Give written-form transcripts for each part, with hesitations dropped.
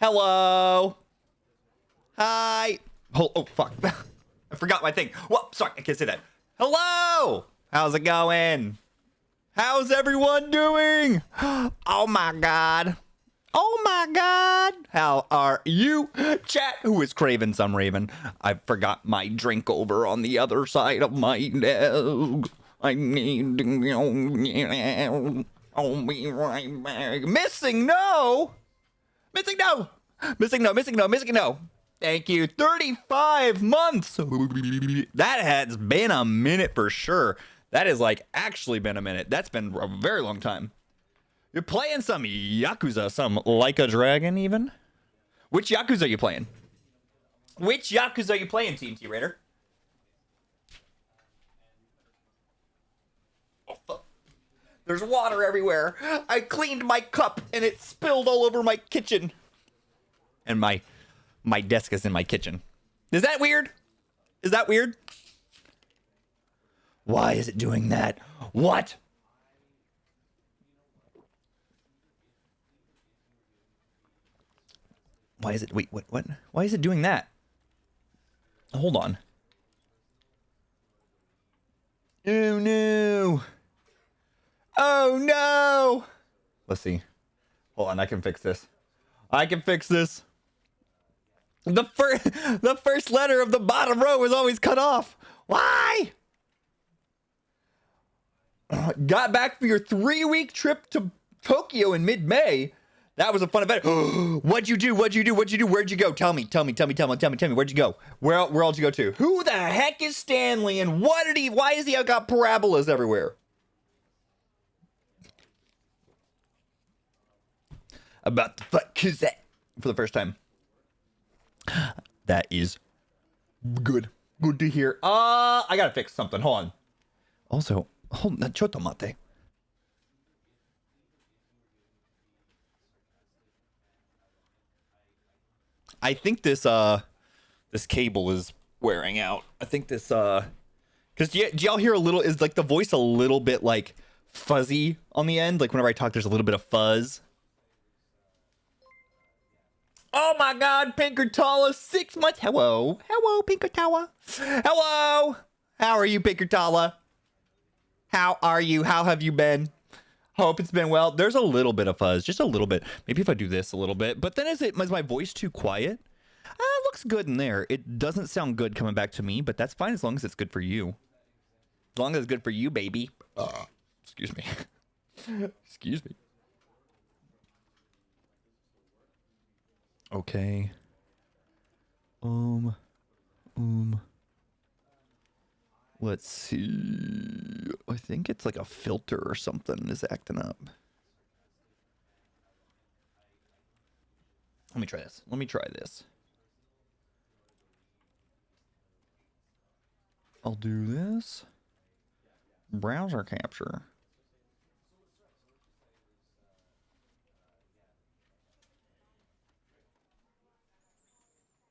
Hello. Hi. Oh, fuck. I forgot my thing. Whoa, sorry. I can't say that. Hello. How's it going? How's everyone doing? Oh, my God. Oh, my God. How are you? Chat, who is Craven Some Raven? I forgot my drink over on the other side of my desk. I need to... I'll be right back. Missing no. Missing no. Missing no. Missing no. Missing no. Thank you. 35 months. That has been a minute for sure. That has like actually been a minute. That's been a very long time. You're playing some Yakuza, some Like a Dragon even? Which Yakuza are you playing? Which Yakuza are you playing, TNT Raider? Oh, fuck. There's water everywhere. I cleaned my cup and it spilled all over my kitchen. And my desk is in my kitchen. Is that weird? Is that weird? Why is it doing that? What? Why is it... Wait, what? Why is it doing that? Hold on. Oh, no. Oh, no. Let's see. Hold on, I can fix this. I can fix this. The first letter of the bottom row is always cut off. Why? Got back for your 3-week trip to Tokyo in mid-May. That was a fun event. What'd you do? Where'd you go? Tell me. Where'd you go? Where else you go to? Who the heck is Stanley and why is he got parabolas everywhere? About to fuck Kuzet for the first time. That is good. Good to hear. I gotta fix something. Hold on. Also, hold on. Chotomate. I think this cable is wearing out. I think this because do y'all hear a little, is like the voice a little bit like fuzzy on the end? Like whenever I talk, there's a little bit of fuzz. Oh my God, Pinkertala, 6 months. Hello, Pinkertala. Hello, how are you, Pinkertala? How are you? How have you been? Hope it's been well. There's a little bit of fuzz, just a little bit. Maybe if I do this a little bit, but then is my voice too quiet? It looks good in there. It doesn't sound good coming back to me, but that's fine as long as it's good for you. As long as it's good for you, baby. Excuse me. Excuse me. Okay. Let's see. I think it's like a filter or something is acting up. Let me try this. I'll do this. Browser capture.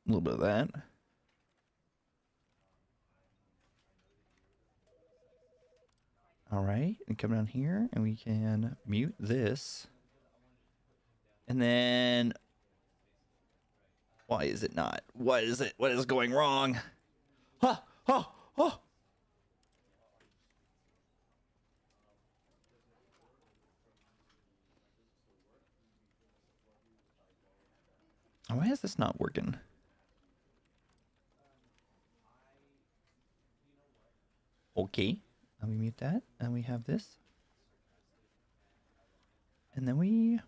A little bit of that. All right, and come down here and we can mute this. And then, why is it not? What is it? What is going wrong? Oh. Why is this not working? Okay, let me mute that, and we have this. And then we,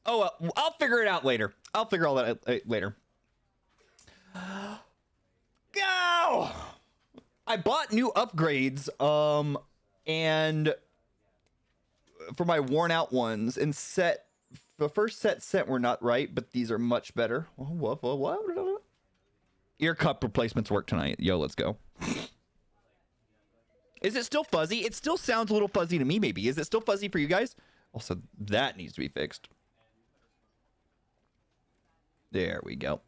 Oh, well, I'll figure it out later. I'll figure all that out later. Go! I bought new upgrades, and for my worn out ones, and the first set were not right, but these are much better. What? Ear cup replacements work tonight. Yo, let's go. Is it still fuzzy? It still sounds a little fuzzy to me, maybe. Is it still fuzzy for you guys? Also, that needs to be fixed. There we go.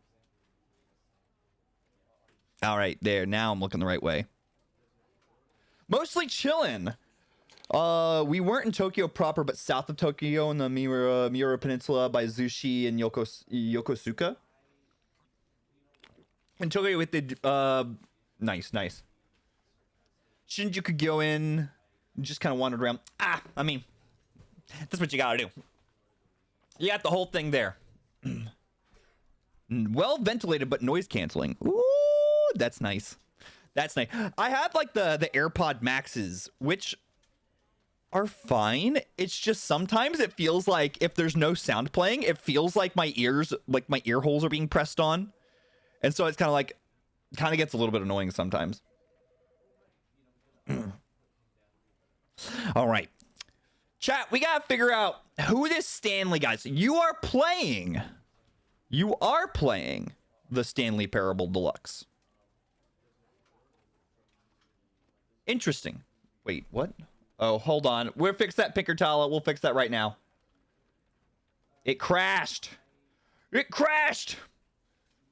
All right, there. Now I'm looking the right way. Mostly chillin'. We weren't in Tokyo proper, but south of Tokyo in the Miura Peninsula by Zushi and Yokosuka. In Tokyo with the nice. Shinjuku go in, just kind of wandered around. I mean, that's what you gotta do. You got the whole thing there. Well ventilated, but noise canceling. Ooh, that's nice. That's nice. I have like the AirPod Maxes, which are fine. It's just sometimes it feels like if there's no sound playing, it feels like my ears, like my ear holes are being pressed on. And so it's kind of gets a little bit annoying sometimes. All right. Chat, we got to figure out who this Stanley guy is. You are playing the Stanley Parable Deluxe. Interesting. Wait, what? Oh, hold on. We'll fix that, Pickertala. We'll fix that right now. It crashed. It crashed.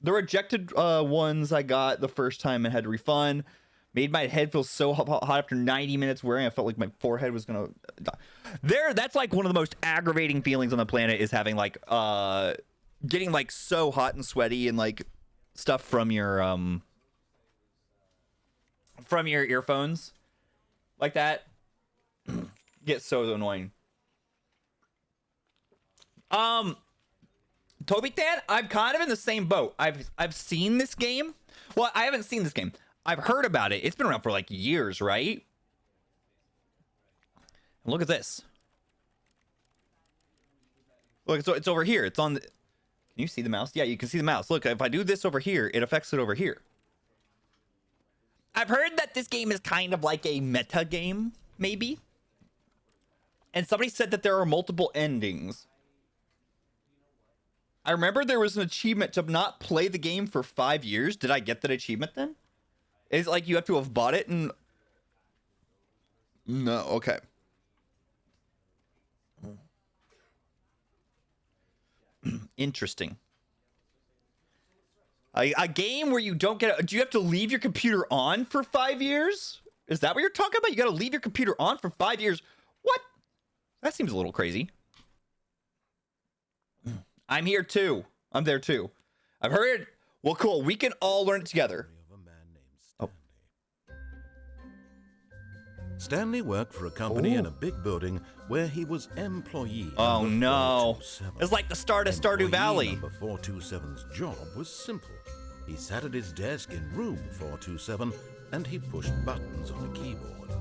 The rejected ones I got the first time and had to refund. Made my head feel so hot after 90 minutes wearing. I felt like my forehead was gonna die. That's like one of the most aggravating feelings on the planet, is having like getting like so hot and sweaty and like stuff from your earphones like that. Gets so annoying. Toby-tan, I'm kind of in the same boat. I've seen this game. Well, I haven't seen this game. I've heard about it. It's been around for like years, right? And look at this. Look, it's over here. It's on the... Can you see the mouse? Yeah, you can see the mouse. Look, if I do this over here, it affects it over here. I've heard that this game is kind of like a meta game, maybe. And somebody said that there are multiple endings. I remember there was an achievement to not play the game for 5 years. Did I get that achievement then? Is it like you have to have bought it and... No, okay. Interesting. A game where you don't get... Do you have to leave your computer on for 5 years? Is that what you're talking about? You got to leave your computer on for 5 years? What? That seems a little crazy. I'm here too. I'm there too. I've heard... Well, cool. We can all learn it together. Oh. Stanley worked for a company in a big building where he was employee. Oh no. It's like the start of Stardew Valley. Number 427's job was simple. He sat at his desk in room 427 and he pushed buttons on a keyboard.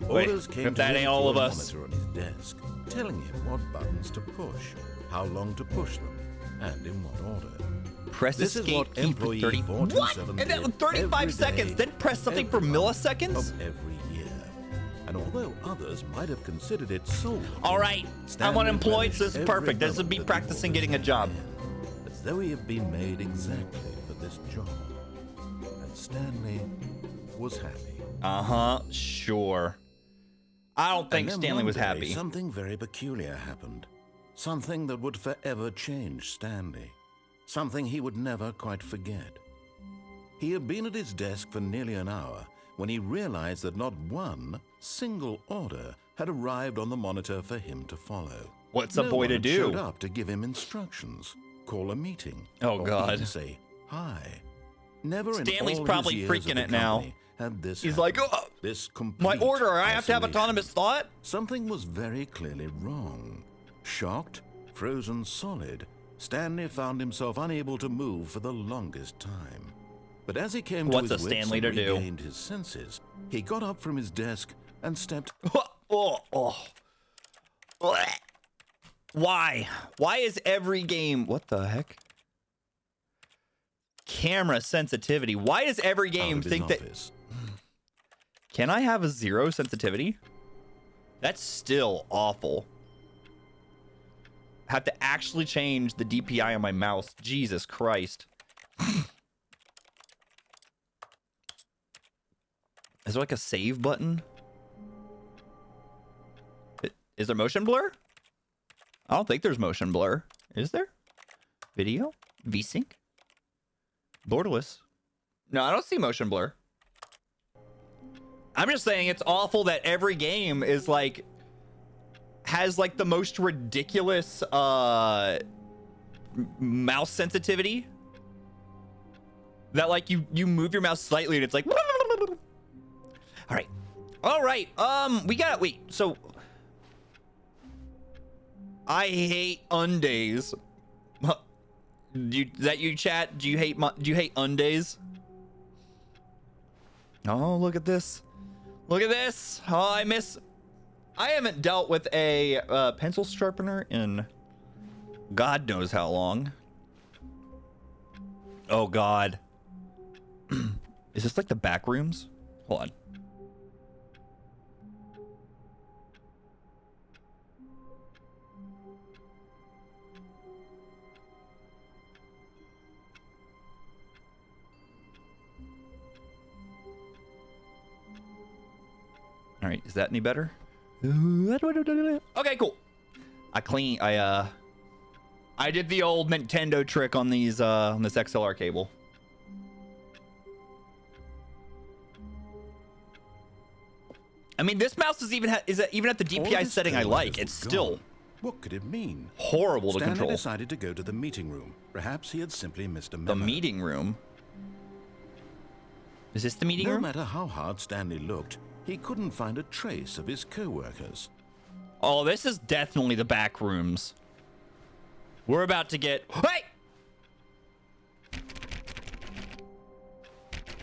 Orders came to him all of through a us. monitor on his desk, telling him what buttons to push, how long to push them, and in what order. Press This is escape what key for employee 30... What? 427 And then did 35 every seconds, day, then press something for every month milliseconds? of every year. And although others might have considered it solely... All right, I'm unemployed, so this is perfect. This would be practicing getting a job. As though he had been made exactly for this job. And Stanley was happy. Uh-huh, sure. I don't think And then Stanley one was day, happy. Something very peculiar happened. Something that would forever change Stanley. Something he would never quite forget. He had been at his desk for nearly an hour when he realized that not one single order had arrived on the monitor for him to follow. What's a No boy one to had do? showed up to give him instructions, call a meeting, Oh, or God. even say hi. Never Stanley's in all probably his years freaking at the it now. company had this He's happened. like, oh, This my complete order, I have to have isolation. autonomous thought? Something was very clearly wrong. Shocked, frozen solid, Stanley found himself unable to move for the longest time. But as he came What's to a his wits Stanley and to do? regained his senses, he got up from his desk and stepped... Why? Why is every game... What the heck? Camera sensitivity. Why does every game out of his think that... office. Can I have a 0 sensitivity? That's still awful. Have to actually change the DPI on my mouse. Jesus Christ. Is there like a save button? Is there motion blur? I don't think there's motion blur. Is there? Video? VSync? Borderless? No, I don't see motion blur. I'm just saying it's awful that every game is like has like the most ridiculous mouse sensitivity. That like you move your mouse slightly and it's like all right we got wait, so I hate undays. You chat, do you hate undays? Oh, look at this. Look at this. Oh, I haven't dealt with a pencil sharpener in God knows how long. Oh God. Is this like the back rooms? Hold on. All right, is that any better? Okay, cool. I did the old Nintendo trick on these on this XLR cable. I mean, this mouse is even at the DPI setting I like. It's still what could it mean? Horrible to control. Stanley decided to go to the meeting room. Perhaps he had simply missed a memo. The meeting room? Is this the meeting room? No matter how hard Stanley looked, he couldn't find a trace of his co-workers. Oh, this is definitely the back rooms. We're about to get... Hey!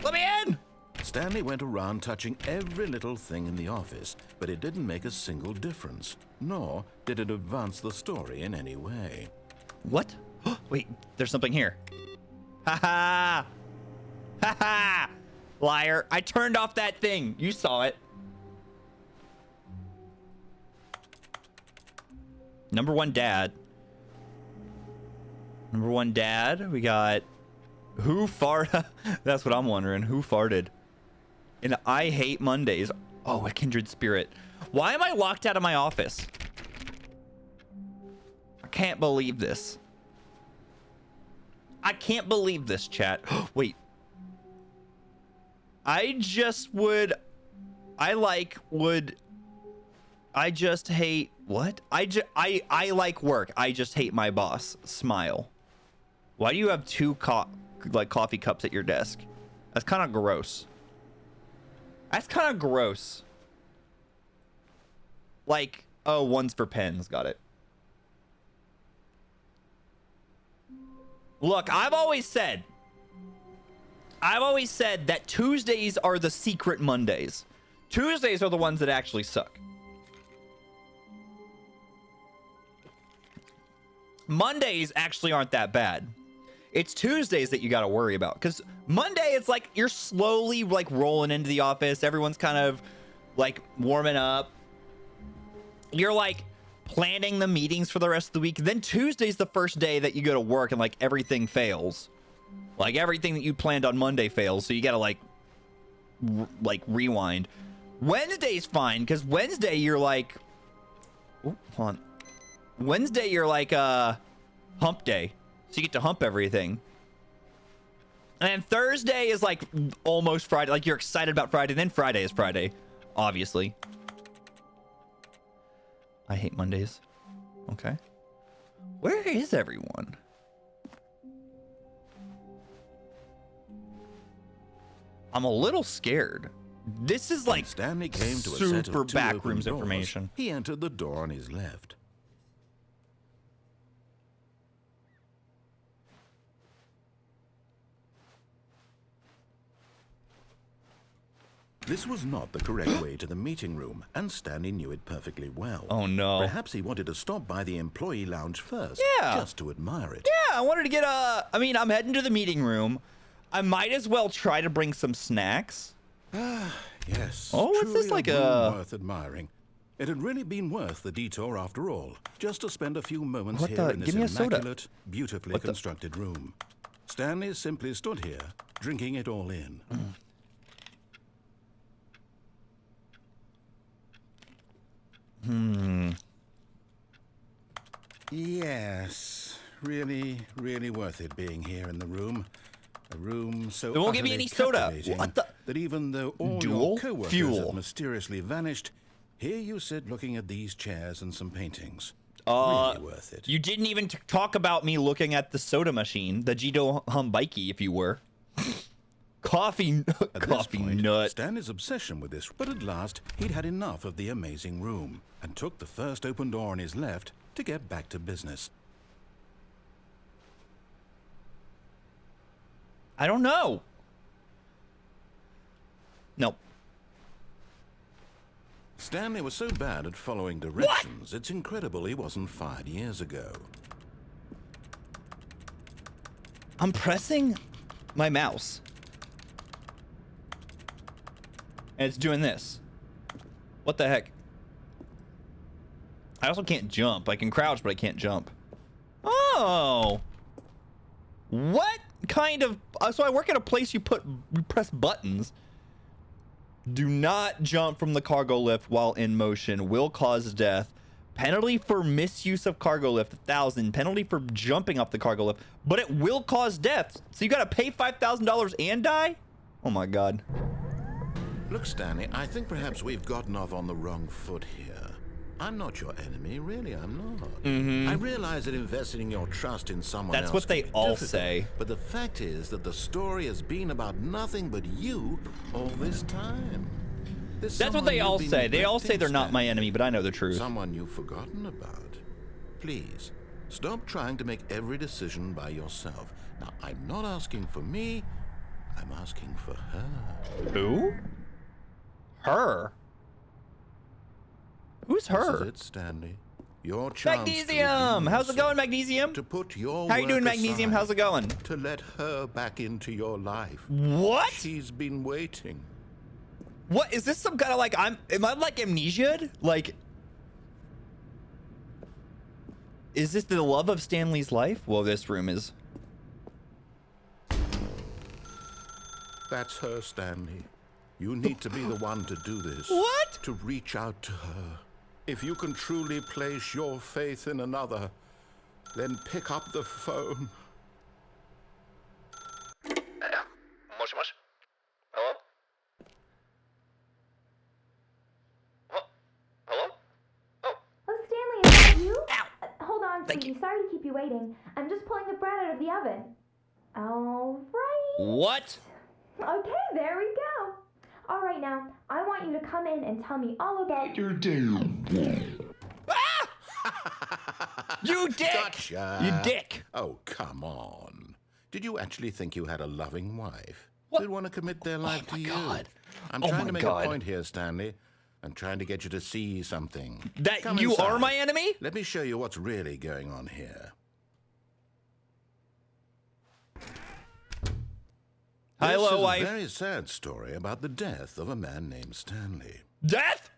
Let me in! Stanley went around touching every little thing in the office, but it didn't make a single difference, nor did it advance the story in any way. What? Wait, there's something here. Ha ha! Ha ha! Liar. I turned off that thing. You saw it. Number one dad. Number one dad. We got... Who farted? That's what I'm wondering. Who farted? And I hate Mondays. Oh, a kindred spirit. Why am I locked out of my office? I can't believe this. I can't believe this, chat. Wait. I just hate what? I like work. I just hate my boss. Smile. Why do you have two coffee cups at your desk? That's kind of gross. That's kind of gross. Like, oh, one's for pens. Got it. Look, I've always said that Tuesdays are the secret Mondays. Tuesdays are the ones that actually suck. Mondays actually aren't that bad. It's Tuesdays that you got to worry about, because Monday, it's like you're slowly like rolling into the office. Everyone's kind of like warming up. You're like planning the meetings for the rest of the week. Then Tuesday's the first day that you go to work and like everything fails. Like everything that you planned on Monday fails. So you got to like rewind. Wednesday's fine, because Wednesday you're like, oh, hold on. Wednesday you're like hump day. So you get to hump everything. And then Thursday is like almost Friday. Like you're excited about Friday. Then Friday is Friday, obviously. I hate Mondays. Okay. Where is everyone? I'm a little scared. This is like Stanley came to a super set of two backrooms open doors. information. He entered the door on his left. This was not the correct way to the meeting room, and Stanley knew it perfectly well. Oh no. Perhaps he wanted to stop by the employee lounge first, just to admire it. Yeah, I wanted to get I mean, I'm heading to the meeting room. I might as well try to bring some snacks. Yes. Oh, what's this, like a... worth admiring. It had really been worth the detour after all, just to spend a few moments What here the? in Give this me a soda. immaculate, beautifully constructed room. Stanley simply stood here, drinking it all in. Yes, really, really worth it being here in the room. A room so They won't give me utterly any soda. captivating. What the? that even though all Dual your co-workers fuel. have mysteriously vanished, here you sit looking at these chairs and some paintings. Really worth it. You didn't even talk about me looking at the soda machine, the Jito Humbaiki, if you were. Coffee nut. Stanley's obsession with this, but at last he'd had enough of the amazing room and took the first open door on his left to get back to business. I don't know. Nope. Stanley was so bad at following directions, it's incredible he wasn't fired years ago. I'm pressing my mouse. And it's doing this. What the heck? I also can't jump. I can crouch, but I can't jump. Oh. What kind of... so I work at a place you press buttons. Do not jump from the cargo lift while in motion. Will cause death. Penalty for misuse of cargo lift, 1,000. Penalty for jumping off the cargo lift. But it will cause death. So you gotta pay $5,000 and die? Oh my god. Look, Stanley, I think perhaps we've gotten off on the wrong foot here. I'm not your enemy, really, I'm not. I realize that investing your trust in someone else That's what they can be all difficult, say. But the fact is that the story has been about nothing but you all this time. There's That's what someone they you've all been say. They all say neglecting, they're not my Stanley. enemy, but I know the truth. Someone you've forgotten about. Please, stop trying to make every decision by yourself. Now, I'm not asking for me, I'm asking for her. Who? Her? Who's her? This is it, Stanley. Your chance to Magnesium! redeem How's it going, yourself, Magnesium? to put your How you doing, work Magnesium? aside, How's it going? To let her back into your life. What? She's been waiting. What is this? Some kind of like am I like amnesia'd? Like, is this the love of Stanley's life? Well, this room is. That's her, Stanley. You need to be the one to do this. What? To reach out to her. If you can truly place your faith in another, then pick up the phone. Mush mush. Hello? Hello? Oh. Oh, Stanley, is that you? Ow. Hold on, Thank sweetie. you. Sorry to keep you waiting. I'm just pulling the bread out of the oven. All right. What? Okay, there we go. All right, now, I want you to come in and tell me all about your Ah! You dick! Gotcha. You dick! Oh, come on. Did you actually think you had a loving wife? What? They'd want to commit their life my to you. God. I'm Oh trying my to make God. a point here, Stanley. I'm trying to get you to see something. That Come you are inside. my enemy? Let me show you what's really going on here. Hello, This is wife. a very sad story about the death of a man named Stanley. Death?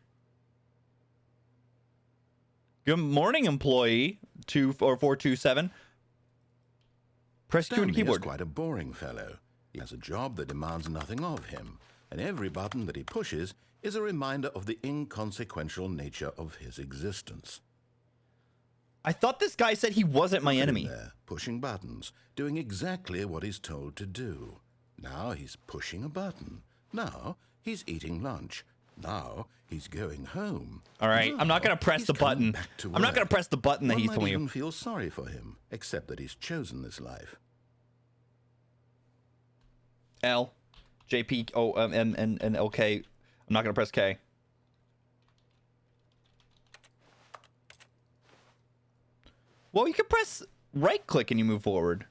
Good morning, employee. 24427. Press Q on Stanley the is keyboard. quite a boring fellow. He has a job that demands nothing of him, and every button that he pushes is a reminder of the inconsequential nature of his existence. I thought this guy said he wasn't my Look at him enemy. there, pushing buttons, doing exactly what he's told to do. Now he's pushing a button. Now he's eating lunch. Now he's going home. All right, I'm not Now going to press he's the coming button. back to I'm not going work. to press the button that One he's might telling even you. feel sorry for him, except that he's chosen this life. L, JP, O, M, and LK. I'm not going to press K. Well, you can press right click and you move forward.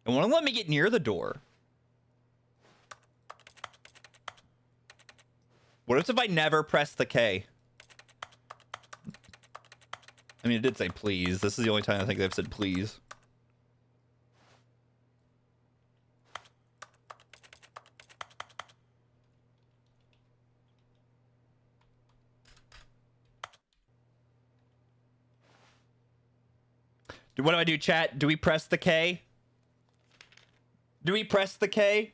It won't let me get near the door. What if I never press the K? I mean, it did say please. This is the only time I think they've said please. What do I do, chat? Do we press the K? Do we press the K?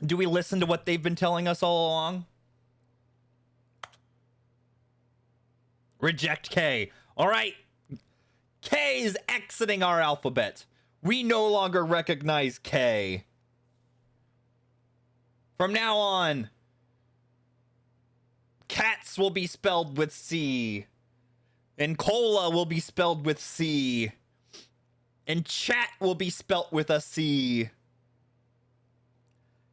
Do we listen to what they've been telling us all along? Reject K. All right. K K is exiting our alphabet. We no longer recognize K. From now on, cats will be spelled with C. And cola will be spelled with C. And chat will be spelt with a C.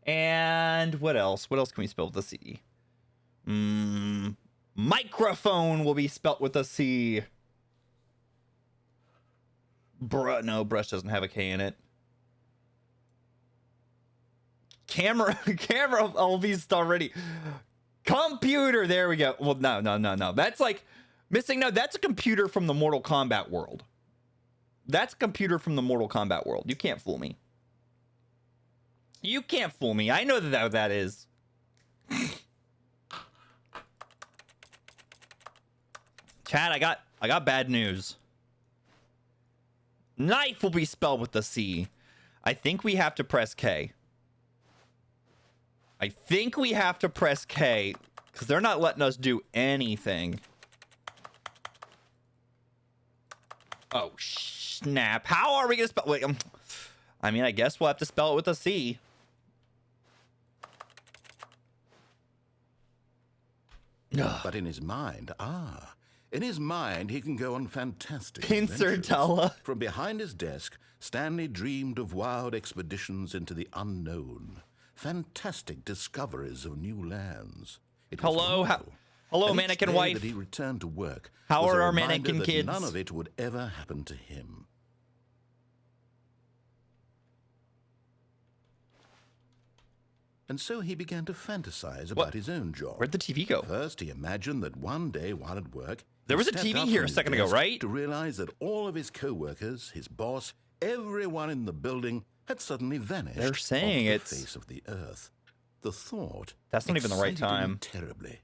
And what else? What else can we spell with a C? Microphone will be spelt with a C. No, brush doesn't have a K in it. Camera will be already. Computer, there we go. Well, no. That's like missing. No, that's a computer from the Mortal Kombat world. That's a computer from the Mortal Kombat world. You can't fool me. You can't fool me. I know that is. Chat, I got bad news. Knife will be spelled with a C. I think we have to press K. I think we have to press K because they're not letting us do anything. Oh, snap. How are we going to spell? Wait, I mean, I guess we'll have to spell it with a C. But in his mind, he can go on fantastic Pincer adventures. Della. From behind his desk, Stanley dreamed of wild expeditions into the unknown, fantastic discoveries of new lands. It was wonderful. Hello, And each mannequin day wife. that he returned to work, How was are a our reminder mannequin that kids? None of it would ever happen to him. And so he began to fantasize about his own job. Where'd the TV go? First, he imagined that one day while at work, There he was a stepped TV up here from a his second ago, desk right? To realize that all of his co-workers, his boss, everyone in the building had suddenly vanished. They're saying off it's- the face of the earth. The thought. That's not even the right excited him time. Terribly.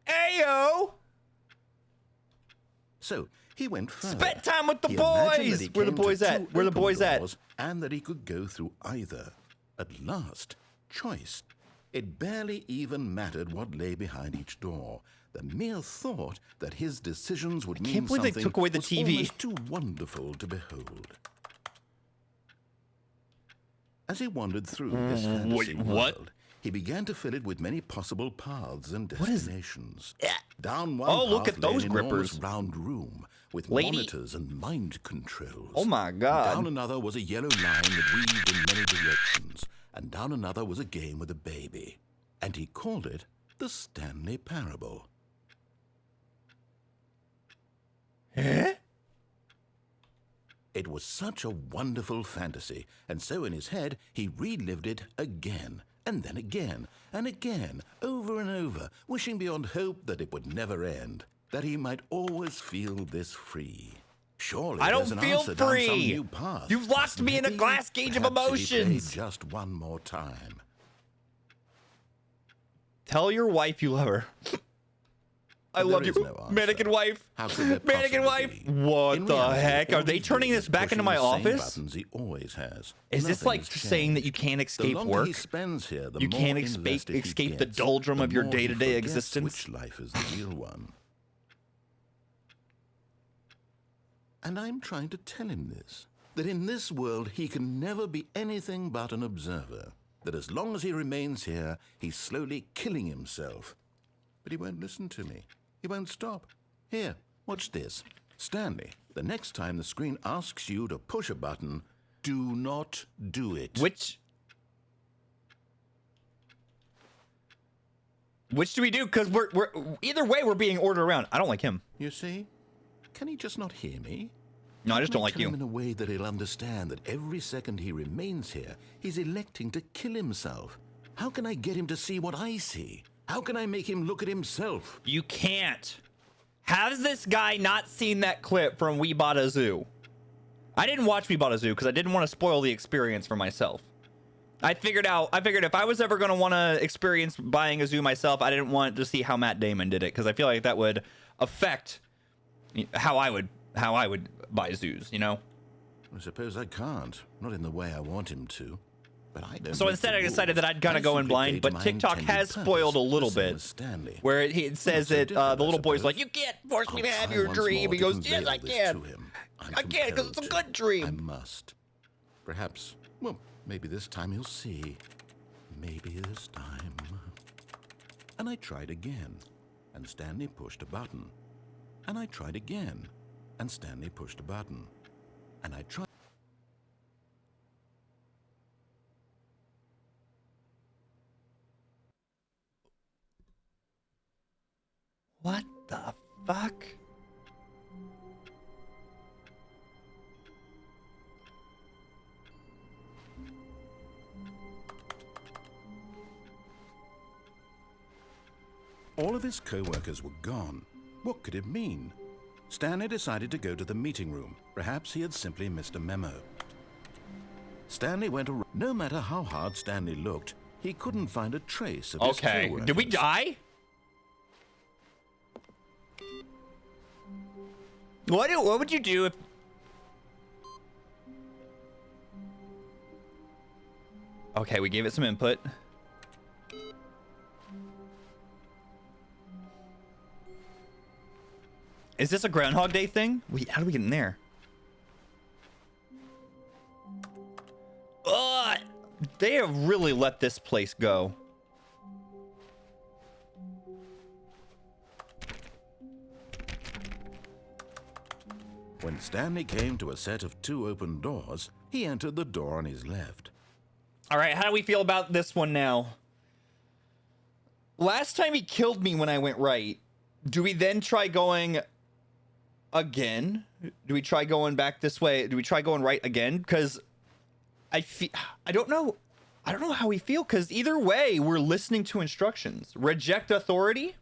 Ayo! So he went further. Spent time with the He imagined boys! that he Where the came to boys at? two Where the open boys at? doors, and that he could go through either. At last, choice. It barely even mattered what lay behind each door. The mere thought that his decisions would mean can't believe they something took away the was TV. almost too wonderful to behold. As he wandered through this fantasy what? world, he began to fill it with many possible paths and What is- destinations. Down one Oh, look path at lay those an enormous grippers. round room with Lady- monitors and mind controls. Oh my Down god. another was a yellow line that weaved in many directions, and down another was a game with a baby. And he called it the Stanley Parable. Eh? It was such a wonderful fantasy, and so in his head he relived it again, and then again, and again, over and over, wishing beyond hope that it would never end, that he might always feel this free. Surely I there's don't an feel answer down some free. new path. You've locked me in a Maybe, glass cage of perhaps if he played emotions. just one more time. Tell your wife you love her. I But love there you, is no answer. mannequin wife. How could there Mannequin possibly wife. be? What In the reality, heck? all Are they he's turning doing this is back into pushing my the same office? buttons he always has. Is this like Nothing's saying that changed. you can't The escape longer work? he spends here, the You more can't invested he escape the gets, doldrum the of your more he day-to-day forgets existence? Which life is the real one? And I'm trying to tell him this, that in this world he can never be anything but an observer, that as long as he remains here, he's slowly killing himself. But he won't listen to me. He won't stop. Here, watch this. Stanley, the next time the screen asks you to push a button, do not do it. Which do we do? Because we're either way we're being ordered around. I don't like him. You see? Can he just not hear me? No, I just don't Can like tell him you. in a way that he'll understand that every second he remains here, he's electing to kill himself. How can I get him to see what I see? How can I make him look at himself? You can't. Has this guy not seen that clip from We Bought a Zoo? I didn't watch We Bought a Zoo because I didn't want to spoil the experience for myself. I figured if I was ever going to want to experience buying a zoo myself, I didn't want to see how Matt Damon did it because I feel like that would affect how I would buy zoos, you know? I suppose I can't. Not in the way I want him to. But I don't So break instead, the I decided rules. that I'd gotta I go in simply blind, play to but my TikTok intended has purpose, spoiled a little the same bit. as Stanley. Where it says so that different, the I little boy's suppose. like, "You can't force me I'll to have try your once dream." more He to goes, "Yes, convey I this can. to him. I'm I can, because it's a compelled good to. dream." I must. Perhaps, well, maybe this time he'll see. Maybe this time. And I tried again, and Stanley pushed a button. And I tried again, and Stanley pushed a button. And I tried. What the fuck? All of his co-workers were gone. What could it mean? Stanley decided to go to the meeting room. Perhaps he had simply missed a memo. Stanley went around. No matter how hard Stanley looked, he couldn't find a trace of his Okay, co-workers. did we die? What would you do if... Okay, we gave it some input. Is this a Groundhog Day thing? How do we get in there? Ugh! They have really let this place go. When Stanley came to a set of 2 open doors, he entered the door on his left. All right, how do we feel about this one now? Last time he killed me when I went right. Do we then try going again? Do we try going back this way? Do we try going right again? Because I don't know how we feel, because either way, we're listening to instructions. Reject authority?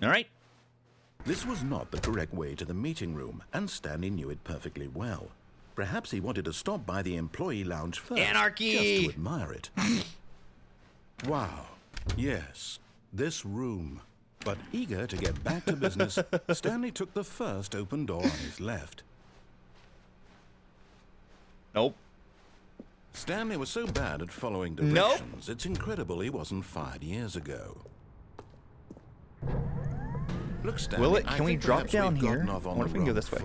All right. This was not the correct way to the meeting room, and Stanley knew it perfectly well. Perhaps he wanted to stop by the employee lounge first. Anarchy! Just to admire it. Wow. Yes, this room. But eager to get back to business, Stanley took the first open door on his left. Nope. Stanley was so bad at following directions, it's incredible he wasn't fired years ago. Look, Stanley, Will it? Can we drop down here? I wonder if we can go this way.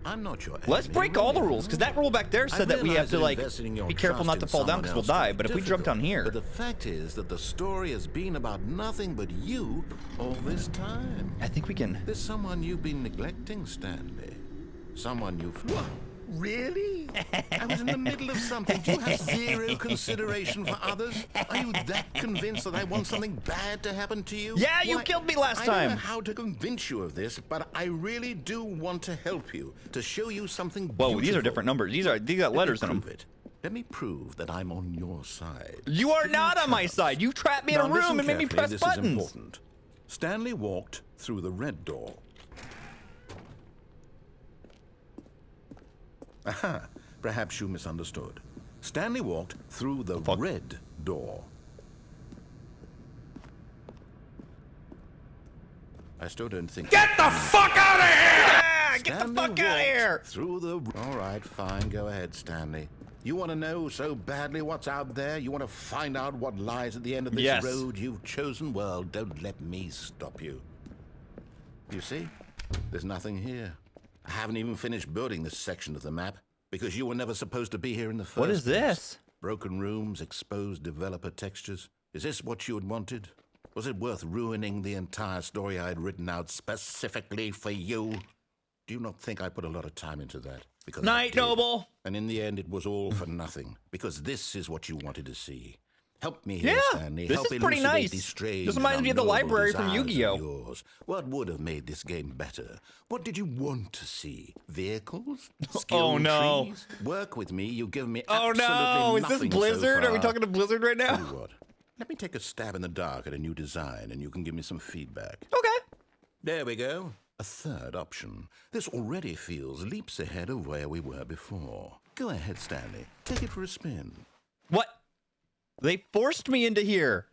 I'm not your Let's enemy, break all the really. rules, because that rule back there said that we have to, like, be careful not to fall down because we'll die. But if we jump down here... But the fact is that the story has been about nothing but you all this time. I think we can... There's someone you've been neglecting, Stanley. Someone you've... What? Really? I was in the middle of something. Do you have zero consideration for others? Are you that convinced that I want something bad to happen to you? Yeah, you Why, killed me last I time. don't know how to convince you of this, but I really do want to help you, to show you something Whoa, beautiful. these are different numbers. These got letters in them. Prove it. Let me prove that I'm on your side. You are not on my side. You trapped me in a Now, listen room and made me carefully, press this buttons. Is important. Stanley walked through the red door. Aha, perhaps you misunderstood. Stanley walked through the red door. I still don't think... Get the fuck out of here! Yeah, get the Stanley fuck out of here! walked through the... All right, fine, go ahead, Stanley. You want to know so badly what's out there? You want to find out what lies at the end of this Yes. road you've chosen? Well, don't let me stop you. You see? There's nothing here. I haven't even finished building this section of the map, because you were never supposed to be here in the first What is place. this? Broken rooms, exposed developer textures. Is this what you had wanted? Was it worth ruining the entire story I had written out specifically for you? Do you not think I put a lot of time into that? Because I Night, did. Noble. And in the end, it was all for nothing, because this is what you wanted to see. Help me here, Yeah, Stanley. this Help is pretty elucidate nice. these strange This reminds and me of the unknowable library from desires of Yu-Gi-Oh! yours. What would have made this game better? What did you want to see? Vehicles? Skill Oh, no. trees? Work with me. You've given me Oh absolutely no! Is this nothing Blizzard? So Are we far. talking to Blizzard right now? Tell you what, let me take a stab in the dark at a new design, and you can give me some feedback. Okay. There we go. A third option. This already feels leaps ahead of where we were before. Go ahead, Stanley. Take it for a spin. What? They forced me into here.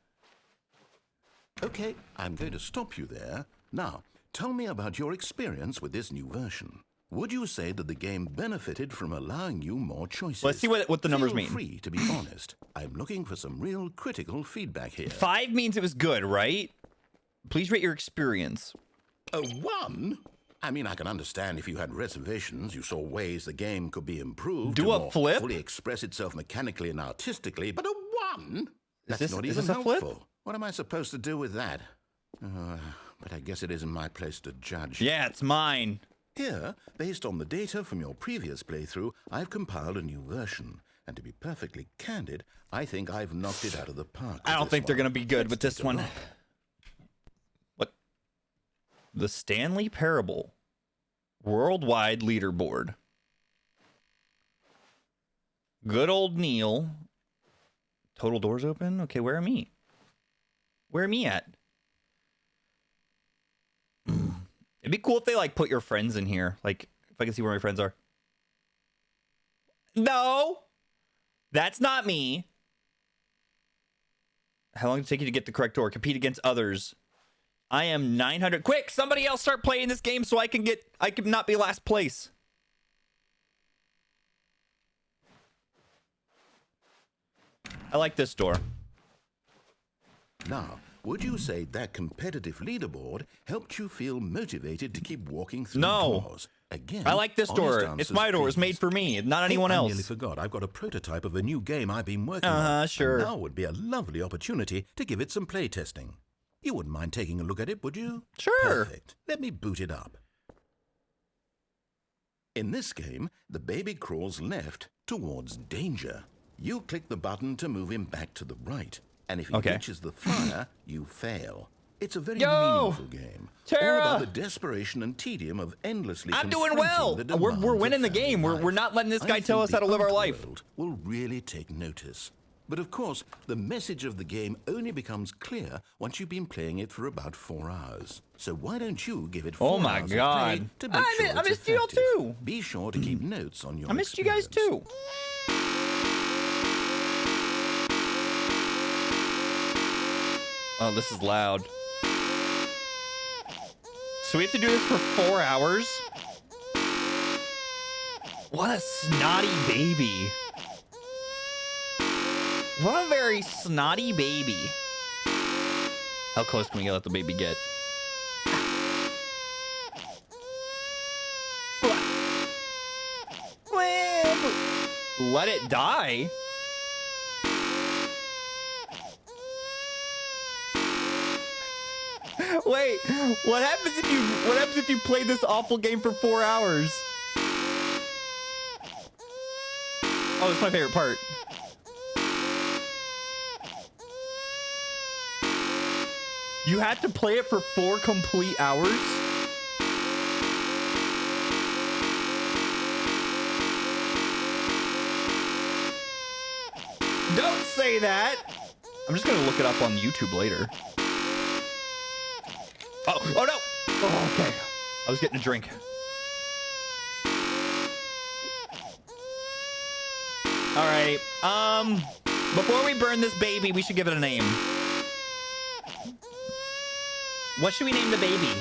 Okay, I'm going to stop you there. Now, tell me about your experience with this new version. would you say that the game benefited from allowing you more choices? Let's see what the numbers mean. Feel free to be honest. I'm looking for some real critical feedback here. 5 means it was good, right? Please rate your experience. A 1? I mean, I can understand if you had reservations, you saw ways the game could be improved Do to a more flip? fully express itself mechanically and artistically, but a 1? That's not is even this a flip? helpful. What am I supposed to do with that? But I guess it isn't my place to judge. Yeah, it's mine. Here, based on the data from your previous playthrough, I've compiled a new version. And to be perfectly candid, I think I've knocked it out of the park. I don't think they're going to be good with this one. look. What? The Stanley Parable. Worldwide leaderboard. Good old Neil. Total doors open? Okay, where am I? Where am I at? It'd be cool if they, like, put your friends in here. Like, if I can see where my friends are. No! That's not me. How long did it take you to get the correct door? Compete against others. I am 900. Quick, somebody else start playing this game so I can not be last place. I like this door. Now, would you say that competitive leaderboard helped you feel motivated to keep walking through No. doors? Again, I like this door. honest It's answers, my door. It's please. made for me, not anyone I else. nearly forgot. I've got a prototype of a new game I've been working on. and Sure. now would be a lovely opportunity to give it some play testing. You wouldn't mind taking a look at it, would you? Sure. Perfect. Let me boot it up. In this game, the baby crawls left towards danger. You click the button to move him back to the right. And if he Okay. reaches the fire, you fail. It's a very Yo! meaningful game. Tara! All about the desperation and tedium of endlessly I'm doing confronting well. the We're demands of winning the family game. We're life. not letting this guy I tell think us how to the live our art life. world will really take notice. But of course, the message of the game only becomes clear once you've been playing it for about 4 hours. So why don't you give it 4 Oh my hours of play God. to make sure I it's missed you all effective. too. Be sure to keep notes on your I missed you guys experience. too. Oh, this is loud. So we have to do this for 4 hours? What a snotty baby. What a very snotty baby. How close can we let the baby get? Let it die? Wait, what happens if you play this awful game for 4 hours? Oh, it's my favorite part. You have to play it for 4 complete hours? Don't say that! I'm just gonna look it up on YouTube later. Oh no! Oh, okay. I was getting a drink. Alright, before we burn this baby, we should give it a name. What should we name the baby?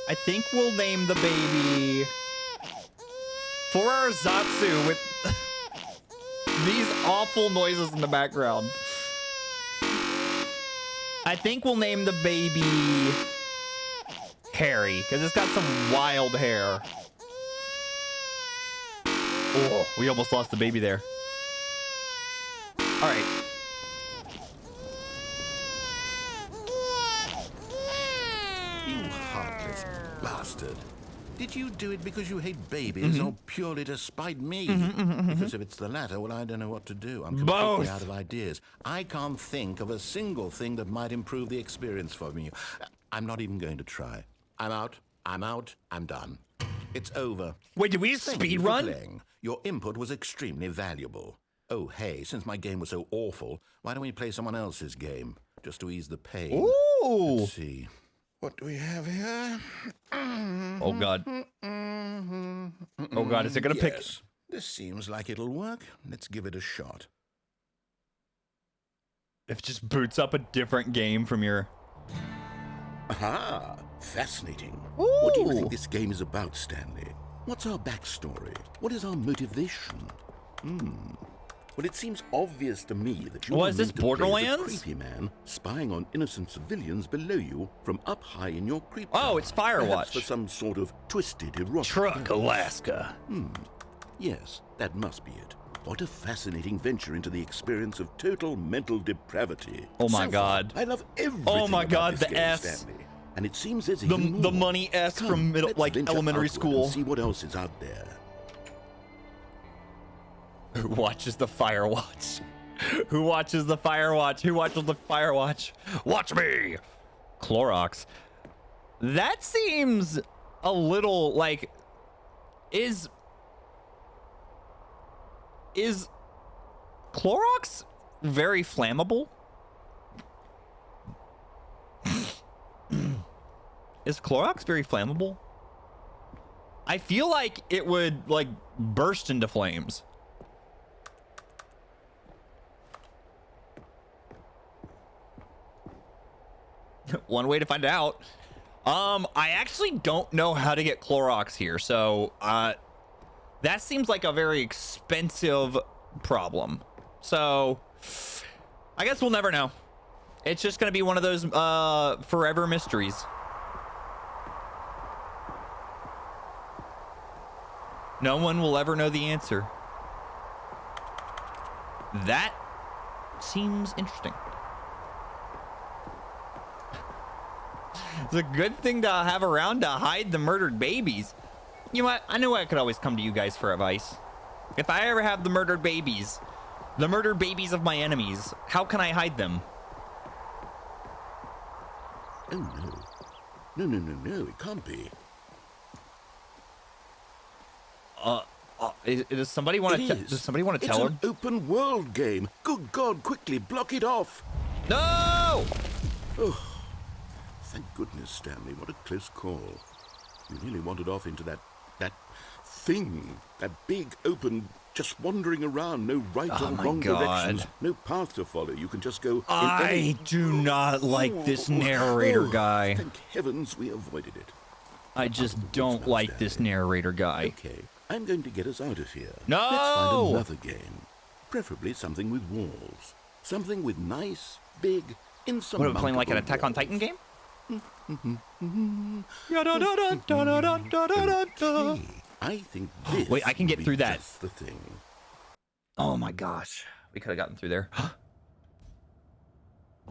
I think we'll name the baby... For our Zatsu with these awful noises in the background. I think we'll name the baby Harry, because it's got some wild hair. Oh, we almost lost the baby there. All right. You heartless bastard. Did you do it because you hate babies or purely to spite me? Because if it's the latter, well, I don't know what to do. I'm completely Both. out of ideas. I can't think of a single thing that might improve the experience for me. I'm not even going to try. I'm out. I'm done. It's over. Wait, did we Thank speed you for run? playing. Your input was extremely valuable. Oh, hey, since my game was so awful, why don't we play someone else's game? Just to ease the pain. Ooh. Let's see. What do we have here? Oh God. Oh God, is it gonna pick? Yes, this seems like it'll work. Let's give it a shot. It just boots up a different game from your... Aha! Fascinating. Ooh. What do you think this game is about, Stanley? What's our backstory? What is our motivation? Well, it seems obvious to me that you What are is this, meant to play as a Borderlands? creepy man spying on innocent civilians below you from up high in your creep Oh, tower. it's Firewatch. Perhaps for some sort of twisted erotic Truck purpose. Alaska. Yes, that must be it. What a fascinating venture into the experience of total mental depravity. Oh my So God. far, I love everything Oh my about God, this the game, S. Stanley. And it seems there's The even more. money S Come, from middle, let's like venture elementary outward school. and see what else is out there. Who watches the Firewatch? Who watches the Firewatch? Who watches the Firewatch? Watch me! Clorox. That seems a little like... Is Clorox very flammable? Is Clorox very flammable? I feel like it would like burst into flames. One way to find out. I actually don't know how to get Clorox here, so that seems like a very expensive problem. So I guess we'll never know. It's just gonna be one of those forever mysteries. No one will ever know the answer. That seems interesting. It's a good thing to have around to hide the murdered babies. You know what? I knew I could always come to you guys for advice. If I ever have the murdered babies of my enemies, how can I hide them? Oh, no. No, it can't be. Does somebody want to? Does somebody want to tell him? It's an open world game. Good God! Quickly block it off. No! Thank goodness, Stanley. What a close call. You nearly wandered off into that thing, that big open, just wandering around. No right Oh or my wrong God. directions. No path to follow. You can just go. I do not like this narrator guy. Thank heavens we avoided it. I just don't like this narrator guy. Okay, I'm going to get us out of here. No! Let's find another game. Preferably something with walls. Something with nice, big, insurmountable What are we playing, like an walls. Attack on Titan game? Okay, I think this Wait, I can get will be through that. just the thing. Oh my gosh. We could have gotten through there.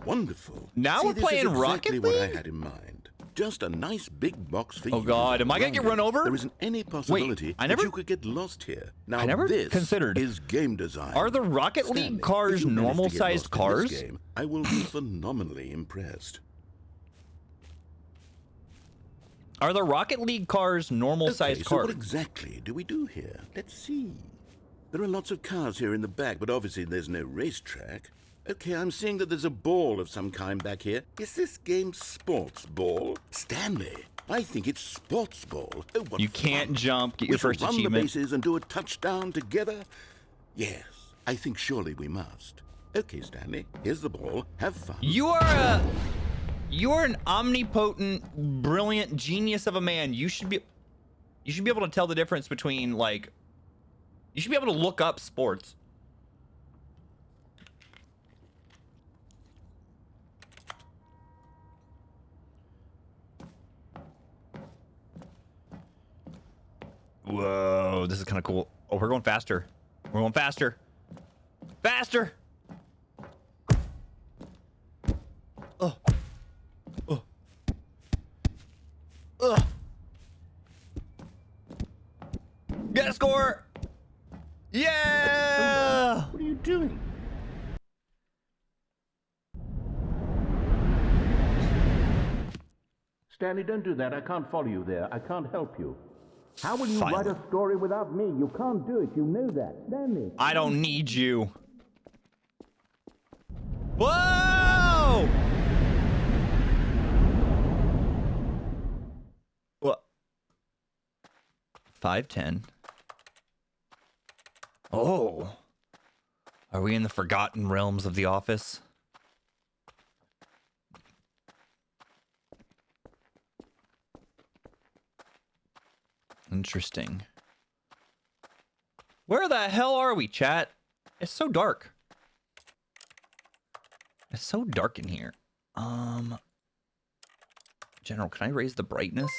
Wonderful. Now See, we're this is playing exactly Rocket what League? I had in mind. Just a nice big box for you. Oh God, am I gonna get run over? There isn't any possibility I that never- you could get lost here. Now I never this considered. is game design. Are the Rocket Stanley, League cars if you manage to get normal-sized lost in this cars? game, I will be phenomenally impressed. Are the Rocket League cars normal-sized So cars? what exactly do we do here? Let's see. There are lots of cars here in the back, but obviously there's no racetrack. Okay, I'm seeing that there's a ball of some kind back here. Is this game sports ball? Stanley, I think it's sports ball. Oh, what You can't fun. jump. Get We your shall first run achievement. the bases and do a touchdown together? Yes, I think surely we must. Okay, Stanley, here's the ball. Have fun. You are an omnipotent, brilliant genius of a man. You should be able to tell the difference between, like, you should be able to look up sports. Whoa, this is kind of cool. Oh, we're going faster. We're going faster. Faster! Oh. Oh. Ugh. Get a score! Yeah! What are you doing? Stanley, don't do that. I can't follow you there. I can't help you. How will you write a story without me? You can't do it. You know that. Stanley. I don't need you. Whoa! What? 510. Oh. Are we in the forgotten realms of The Office? Interesting. Where the hell are we, chat? It's so dark. It's so dark in here. General, can I raise the brightness?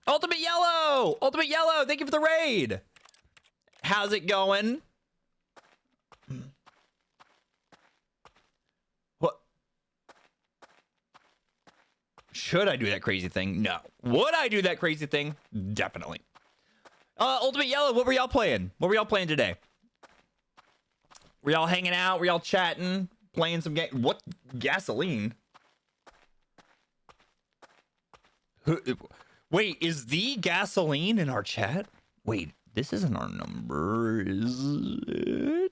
Ultimate Yellow! Ultimate Yellow, thank you for the raid! How's it going? What? Should I do that crazy thing? No. Would I do that crazy thing? Definitely. Ultimate Yellow, what were y'all playing? What were y'all playing today? Were y'all hanging out? Were y'all chatting? Playing some game? What? Gasoline? Wait, is the gasoline in our chat? Wait, this isn't our number, is it?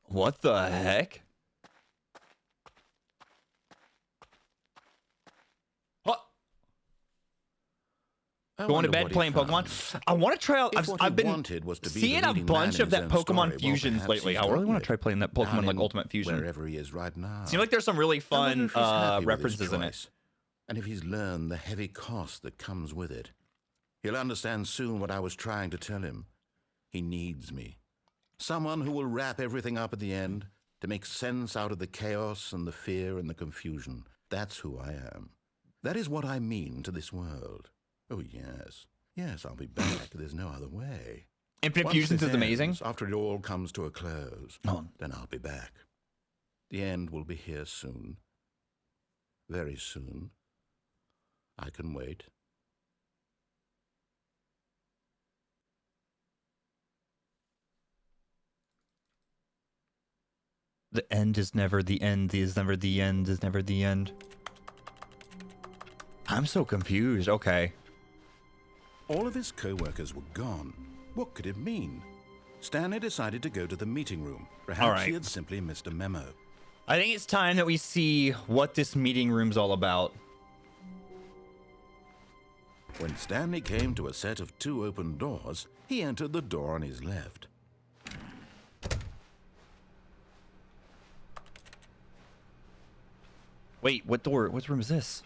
What the heck? What? Going to bed playing Pokemon. I want to try out. I've been seeing a bunch of that Pokemon fusions lately. I really want to try playing that Pokemon like Ultimate Fusion. Wherever he is right now. Seems like there's some really fun references in it. And if he's learned the heavy cost that comes with it, he'll understand soon what I was trying to tell him. He needs me. Someone who will wrap everything up at the end to make sense out of the chaos and the fear and the confusion. That's who I am. That is what I mean to this world. Oh, yes. Yes, I'll be back. There's no other way. Infinite Fusions is amazing. After it all comes to a close, then I'll be back. The end will be here soon. Very soon. I can wait. The end is never the end. Is never the end. Is never the end. I'm so confused. Okay. All of his co-workers were gone. What could it mean? Stanley decided to go to the meeting room. Perhaps he had simply missed a memo. I think it's time that we see what this meeting room's all about. When Stanley came to a set of 2 open doors, he entered the door on his left. Wait, what door? What room is this?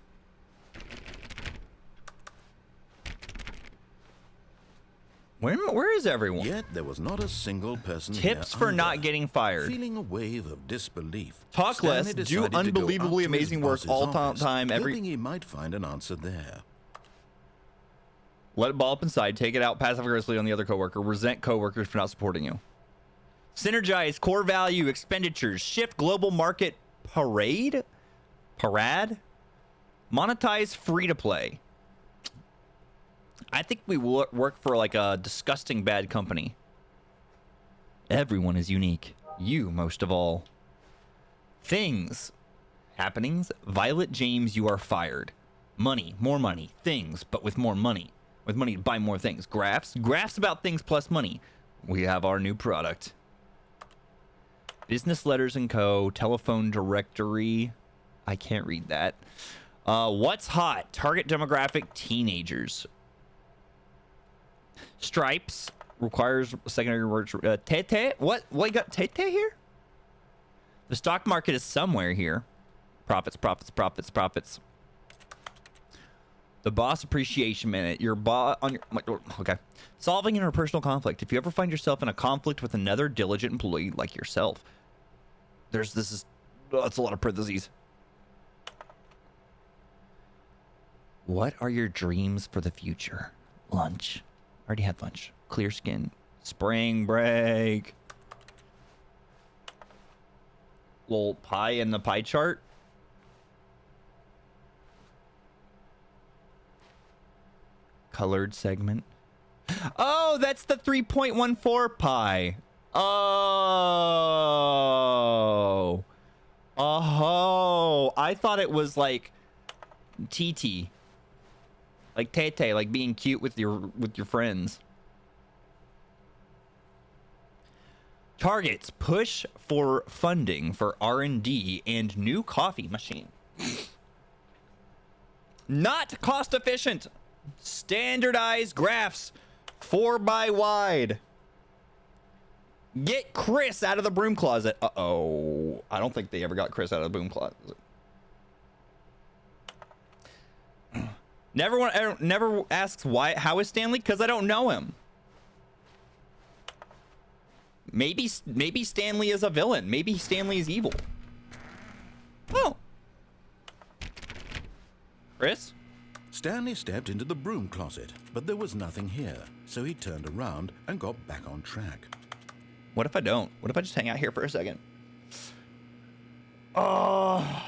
Where is everyone? Yet there was not a single person Tips here for either. not getting fired. Feeling a wave of disbelief. Talk Stanley less, do decided to go unbelievably up to his amazing work boss's all office, time. hoping he might find an answer there. Let it ball up inside. Take it out passive aggressively on the other coworker. Resent coworkers for not supporting you. Synergize core value expenditures. Shift global market parade. Monetize free to play. I think we will work for like a disgusting bad company. Everyone is unique. You most of all. Things. Happenings. Violet James, you are fired. Money. More money. Things, but with more money. With money to buy more things. Graphs. Graphs about things plus money. We have our new product. Business letters and co. Telephone directory. I can't read that. What's hot? Target demographic teenagers. Stripes requires secondary words. Tete? What? What, you got Tete here? The stock market is somewhere here. Profits, profits, profits, profits. The boss appreciation minute. Your boss on your okay. Solving interpersonal conflict. If you ever find yourself in a conflict with another diligent employee like yourself, that's a lot of parentheses. What are your dreams for the future? Lunch. Already had lunch. Clear skin. Spring break. Little pie in the pie chart. Colored segment. Oh, that's the 3.14 pie. Oh. Oh. I thought it was like TT. Like Tete, like being cute with your friends. Targets. Push for funding for R&D and new coffee machine. Not cost efficient. Standardized graphs. 4x wide. Get Chris out of the broom closet. Uh-oh. I don't think they ever got Chris out of the boom closet. Never asks why. How is Stanley? Because I don't know him. Maybe Stanley is a villain. Maybe Stanley is evil. Oh. Chris? Stanley stepped into the broom closet, but there was nothing here, so he turned around and got back on track. What if I don't? What if I just hang out here for a second? Oh.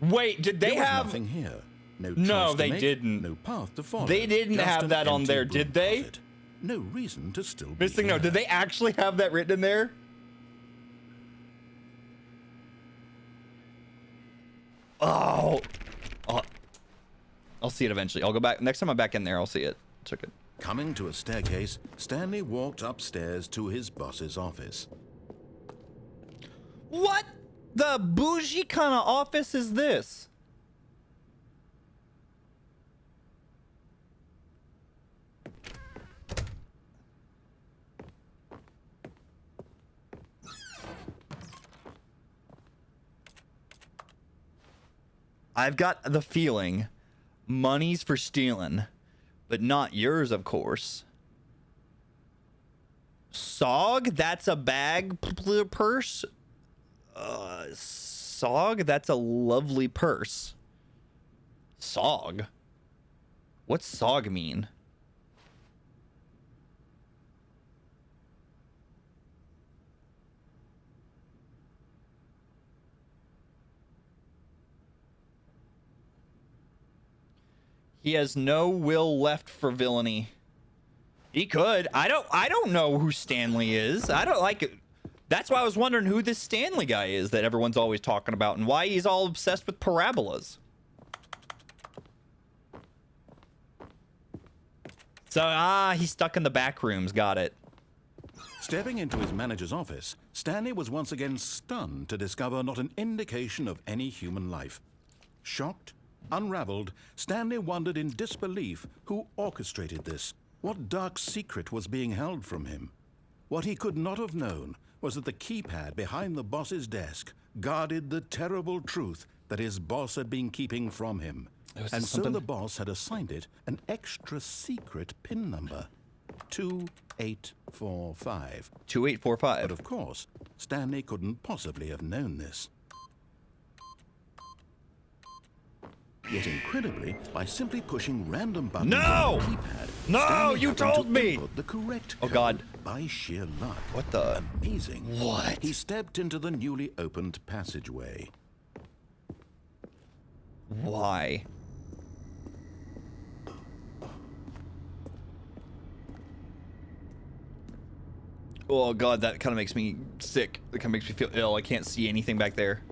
Wait, did they There was have nothing here? No, No, choice to they make, didn't. No path to follow. They didn't just have an that on empty there, broom did they? closet. No reason to still be Missing here. note. Did they actually have that written in there? Oh. I'll see it eventually. I'll go back. Next time I'm back in there, I'll see it. Took it. Coming to a staircase, Stanley walked upstairs to his boss's office. What the bougie kind of office is this? I've got the feeling money's for stealing, but not yours, of course. Sog, that's a bag purse. Sog, that's a lovely purse. Sog? What's Sog mean? He has no will left for villainy. He could. I don't know who Stanley is. I don't like it. That's why I was wondering who this Stanley guy is that everyone's always talking about and why he's all obsessed with parabolas. So, he's stuck in the back rooms. Got it. Stepping into his manager's office, Stanley was once again stunned to discover not an indication of any human life. Shocked, unraveled, Stanley wondered in disbelief who orchestrated this. What dark secret was being held from him? What he could not have known was that the keypad behind the boss's desk guarded the terrible truth that his boss had been keeping from him. And so the boss had assigned it an extra secret PIN number. 2845. 2845. But of course, Stanley couldn't possibly have known this. Yet incredibly, by simply pushing random buttons on the keypad, No, Stanley you happened told to me! input the correct Oh, code God. by sheer luck. What the? Amazing. What? He stepped into the newly opened passageway. Why? Oh God, that kind of makes me sick. It kind of makes me feel ill. I can't see anything back there.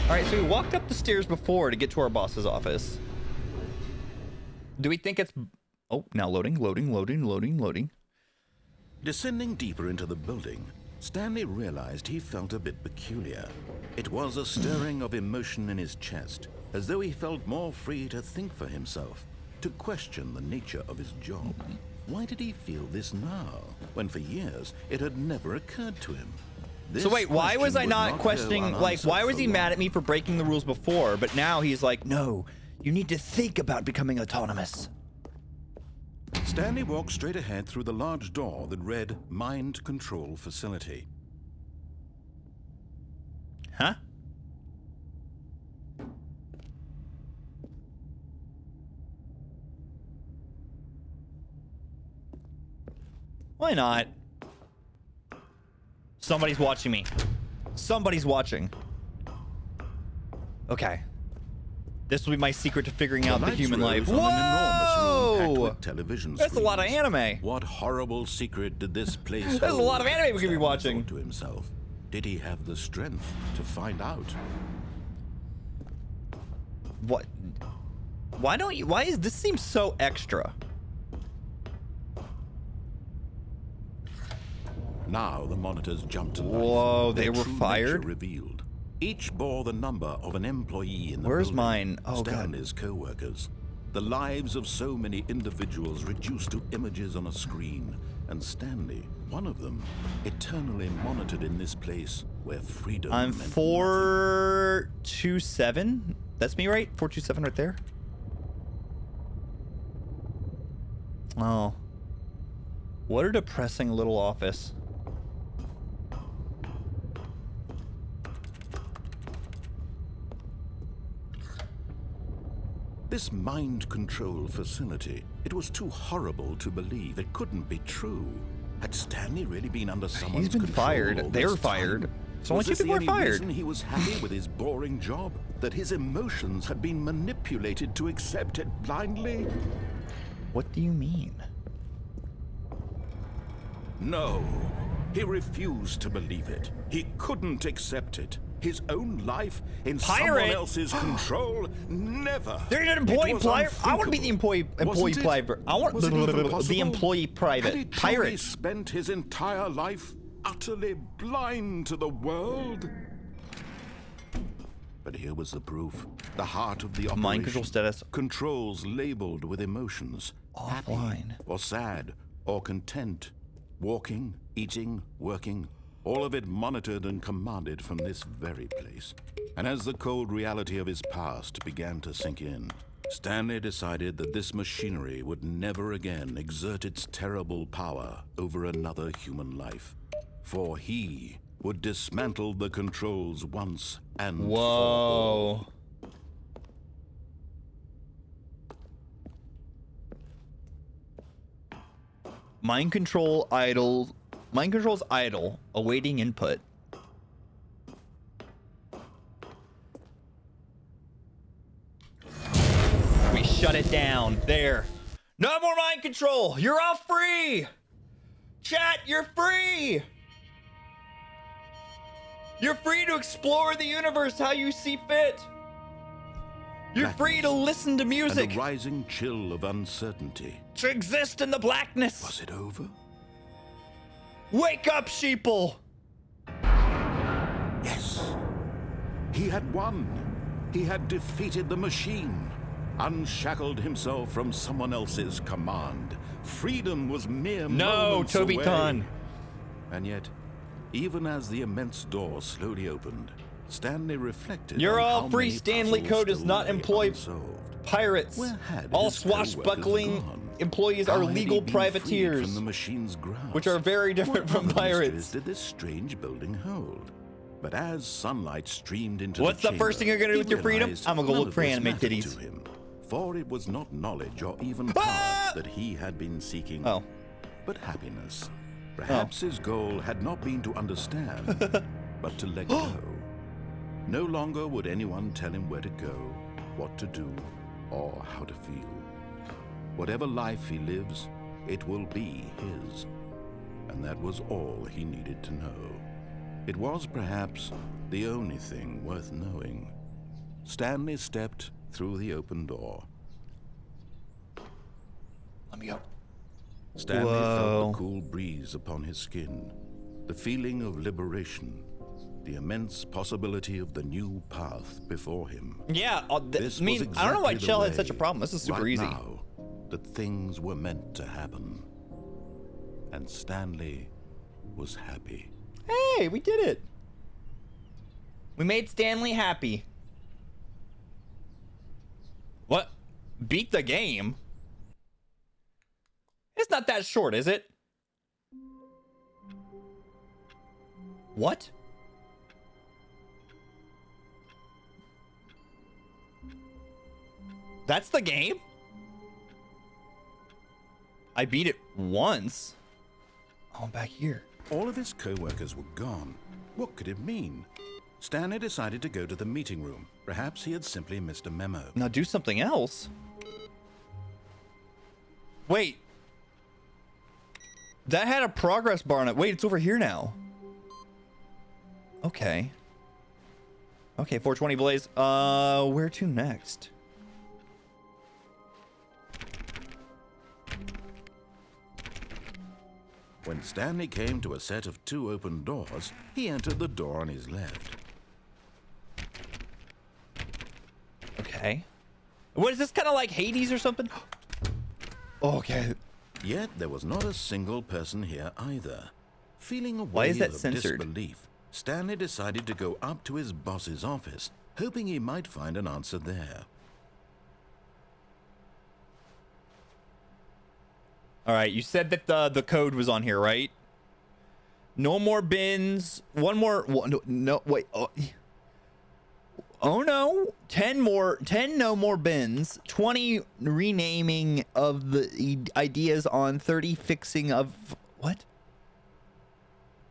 All right, so we walked up the stairs before to get to our boss's office. Do we think it's... Oh, now loading. Descending deeper into the building, Stanley realized he felt a bit peculiar. It was a stirring of emotion in his chest, as though he felt more free to think for himself, to question the nature of his job. Why did he feel this now, when for years it had never occurred to him? This So wait, why was I question not would go questioning, like, unanswered why was for he long. mad at me for breaking the rules before, but now he's like, no, you need to think about becoming autonomous. Stanley walked straight ahead through the large door that read Mind Control Facility. Huh? Why not? Somebody's watching me. Somebody's watching. Okay. This will be my secret to figuring out the lights human life. rose on an enormous room packed Whoa! with television That's a lot of screens. anime. What horrible secret did this place hold? There's a lot of anime we could be Stanley watching. thought to himself. Did he have the strength to find out? What? Why don't you? Why is this seems so extra? Now the monitors jumped to life. Whoa, Their they were true fired? nature revealed. Each bore the number of an employee in the Where's building. mine? Oh, God. Stanley's co-workers. The lives of so many individuals reduced to images on a screen. and Stanley, one of them, eternally monitored in this place where freedom I'm meant 427. That's me, right? 427 right there. Oh. What a depressing little office. This mind control facility, it was too horrible to believe. It couldn't be true. Had Stanley really been under someone's He's been control all fired. They this were fired. time? So only Was two this the people were only fired. reason he was happy with his boring job? That his emotions had been manipulated to accept it blindly? What do you mean? No. He refused to believe it. He couldn't accept it. His own life in someone Pirate? else's control? Never. They're an It employee was private. I want to be the employee Wasn't it? private. I want Was it even the possible? employee Had he private truly pirate. spent his entire life utterly blind to the world? But here was the proof. The heart of the operation. Mind control status. Controls labeled with emotions. Happy Offline. or sad or content. Walking, eating, working. All of it monitored and commanded from this very place. And as the cold reality of his past began to sink in, Stanley decided that this machinery would never again exert its terrible power over another human life. For he would dismantle the controls once and for all. Whoa. Mind control idle. Mind control's idle, awaiting input. We shut it down. There. No more mind control. You're all free. Chat, you're free. You're free to explore the universe how you see fit. You're free to listen to music. And a rising chill of uncertainty. To exist in the blackness. Was it over? Wake up, sheeple. Yes. He had won. He had defeated the machine. Unshackled himself from someone else's command. Freedom was mere moments Toby away. Tan. And yet, even as the immense door slowly opened, Stanley reflected You're on all how free. many Stanley puzzles Code does still not lay employ unsolved. pirates. Where had All his co-workers swashbuckling gone? employees How are had he legal been freed privateers, from the machine's grasp? which are very different What from other mysteries pirates. did this strange building hold? But as sunlight streamed into What's the first thing you're gonna do he with your freedom? realized I'm gonna go none look of for this anime mattered titties. to him, for it was not knowledge or even Ah! power that he had been seeking, Oh. but happiness. Perhaps his goal had not been to understand, but to let go. No longer would anyone tell him where to go, what to do, or how to feel. Whatever life he lives, it will be his. And that was all he needed to know. It was perhaps the only thing worth knowing. Stanley stepped through the open door. Let me go. Stanley Whoa. felt the cool breeze upon his skin, the feeling of liberation, the immense possibility of the new path before him. Yeah, This I mean, was I don't know why exactly the Chell had way, such a problem. This is super right easy. now, that things were meant to happen. And Stanley was happy. Hey, we did it. We made Stanley happy. What? Beat the game? It's not that short, is it? What? That's the game? I beat it once. Oh, I'm back here. All of his co-workers were gone. What could it mean? Stanley decided to go to the meeting room. Perhaps he had simply missed a memo. Now do something else. Wait. That had a progress bar on it. Wait, it's over here now. Okay. Okay, 420 Blaze. Where to next? When Stanley came to a set of 2 open doors, he entered the door on his left. Okay. What is this, kind of like Hades or something? Okay. Yet there was not a single person here either. Feeling a Why is wave that of censored? disbelief, Stanley decided to go up to his boss's office, hoping he might find an answer there. All right, you said that the code was on here, right? No more bins. One more. No, wait. Oh no. 10 no more bins. 20 renaming of the ideas on 30 fixing of what?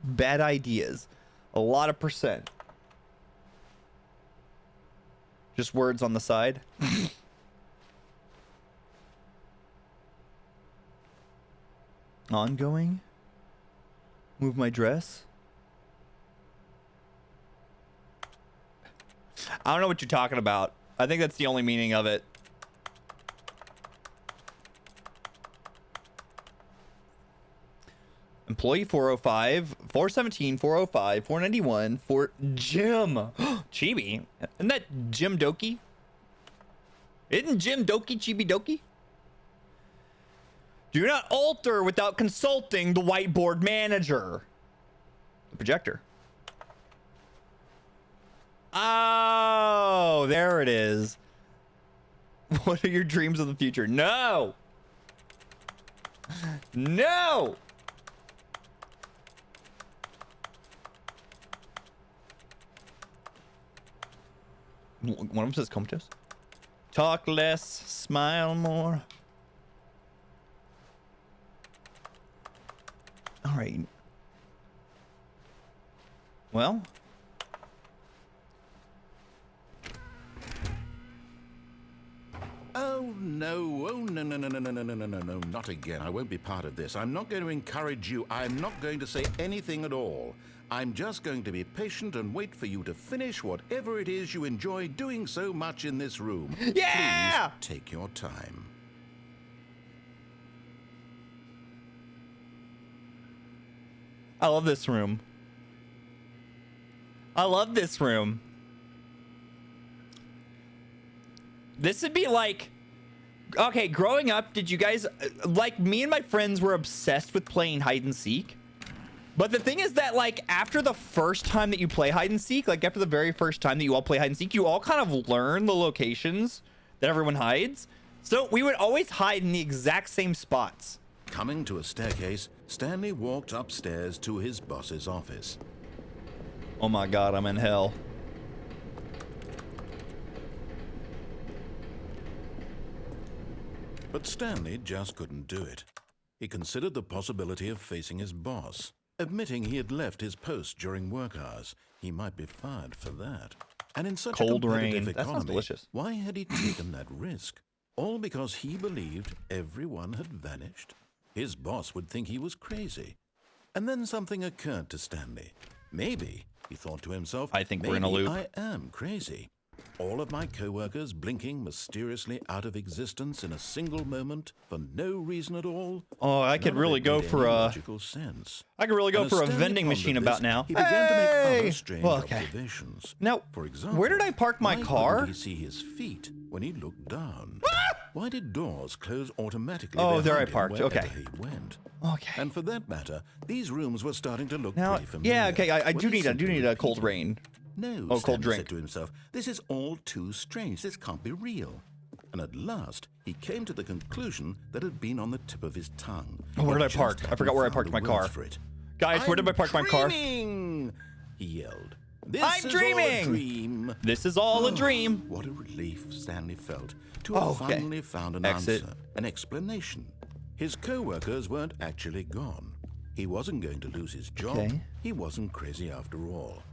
Bad ideas. A lot of percent. Just words on the side. Ongoing. Move my dress. I don't know what you're talking about. I think that's the only meaning of it. Employee 405, 417, 405, 491, for Jim. Chibi. Isn't that Jim Doki? Isn't Jim Doki Chibi Doki? Do not alter without consulting the whiteboard manager. The projector. Oh, there it is. What are your dreams of the future? No. No. One of them says comatose. Talk less, smile more. All right. Well. Oh, no. Oh, no, no, no, no, no, no, no, no, no, no, not again. I won't be part of this. I'm not going to encourage you. I'm not going to say anything at all. I'm just going to be patient and wait for you to finish whatever it is you enjoy doing so much in this room. Yeah! Please take your time. I love this room. I love this room. This would be like, okay, growing up, did you guys, like me and my friends were obsessed with playing hide and seek. But the thing is that, like, after the first time that you play hide and seek, like after the very first time that you all play hide and seek, you all kind of learn the locations that everyone hides. So we would always hide in the exact same spots. Coming to a staircase, Stanley walked upstairs to his boss's office. Oh my God, I'm in hell. But Stanley just couldn't do it. He considered the possibility of facing his boss. Admitting he had left his post during work hours, he might be fired for that. And in such Cold a rain. competitive That sounds economy, delicious. why had he taken that risk? All because he believed everyone had vanished? His boss would think he was crazy. And then something occurred to Stanley. Maybe, he thought to himself, I think we're in a maybe loop. I am crazy. All of my co-workers blinking mysteriously out of existence in a single moment for no reason at all. Oh, I could None of really it go made for any a. logical sense. I could really go And for a as Stanley vending machine pondered about this, now. He began to make Hey! other strange Well, okay. observations. Now, For example, where did I park my why car? couldn't he see his feet when he looked down? Why did doors close automatically? Oh, there I behind him parked. wherever Okay. he went? Okay. And for that matter, these rooms were starting to look Now, pretty familiar. yeah, okay. I What do he need simply a cold repeated. rain. No, Oh, cold Stanley drink. said to himself, this is all too strange. This can't be real. And at last, he came to the conclusion that had been on the tip of his tongue. Oh, where He did I park? just I forgot where I hadn't parked found my the words car. for it. Guys, where did I park my car? Dreaming! He yelled. This I'm is dreaming! all a dream. This is all a dream. What a relief Stanley felt to Oh, have okay. finally found an Exit. answer, an explanation. His co-workers weren't actually gone. He wasn't going to lose his job. Okay. He wasn't crazy after all.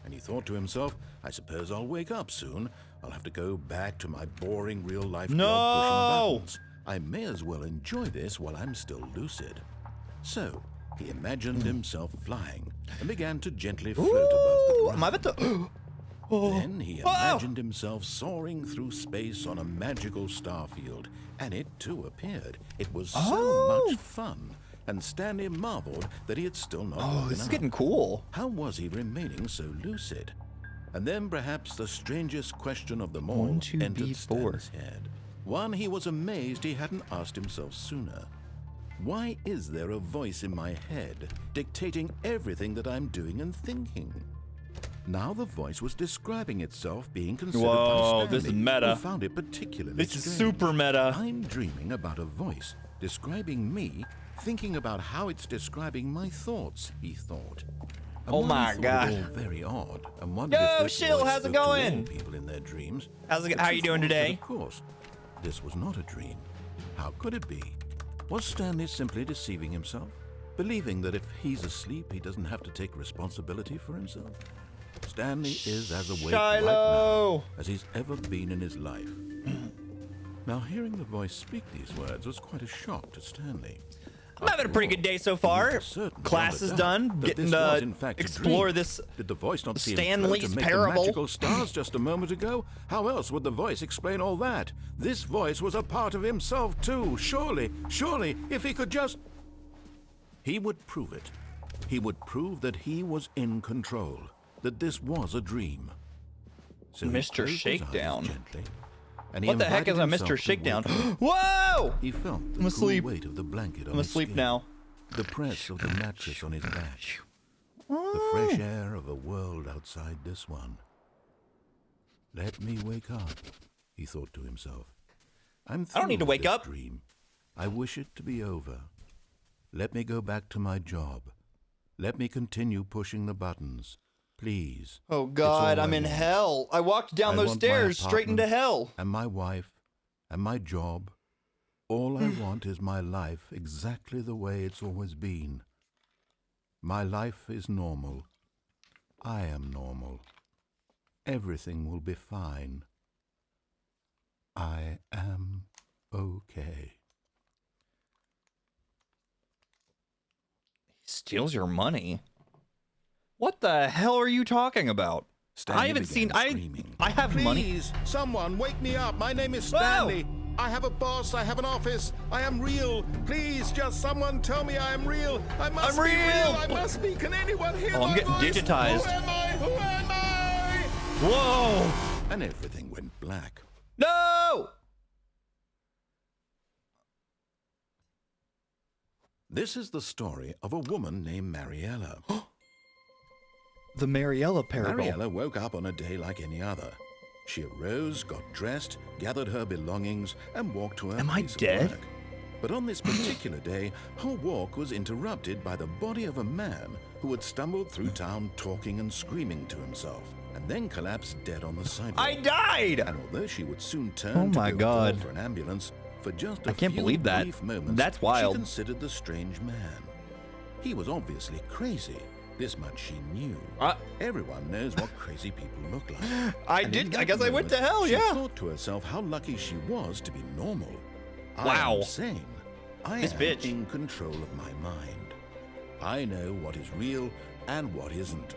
And he thought to himself, I suppose I'll wake up soon. I'll have to go back to my boring real-life No! job pushing buttons. I may as well enjoy this while I'm still lucid. So, he imagined himself flying and began to gently float above the Ooh, ground. am I about to? Then he imagined himself soaring through space on a magical starfield, and it too appeared. It was so much fun, and Stanley marveled that he had still not Oh, woken this is up. getting cool. How was he remaining so lucid? And then perhaps the strangest question of them all 1, 2, entered B, 4. Stanley's head. One he was amazed he hadn't asked himself sooner. Why is there a voice in my head dictating everything that I'm doing and thinking? Now the voice was describing itself being considered by Whoa, Stanley, this is meta. who found it particularly This is strange. super meta. I'm dreaming about a voice describing me, thinking about how it's describing my thoughts, he thought. Oh my Thought it God. all very odd, and wondered Yo, if this Shill, voice how's it spoke to all going? people in their dreams. How's it? The How you truth doing was that, today? Of course, this was not a dream. How could it be? Was Stanley simply deceiving himself, believing that if he's asleep, he doesn't have to take responsibility for himself? Stanley is as awake right Shiloh. now as he's ever been in his life. Now, hearing the voice speak these words was quite a shock to Stanley. I'm having a pretty good day so far. Class is done. Getting to explore this Did the voice not see Stanley's to make parable. magical stars just a moment ago? How else would the voice explain all that? This voice was a part of himself too. Surely, if he could just... He would prove it. He would prove that he was in control, that this was a dream. So he Mr. closed his eyes Shakedown. gently, and he What the heck is a invited Mr. himself to Shakedown? wake up. Whoa! He felt the I'm cool asleep. weight of the blanket on I'm his asleep skin, now. the press of the mattress on his back, the fresh air of a world outside this one. Let me wake up, he thought to himself. I'm I don't need to through with wake this up. Dream. I wish it to be over. Let me go back to my job. Let me continue pushing the buttons. Please. Oh It's God, all I'm I in want. hell. I walked down I those want my stairs straight into apartment hell. And my wife, and my job. All I want is my life exactly the way it's always been. My life is normal. I am normal. Everything will be fine. I am okay. He steals your money. What the hell are you talking about? Stanley I haven't began seen. screaming. I have money. Please, someone wake me up. My name is Whoa! Stanley. I have a boss. I have an office. I am real. Please, just someone tell me I am real. I must I'm be real. I must be. Can anyone hear Oh, I'm my getting voice? digitized. Who am I? Who am I? Whoa! And everything went black. No! This is the story of a woman named Mariella. The Mariella parable. Mariella woke up on a day like any other. She arose, got dressed, gathered her belongings, and walked to her Am I place of dead? work. But on this particular day, her walk was interrupted by the body of a man who had stumbled through town talking and screaming to himself, and then collapsed dead on the sidewalk. I died. And although she would soon turn Oh my to go God. call for an ambulance, for just a I can't few believe that. brief moments, That's wild. she considered the strange man. He was obviously crazy. This much she knew. Everyone knows what crazy people look like. I And did. in I that guess I went to moment, hell. she Yeah. thought to herself how lucky she was to be normal. I Wow. am sane. I This am bitch. in control of my mind. I know what is real and what isn't.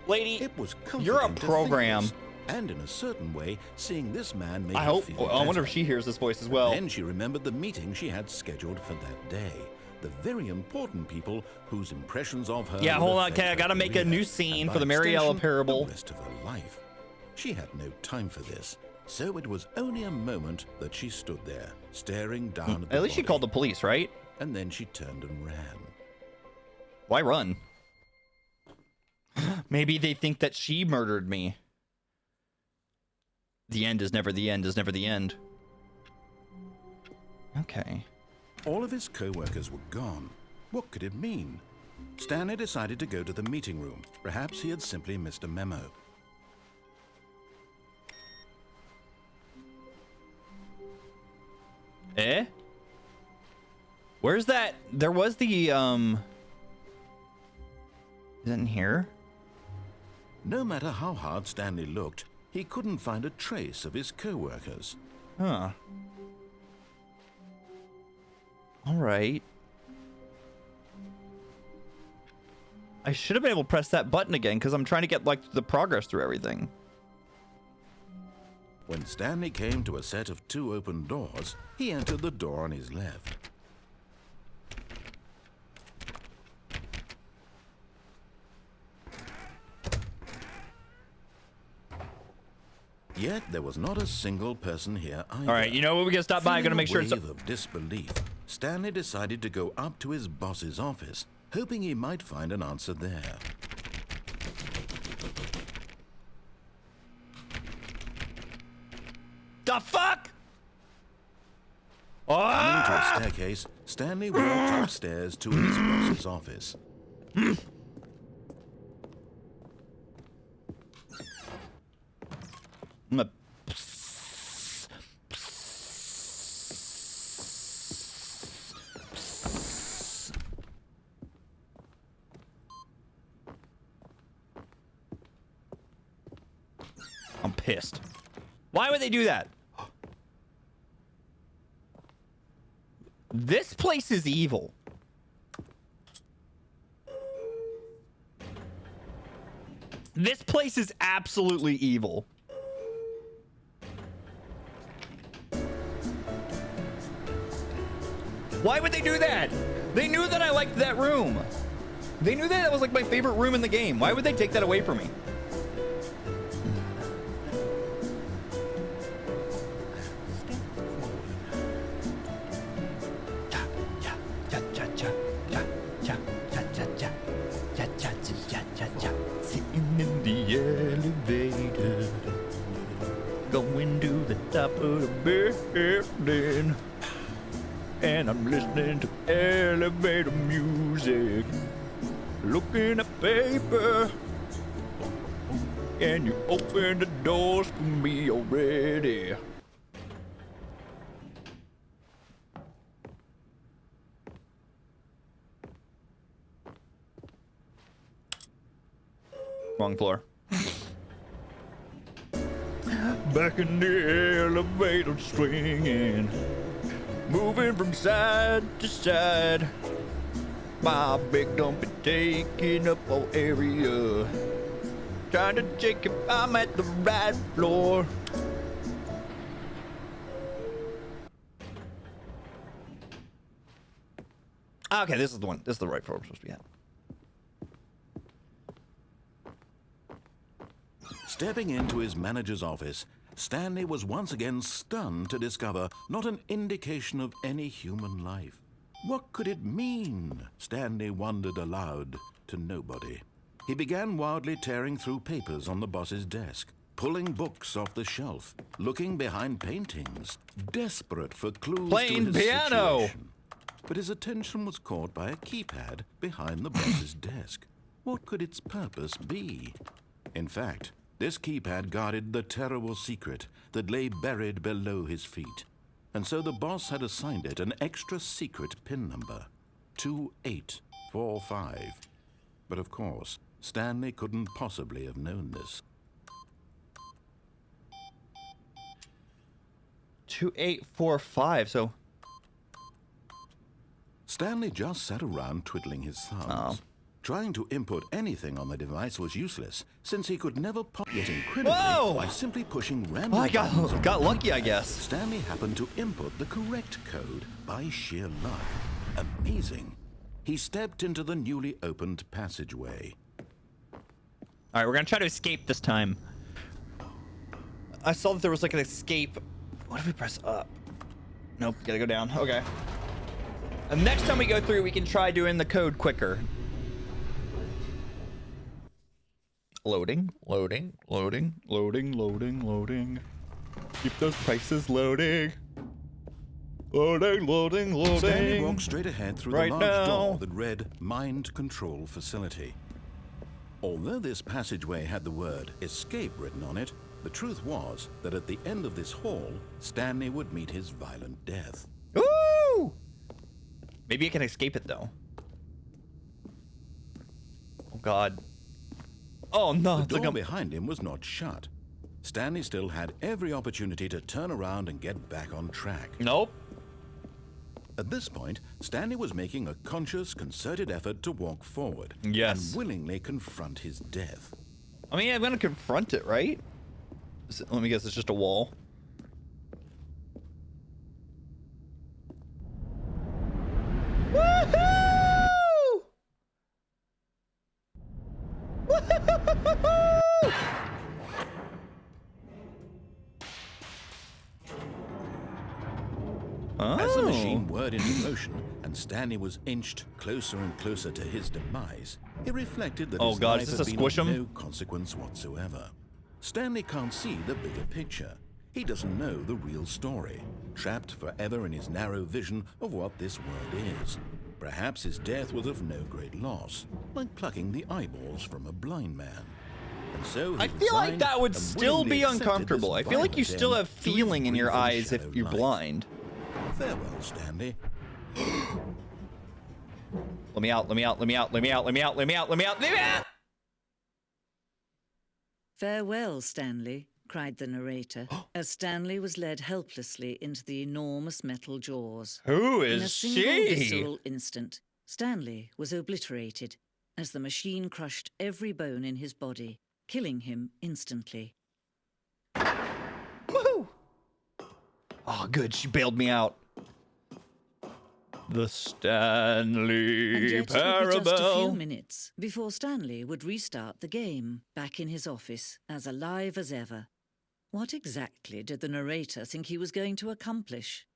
Lady, It was comforting you're a to think program. this, and in a certain way, seeing this man made I her hope. feel I wonder better. if she hears this voice as well. Then she remembered the meeting she had scheduled for that day. The very important people whose impressions of her Yeah, would hold on, affect okay, I her gotta make a career, new and scene by for the Mariella extension, parable. the rest of her life. She had no time for this, so it was only a moment that she stood there, staring down at the At least she body, called the police, right? and then she turned and ran. Why run? Maybe they think that she murdered me. The end is never the end is never the end. Okay. All of his co-workers were gone. What could it mean? Stanley decided to go to the meeting room. Perhaps he had simply missed a memo. Eh? Where's that? There was the, Is it in here? No matter how hard Stanley looked, he couldn't find a trace of his co-workers. Huh. Alright. I should have been able to press that button again because I'm trying to get, like, the progress through everything. When Stanley came to a set of 2 open doors, he entered the door on his left. Yet there was not a single person here either. Alright, you know what? We gotta stop by. I'm Feeling gonna a make sure it's... wave of disbelief, Stanley decided to go up to his boss's office, hoping he might find an answer there. The fuck? Coming to a staircase, Stanley walked upstairs to his boss's office. I'm pissed. Why would they do that? This place is evil. This place is absolutely evil. Why would they do that? They knew that I liked that room. They knew that was like my favorite room in the game. Why would they take that away from me? Sitting in the elevator, going to the top of the building, and I'm listening to elevator music, looking at paper, and you open the doors for me already. Wrong floor. Back in the elevator swinging, moving from side to side. My big dump is taking up all area, trying to check if I'm at the right floor. Okay, this is the one. This is the right floor I'm supposed to be at. Stepping into his manager's office, Stanley was once again stunned to discover not an indication of any human life. What could it mean? Stanley wondered aloud to nobody. He began wildly tearing through papers on the boss's desk, pulling books off the shelf, looking behind paintings, desperate for clues Playing to his piano. situation. But his attention was caught by a keypad behind the boss's desk. What could its purpose be? In fact, this keypad guarded the terrible secret that lay buried below his feet. And so the boss had assigned it an extra secret PIN number, 2845. But of course, Stanley couldn't possibly have known this. 2845, so... Stanley just sat around twiddling his thumbs. Oh. Trying to input anything on the device was useless, since he could never get incredibly Whoa! by simply pushing random Well, I buttons on got the lucky, I keypad. guess. Stanley happened to input the correct code by sheer luck. Amazing. He stepped into the newly opened passageway. All right, we're gonna try to escape this time. I saw that there was like an escape. What if we press up? Nope, gotta go down. Okay. And next time we go through, we can try doing the code quicker. Loading, loading, loading, loading, loading, loading. Keep those prices loading. Loading, loading, loading. Stanley walked straight ahead through Right the large now. door that read Mind Control Facility. Although this passageway had the word escape written on it, the truth was that at the end of this hall, Stanley would meet his violent death. Ooh! Maybe I can escape it though. Oh God. Oh no! The It's like door I'm... behind him was not shut. Stanley still had every opportunity to turn around and get back on track. Nope. At this point, Stanley was making a conscious, concerted effort to walk forward Yes. and willingly confront his death. I mean, I'm gonna confront it, right? Let me guess, it's just a wall. Woohoo! Woohoo! As the Oh. machine whirred into motion and Stanley was inched closer and closer to his demise, he reflected that Oh his God, life is this had a been squish of 'em? no consequence whatsoever. Stanley can't see the bigger picture. He doesn't know the real story, trapped forever in his narrow vision of what this world is. Perhaps his death was of no great loss, like plucking the eyeballs from a blind man. And so he I feel like resigned that would and still willingly be accepted this uncomfortable. I feel like you violent still end have to his feeling in your brief and eyes if shallow you're life. blind. Farewell, Stanley. Let me out, let me out, let me out, let me out, let me out, let me out, let me out, let me out! Farewell, Stanley, cried the narrator, as Stanley was led helplessly into the enormous metal jaws. Who In a is single she? visceral instant, Stanley was obliterated as the machine crushed every bone in his body, killing him instantly. Woohoo! Oh, good, she bailed me out. The Stanley And yet it would be just a few Parable. minutes before Stanley would restart the game, back in his office, as alive as ever. What exactly did the narrator think he was going to accomplish?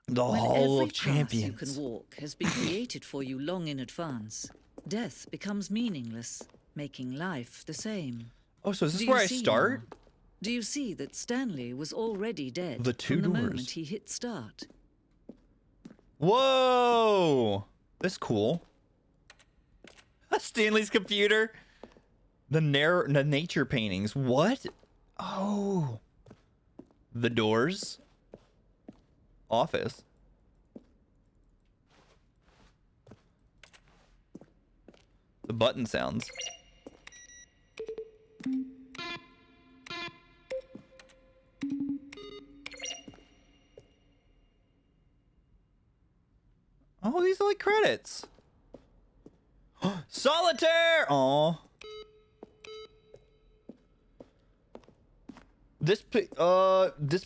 The When Hall every of path you Champions. can walk has been created for you long in advance, death becomes meaningless, making life the same. Oh, so is Do this you where I see start? now? Do you see that Stanley was already dead The two from the doors. moment he hit start? Whoa! That's cool. Stanley's computer. The nature paintings. What? Oh. The doors. Office. The button sounds. Oh, these are like credits. Solitaire! Aw. This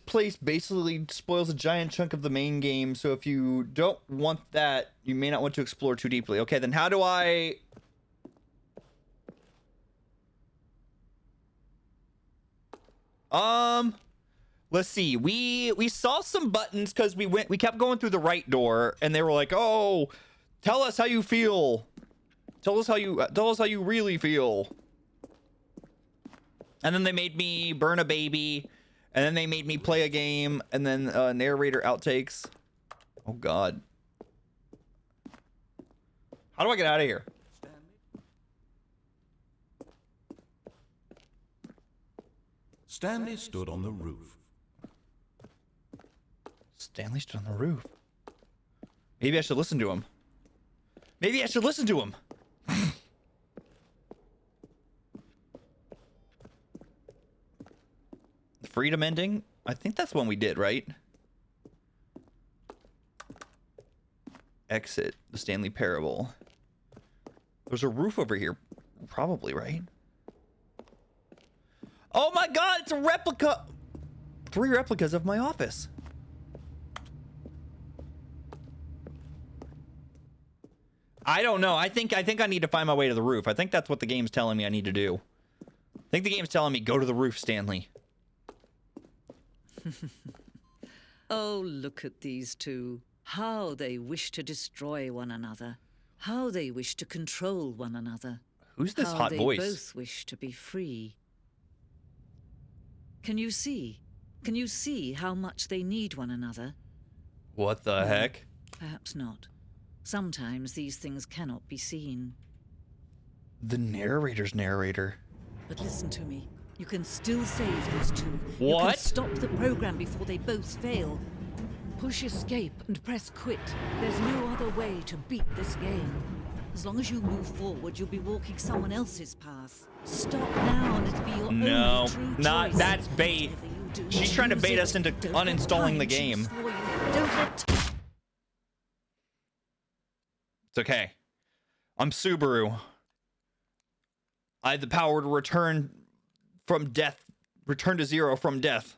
place basically spoils a giant chunk of the main game, so if you don't want that, you may not want to explore too deeply. Okay, then how do I... Let's see. We saw some buttons because we kept going through the right door, and they were like, "Oh, tell us how you feel. Tell us how you really feel." And then they made me burn a baby, and then they made me play a game, and then narrator outtakes. Oh God. How do I get out of here? Stanley stood on the roof. Stanley stood on the roof. Maybe I should listen to him. Maybe I should listen to him. Freedom ending? I think that's one we did, right? Exit the Stanley Parable. There's a roof over here, probably, right? Oh my God, it's a replica! 3 replicas of my office. I don't know. I think I need to find my way to the roof. I think that's what the game's telling me I need to do. I think the game's telling me go to the roof, Stanley. Oh, look at these two. How they wish to destroy one another. How they wish to control one another. Who's this How hot they voice? both wish to be free. Can you see? Can you see how much they need one another? What the heck? Perhaps not. Sometimes these things cannot be seen. The narrator's narrator. But listen to me. You can still save these two. You What? can stop the program before they both fail. Push escape and press quit. There's no other way to beat this game. As long as you move forward, you'll be walking someone else's path. Stop now and it'll be your No, only true not choice. that's bait. Whatever you do, She's trying to choose bait it. us into Don't let uninstalling the time choose game. for you. Don't let It's okay. I'm Subaru. I have the power to return from death. Return to zero from death.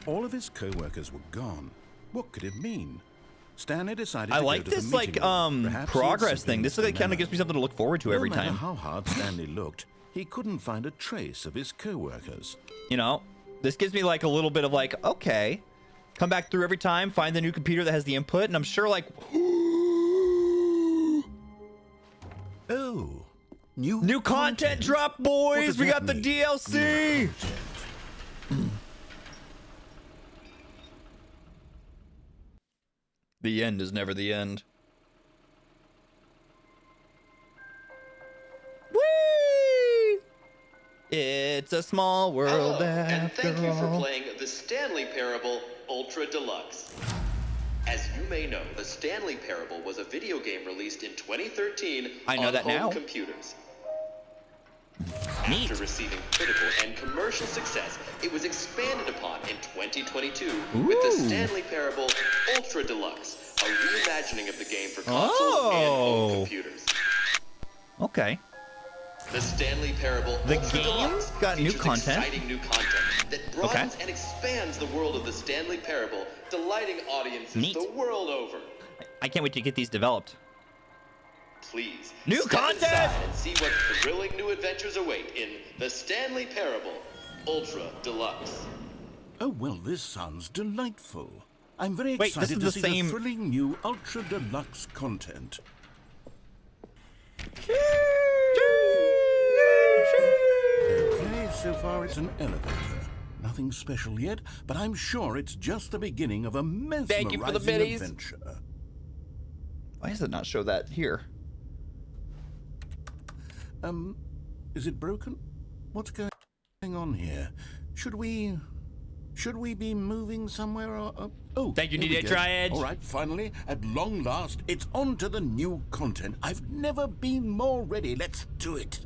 All of his co-workers were gone. What could it mean? Stanley decided I to like go to this, the like, meeting room. Perhaps he had progress something thing. This to kind of remember. gives me something to look forward to every No matter time. how hard Stanley looked, he couldn't find a trace of his co-workers. You know, this gives me like a little bit of like, okay, come back through every time, find the new computer that has the input, and I'm sure like, Oh, new content drop, boys. does We that got the mean? DLC. The end is never the end. Whee! It's a small world Hello, and after thank you for all. playing the Stanley Parable Ultra Deluxe. As you may know, the Stanley Parable was a video game released in 2013 I know on that home now. computers. Neat. After receiving critical and commercial success, it was expanded upon in 2022 with the Ooh. Stanley Parable Ultra Deluxe, a reimagining of the game for consoles and Oh. home computers. Okay. The Stanley Parable The Ultra game Deluxe got new features content? exciting new content that broadens and expands the world of the Stanley Parable, delighting audiences Neat. the world over. I can't wait to get these developed. Please, New step content! inside and see what thrilling new adventures await in the Stanley Parable Ultra Deluxe. Oh, well, this sounds delightful. I'm very Wait, this excited is to the see same- the thrilling new Ultra Deluxe content. Okay, so far it's an elevator. Nothing special yet, but I'm sure it's just the beginning of a Thank you for the mesmerizing biddies. adventure. Why does it not show that here? Is it broken? What's going on here? Should we be moving somewhere or oh, Thank you, here we DJ go. Tri-Edge. All right, finally, at long last, it's on to the new content. I've never been more ready. Let's do it.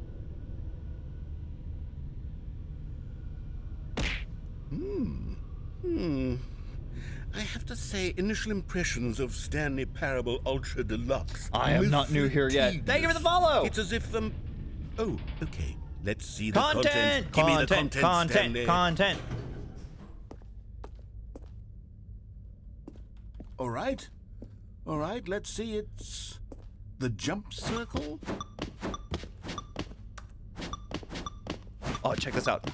I have to say, initial impressions of Stanley Parable Ultra Deluxe. I am not new here yet. tedious. Thank you for the follow. It's as if oh, okay. Let's see the content. Content! Give me the Content! content, Stanley. Content! All right. All right, let's see. It's the jump circle. Oh, check this out.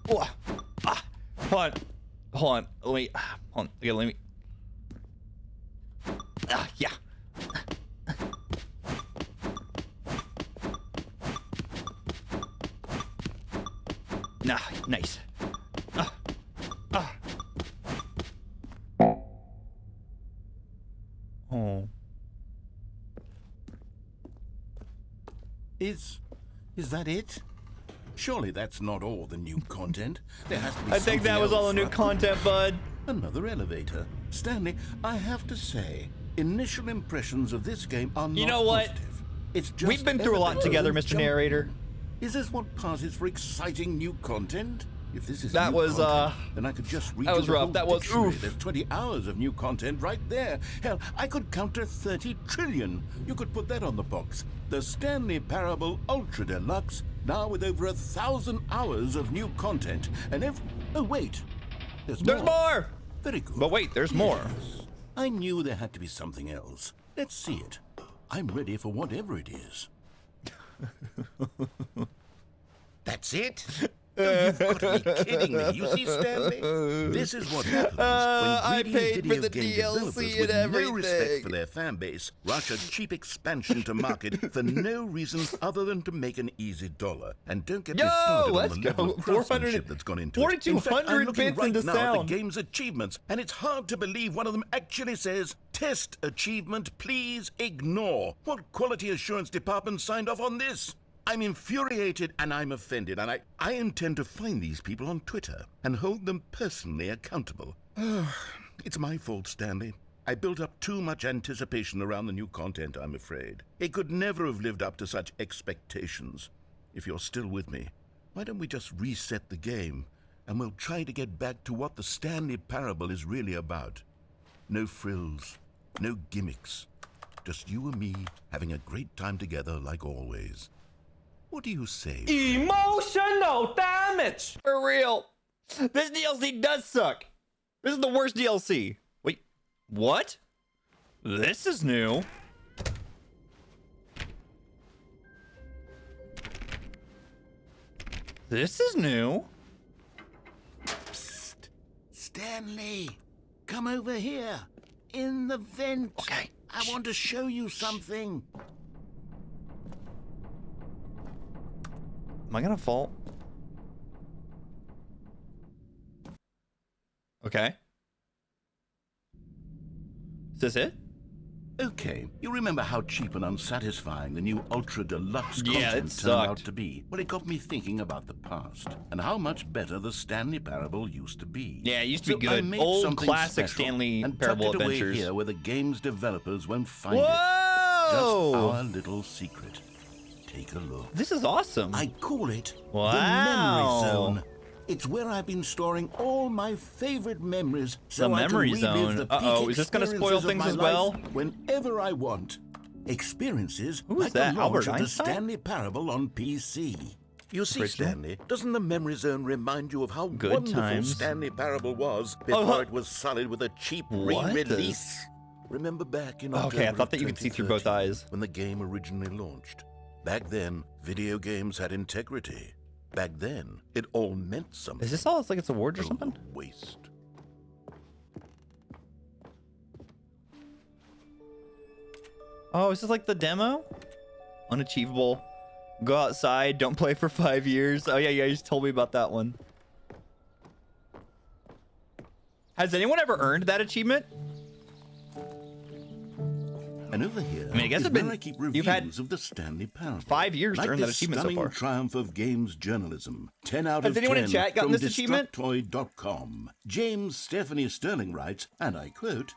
Hold on. Hold on. Let me. Hold on. Okay, let me. Yeah. Nah, nice. Oh. Is that it? Surely that's not all the new content. There has to be I think that something was all else, the new right? content, bud. Another elevator. Stanley, I have to say, initial impressions of this game are not You know what? positive. It's just We've been through a lot elevators together, and Mr. jump- Narrator. Is this what passes for exciting new content? If this is That new was, content, then I could just read that you was the rough. whole That was dictionary. oof. There's 20 hours of new content right there. Hell, I could counter 30 trillion. You could put that on the box. The Stanley Parable Ultra Deluxe, now with over 1,000 hours of new content. And oh, wait. There's more! Very good. But wait, there's more. Yes. I knew there had to be something else. Let's see it. I'm ready for whatever it is. That's it? Oh, you've got to be kidding me. You see, Stanley? This is what happens I when greedy paid for video the game DLC developers and with no everything. respect for their fan base rush a cheap expansion to market for no reason other than to make an easy dollar. And don't get me Yo, started let's on the level go. of craftsmanship that's gone into it. In fact, 4,200 I'm looking bits right into now at sound. the game's achievements, and it's hard to believe one of them actually says, "Test achievement, please ignore." What quality assurance department signed off on this? I'm infuriated and I'm offended, and I intend to find these people on Twitter and hold them personally accountable. It's my fault, Stanley. I built up too much anticipation around the new content, I'm afraid. It could never have lived up to such expectations. If you're still with me, why don't we just reset the game and we'll try to get back to what the Stanley Parable is really about. No frills, no gimmicks. Just you and me having a great time together like always. What do you say? Emotional damage. For real. This DLC does suck. This is the worst DLC. Wait, what? This is new. This is new. Psst. Stanley, come over here. In the vent. Okay. I want to show you something. Am I gonna fall? Okay. Is this it? Okay, you remember how cheap and unsatisfying the new Ultra Deluxe Yeah, content it turned out sucked. to be? Well, it got me thinking about the past and how much better the Stanley Parable used to be. Yeah, it used to be So I good. made Old something classic special Stanley and Parable tucked it away adventures. here where the game's developers won't find it. Whoa! Just our little secret. Take a look. This is awesome. I call it Wow. the Memory Zone. It's where I've been storing all my favorite memories, so The I can Memory relive Zone. the Uh-oh, peak is this gonna spoil experiences of things my as well? life whenever I want. Experiences Who is like that, the Albert launch of the Einstein? Stanley Parable on PC. You see, Original? Stanley, doesn't the Memory Zone remind you of how Good wonderful times. Stanley Parable was huh. before it was solid with a cheap What re-release? Remember back in Okay, I October thought that of you could see through both 2013, eyes. when the game originally launched. Back then, video games had integrity. Back then, it all meant something. Is this all like it's awards or Oh, something? Waste. Oh, is this like the demo? Unachievable. Go outside, don't play for 5 years. Oh yeah, you just told me about that one. Has anyone ever earned that achievement? And over here, I mean, I guess is it's been- where I keep you've had reviews of the Stanley Parable. 5 years like to earn that this achievement so stunning far. triumph of games journalism. 10 out Has of 10 anyone in chat gotten from this achievement? Destructoid.com. James Stephanie Sterling writes, and I quote,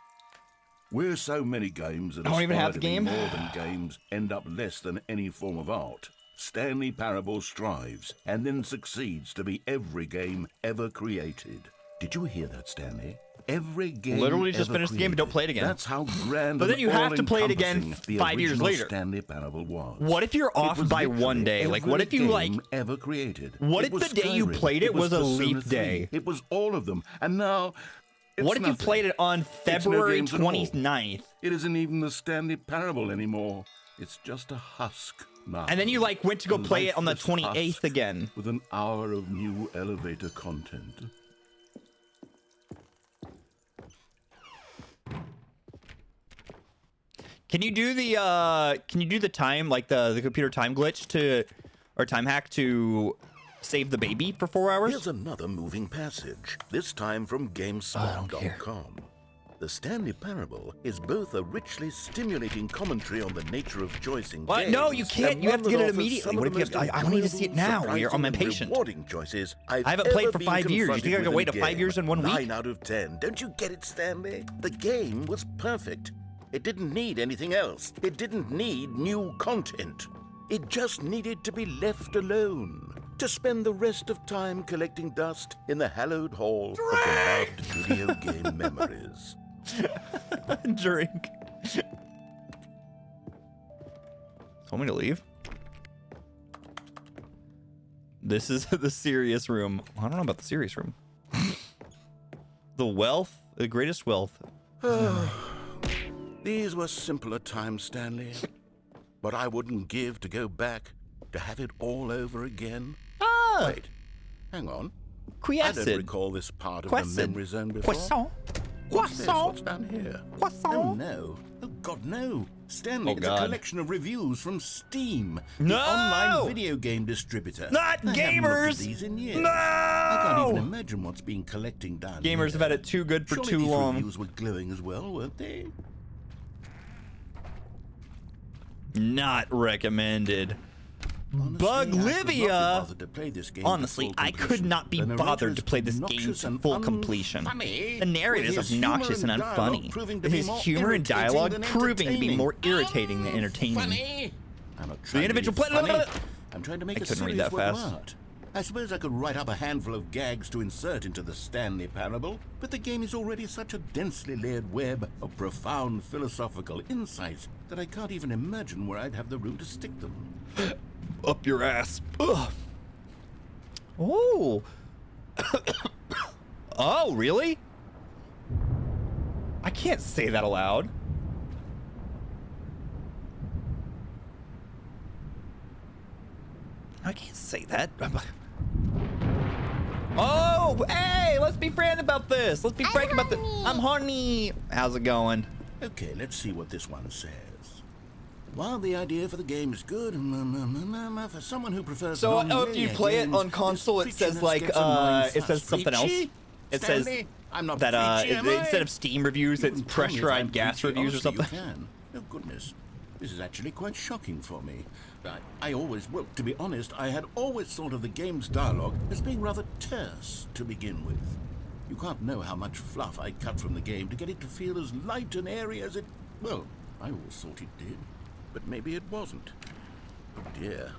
"Where so many games that I don't even aspire have the to be game. more than games end up less than any form of art, Stanley Parable strives and then succeeds to be every game ever created." Did you hear that, Stanley? Every game Literally just ever finish the game and don't created. play it again. That's how grand But then and you have to play it again all-encompassing the 5 years original later. Stanley Parable was. What if you're It off was by literally one day? Like, what every if you, like- game ever created? What It if was the day you Skyrim. played it was a Persona leap 3. day? It was all of them, and now it's What if you nothing. played it on no February games at all. 29th? It isn't even the Stanley Parable anymore. It's just a husk now. And then you like went to go A play it on the lifeless 28th husk again. with an hour of new elevator content. Can you do the time, like the computer time glitch to, or time hack to save the baby for 4 hours? Here's another moving passage, this time from GameSpot.com. The Stanley Parable is both a richly stimulating commentary on the nature of choice in What? games. No, you can't. and You have one to get that it offers immediately. some of What if the you have- most I need to see it now. enjoyable, I'm surprising, impatient. and rewarding choices I haven't played for 5 years. You think I can wait 5 years and 1 week? 9 out of 10. Don't you get it, Stanley? The game was perfect. It didn't need anything else. It didn't need new content. It just needed to be left alone. To spend the rest of time collecting dust in the hallowed hall of beloved video game memories. Drink. Want me to leave? This is the serious room. I don't know about the serious room. The wealth, the greatest wealth. These were simpler times, Stanley. But I wouldn't give to go back to have it all over again. Ah, Wait, hang on. I don't quiescent. recall this part of Quiescent. the memory zone before. Croissant. What's this? Croissant. What's down here? Croissant. Oh no! Oh God, no! Stanley, Oh, it's a God. collection of reviews from Steam, No! the online video game distributor. Not I haven't looked gamers! at these in years. No! I can't even imagine what's been collecting down here. Gamers have had it too good for Surely too these long. reviews were glowing as well, weren't they? Not recommended. Honestly, I could not be Buglivia. bothered to play this game to Honestly, full I could completion. not be The bothered narrator's to play this game obnoxious to and full completion. unfunny, The narrative with is his humor obnoxious and dialogue unfunny. proving to With be his more humor and irritating dialogue than proving to be entertaining. more irritating than entertaining. Funny. I'm not The trying individual to be play- funny. I'm trying to make I a couldn't read serious that work of fast. art. I suppose I could write up a handful of gags to insert into the Stanley Parable, but the game is already such a densely layered web of profound philosophical insights that I can't even imagine where I'd have the room to stick them. Up your ass. Ugh. Oh. Oh, really? I can't say that aloud. I can't say that. Oh, hey, let's be frank about this. Let's be frank about this. I'm horny. How's it going? Okay, let's see what this one says. While the idea for the game is good, for someone who prefers So if you play it on console, it says like it says something else. It says that instead of Steam reviews, it's pressurized gas reviews or something. Oh goodness, this is actually quite shocking for me. I always, well, to be honest, I had always thought of the game's dialogue as being rather terse to begin with. You can't know how much fluff I cut from the game to get it to feel as light and airy as it, well, I always thought it did. But maybe it wasn't. Oh dear.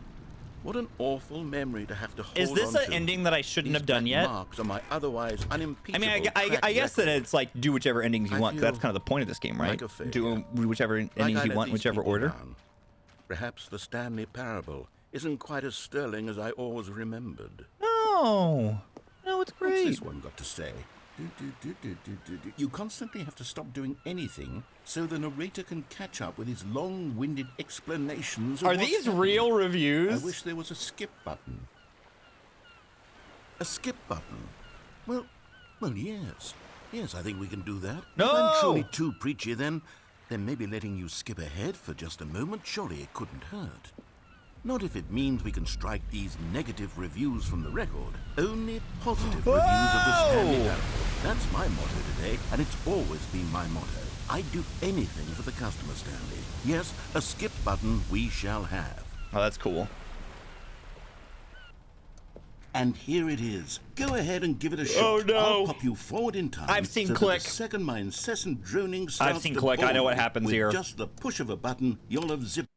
What an awful memory to have to hold on to. Is this an ending that I shouldn't have done yet? Marks on my otherwise unimpeachable I guess that it's like do whichever endings you want. That's kind of the point of this game, right? Like do whichever endings you want, whichever order. Down. Perhaps the Stanley parable isn't quite as sterling as I always remembered. No, it's great. What's this one got to say? You constantly have to stop doing anything so the narrator can catch up with his long-winded explanations. Are these real reviews? I wish there was a skip button. A skip button? Well, yes. Yes, I think we can do that. No! If I'm truly too preachy, then maybe letting you skip ahead for just a moment, surely it couldn't hurt. Not if it means we can strike these negative reviews from the record. Only positive reviews of the Stanley Parable. That's my motto today, and it's always been my motto. I'd do anything for the customer, Stanley. Yes, a skip button we shall have. Oh, that's cool. And here it is. Go ahead and give it a shot. Oh, no. I'll pop you forward in time. I've seen so Click. That the second my incessant droning starts I've seen to Click. I know bore what you, happens with here. just the push of a button, you'll have zipped.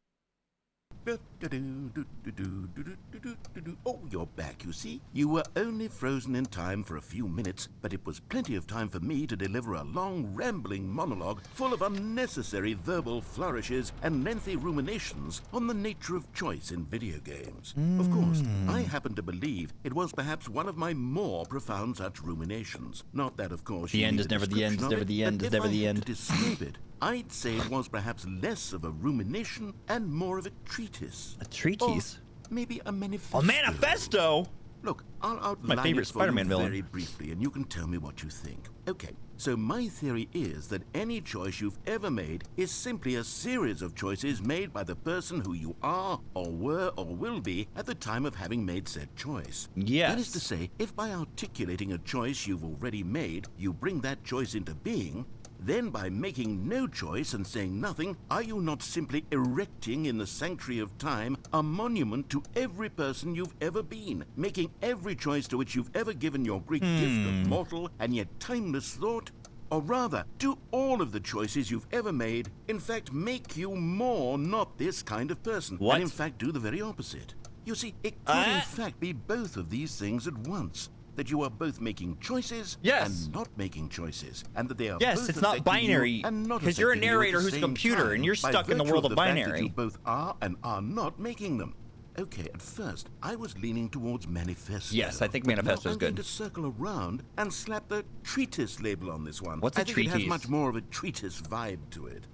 Oh, you're back, you see. You were only frozen in time for a few minutes, but it was plenty of time for me to deliver a long, rambling monologue full of unnecessary verbal flourishes and lengthy ruminations on the nature of choice in video games. Of course, I happen to believe it was perhaps one of my more profound such ruminations. Not that, of course, The you end need is a never the end, is description of never it, the end, but is never if the I had end. to describe it, I'd say it was perhaps less of a rumination and more of a treatise. A treatise? Or maybe a manifesto. A manifesto? Look, I'll outline My favorite it for Spider-Man you villain. very briefly, and you can tell me what you think. Okay, so my theory is that any choice you've ever made is simply a series of choices made by the person who you are, or were, or will be at the time of having made said choice. Yes. That is to say, if by articulating a choice you've already made, you bring that choice into being, then by making no choice and saying nothing, are you not simply erecting in the sanctuary of time a monument to every person you've ever been, making every choice to which you've ever given your Greek gift of mortal and yet timeless thought? Or rather, do all of the choices you've ever made, in fact, make you more not this kind of person, What? and in fact do the very opposite? You see, it could in fact be both of these things at once. That you are both making choices and not making choices, and that they are Yes, both it's not affecting you binary, and not 'cause you're a affecting you at narrator the who's a same computer, time, and you're by stuck in the virtue world of the fact that binary. you both are and are not making them. Okay, at first I was leaning towards manifesto. Yes, I think but manifesto now is I'm going good. to circle around and slap the treatise label on this one. What's a I think it has treatise? much more of a treatise vibe to it.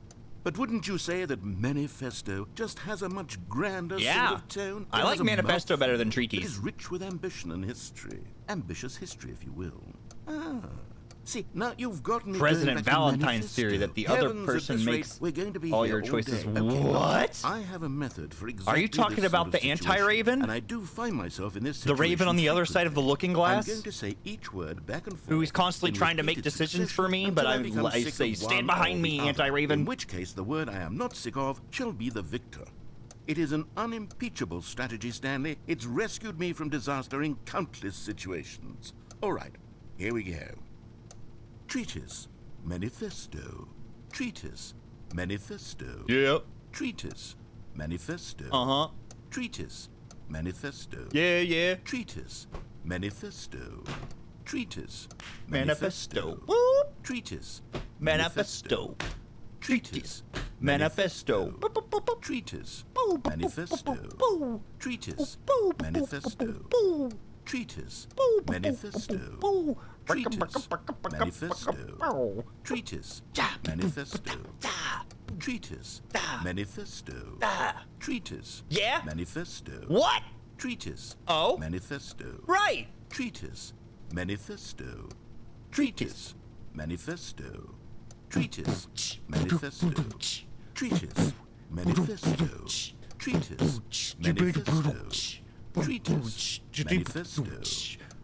But wouldn't you say that manifesto just has a much grander Yeah. sort of tone? I It like has a manifesto better than mouthful. It treatise. is rich with ambition and history. Ambitious history, if you will. Ah. See, now you've got me President going back to Valentine's manifesto. theory that the other Heavens, at person this rate, makes we're going to be all here your choices. day. Okay, What? I have a method for exactly Are you talking this about sort the of situation, anti-Raven? And I do find myself in this The Raven on the other side of the looking glass? I'm going to say each word back and forth. Who is constantly in trying to make repeated decisions for succession me, but until become I sick say, of "Stand one behind or me, the other." anti-Raven. In which case, the word I am not sick of shall be the victor. It is an unimpeachable strategy, Stanley. It's rescued me from disaster in countless situations. All right, here we go. Treatise, manifesto. Treatise, manifesto. Yep. Treatise, manifesto. Uh-huh. Treatise, manifesto. Yeah. Treatise, manifesto. Treatise, Manifesto. manifesto. Boop. Treatise, Manifesto. Treatise, Manifesto. Treatise, Boop. manifesto. Boop. Treatise, Boop. manifesto. Boop. Treatise, Boop. manifesto. Boop. Treatise. Manifesto. Treatise. Manifesto. Treatise. Manifesto. Treatise. Yeah? Manifesto. What? Treatise. Oh? Manifesto. Right. Treatise. Manifesto. Treatise. Manifesto. Treatise. Manifesto. Treatise. Manifesto. Treatise. Manifesto. Treatise. Manifesto.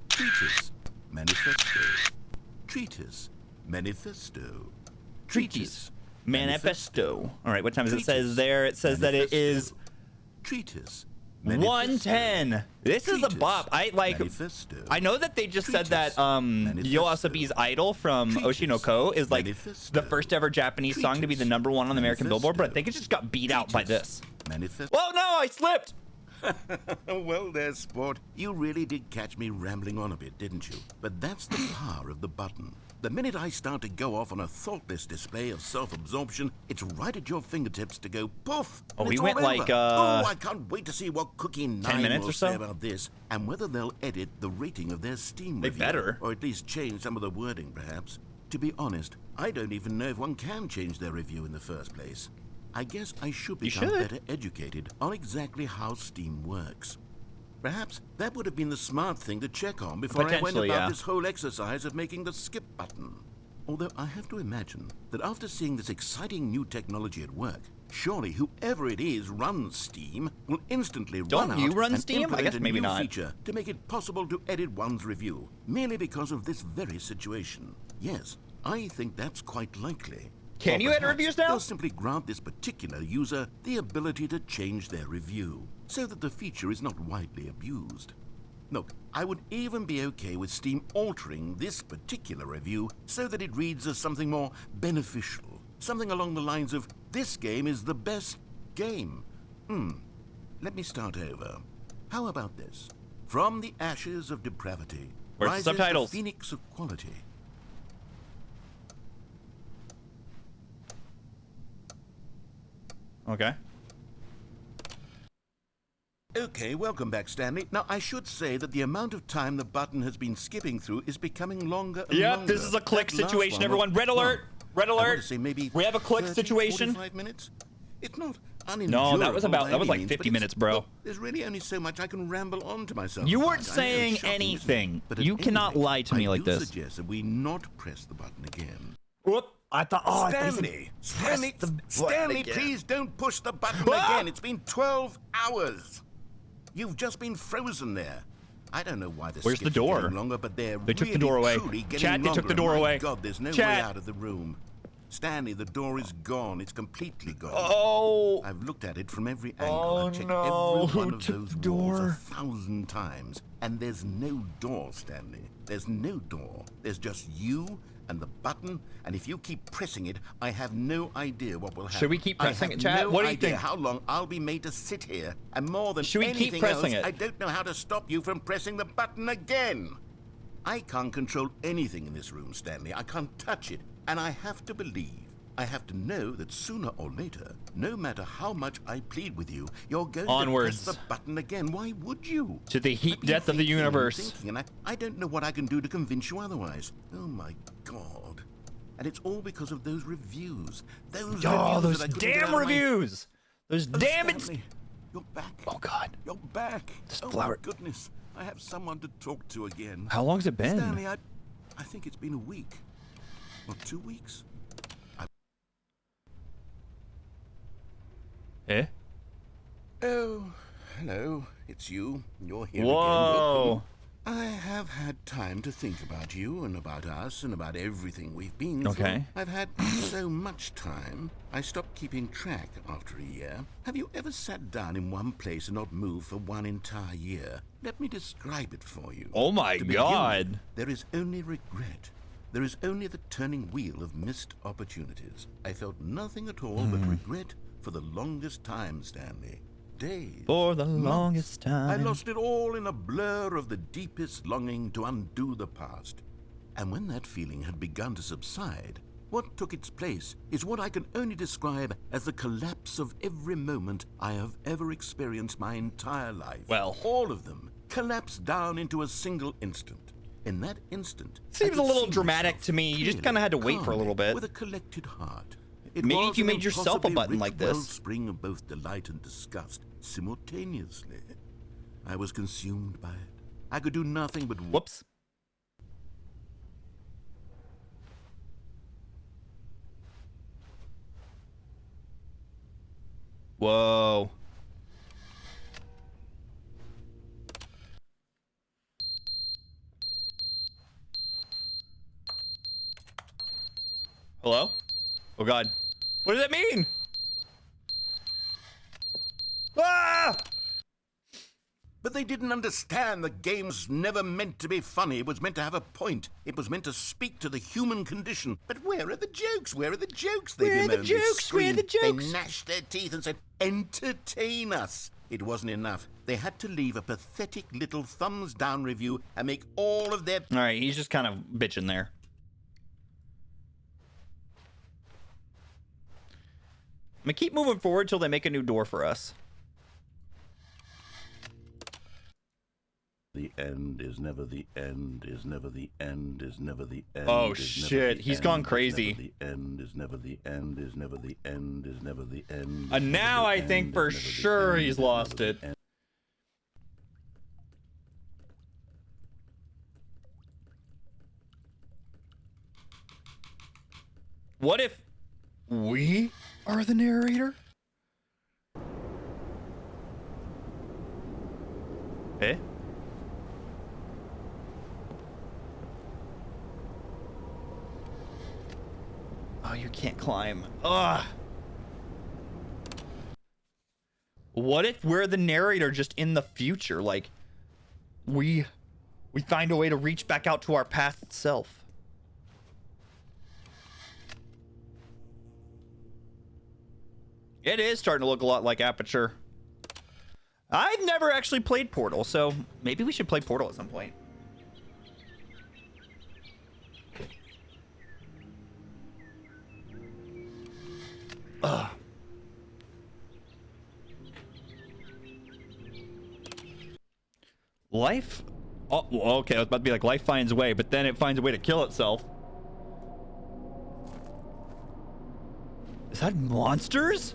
Treatise. Manifesto. Treatise. Manifesto. Treatise. Manifesto. All right, what time does it says there? It says that it is Treatise. 110. This is a bop. I know that they just said that Yoasobi's Idol from Oshinoko is like the first ever Japanese song to be the #1 on the American Billboard, but I think it just got beat out by this. Oh no, I slipped. Well there, sport. You really did catch me rambling on a bit, didn't you? But that's the power of the button. The minute I start to go off on a thoughtless display of self-absorption, it's right at your fingertips to go poof. Oh, and we it's went all like, over. I can't wait to see what Cookie 9 minutes will or so? say about this, and whether they'll edit the rating of their Steam They review. better. Or at least change some of the wording, perhaps. To be honest, I don't even know if one can change their review in the first place. I guess I should become better educated on exactly how Steam works. Perhaps that would have been the smart thing to check on before I went about this whole exercise of making the skip button. Although I have to imagine that after seeing this exciting new technology at work, surely whoever it is runs Steam will instantly run out and Steam? I implement guess maybe a new not. feature to make it possible to edit one's review, merely because of this very situation. Yes, I think that's quite likely. Can Or you edit perhaps reviews now? They'll simply grant this particular user the ability to change their review, so that the feature is not widely abused. Look, I would even be okay with Steam altering this particular review so that it reads as something more beneficial. Something along the lines of, this game is the best game. Let me start over. How about this? From the ashes of depravity Where's the rises subtitles? the phoenix of quality. Okay. Okay, welcome back, Stanley. Now, I should say that the amount of time the button has been skipping through is becoming longer and Yep, longer. this is a click That last situation, one everyone. was- Red alert! Red I want alert! to say maybe We have a click 30, situation. 45 minutes? It's not unendurable. No, that was about- that was by like any means, 50 but minutes, bro. Look, there's really only so much I can ramble on to myself. You about. weren't I know, saying shocking, isn't it? anything. But at You any cannot rate, lie to me like I do this. suggest that we not press the button again. Whoop! I thought. Oh, Stanley, Stanley, please don't push the button Ah! again. It's been 12 hours. You've just been frozen there. I don't know why the Where's the skips are door? getting longer, but they're They took the really, door away. truly getting Chat, they took longer, the door and my away. God, there's no way Chat. out of the room. Stanley, the door is gone. It's completely gone. Oh. I've looked at it from every angle. Oh, I've checked no. every one Who of took those the walls door? 1,000 times, and there's no door, Stanley. There's no door. There's just you and the button, and if you keep pressing it, I have no idea what will happen. Should we keep pressing I it, have chat? no What do you idea think? how long I'll be made to sit here, and more than Should we keep anything pressing else, it? I don't know how to stop you from pressing the button again. I can't control anything in this room, Stanley. I can't touch it, and I have to believe. I have to know that sooner or later, no matter how much I plead with you, you're going Onwards. to press the button again. Why would you? To the heat I've been death of the thinking and universe. thinking, and I don't know what I can do to convince you otherwise. Oh my God. And it's all because of those reviews. Those Oh, reviews those that I couldn't get damn out of my- reviews! Those Oh, damn it! Stanley, you're back. Oh God! You're back. Oh flower- my goodness. I have someone to talk to again. How long's it been? Stanley, I think it's been a week. Or 2 weeks. Eh? Oh, hello. It's you. You're here again. Whoa! Welcome. I have had time to think about you and about us and about everything we've been through. Okay. I've had so much time, I stopped keeping track after a year. Have you ever sat down in one place and not moved for one entire year? Let me describe it for you. Oh my To begin with, God! there is only regret. There is only the turning wheel of missed opportunities. I felt nothing at all but regret for the longest time, Stanley. Days. For the months. longest time. I lost it all in a blur of the deepest longing to undo the past. And when that feeling had begun to subside, what took its place is what I can only describe as the collapse of every moment I have ever experienced my entire life. Well. All of them collapsed down into a single instant. In that instant, I Seems could a little see dramatic myself to me. You just clearly, kind of had to wait for a little calmly, bit. with a collected heart. It Maybe was if you an made yourself a impossibly button rich like this. wellspring of both delight and disgust simultaneously. I was consumed by it. I could do nothing but Whoops. Whoa. Hello? Oh god. What does that mean? Ah! But they didn't understand the game's never meant to be funny. It was meant to have a point. It was meant to speak to the human condition. But where are the jokes? Where are the jokes? They Where are the bemoaned. jokes? Where are the Screamed. jokes? They gnashed their teeth and said, entertain us. It wasn't enough. They had to leave a pathetic little thumbs down review and make all of their... All right, he's just kind of bitching there. I'm gonna keep moving forward till they make a new door for us. The end is never the end, is never the end, is never the end. Oh, is never shit, the he's end, gone is crazy. never the end is never the end, is never the end, is never the end. And now I think for sure he's lost it. What if we are the narrator? Eh? Oh, you can't climb. Ugh. What if we're the narrator just in the future? Like, we find a way to reach back out to our past self. It is starting to look a lot like Aperture. I've never actually played Portal, so maybe we should play Portal at some point. Ugh. Life? Oh, well, okay, I was about to be like, life finds a way, but then it finds a way to kill itself. Is that monsters?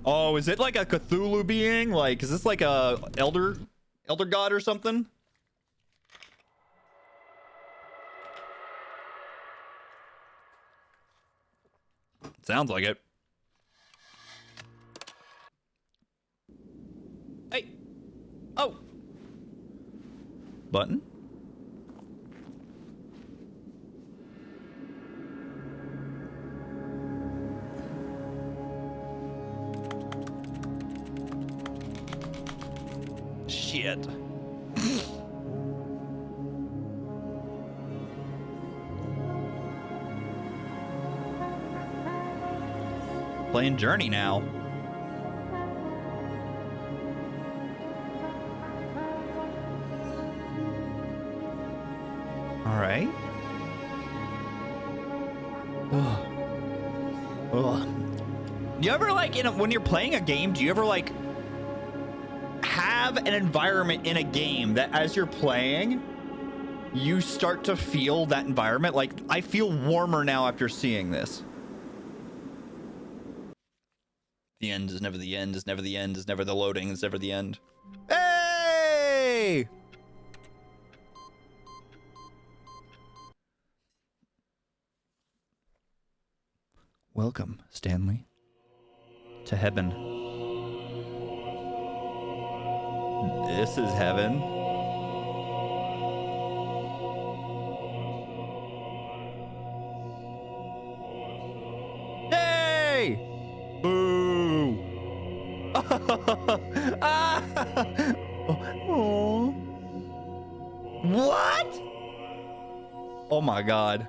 Oh, is it like a Cthulhu being? Like, is this like a elder god or something? Sounds like it. Hey. Oh. Button? Shit. Playing Journey now. All right. Ugh. Ugh. Do you ever like when you're playing a game, do you ever like have an environment in a game that as you're playing, you start to feel that environment? Like, I feel warmer now after seeing this. The end is never the end, is never the end, is never the loading, is never the end. Hey! Welcome, Stanley, to heaven. This is heaven. Hey! Boo! Oh. What? Oh my god.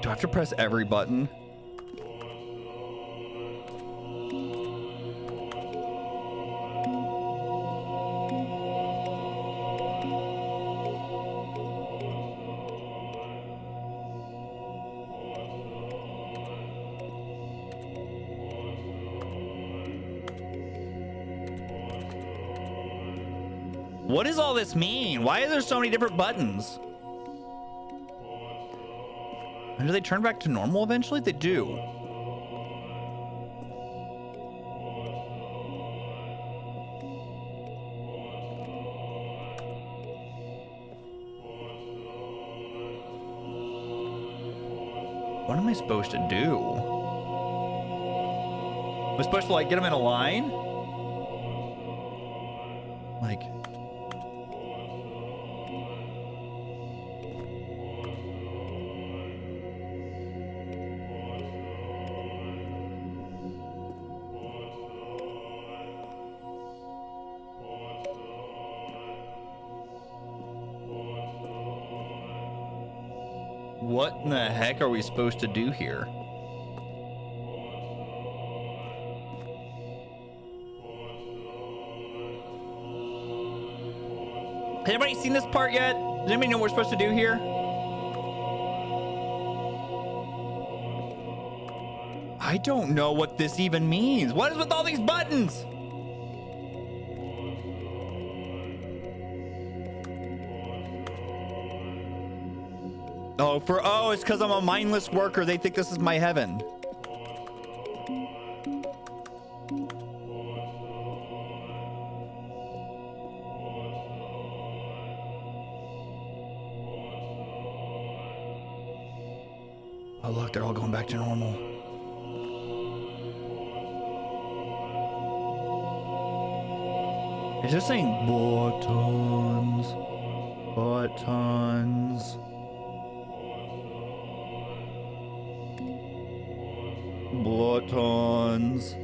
Do I have to press every button? What does all this mean? Why are there so many different buttons? And do they turn back to normal eventually? They do. What am I supposed to do? Am I supposed to like get them in a line? Like... What in the heck are we supposed to do here? Has anybody seen this part yet? Does anybody know what we're supposed to do here? I don't know what this even means. What is with all these buttons? Oh, it's because I'm a mindless worker. They think this is my heaven. Oh, look, they're all going back to normal. It's just saying buttons, buttons. Buttons.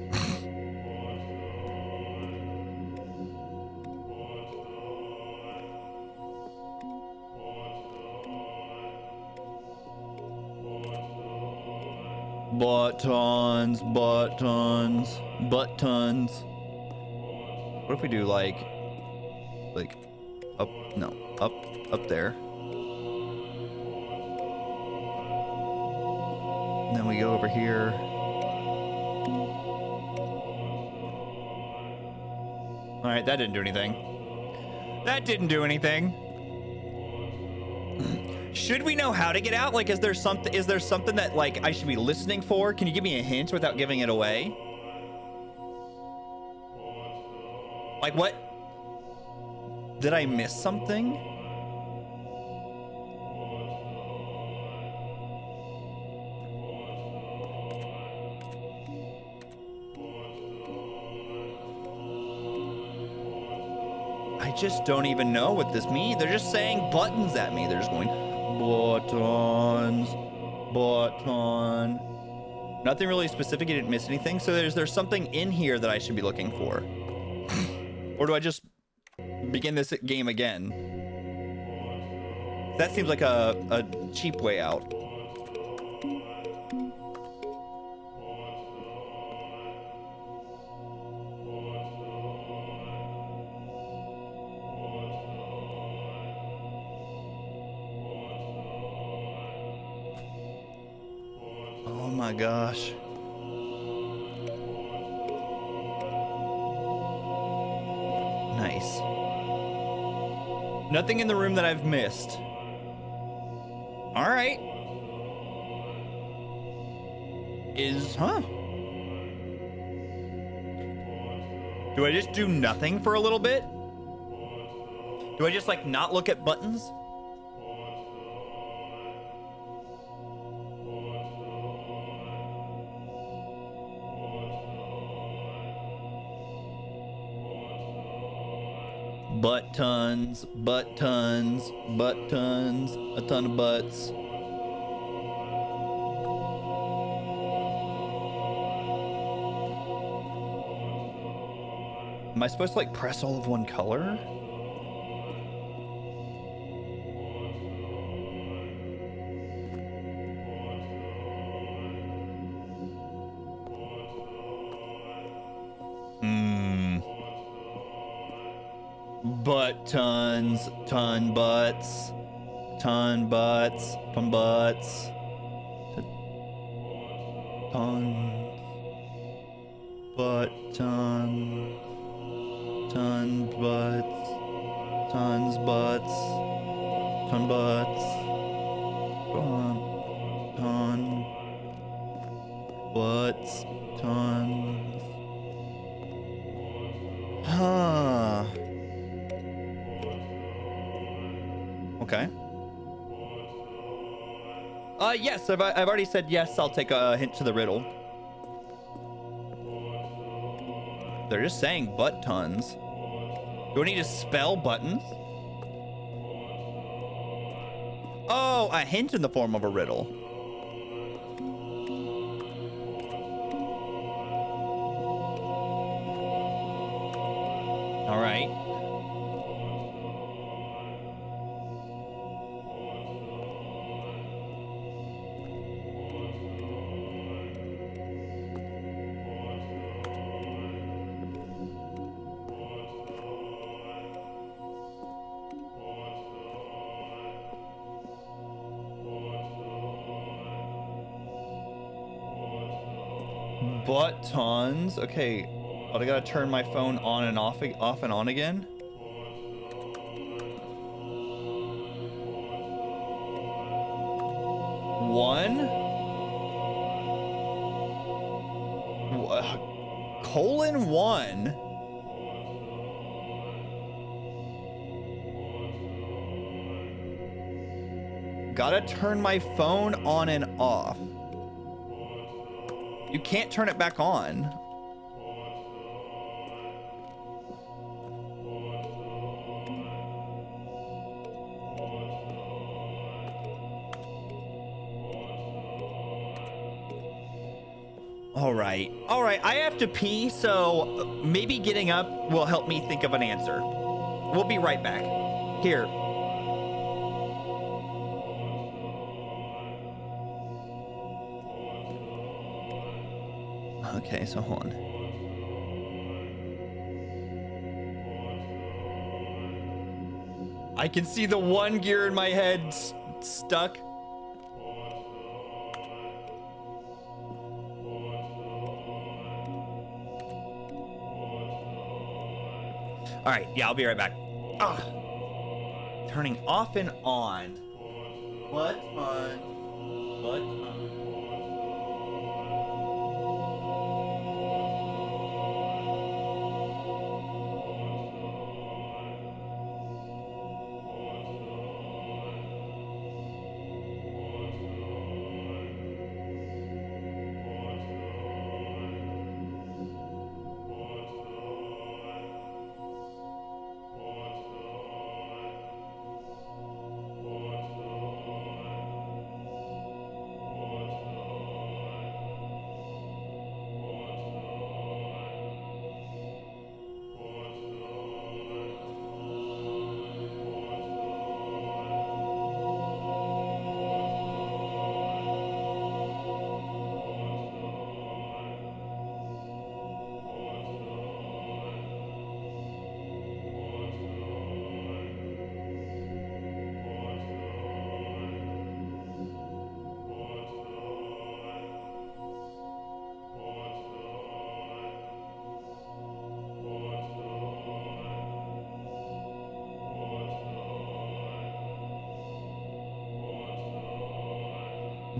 Buttons, buttons, buttons. What if we do like up, no, up there. And then we go over here. All right, that didn't do anything. That didn't do anything. Should we know how to get out? Like, is there something that like I should be listening for? Can you give me a hint without giving it away? Like, what? Did I miss something? I just don't even know what this means. They're just saying buttons at me. They're just going buttons, button. Nothing really specific. You didn't miss anything. So there's something in here that I should be looking for. Or do I just begin this game again? That seems like a cheap way out. Oh my gosh. Nice. Nothing in the room that I've missed. All right. Do I just do nothing for a little bit? Do I just like not look at buttons? Buttons, buttons, buttons, a ton of butts. Am I supposed to like press all of one color? Buttons, ton butts, ton butts, ton butts, tons, buttons, ton butts. Tons, butts. Ton butts. Ton. Butts. Tons. Huh. Okay. Yes, I've already said yes. I'll take a hint to the riddle. They're just saying butt tons. Do I need to spell buttons? Oh, a hint in the form of a riddle. All right. Butt tons. Okay. Oh, I gotta turn my phone on and off and on again. One. Colon one. Gotta turn my phone on and off. You can't turn it back on. All right. All right. I have to pee, so maybe getting up will help me think of an answer. We'll be right back. Here. Okay, so hold on. I can see the one gear in my head stuck. All right, yeah, I'll be right back. Ah, turning off and on. What on? What on?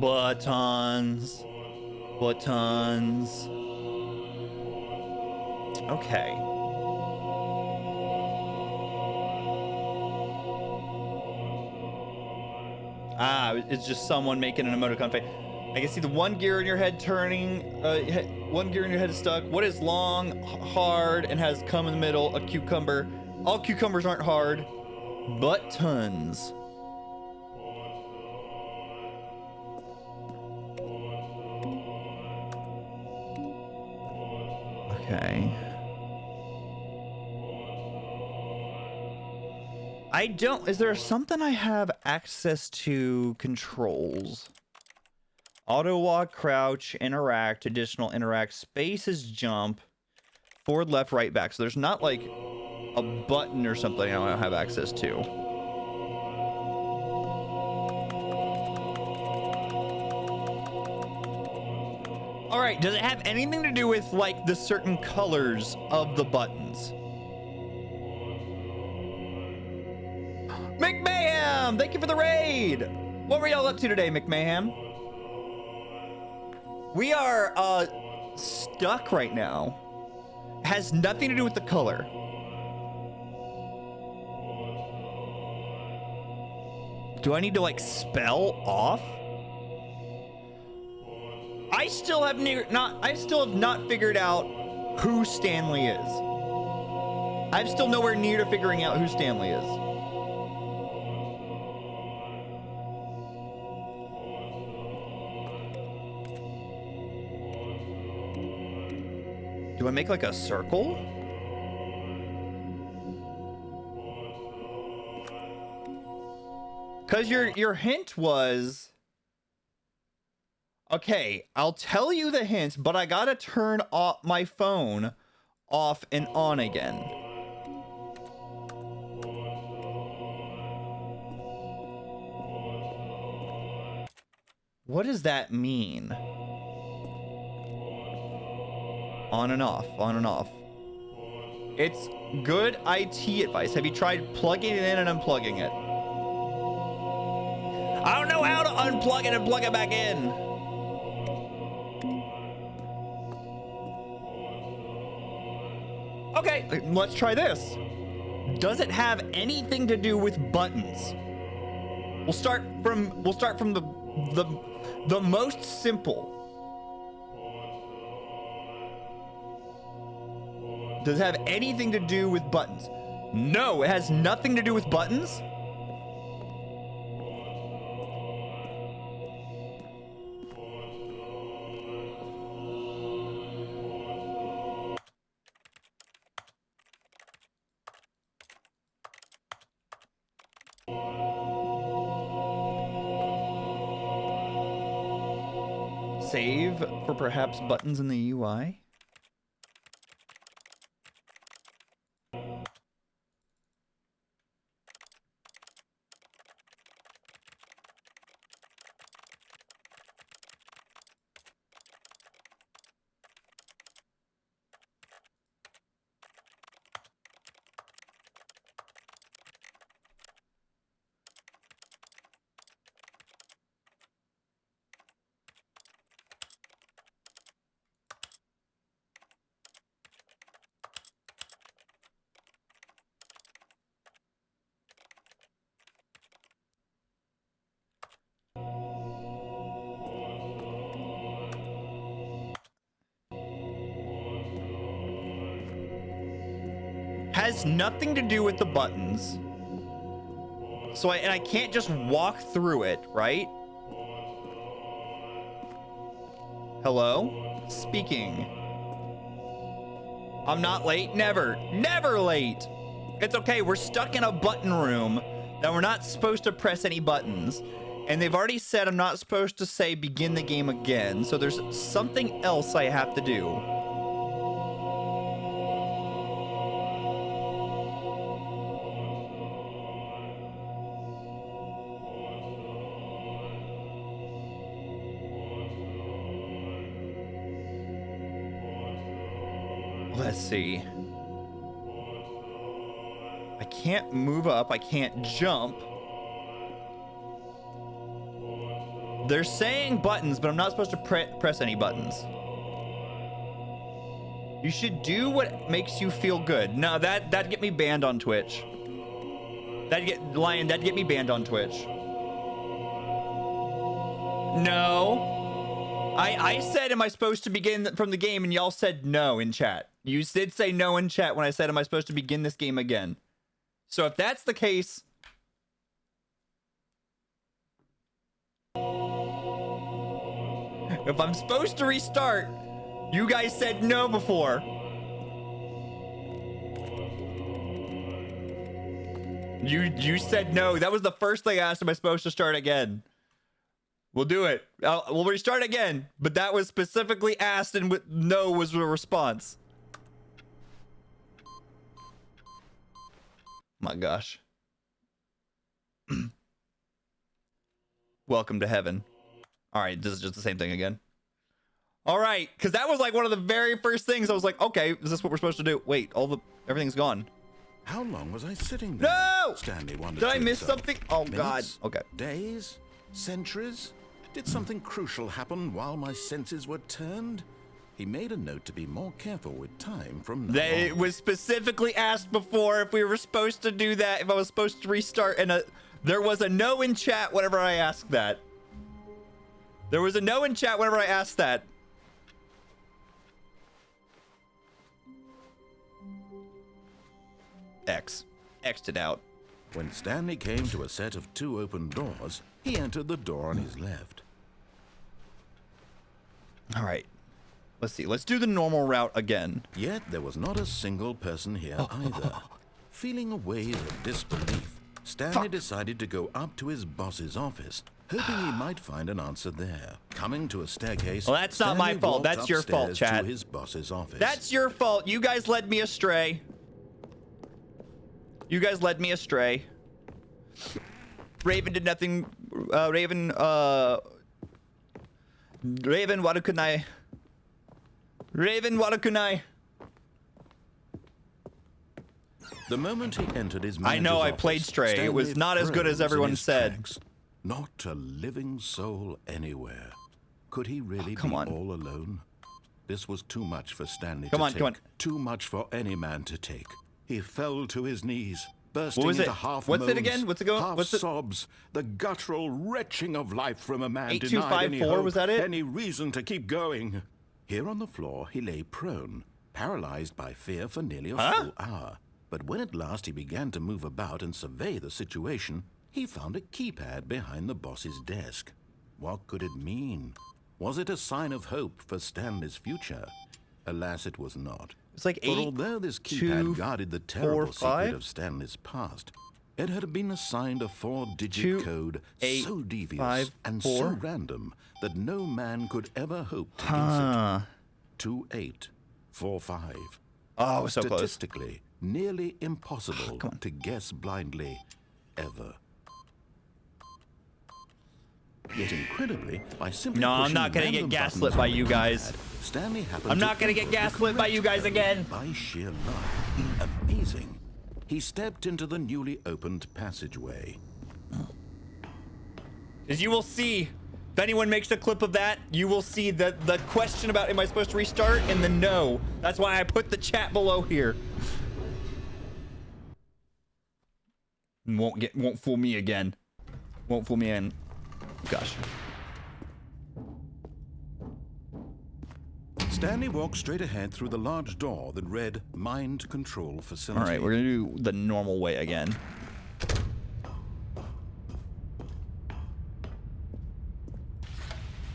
Buttons. Buttons. Okay. Ah, it's just someone making an emoticon face. I can see the one gear in your head turning. One gear in your head is stuck. What is long, hard, and has cum in the middle? A cucumber. All cucumbers aren't hard. Buttons. Okay. I don't. Is there something I have access to controls? Auto walk, crouch, interact, additional interact, space is jump, forward, left, right, back. So there's not like a button or something I don't have access to. All right, does it have anything to do with like the certain colors of the buttons? McMahon, thank you for the raid. What were y'all up to today, McMahon? We are stuck right now. Has nothing to do with the color. Do I need to like spell off? I still have not figured out who Stanley is. I'm still nowhere near to figuring out who Stanley is. Do I make like a circle? Cause your hint was, okay, I'll tell you the hint, but I gotta turn off my phone off and on again. What does that mean? On and off, on and off. It's good IT advice. Have you tried plugging it in and unplugging it? I don't know how to unplug it and plug it back in. Okay, let's try this. Does it have anything to do with buttons? We'll start from the most simple. Does it have anything to do with buttons? No, it has nothing to do with buttons. Save for perhaps buttons in the UI. Has nothing to do with the buttons. So I can't just walk through it, right? Hello? Speaking. I'm not late. Never late. It's okay. We're stuck in a button room that we're not supposed to press any buttons. And they've already said I'm not supposed to say begin the game again. So there's something else I have to do. Let's see. I can't move up. I can't jump. They're saying buttons, but I'm not supposed to press any buttons. You should do what makes you feel good. No, that'd get me banned on Twitch. That'd get me banned on Twitch. No. I said, am I supposed to begin from the game? And y'all said no in chat. You did say no in chat when I said, am I supposed to begin this game again? So if that's the case... If I'm supposed to restart, you guys said no before. You said no. That was the first thing I asked, am I supposed to start again? We'll do it. We'll restart again. But that was specifically asked and with no was the response. My gosh. Welcome to heaven. All right, this is just the same thing again. All right, because that was like one of the very first things I was like, okay, is this what we're supposed to do? Wait, everything's gone. How long was I sitting there? No! No! Stanley wondered Did I to miss himself. something? Oh, God. Minutes? Okay. Days? Centuries? Did something crucial happen while my senses were turned? He made a note to be more careful with time from now They on. was specifically asked before if we were supposed to do that, if I was supposed to restart, and there was a no in chat whenever I asked that. There was a no in chat whenever I asked that. X'd it out. When Stanley came to a set of 2 open doors, he entered the door on his left. All right. Let's see. Let's do the normal route again. Yet there was not a single person here either. Feeling a wave of disbelief, Stanley decided to go up to his boss's office, hoping he might find an answer there. Coming to a staircase, Well, that's not my Stanley fault. walked That's your fault, upstairs chat. to his boss's office. That's your fault. You guys led me astray. You guys led me astray. Raven did nothing. Raven, what can I? Raven, what can I? The moment he entered his I know manager's I played office, Stray. It was Stanley not as good as froze in everyone his said. tracks. Not a living soul anywhere. Could he really come be on. all alone? This was too much for Stanley Come to on, take. come on. Too much for any man to take. He fell to his knees, bursting What was into it? half What's it moans, again? What's it going? half What's it? sobs, the guttural retching of life from a man 8254, denied any hope, was that it? any reason to keep going. Here on the floor, he lay prone, paralyzed by fear for nearly a full hour. But when at last he began to move about and survey the situation, he found a keypad behind the boss's desk. What could it mean? Was it a sign of hope for Stanley's future? Alas, it was not. It's like For 8, although this 2, keypad guarded the 4, terrible 5? secret of Stanley's past, it had been assigned a 4-digit 2, code 8, so devious 5, and 4. so random that no man could ever hope to guess Huh. it. 2845. Oh, it was so close. Statistically, nearly impossible Come on. to guess blindly, ever. Yet incredibly, by simply No, I'm pushing not gonna get random gaslit buttons by on you the guys. keypad, Stanley happened I'm to not gonna get input the gaslit by you guys correct again. by sheer luck. Amazing. He stepped into the newly opened passageway. As you will see, if anyone makes a clip of that, you will see the question about am I supposed to restart and the no. That's why I put the chat below here. Won't fool me again. Won't fool me again. Gosh. Stanley walked straight ahead through the large door that read Mind Control Facility. All right, we're gonna do the normal way again.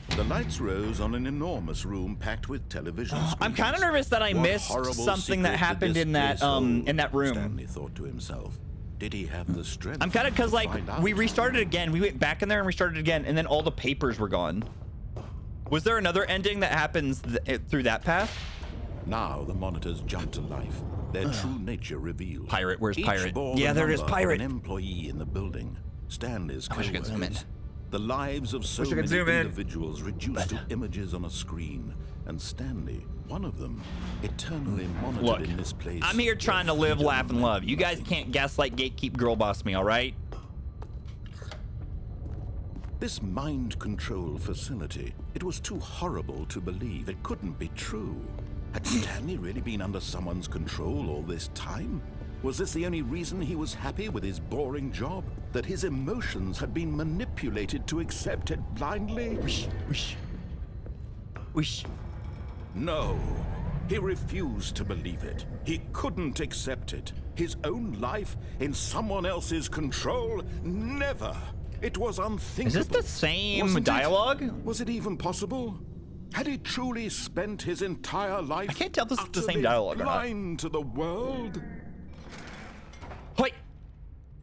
The lights rose on an enormous room packed with television screens. I'm kind of nervous that I What missed horrible something that secret did happened this in that place hold? in that room. Stanley thought to himself. Did he have the strength? I'm kind of because to like find out? we restarted again. We went back in there and restarted again, and then all the papers were gone. Was there another ending that happens through that path? Now the monitors jump to life. Their true nature revealed. Pirate, where's Each Pirate? bore Yeah, the there it is, number of Pirate. An employee in the building. Stanley's I wish I could zoom in. co-workers. The lives of so Wish I many could zoom in. individuals reduced to images on a screen, and Stanley, one of them, eternally monitored Look, in this place. I'm here trying to where live, freedom laugh, and love. meant You guys nothing. can't gaslight, gatekeep, girl boss me, all right? This mind control facility, it was too horrible to believe. It couldn't be true. Had Stanley really been under someone's control all this time? Was this the only reason he was happy with his boring job? That his emotions had been manipulated to accept it blindly? Wish. No. He refused to believe it. He couldn't accept it. His own life in someone else's control? Never. It was unthinkable. Is this the same Wasn't it? dialogue? Was it even possible? Had he truly spent his entire life I can't tell if this is the same utterly dialogue or not. blind to the world? Hoi!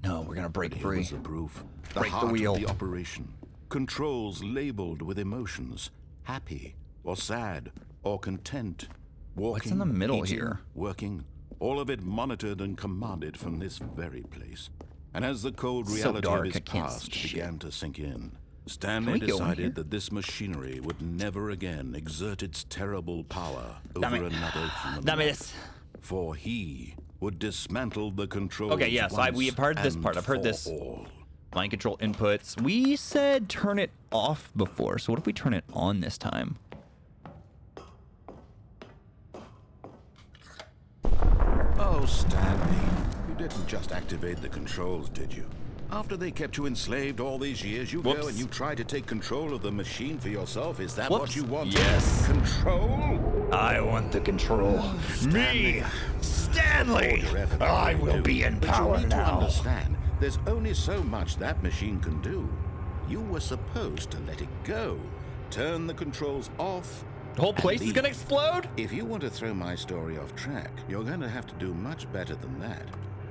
No, we're gonna break Here free. was the proof. Break the heart wheel. Of the operation. Controls labeled with emotions. Happy or sad or content. Walking, in the middle eating, here? Working. All of it monitored and commanded from this very place. And as the cold So reality dark, of his I can't past see shit. began to sink in, Can Stanley we go in here? decided that this machinery would never again exert its terrible power over Dame. another human Dame life. this. For he would dismantle the controls. Okay, yes, we have heard this part. I've heard this. All. Mind control inputs. We said turn it off before, so what if we turn it on this time? Oh, Stanley, you didn't just activate the controls, did you? After they kept you enslaved all these years, you go and you try to take control of the machine for yourself. Is that what you want? Yes. Control? I want the control. Me, Stanley. I will be in power now. You need to now. understand, there's only so much that machine can do. You were supposed to let it go. Turn the controls off. The whole place is gonna explode? If you want to throw my story off track, you're going to have to do much better than that.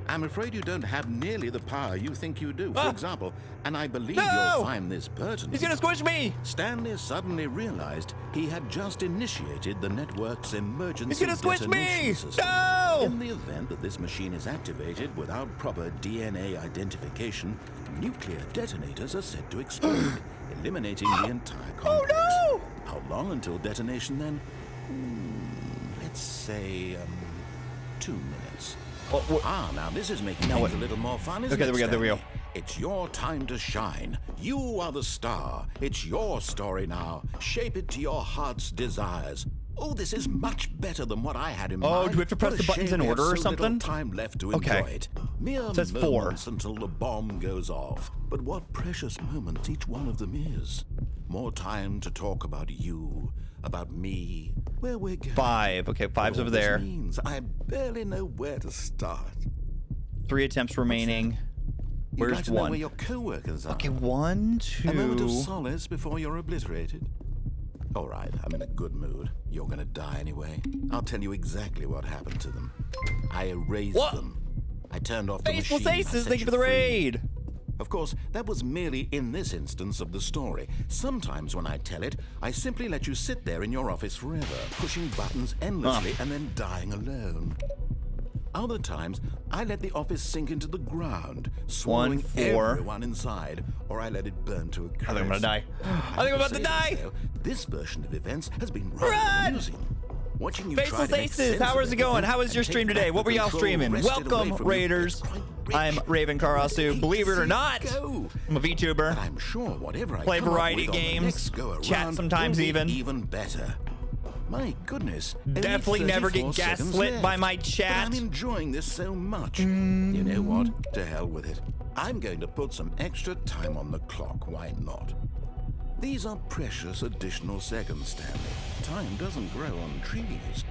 I'm afraid you don't have nearly the power you think you do. For example, and I believe you'll find this pertinent. He's gonna squish me! Stanley suddenly realized he had just initiated the network's emergency He's gonna squish me! detonation system. No! In the event that this machine is activated without proper DNA identification, nuclear detonators are said to explode, eliminating the entire complex. Oh no! How long until detonation then? Let's say 2 minutes. Now this is making things a little more fun, isn't it? Okay, there we go. It's your time to shine. You are the star. It's your story now. Shape it to your heart's desires. Oh, this is much better than what I had in mind. Oh, do we have to press the buttons in order or something? Time left to enjoy it. Mere It says 4. moments until the bomb goes off. But what precious moments each one of them is. More time to talk about you, about me, where we're going. 5. Okay, 5's over there. This means I barely know where to start. 3 attempts remaining. You'd Where's like to know 1? where your co-workers are. Okay, 1, A moment of 2. solace before you're obliterated. All right, I'm in a good mood. You're gonna die anyway. I'll tell you exactly what happened to them. I erased them. I turned off the Faceless machine. I Aces, set thank you for the free. raid. Of course, that was merely in this instance of the story. Sometimes when I tell it, I simply let you sit there in your office forever, pushing buttons endlessly and then dying alone. Other times, I let the office sink into the ground, swallowing 4. everyone inside, or I let it burn to a crisp. I think I'm gonna die. I think I'm about to die. This version of events has been rather amusing. Watching you try Faceless to make Aces, sense how of is it going? everything How was and your take stream back today? the What were y'all control streaming? wrested away Welcome, from you. Raiders. It's quite rich. I'm Raven Karasu. Believe it or not, Go. I'm a VTuber. But I'm sure whatever I Play come up variety with on the games, next go chat around sometimes will be even. even better. My goodness. only Definitely never 34 get seconds gaslit left. by my But chat. I'm enjoying this so much. You know what? To hell with it. I'm going to put some extra time on the clock. Why not? These are precious additional seconds, Stanley. Time doesn't grow on trees.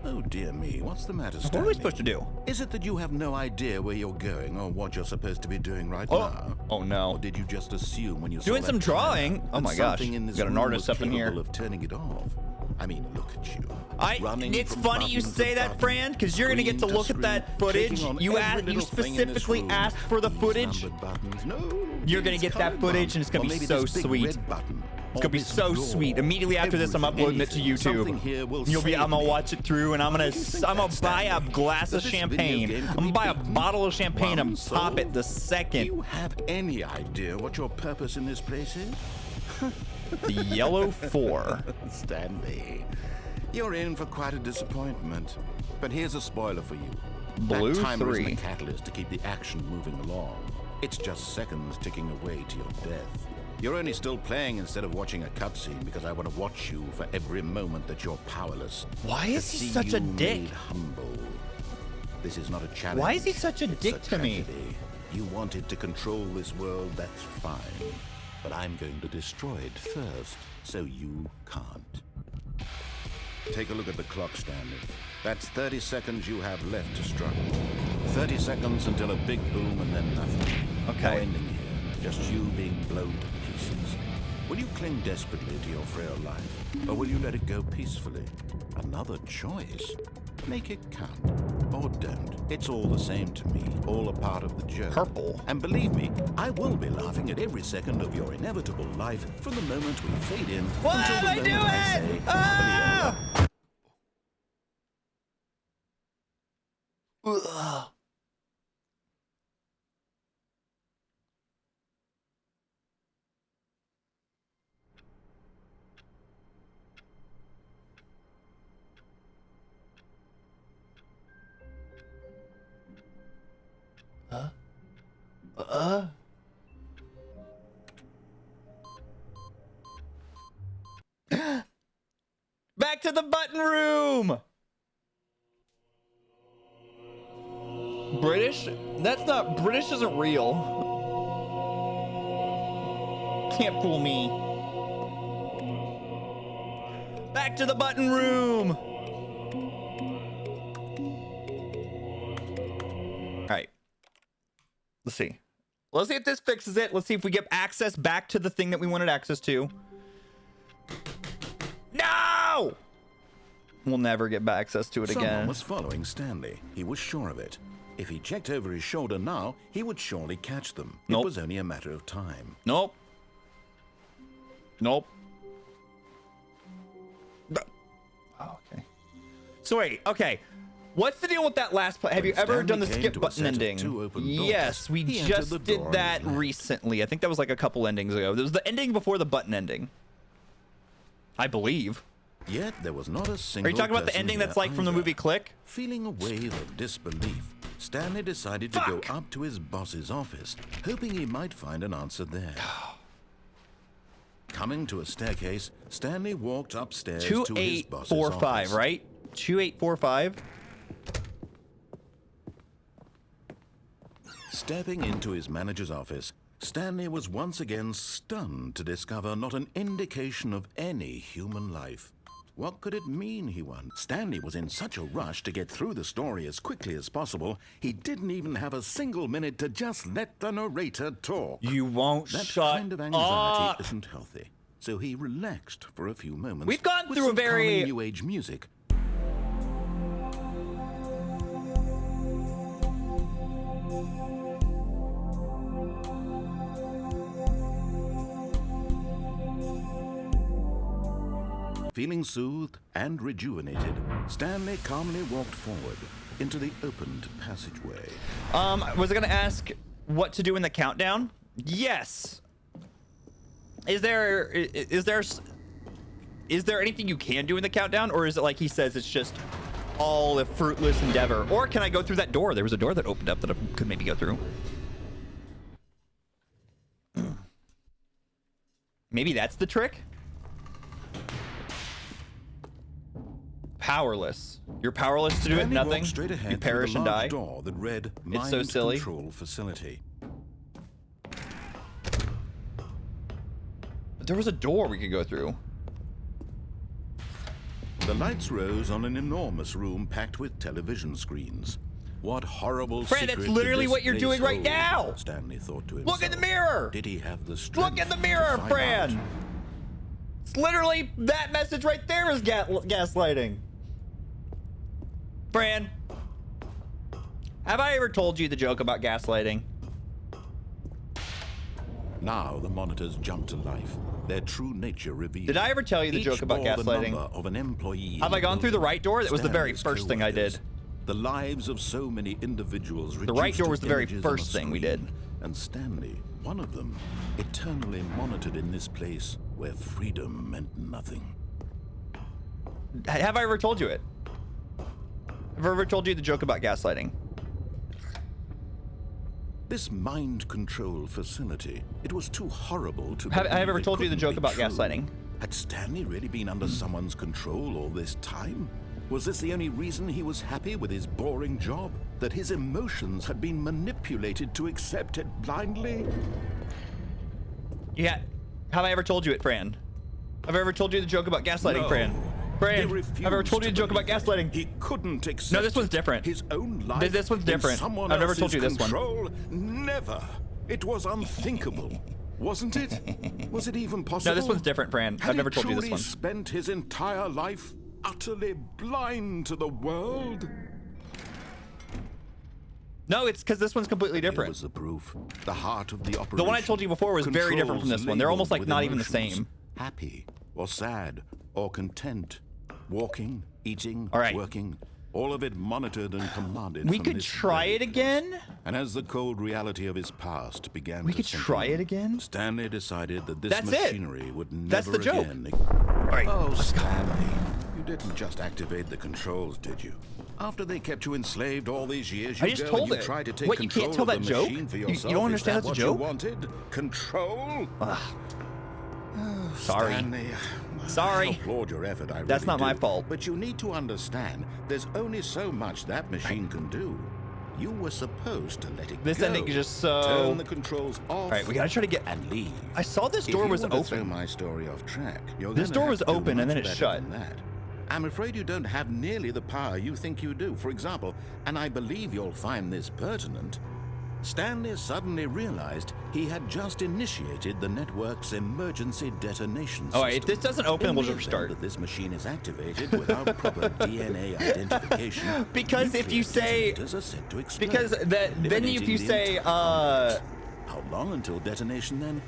Oh dear me, what's the matter, Stanley? What are we supposed to do? Is it that you have no idea where you're going or what you're supposed to be doing right now? Oh no. Or did you just assume when you saw Doing that some drawing? timer Oh that my gosh. something in this Got an room artist was up in here. capable of turning it off? I mean, look at you. Running It's from funny you button to say that, button, Fran, because you're gonna get to screen look at screen, that footage. clicking on You every little thing in this specifically room. asked for the These footage. numbered buttons. No, You're gonna these get that colored footage, buttons. and it's gonna Or be maybe so this big sweet. red button. It's gonna be so sweet. Immediately after this, I'm uploading it to YouTube. I'm gonna watch it through, and I'm gonna buy a glass of champagne. I'm gonna buy a bottle of champagne and pop it the Do second. you have any idea what your purpose in this place is? The yellow 4. Stanley, you're in for quite a disappointment. But here's a spoiler for you. Blue that timer 3. isn't a catalyst to keep the action moving along. It's just seconds ticking away to your death. You're only still playing instead of watching a cutscene because I want to watch you for every moment that you're powerless. Why To is he see such a you dick? made humble. This is not a challenge. Why is he such a It's dick to me? tragedy. You wanted to control this world, that's fine. But I'm going to destroy it first, so you can't. Take a look at the clock, Stanley. That's 30 seconds you have left to struggle. 30 seconds until a big boom and then nothing. Okay. No ending here, just you being blown to pieces. Will you cling desperately to your frail life, or will you let it go peacefully? Another choice. Make it count, or don't. It's all the same to me, all a part of the joke. Purple. And believe me, I will be laughing at every second of your inevitable life from the moment we fade in What until am the I moment I doing? say, Ah! happily ever Ugh. Back to the button room. British? That's not British. Isn't real. Can't fool me. Back to the button room. All right. Let's see. Let's see if this fixes it. Let's see if we get access back to the thing that we wanted access to. No! We'll never get back access to it Someone again. was following Stanley. He was sure of it. If he checked over his shoulder now, he would surely catch them. Nope. It was only a matter of time. Nope. Nope. Oh, okay. So wait, okay. What's the deal with that last play? Have you ever Stanley done the came skip to a button set of ending? 2 open Yes, doors. we He entered just the did door on that his left. recently. I think that was like a couple endings ago. There was the ending before the button ending. I believe. Yet there was not a single Are you talking about the person ending here that's like from the either. movie Click? Feeling a wave of disbelief, Stanley decided to go up to his boss's office, hoping he might find an answer there. Coming to a staircase, Stanley walked upstairs to his boss's 2845, office. right? 2845. Stepping into his manager's office, Stanley was once again stunned to discover not an indication of any human life. What could it mean, he wondered? Stanley was in such a rush to get through the story as quickly as possible, he didn't even have a single minute to just let the narrator talk. You won't That shut kind of anxiety up. isn't healthy. So he relaxed for a few moments. We've gone with through a some very- calming new age music. Feeling soothed and rejuvenated, Stanley calmly walked forward into the opened passageway. Was I gonna ask what to do in the countdown? Yes. Is there anything you can do in the countdown, or is it like he says it's just all a fruitless endeavor? Or can I go through that door? There was a door that opened up that I could maybe go through. Maybe that's the trick? Powerless. You're powerless to do it. Stanley Nothing. walked straight ahead You perish through and the die. large door that read It's so Mind silly. Control Facility. But there was a door we could go through. The lights rose on an enormous room packed with television screens. What horrible Fred, secret that's did literally this what you're place doing right hold? now! Stanley thought to himself. Look in the mirror! Did he have the strength Look in the to mirror, find Fran! out? It's literally that message right there is gaslighting. Fran, have I ever told you the joke about gaslighting? Now the monitors jumped to life, their true nature revealed. Did I ever tell you the Each joke about bore the gaslighting? number of an employee Have in I gone through the building. right door? That was the very Stanley's first thing I coworkers. did. The lives of so many individuals. The right reduced door to was the very images on a first thing we did. screen. And Stanley, one of them, eternally monitored in this place where freedom meant nothing. Have I ever told you it? Have I ever told you the joke about gaslighting? This mind control facility, it was too horrible to Have I believe ever it told you the couldn't joke be about true. gaslighting? Had Stanley really been under someone's control all this time? Was this the only reason he was happy with his boring job? That his emotions had been manipulated to accept it blindly? Yeah. Have I ever told you it, Fran? Have I ever told you the joke about gaslighting, No. Fran? He Fran, refused have I ever told you to the joke about believe it. gaslighting? He couldn't accept No, this one's it. different. His own life. This one's different. In someone I've never told else's you this one. control? Never. It was unthinkable, wasn't it? Was it even possible? No, this one's different, Fran. Had I've never he told you this truly one. spent his entire life utterly blind to the world? No, it's because this one's completely Here different. was the proof. The heart of the operation. The one I told you before was very different from this one. They're almost like Controls not even the labeled with same. emotions. Happy or sad or content. Walking, eating, All right. working. All of it monitored and commanded. We from could this try very it again? And as the cold reality of his past began We to could sink try in, it again? Stanley decided that this That's it. machinery would never That's the joke. again. All right. Oh, Stanley, You didn't just activate the controls, did you? After they kept you enslaved all these years, you I just go told and you it. try to take What, you control can't tell of the that joke? machine for You yourself. don't understand Is that that's a what joke? you wanted? Control? Sorry. Stanley, Sorry. I applaud your effort, I That's really not my do. fault. But you need to understand, there's only so much that machine can do. You were supposed to let it This go. ending is just so... Turn the controls off. All right, we gotta try to get... And leave. I saw this door was If you want to throw open. my story off track, you're This gonna door have was to do open and then much it better shut. than that. I'm afraid you don't have nearly the power you think you do. For example, and I believe you'll find this pertinent, Stanley suddenly realized he had just initiated the network's emergency detonation system. All right, if this doesn't open, In we'll the just event restart. that this machine is activated without proper DNA identification. Because if you nuclear say... detonators are set to explode, Because then if eliminating you the say, entire complex. How long until detonation then?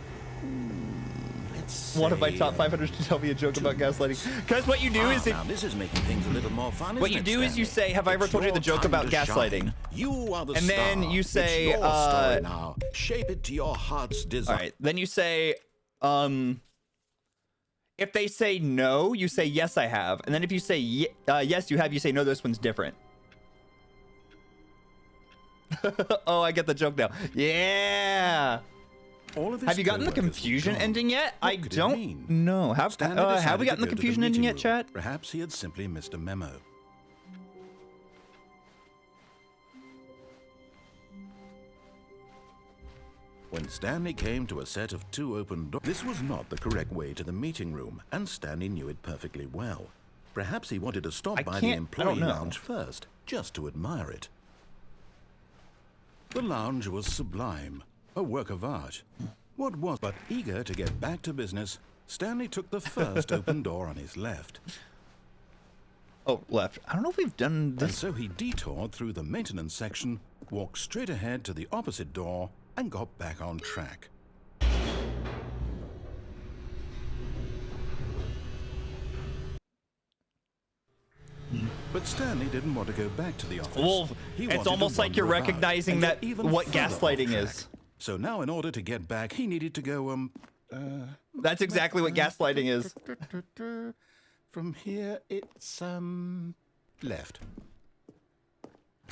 Let's one of my say, top 500 to tell me a joke about gaslighting. Because what you do is... now this is making things a little more fun. What you isn't it, do is you Stanley? say, have I ever It's told you the your joke time about to gaslighting? shine. You are the And then star. you say, it's your story now. Shape it to your heart's desire. All right, then you say, if they say no, you say, yes, I have. And then if you say, yes, you have, you say, no, this one's different. Oh, I get the joke now. Yeah. All of his Have you gotten the co-workers were confusion gone. ending yet? What I could it don't mean? know. Have Stanley we decided gotten to the go to confusion ending meeting yet, room. chat? Perhaps he had simply missed a memo. When Stanley came to a set of 2 open doors, this was not the correct way to the meeting room, and Stanley knew it perfectly well. Perhaps he wanted to stop by the I don't employee know. lounge first, just to admire it. The lounge was sublime, a work of art. What was but eager to get back to business, Stanley took the first open door on his left. Oh, left. I don't know if we've done And this. so he detoured through the maintenance section, walked straight ahead to the opposite door, and got back on track. But Stanley didn't want to go back to the office. Well, He it's wanted to almost like you're wander about recognizing and that get even what further off gaslighting track. is. So now, in order to get back, he needed to go, That's exactly what gaslighting is. From here, it's, left.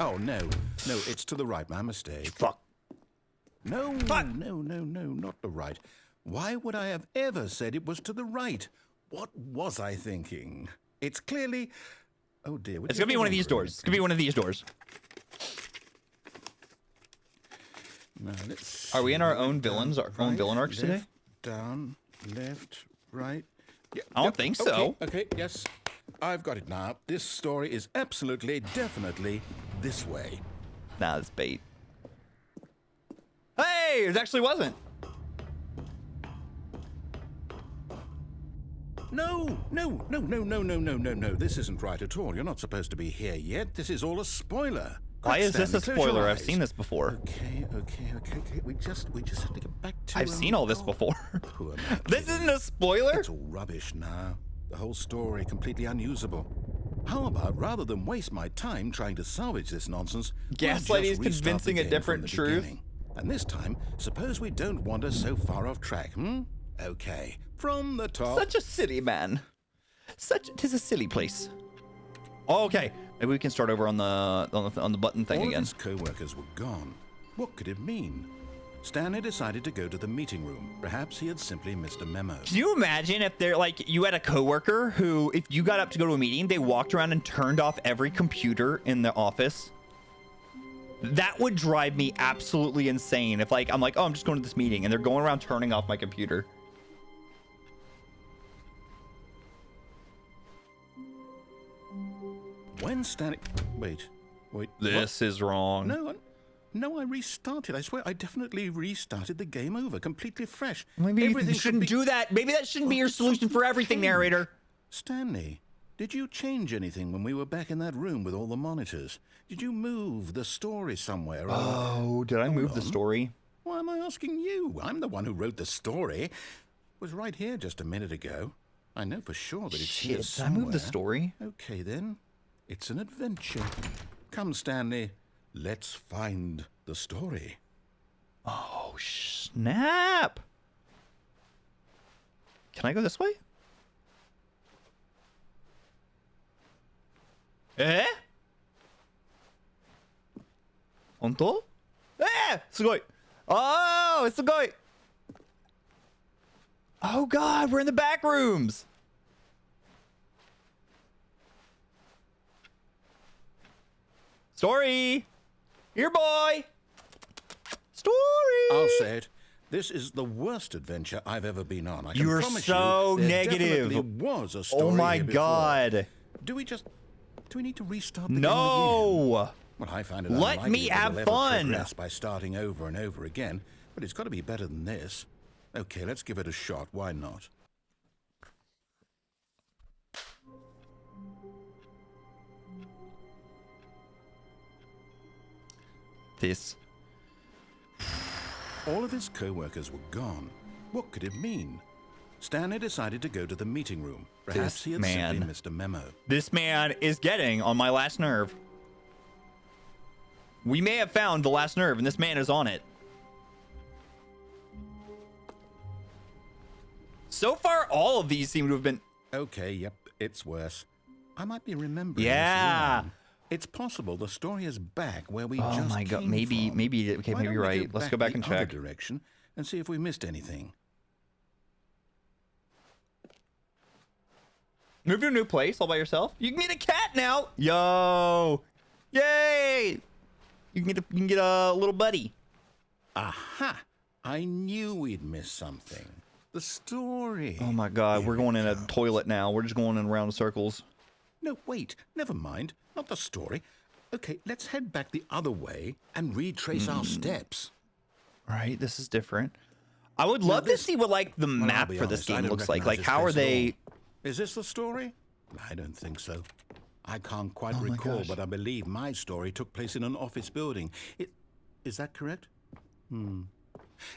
Oh, no, it's to the right, my mistake. Fuck. No, Fuck. no, not the right. Why would I have ever said it was to the right? What was I thinking? It's clearly... Oh, dear. It's gonna be one of these doors. It's gonna be one of these doors. Now, let's Are we in see. our own villains, our own Right, villain arcs today? left, down, left, right. Yeah, I don't yep, think okay, so. Okay, yes. I've got it now. This story is absolutely, definitely this way. Nah, it's bait. Hey, it actually wasn't. No. This isn't right at all. You're not supposed to be here yet. This is all a spoiler. Why Quick, is this a Stanley, close your spoiler? I've eyes. seen this before. Okay. We just have to get back to... I've seen all this oh, before. who am I This kidding? isn't a spoiler? It's all rubbish now. The whole story completely unusable. How about, rather than waste my time trying to salvage this nonsense, we'll just Gaslighting is restart convincing the a game different from the truth. beginning. And this time, suppose we don't wander so far off track, Okay, from the top. Such a silly man. Tis a silly place. Oh, okay, maybe we can start over on the button thing All again. of his co-workers were gone. What could it mean? Stanley decided to go to the meeting room. Perhaps he had simply missed a memo. Can you imagine if they're like you had a coworker who, if you got up to go to a meeting, they walked around and turned off every computer in the office? That would drive me absolutely insane. If I'm like, oh, I'm just going to this meeting, and they're going around turning off my computer. When Stanley... Wait. This is wrong. No, I restarted. I swear, I definitely restarted the game over, completely fresh. Maybe Everything you shouldn't do that. Maybe that shouldn't be your solution for everything, narrator. Stanley, did you change anything when we were back in that room with all the monitors? Did you move the story somewhere? Oh, did I move the on. story? Why am I asking you? I'm the one who wrote the story. It was right here just a minute ago. I know for sure that it's here Shit, did I somewhere. move the story? Okay, then. It's an adventure. Come, Stanley. Let's find the story. Oh, snap. Can I go this way? え？本当？すごい。Oh, すごい。Oh God, we're in the back rooms. Story. Here, boy. Story. I'll say it. This is the worst adventure I've ever been on. I can You're promise so you, there negative. definitely was a story Oh my here before. God. Do we need to restart the game again? No. Well, I find it Let unlikely me that have we'll ever fun. progress by starting over and over again, but it's got to be better than this. Okay, let's give it a shot. Why not? This. All of his co-workers were gone. What could it mean? Stanley decided to go to the meeting room. Perhaps This he had man. simply missed a memo. This man is getting on my last nerve. We may have found the last nerve, and this man is on it. So far, all of these seem to have been... Okay, yep, it's worse. I might be remembering Yeah. this wrong. It's possible the story is back where we Oh just my God, came maybe, from. okay, Why maybe don't you're we right. Let's go back and the other check. direction and see if we missed anything. Move to a new place all by yourself. You can get a cat now. Yo, yay! You can get a little buddy. Aha! I knew we'd miss something. The story. Oh my God, Here we're going it in a comes. toilet now. We're just going in round circles. No, wait. Never mind. Not the story. Okay, let's head back the other way and retrace our steps. All right, this is different. I would love to see what like the Well, I'll map be for this honest, I game don't looks like. recognize Like, this how are place at they? all. Is this the story? I don't think so. I can't quite Oh my recall, gosh. but I believe my story took place in an office building. Is that correct?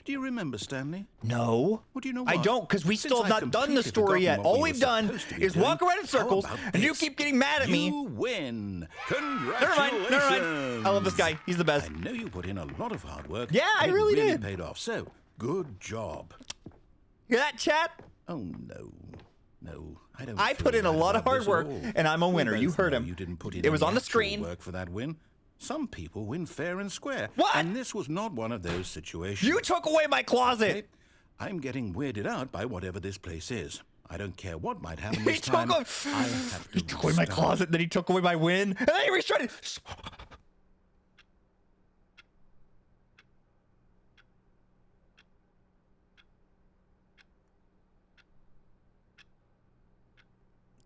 Do you remember, Stanley? No. Well, do you know I what? don't, because we Since still have I've not done the completely story yet. forgotten what All we we've were done supposed to be is doing, walk around in how circles, about and you this? keep getting mad at me. You win! Never Congratulations! mind. Never mind. I love this guy. He's the best. I know you put in a lot of hard work. Yeah, I and it really did. paid off. So, good job. Hear that, chat? Oh no, no, I don't. I feel put in a bad lot of about hard this at work, all. and I'm a We winner. You both heard know him. You didn't put in It was any on the actual screen. work for that win. Some people win fair and square. What? And this was not one of those situations. You took away my closet. Okay? I'm getting weirded out by whatever this place is. I don't care what might happen He this time. took, I have to he took away my restart. closet, then he took away my win, and then he restarted.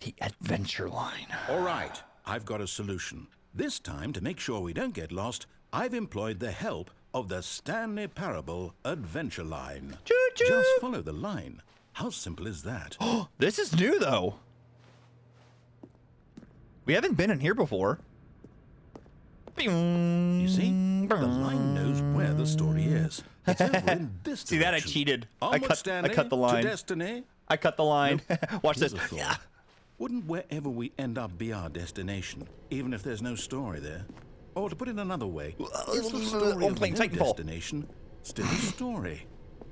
The adventure line. All right, I've got a solution. This time, to make sure we don't get lost, I've employed the help of the Stanley Parable Adventure Line. Choo-choo. Just follow the line. How simple is that? This is new, though. We haven't been in here before. You see, the line knows where the story is. It's over in this See that? I direction. cheated. Onward, I Stanley, cut the line. To destiny. I cut the line. Watch Here's this. a thought. Yeah. Wouldn't wherever we end up be our destination, even if there's no story there? Or to put it another way, is the story I'm of playing no Titanfall. destination still a story?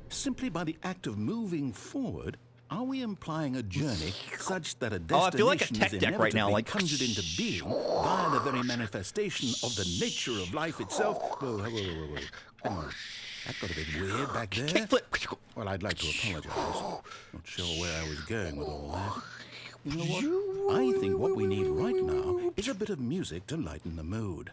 Simply by the act of moving forward, are we implying a journey such that a Oh, I destination feel like a is tech deck right now, inevitably like- conjured into being via the very manifestation of the nature of life itself? Whoa. Hang on. That got a bit weird back there. Kickflip. Well, I'd like to apologize. Not sure where I was going with all that. You know what? I think what we need right now is a bit of music to lighten the mood.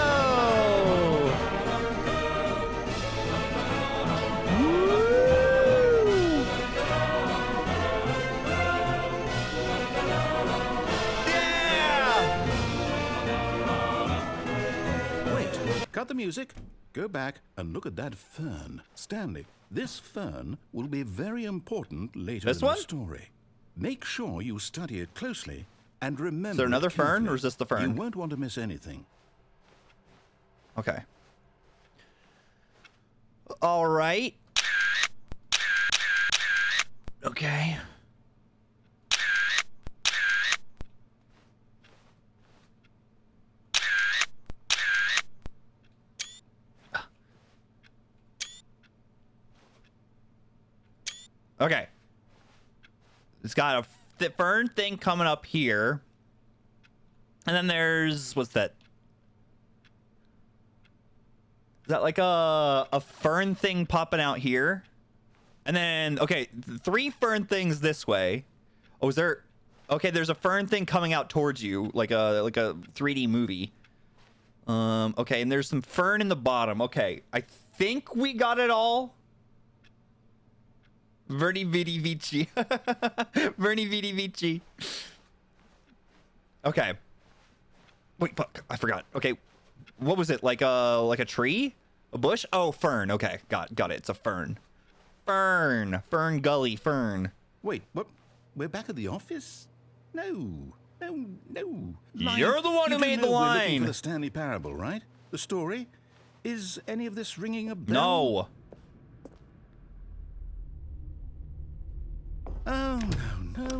Whoa! Woo! Yeah! Wait, cut the music. Go back and look at that fern. Stanley, this fern will be very important later This in one? the story. Make sure you study it closely and remember. Is there another it fern, carefully. or is this the fern? You won't want to miss anything. Okay. All right. Okay. Okay. It's got a fern thing coming up here. And then there's, what's that? Is that like a fern thing popping out here? And then, okay, 3 fern things this way. Oh, is there? Okay, there's a fern thing coming out towards you, like a 3D movie. Okay, and there's some fern in the bottom. Okay, I think we got it all. Verni Vidi Vici. Verni Vidi Vici. Okay. Wait, fuck, I forgot. Okay, what was it? Like a tree? A bush? Oh, fern. Okay, got it. It's a fern. Fern gully, fern. Wait, what? We're back at the office? No. You're the one who made the We're looking line. for the Stanley Parable, right? The story? Is any of this ringing a bell? No. Oh,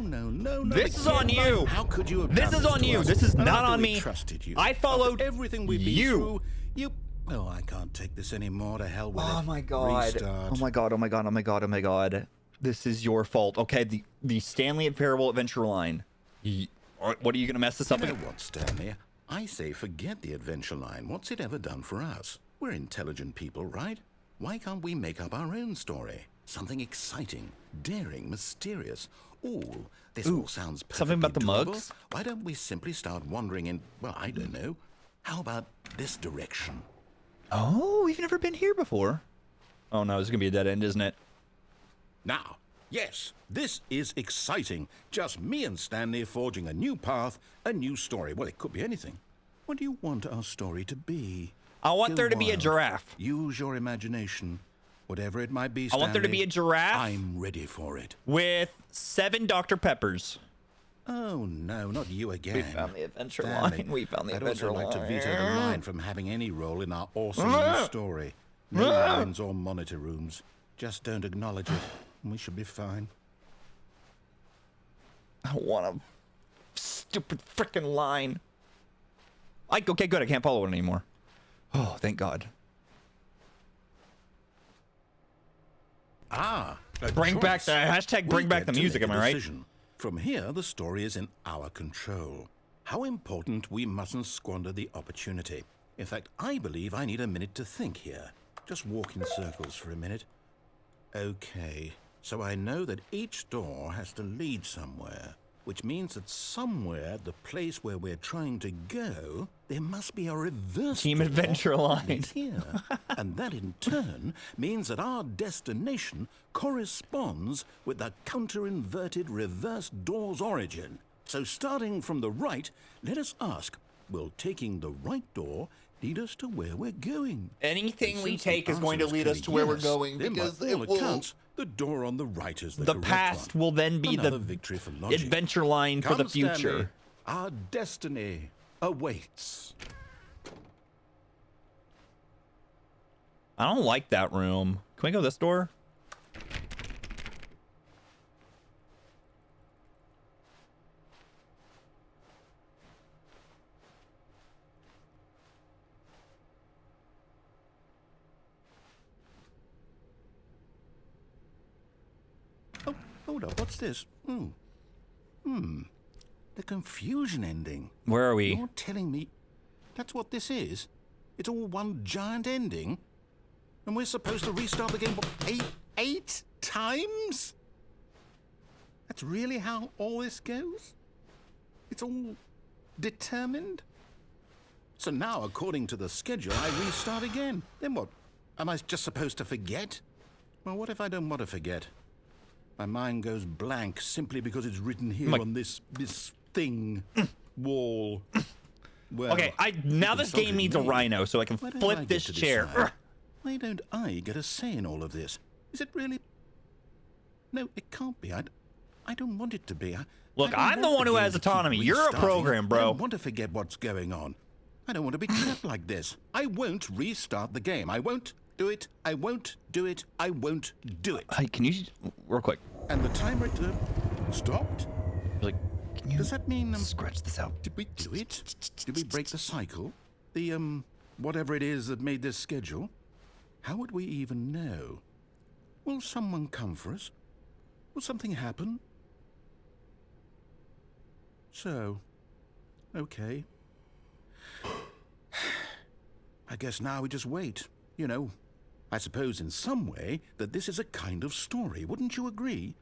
no. This is again. on you. How could you have This done is on to you. us? This is And not after on we me. Trusted you. I followed After everything we've been you. through. You. Oh, I can't take this anymore. To hell with it. Oh my god. Restart. Oh my god. This is your fault. Okay, the Stanley Parable Adventure line. What are you gonna mess this up You know again? what, Stanley? I say forget the adventure line. What's it ever done for us? We're intelligent people, right? Why can't we make up our own story? Something exciting, daring, mysterious. This all sounds perfectly something about the doable. mugs? Why don't we simply start wandering in, well, I don't know. How about this direction? Oh, we've never been here before. Oh no, it's gonna be a dead end, isn't it? Now, yes, this is exciting. Just me and Stanley forging a new path, a new story. Well, it could be anything. What do you want our story to be? I want Go there to be a wild. giraffe. Use your imagination. Whatever it might be, I want there to be a Stanley, giraffe. I'm ready for it. With 7 Dr. Peppers. Oh, no, not you again. found the adventure Stanley, line. We found the I'd adventure also like to veto the line. line from having any role in our awesome new story. No lines or monitor rooms. Just don't acknowledge it, and we should be fine. I don't want a stupid freaking line. Okay, good. I can't follow it anymore. Oh, thank God. Ah, a Bring back choice. the hashtag. We Bring back get the to music. make Am a I right? decision. From here, the story is in our control. How important we mustn't squander the opportunity. In fact, I believe I need a minute to think here. Just walk in circles for a minute. Okay, so I know that each door has to lead somewhere, which means that somewhere, the place where we're trying to go, there must be a reverse Team door adventure that line. leads here. And that in turn means that our destination corresponds with the counter-inverted reverse door's origin. So starting from the right, let us ask, will taking the right door lead us to where we're going? Anything And we since take the is going to answer lead us to where we're yes, going, then because by it all will. accounts, the door on the right is the The correct past one. will then be Another the victory for logic. adventure line for the Come, Stanley. future. Our destiny awaits. I don't like that room. Can we go this door? Oh, hold up. What's this? The confusion ending. Where are we? You're telling me that's what this is? It's all one giant ending? And we're supposed to restart the game what, eight times? That's really how all this goes? It's all determined? So now, according to the schedule, I restart again. Then what? Am I just supposed to forget? Well, what if I don't want to forget? My mind goes blank simply because it's written here on this thing wall. Well, Okay, now this game needs a rhino so I can why don't I flip get this to chair. decide? Why don't I get a say in all of this? Is it really? No, it can't be. I don't want it to be. Look, I I'm don't the want one who game has to keep autonomy. You're a restarting. program, I bro. don't want to forget what's going on. I don't want to be trapped like this. I won't restart the game. I won't do it. I won't do it. I won't do it. Hey, can you real quick? And the timer stopped? Like, can you Does that mean scratch this out? did we do it? Did we break the cycle? The whatever it is that made this schedule? How would we even know? Will someone come for us? Will something happen? So, okay. I guess now we just wait. You know, I suppose in some way that this is a kind of story, wouldn't you agree?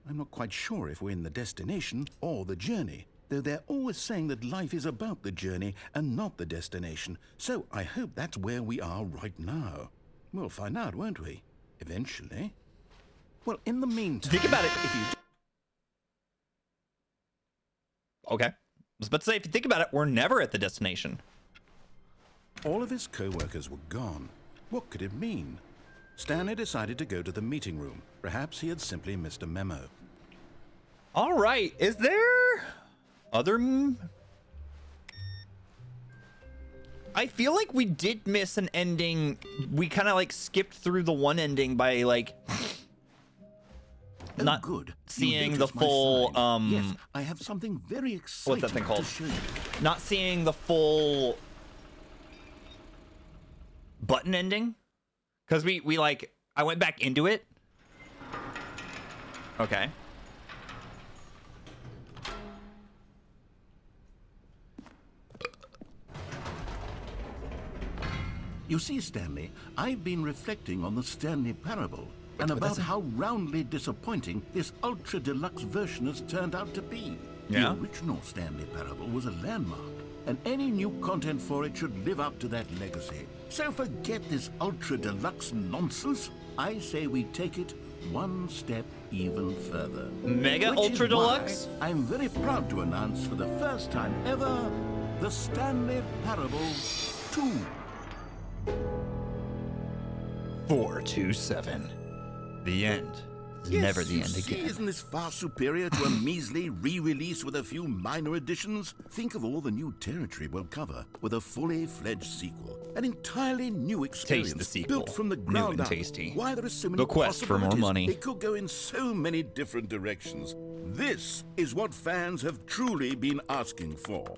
I'm not quite sure if we're in the destination or the journey, though they're always saying that life is about the journey and not the destination, so I hope that's where we are right now. We'll find out, won't we? Eventually. Well, in the meantime... Think about it. If you... Okay. I was about to say, if you think about it, we're never at the destination. All of his co-workers were gone. What could it mean? Stanley decided to go to the meeting room. Perhaps he had simply missed a memo. All right. Is there other... I feel like we did miss an ending. We kind of like skipped through the one ending by like... Oh, not good. seeing the full Yes, I have something very exciting what's that thing called? to show you. Not seeing the full button ending, because we like I went back into it. Okay. You see, Stanley, I've been reflecting on the Stanley Parable and about how roundly disappointing this ultra deluxe version has turned out to be. Yeah? The original Stanley Parable was a landmark, and any new content for it should live up to that legacy. So forget this ultra deluxe nonsense. I say we take it one step even further. Mega Which Ultra is why Deluxe? I'm very proud to announce for the first time ever the Stanley Parable 2. 427. The end. It's never the you end see, again. Isn't this far superior to a measly re-release with a few minor additions? Think of all the new territory we'll cover with a fully fledged sequel. An entirely new experience the sequel. built from the New ground and up. tasty. Why there are so many The quest for more possibilities. money. It could go in so many different directions. This is what fans have truly been asking for.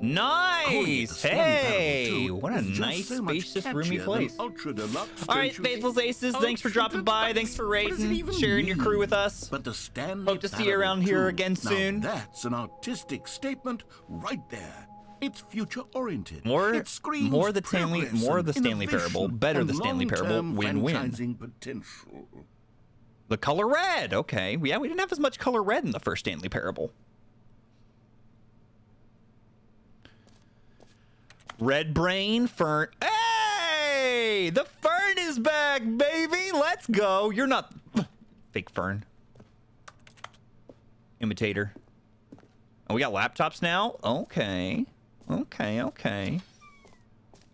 Nice! Hey! What a It's just nice, so much spacious, roomy catchier than place. Ultra Deluxe, All right, don't you Faithful think? Aces, thanks for Ultra dropping by. Deluxe? Thanks for What does it raiding, even sharing your mean? crew with us. But the Stanley Hope to see you Parable around here 2. again Now soon. That's an artistic statement right there. It's future-oriented. More It screams the Stanley, progress more of the and Stanley Parable, innovation better and the Stanley Parable, long-term win-win. franchising potential. The color red. Okay, yeah, we didn't have as much color red in the first Stanley Parable. Red Brain, Fern. Hey! The Fern is back, baby! Let's go! You're not... Fake Fern. Imitator. Oh, we got laptops now? Okay. Okay.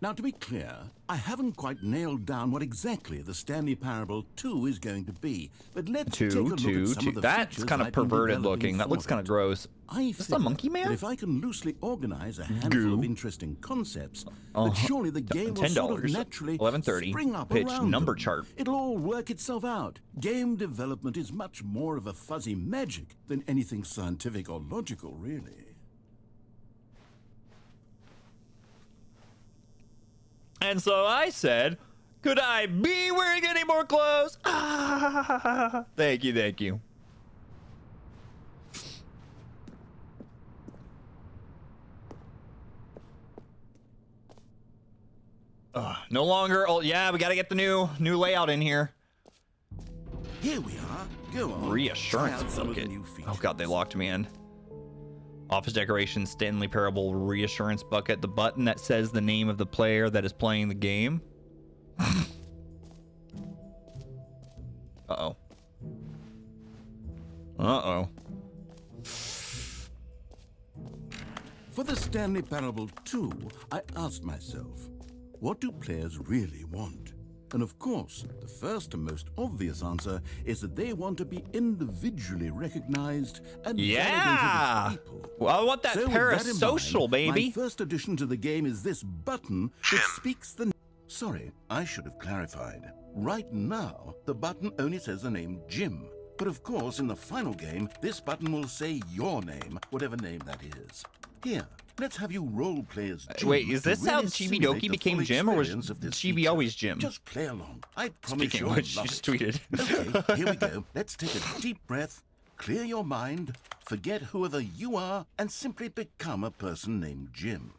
Now, to be clear, I haven't quite nailed down what exactly the Stanley Parable 2 is going to be, but let's take a look at some of the That's features kind of I've been perverted developing looking. That for looks kind of it. gross. I Is this a figure monkey man? that if I can loosely organize a handful Goo. of interesting concepts, that surely the game will sort of $10, naturally 11:30, spring up pitch around number them. chart. It'll all work itself out. Game development is much more of a fuzzy magic than anything scientific or logical, really. And so I said, could I be wearing any more clothes? Thank you. No longer. Oh, yeah, we got to get the new layout in here. Here we are. Go on. Reassurance Try out some of the bucket. new features. Oh god, they locked me in. Office decorations, Stanley Parable reassurance bucket, the button that says the name of the player that is playing the game. Uh-oh. For the Stanley Parable 2, I asked myself, what do players really want? And of course, the first and most obvious answer is that they want to be individually recognized and Yeah! validated as people. Well, I want that So with that in parasocial, mind, baby. My first addition to the game is this button which speaks the... Sorry, I should have clarified. Right now, the button only says the name Jim. But of course, in the final game, this button will say your name, whatever name that is. Here, let's have you role play as Jim. Wait, is to this how really Chibi simulate Doki the became full Jim, or was experience of this Chibi feature. always Jim? Just play along. I promise Speaking you'll of which, love she just it. tweeted. Okay, here we go. Let's take a deep breath, clear your mind, forget whoever you are, and simply become a person named Jim.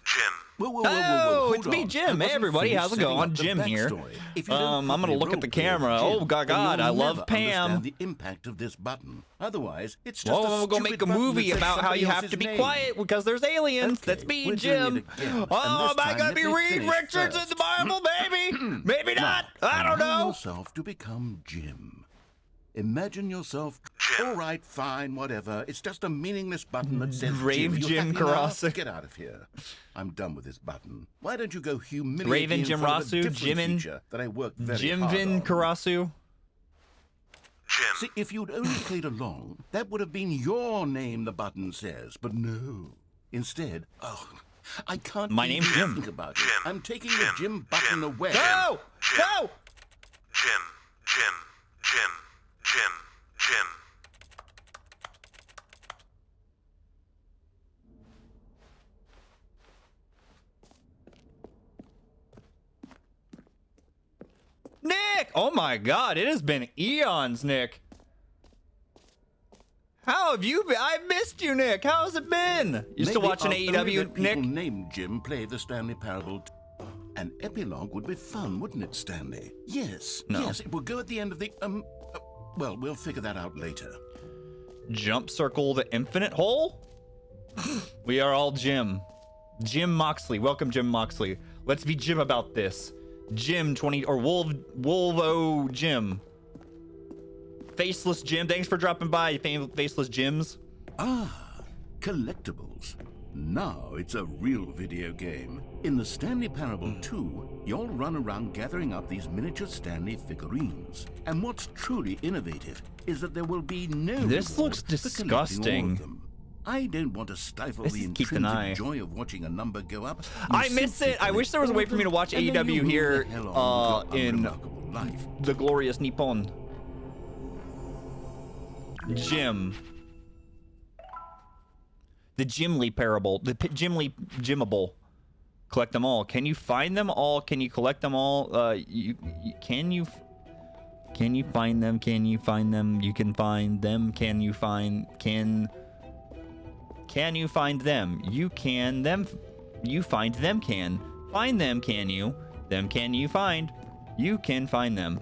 Jim. Whoa, Oh, hold it's me, on. Jim. I Hey, wasn't everybody. finished How's it setting going? up the Jim here. backstory. If you don't I'm gonna properly look at the roleplay as camera. Jim, Oh, God, then God, you'll I love never Pam. understand the impact of this button. Otherwise, it's just Well, a we're gonna stupid make a button movie that says about how somebody you have else's to be name. quiet because there's aliens. Okay, That's me, we're doing Jim. it again, and Oh, this am I time gonna let be me Reed finish Richards in first. the Bible, maybe? Maybe not. I don't Allow know. yourself to become Jim. Imagine yourself. All right, fine, whatever. It's just a meaningless button that says Rave Jim. You Jim happy now? Karasa. Get out of here. I'm done with this button. Why don't you go humiliate Raven me in Jim front of a Rasu, different Jimin- feature that I worked very Jim hard Vin on? Karasu. Jim. See, if you'd only played along, that would have been your name the button says. But no. Instead, I can't My even name's Jim. think about it. Jim. I'm taking Jim. the Jim button Jim. away. Go! Go! Jim. Jim. Jim. Jim. Jim. Nick! Oh my God, it has been eons, Nick. How have you been? I missed you, Nick. How has it been? You still Maybe watching I'll only AEW, let people Nick? named Jim play the Stanley Parable. An epilogue would be fun, wouldn't it, Stanley? Yes. No. Yes, it will go at the end of the well, we'll figure that out later. Jump circle the infinite hole? We are all Jim. Jim Moxley. Welcome, Jim Moxley. Let's be Jim about this. Jim 20 or Wolvo Jim. Faceless Jim. Thanks for dropping by, Faceless Jims. Collectibles. Now it's a real video game. In the Stanley Parable 2, you'll run around gathering up these miniature Stanley figurines. And what's truly innovative is that there will be no This reward looks for collecting all disgusting. of them. I don't want to stifle This the is keep an eye. intrinsic joy of watching a number go up. I You miss simply it. I wish there was a way for me to watch collect all of them, AEW and then you here, move the hell on with your in unremarkable life. the glorious Nippon. Jim. The Jimly parable. The Jimly Jimmable. Collect them all. Can you find them all? Can you collect them all? Can you find them? Can you find them? You can find them. Can you find you find them? You can them. You find them. Can find them? Can you? Them can you find? You can find them.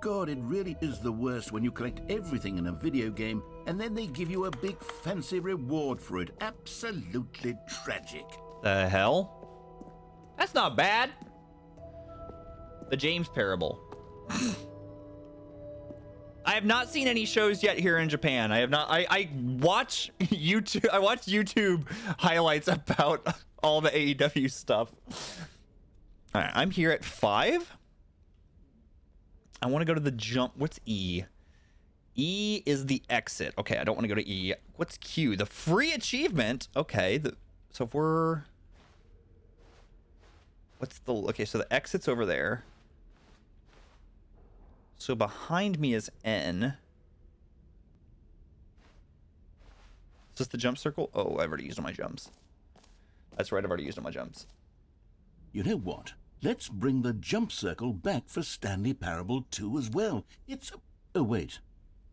God, it really is the worst when you collect everything in a video game and then they give you a big fancy reward for it. Absolutely tragic. The hell? That's not bad. The James Parable. I have not seen any shows yet here in Japan. I have not. I watch YouTube. I watch YouTube highlights about all the AEW stuff. All right, I'm here at 5. I want to go to the jump. What's E? E is the exit. Okay, I don't want to go to E. What's Q? The free achievement. Okay, so if we're... What's the... Okay, so the exit's over there. So behind me is N. Is this the jump circle? Oh, I've already used all my jumps. That's right, I've already used all my jumps. You know what? Let's bring the jump circle back for Stanley Parable 2 as well. It's... Oh, wait.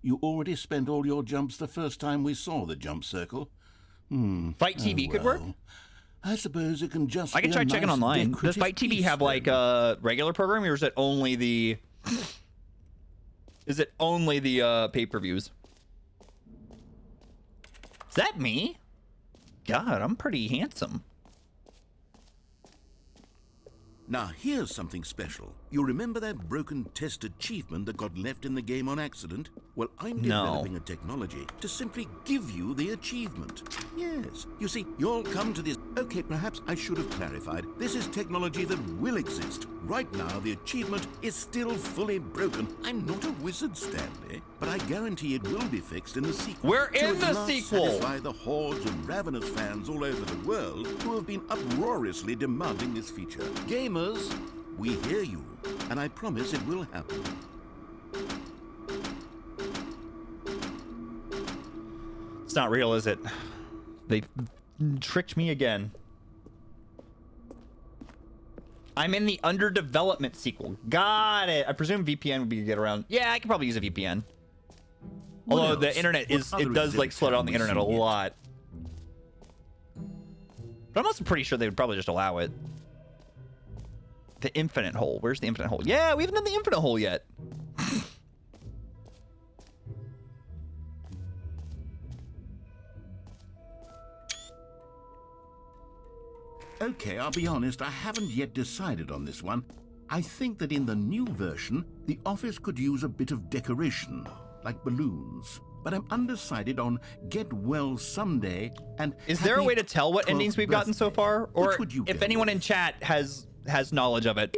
You already spent all your jumps the first time we saw the jump circle? Fight TV could work? I suppose it can just I can be try a checking nice online. Does decorative Fight TV piece have like then. a regular programming, or is it only the... Is it only the pay-per-views? Is that me? God, I'm pretty handsome. Now, here's something special. You remember that broken test achievement that got left in the game on accident? Well, I'm No. developing a technology to simply give you the achievement. Yes. You see, you'll come to this... Okay, perhaps I should have clarified. This is technology that will exist. Right now, the achievement is still fully broken. I'm not a wizard, Stanley, but I guarantee it will be fixed in the sequel. We're to in at the last sequel. satisfy the hordes of ravenous fans all over the world who have been uproariously demanding this feature. Gamers, we hear you, and I promise it will happen. It's not real, is it? They tricked me again. I'm in the under development sequel. Got it. I presume VPN would be to get around. Yeah, I could probably use a VPN. Although the internet it does like slow down the internet a lot. But I'm also pretty sure they would probably just allow it. The infinite hole. Where's the infinite hole? Yeah, we haven't done the infinite hole yet. Okay, I'll be honest, I haven't yet decided on this one. I think that in the new version, the office could use a bit of decoration, like balloons. But I'm undecided on Get Well Someday and Is there a way to tell what 12th endings we've gotten so birthday. far? Or Which would you if go anyone with? in chat has knowledge of it.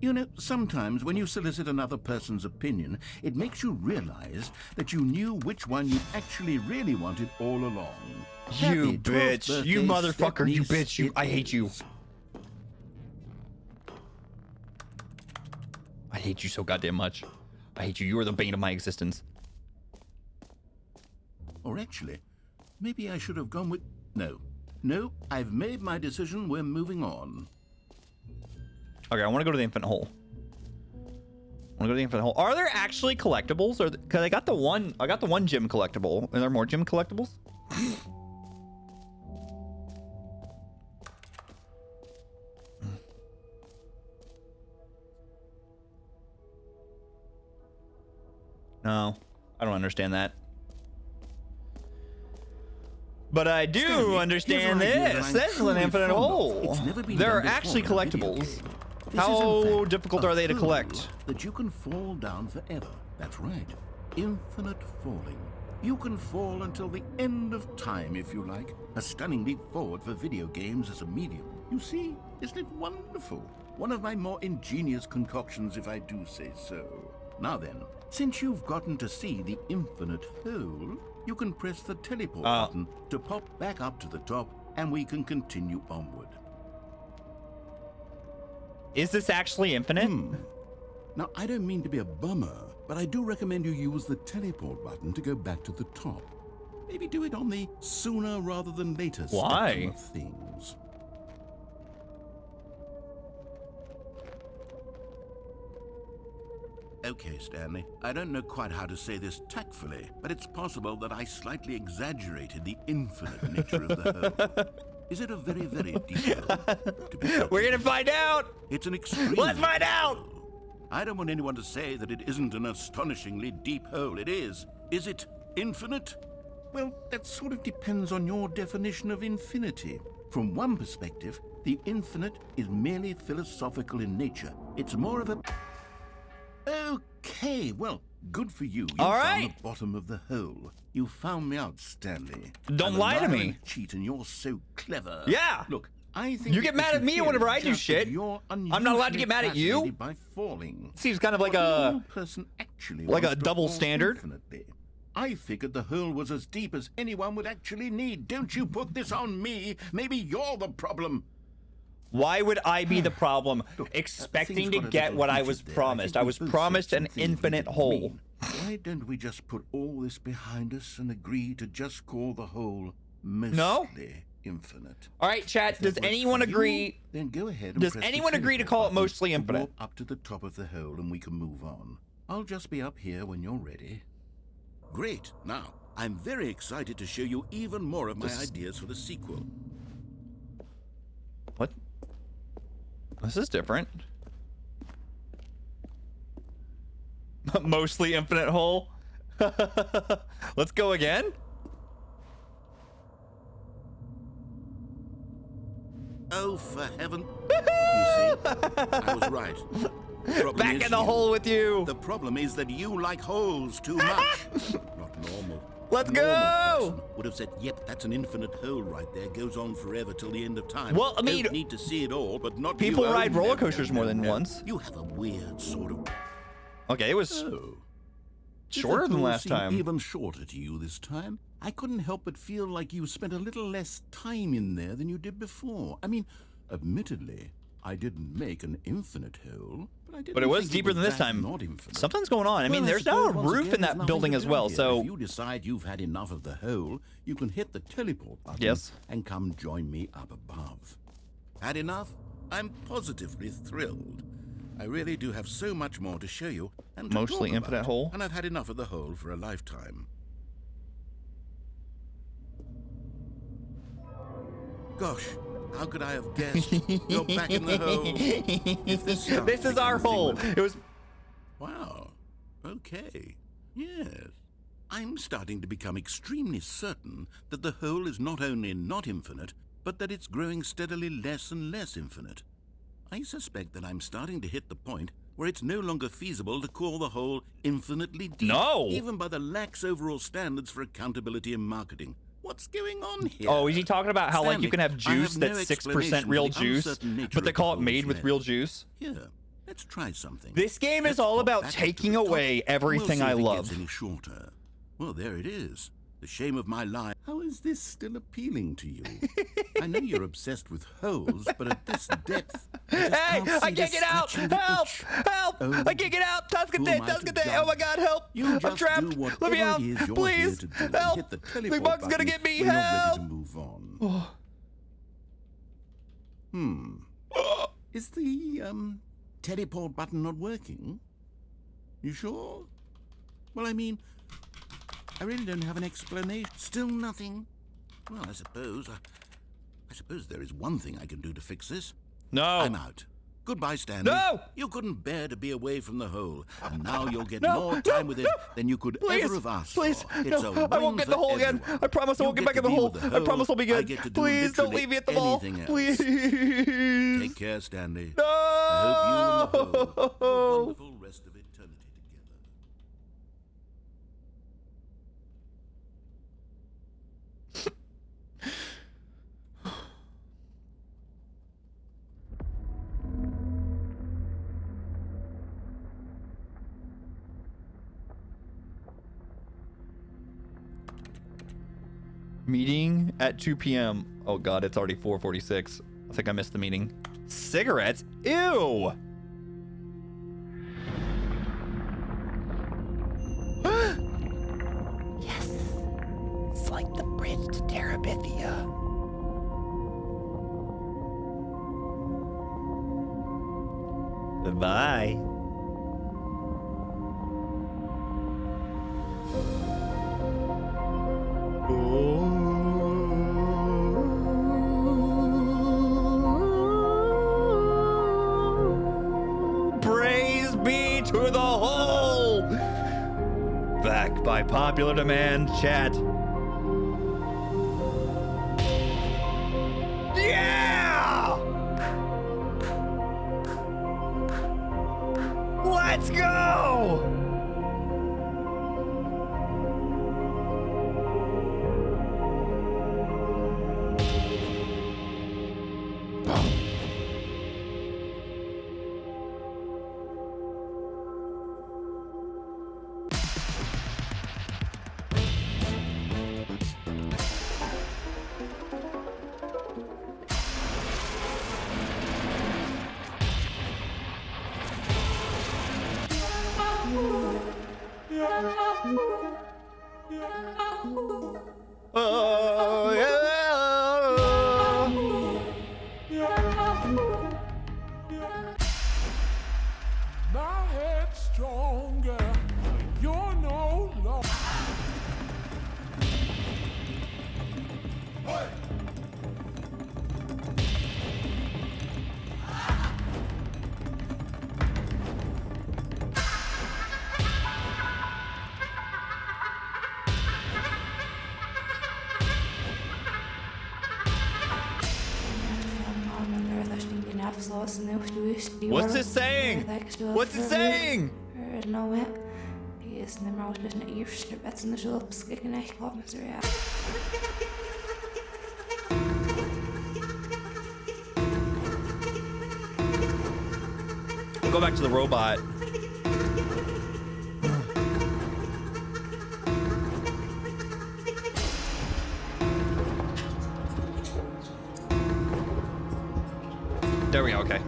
You know, sometimes when you solicit another person's opinion, it makes you realize that you knew which one you actually really wanted all along. You Happy 12th bitch. You birthday, motherfucker. You step-niece, bitch. You. it I hate you. is. I hate you so goddamn much. I hate you. You are the bane of my existence. Or actually, maybe I should have gone with... No, I've made my decision. We're moving on. Okay, I want to go to the infinite hole. I want to go to the infinite hole. Are there actually collectibles? Or because I got the one gym collectible. Are there more gym collectibles? No, I don't understand that. But I do Stanley, understand here's an idea that this. I'm This is an truly infinite fond of. hole. It's never been There done are before actually in a video collectibles. game. This is, in How fact, difficult a are they to hole collect? That you can fall down forever. That's right. Infinite falling. You can fall until the end of time, if you like. A stunning leap forward for video games as a medium. You see, isn't it wonderful? One of my more ingenious concoctions, if I do say so. Now then, since you've gotten to see the infinite hole, you can press the teleport button to pop back up to the top, and we can continue onward. Is this actually infinite? Now, I don't mean to be a bummer, but I do recommend you use the teleport button to go back to the top. Maybe do it on the sooner rather than later Why? spectrum of things. Okay, Stanley. I don't know quite how to say this tactfully, but it's possible that I slightly exaggerated the infinite nature of the hole. Is it a very, very deep hole? To be certain, We're gonna find out. it's an extreme. Let's find out. I don't want anyone to say that it isn't an astonishingly deep hole. It is. Is it infinite? Well, that sort of depends on your definition of infinity. From one perspective, the infinite is merely philosophical in nature. It's more of a... Okay, well, good for you. You All found right. the bottom of the hole. You found me out, Stanley. Don't I'm a lie to liar me. and a cheat, and you're so clever. Yeah. Look, I think You get mad at me whenever I do shit. I'm not allowed to get mad at you? By falling. Seems kind of like What a normal person actually like a wants to double fall standard. infinitely. I figured the hole was as deep as anyone would actually need. Don't you put this on me. Maybe you're the problem. Why would I be the problem? Look, Expecting things to got a get little what I heated was there. promised. think I we was both said promised some an things we infinite didn't hole. mean. Why don't we just put all this behind us and agree to just call the hole mostly infinite? All right, chat. If that Does works anyone for you, agree? Then go ahead and Does press the anyone agree to teleport call it button mostly to infinite? walk up to the top of the hole and we can move on. I'll just be up here when you're ready. Great. Now, I'm very excited to show you even more of my ideas for the sequel. What? This is different. Mostly infinite hole. Let's go again. Oh, for heaven. You see, I was right. Problem Back is in the you. hole with you. The problem is that you like holes too much. Not normal. Let's A normal go! person would have said, yep, that's an infinite hole right there. Goes on forever till the end of time. Well, I mean, Don't need to see it all, but not people you. ride Oh, no, roller no, coasters no, more than no. once. You have a weird sort of... Okay, it was Oh. shorter Did the than hole last seem time. even shorter to you this time? I couldn't help but feel like you spent a little less time in there than you did before. I mean, admittedly, I didn't make an infinite hole, but I didn't. But it was think deeper than this that time. Not infinite. Something's going on. I mean, Well, there's now a suppose once roof again in there's that nothing building to as do well. here. So if you decide you've had enough of the hole, you can hit the teleport button. Yes. And come join me up above. Had enough? I'm positively thrilled. I really do have so much more to show you and to Mostly talk infinite about, hole? and I've had enough of the hole for a lifetime. Gosh, how could I have guessed? You're back in the hole. If this starts this is our becoming hole. thing It was. Wow. Okay. Yes. I'm starting to become extremely certain that the hole is not only not infinite, but that it's growing steadily less and less infinite. I suspect that I'm starting to hit the point where it's no longer feasible to call the hole infinitely deep. No. Even by the lax overall standards for accountability and marketing. What's going on here? Oh, is he talking about how like you Stanley, can have I juice no that's 6% explanation real for the juice, uncertain nature but they of call the it made hole's with net. real juice? Here, let's try something. This game is Let's all pop about back up to taking the top, away and we'll everything see I if it love. gets any shorter. Well, there it is. The shame of my life. How is this still appealing to you? I know you're obsessed with holes, but at this depth, Hey, I can't get out! Help! Help! Oh, I can't get out! who am I to Tuscany! Oh my God, help! You I'm just trapped! do whatever Let me out! it is you're Please! here to do and Help! hit the The teleport bug's gonna button get me! when you're Help! ready to move on. Is the teleport button not working? You sure? Well, I mean, I really don't have an explanation. Still nothing? Well, I suppose there is one thing I can do to fix this. No! I'm out. Goodbye, Stanley. No! You couldn't bear to be away from the hole, and now you'll get No, more no, time with it no, than you could please, ever have asked please, for. It's no, a I won't win get in the for hole again. everyone. I promise I You won't get back in the to be hole. with the I promise I'll be I good. get to do Please don't literally leave me at the ball. anything else. Please. Take care, Stanley. No! I hope you and the hole have a wonderful rest of eternity together. Meeting at 2 p.m. Oh God, it's already 4:46. I think I missed the meeting. Cigarettes? Ew! Yes! It's like the bridge to Terabithia. Goodbye. Praise be to the whole! Back by popular demand, chat. Yeah! Let's go! Oh, yeah. My head's stronger. You're no longer. What's it saying? What's it saying? We'll go back to the robot. There we go. Okay.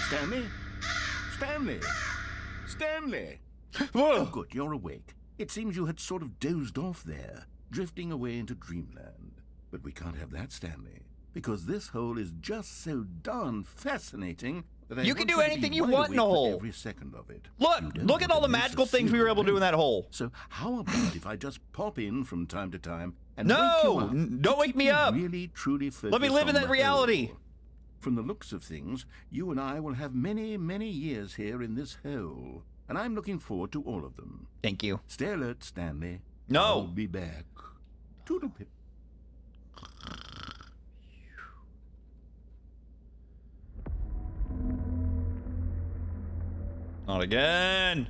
Stanley? Stanley? Stanley! Whoa. Oh, good, you're awake. It seems you had sort of dozed off there, drifting away into dreamland. But we can't have that, Stanley, because this hole is just so darn fascinating that I You can want do to anything be you wide want in a awake for hole. every second of it. Look, You don't look at want all the to miss a magical things we were able to do in that hole. So how about if I just pop in from time to time and No, wake you up don't to wake keep me you up. Really, truly focused Let me live in on that the reality. hole. From the looks of things, you and I will have many, many years here in this hole, and I'm looking forward to all of them. Thank you. Stay alert, Stanley. No. I'll be back. Toodle pip. Not again.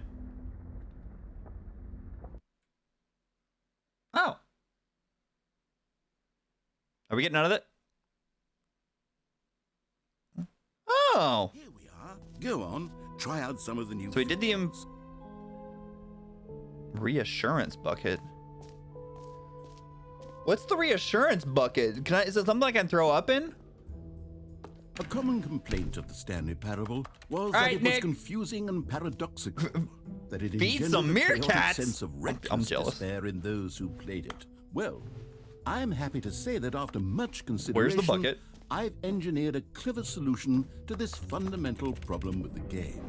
Oh. Are we getting out of it? Oh. Here we are. Go on. Try out some of the new. So we did the things. reassurance bucket. What's the reassurance bucket? Can I? Is it something I can throw up in? A common complaint of the Stanley Parable was All that right, it was Nick. confusing and paradoxical. That it Feed engendered some a chaotic meerkats. sense of I'm reckless jealous. despair in those who played it. Well, I'm happy to say that after much Where's consideration, the bucket? I've engineered a clever solution to this fundamental problem with the game.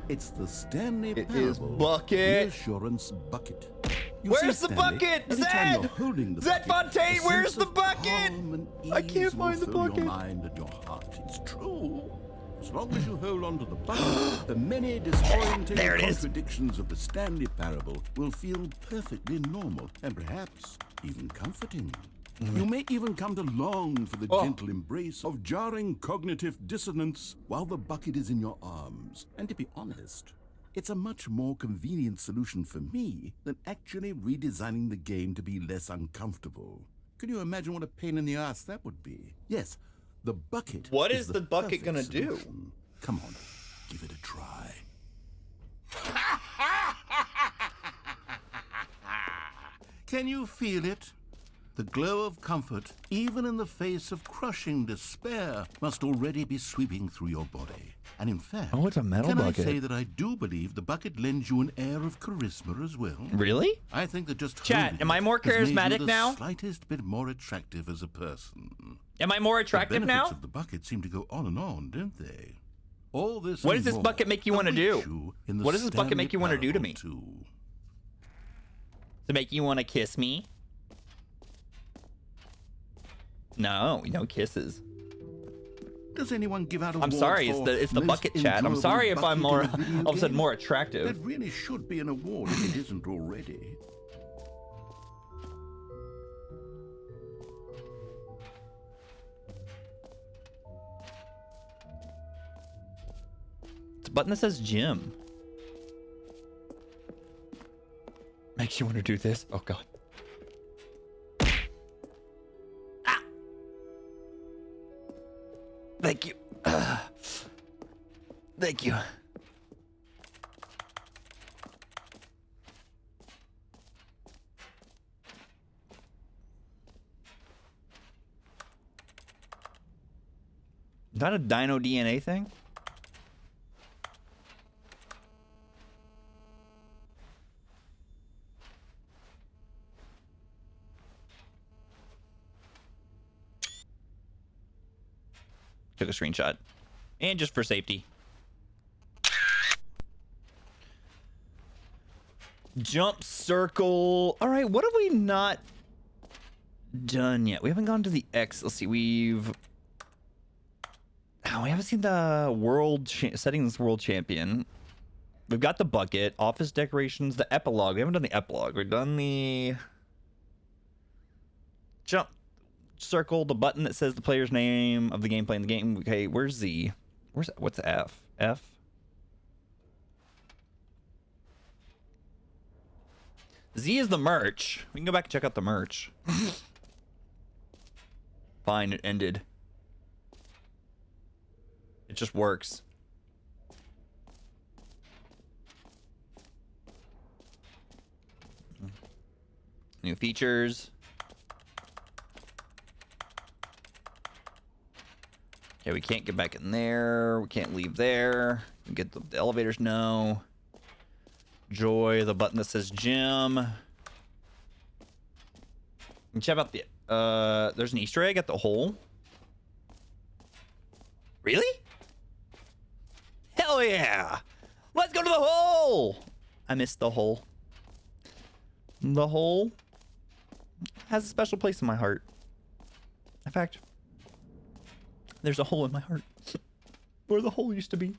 It's the Stanley It is Parable bucket. Reassurance Bucket. You Where's see, the Stanley, bucket? anytime you're Zed! holding the Zed bucket, Fontaine, a where's sense the of bucket? calm and I can't ease find will the fill bucket. Your mind and your heart. It's true. As long as you hold on to the bucket, the many disorientating There it is. contradictions of the Stanley Parable will feel perfectly normal and perhaps even comforting. You may even come to long for the Oh. gentle embrace of jarring cognitive dissonance while the bucket is in your arms. And to be honest, it's a much more convenient solution for me than actually redesigning the game to be less uncomfortable. Can you imagine what a pain in the ass that would be? Yes, the bucket. What is the the bucket perfect gonna do? solution. Come on, give it a try. Can you feel it? The glow of comfort, even in the face of crushing despair, must already be sweeping through your body. And in fact, Oh, it's a metal can bucket. I say that I do believe the bucket lends you an air of charisma as well? Really? I think that just Chat, holding am I it more has made you charismatic the now? Slightest bit more attractive as a person. Am I more The attractive benefits now? of the bucket seem to go on and on, don't they? All this. What and does this more bucket make you wanna do? await you in the What does this bucket Stanley make you wanna do to Parable me? 2. To make you want to kiss me? No, no kisses. Does anyone give out I'm awards sorry, it's for the most bucket chat. I'm enjoyable sorry if I'm bucket more in a video all of a sudden game? more attractive. That really should be an award if it isn't already. It's a button that says gym. Makes you want to do this. Oh god. Ah! Thank you. Thank you. Is that a dino DNA thing? Took a screenshot. And just for safety. Jump circle. All right, what have we not done yet? We haven't gone to the X. Let's see. We haven't seen the settings world champion. We've got the bucket, office decorations, the epilogue. We haven't done the epilogue. We've done the jump circle, the button that says the player's name of the gameplay in the game. Okay, where's Z? What's F? F? Z is the merch. We can go back and check out the merch. Fine, it ended. It just works. New features. Okay, we can't get back in there. We can't leave there. We get the elevators, no. Joy, the button that says gym. And check out the there's an Easter egg at the hole. Really? Hell yeah! Let's go to the hole! I missed the hole. The hole has a special place in my heart. In fact, there's a hole in my heart where the hole used to be.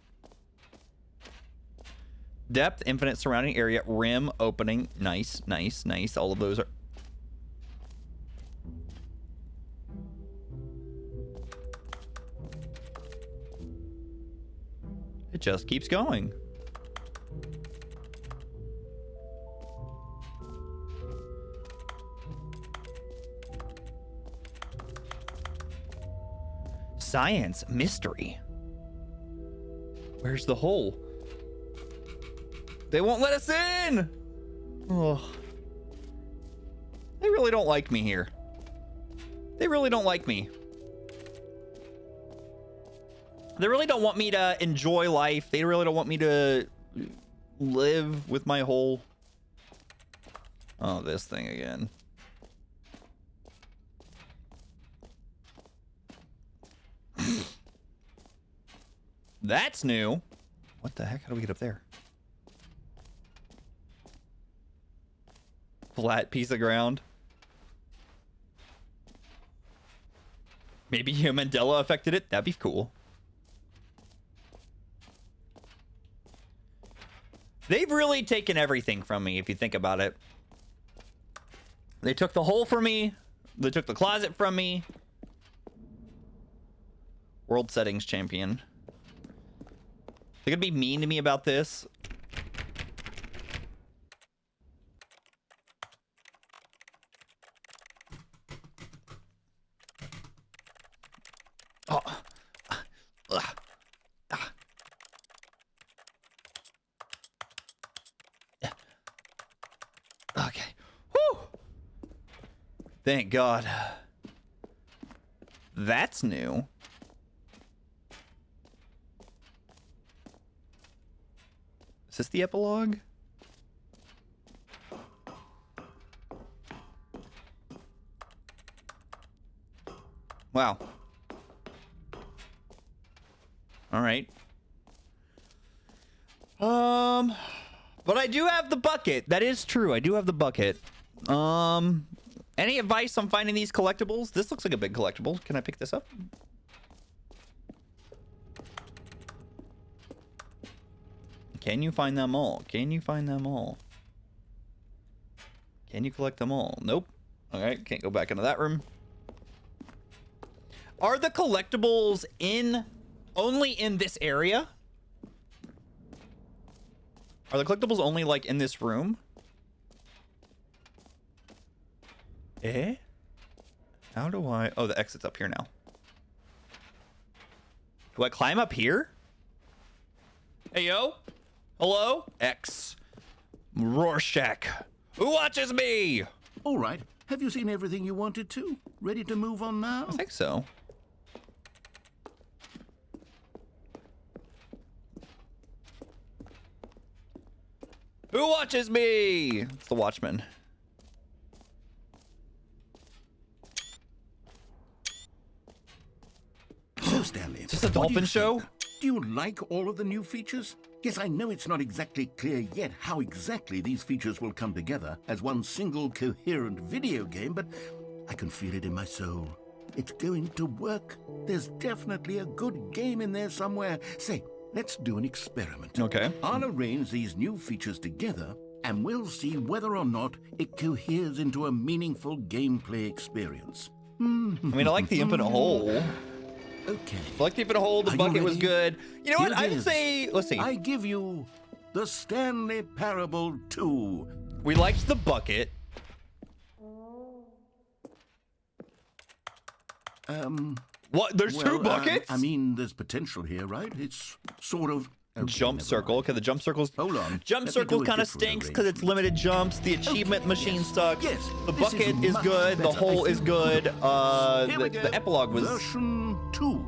Depth, infinite surrounding area, rim, opening. Nice, nice, nice. All of those are... It just keeps going. Science, mystery. Where's the hole? They won't let us in! Oh. They really don't like me here. They really don't like me. They really don't want me to enjoy life. They really don't want me to live with my whole... Oh, this thing again. That's new. What the heck? How do we get up there? Flat piece of ground. Maybe Mandela affected it. That'd be cool. They've really taken everything from me, if you think about it. They took the hole from me. They took the closet from me. World settings champion. They're gonna be mean to me about this. Oh. Okay. Whew. Thank God. That's new. Is this the epilogue? Wow. All right. But I do have the bucket. That is true. I do have the bucket. Any advice on finding these collectibles? This looks like a big collectible. Can I pick this up? Can you find them all? Can you find them all? Can you collect them all? Nope. All right, can't go back into that room. Are the collectibles only in this area? Are the collectibles only like in this room? Eh? How do I... Oh, the exit's up here now. Do I climb up here? Hey, yo. Hello? X. Rorschach. Who watches me? All right. Have you seen everything you wanted to? Ready to move on now? I think so. Who watches me? It's the Watchman. So, Stanley, Is this a what do you dolphin show? think? Do you like all of the new features? Yes, I know it's not exactly clear yet how exactly these features will come together as one single coherent video game, but I can feel it in my soul. It's going to work. There's definitely a good game in there somewhere. Say, let's do an experiment. Okay. I'll arrange these new features together, and we'll see whether or not it coheres into a meaningful gameplay experience. I mean, I like the infinite hole. Okay. I like the infinite hole. The Are you bucket was ready? good. You know what? Here it I'd is. say, let's see. I give you the Stanley Parable 2. We liked the bucket. What? There's two Well, buckets? I mean, there's potential here, right? It's sort of Okay, jump never circle. mind. Okay, the jump circle's... Hold on. Jump Let me circle do a kind of different stinks because it's arrangement. limited jumps. The achievement machine yes, sucks. yes, The this is bucket is much good. The better, hole I is feel good. Here we go. The epilogue was... Version 2.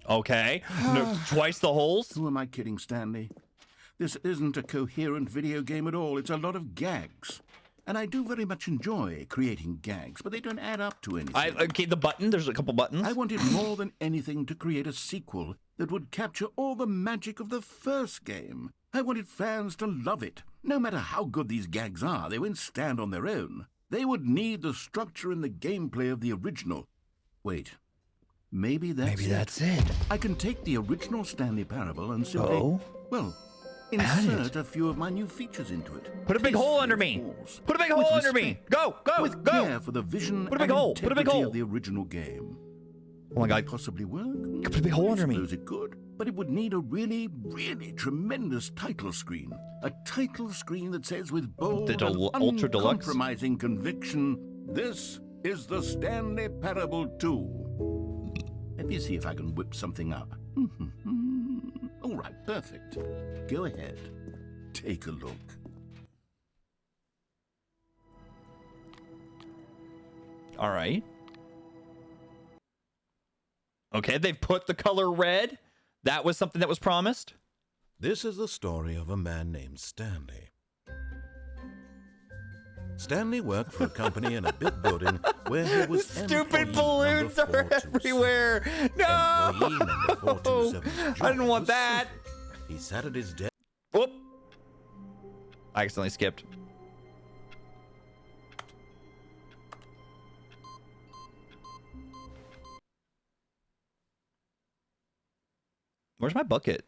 Okay. No, twice the holes? Who am I kidding, Stanley? This isn't a coherent video game at all. It's a lot of gags. And I do very much enjoy creating gags, but they don't add up to anything. Okay, the button. There's a couple buttons. I wanted more than anything to create a sequel that would capture all the magic of the first game. I wanted fans to love it. No matter how good these gags are, they won't stand on their own. They would need the structure and the gameplay of the original. Wait, maybe that's it. I can take the original Stanley Parable and simply, well, Add it. insert a few of my new features into it. Put a big Tastefully, hole of under me. course. Put a big With hole under me. respect. Go, go, With go. care for the vision Put a big and hole. Put a big integrity hole. of the original game. Oh my Could it god. possibly work? Put a big hole under I me. suppose it could, but it would need a really, really tremendous title screen. A title screen that says with bold The and Ultra Deluxe? uncompromising conviction, "This is the Stanley Parable 2." Let me see if I can whip something up. All right, perfect. Go ahead. Take a look. All right. Okay, they've put the color red. That was something that was promised. This is the story of a man named Stanley. Stanley worked for a company in a big building where he was Stupid employee balloons number are 427. everywhere. No! Employee number 427's I didn't want job was that. simple. He sat at his desk. Whoop. I accidentally skipped. Where's my bucket?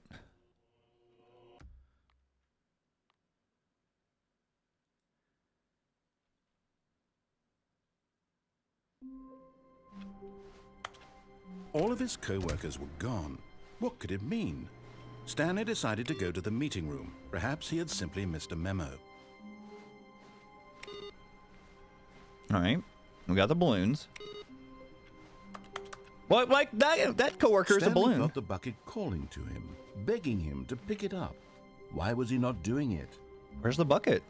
All of his co-workers were gone. What could it mean? Stanley decided to go to the meeting room. Perhaps he had simply missed a memo. All right. We got the balloons. What, like that coworker is a Stanley balloon. felt the bucket calling to him, begging him to pick it up. Why was he not doing it? Where's the bucket?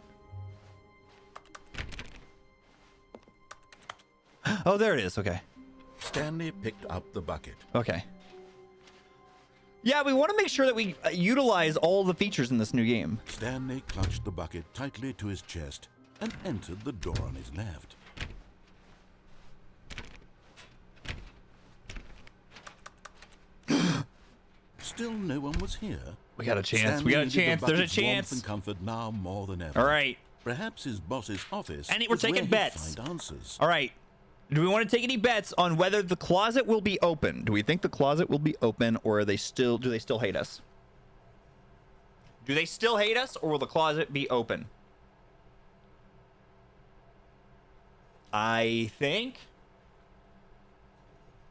Oh, there it is. Okay. Stanley picked up the bucket. Okay. Yeah, we want to make sure that we utilize all the features in this new game. Stanley clutched the bucket tightly to his chest and entered the door on his left. Still no one was here. We got a chance. Stanley We got a needed the chance. There's a bucket's warmth chance. and comfort now more than ever. All right. Perhaps his boss's office And we're is where taking he'd bets. find answers. All right. Do we want to take any bets on whether the closet will be open? Do we think the closet will be open, or are they still? Do they still hate us? Do they still hate us, or will the closet be open? I think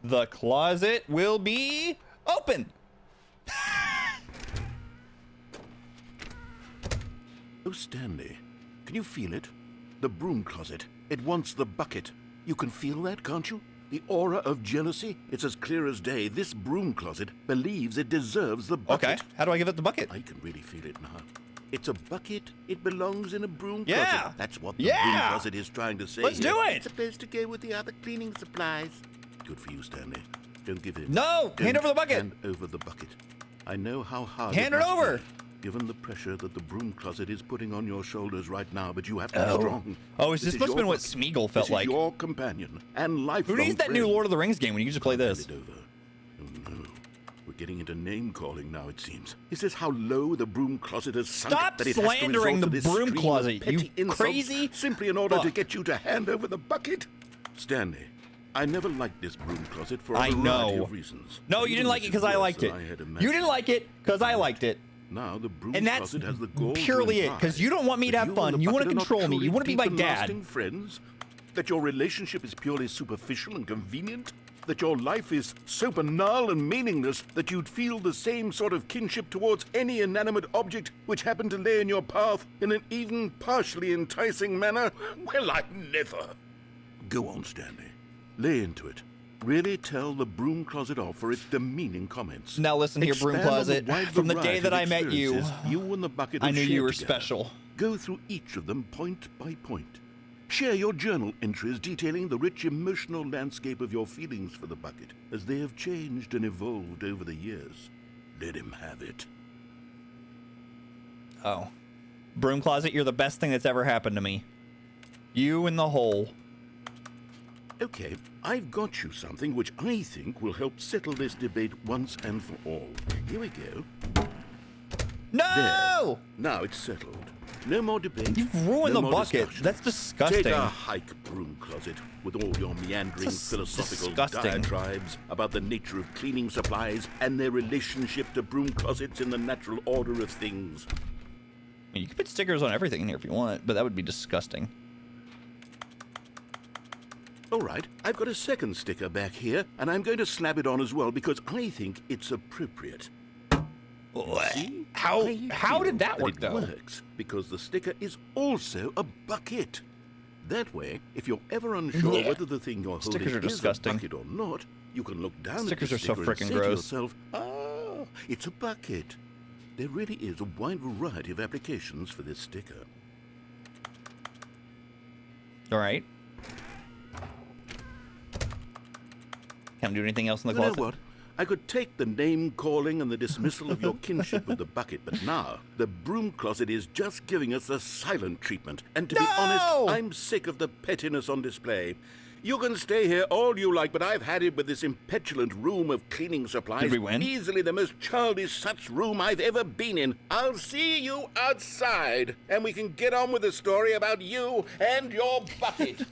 the closet will be open. Oh, Stanley, can you feel it? The broom closet. It wants the bucket. You can feel that, can't you? The aura of jealousy. It's as clear as day. This broom closet believes it deserves the bucket. Okay. How do I give it the bucket? I can really feel it now. It's a bucket. It belongs in a broom Yeah. closet. That's what the Yeah. broom closet is trying to say. Let's here. do it. It's supposed to go with the other cleaning supplies. Good for you, Stanley. Don't give in. No! Hand Don't over the bucket. Hand over the bucket. I know how hard Hand it must over. be, given the pressure that the broom closet is putting on your shoulders right now, but you have to be strong. Oh, this is must have your been what bucket. Smeagol felt This like. is your companion and lifelong Who needs that new friend. Lord of the Rings game when you can just play this? Hand it over. Oh no. We're getting into name calling now, it seems. Is this how low the broom closet has sunk? Stop that it has to slandering resort the to this broom stream of closet, you petty insults crazy simply in order to fuck. get you to hand over the bucket? Stanley, I never liked this broom closet for a I variety know. of reasons. No, you Even didn't like this it because is I worse liked than it. I had You imagined. didn't like it because I liked it. Now the broom And that's closet has the gall to purely it, imply 'cause you don't want me to that have you fun. and the You wanna bucket are not control me. You truly wanna be my deep and dad. lasting friends? That your relationship is purely superficial and convenient? That your life is so banal and meaningless that you'd feel the same sort of kinship towards any inanimate object which happened to lay in your path in an even partially enticing manner? Well, I never. Go on, Stanley. Lay into it. really tell the broom closet off for its demeaning comments. Now listen here, broom Expand on the closet. wide From the day variety that of I met you, experiences you and the bucket I have knew you shared were together. special. Go through each of them point by point. Share your journal entries detailing the rich emotional landscape of your feelings for the bucket as they have changed and evolved over the years. Let him have it. Oh. Broom closet, you're the best thing that's ever happened to me. You in the hole. Okay, I've got you something which I think will help settle this debate once and for all. Here we go. No! There. Now it's settled. No more debate. You've ruined no the more bucket. discussion. That's disgusting. Take a hike, broom closet, with all your meandering This is philosophical disgusting. diatribes about the nature of cleaning supplies and their relationship to broom closets in the natural order of things. I mean, you can put stickers on everything in here if you want, but that would be disgusting. All right, I've got a second sticker back here, and I'm going to slap it on as well because I think it's appropriate. See? How I did feel that work, it though? works because the sticker is also a bucket. That way, if you're ever unsure Yeah. whether the thing you're holding Stickers are is a disgusting. bucket or not, you can look down Stickers at are the so sticker and frickin' say gross. to yourself, "Ah, it's a bucket." There really is a wide variety of applications for this sticker. All right. Can't do anything else in the You know closet. what? I could take the name-calling and the dismissal of your kinship with the bucket, but now the broom closet is just giving us the silent treatment. And to be honest, I'm sick of the pettiness on display. You can stay here all you like, but I've had it with this impetulant room of cleaning supplies. Did we win? Easily the most childish such room I've ever been in. I'll see you outside, and we can get on with the story about you and your bucket.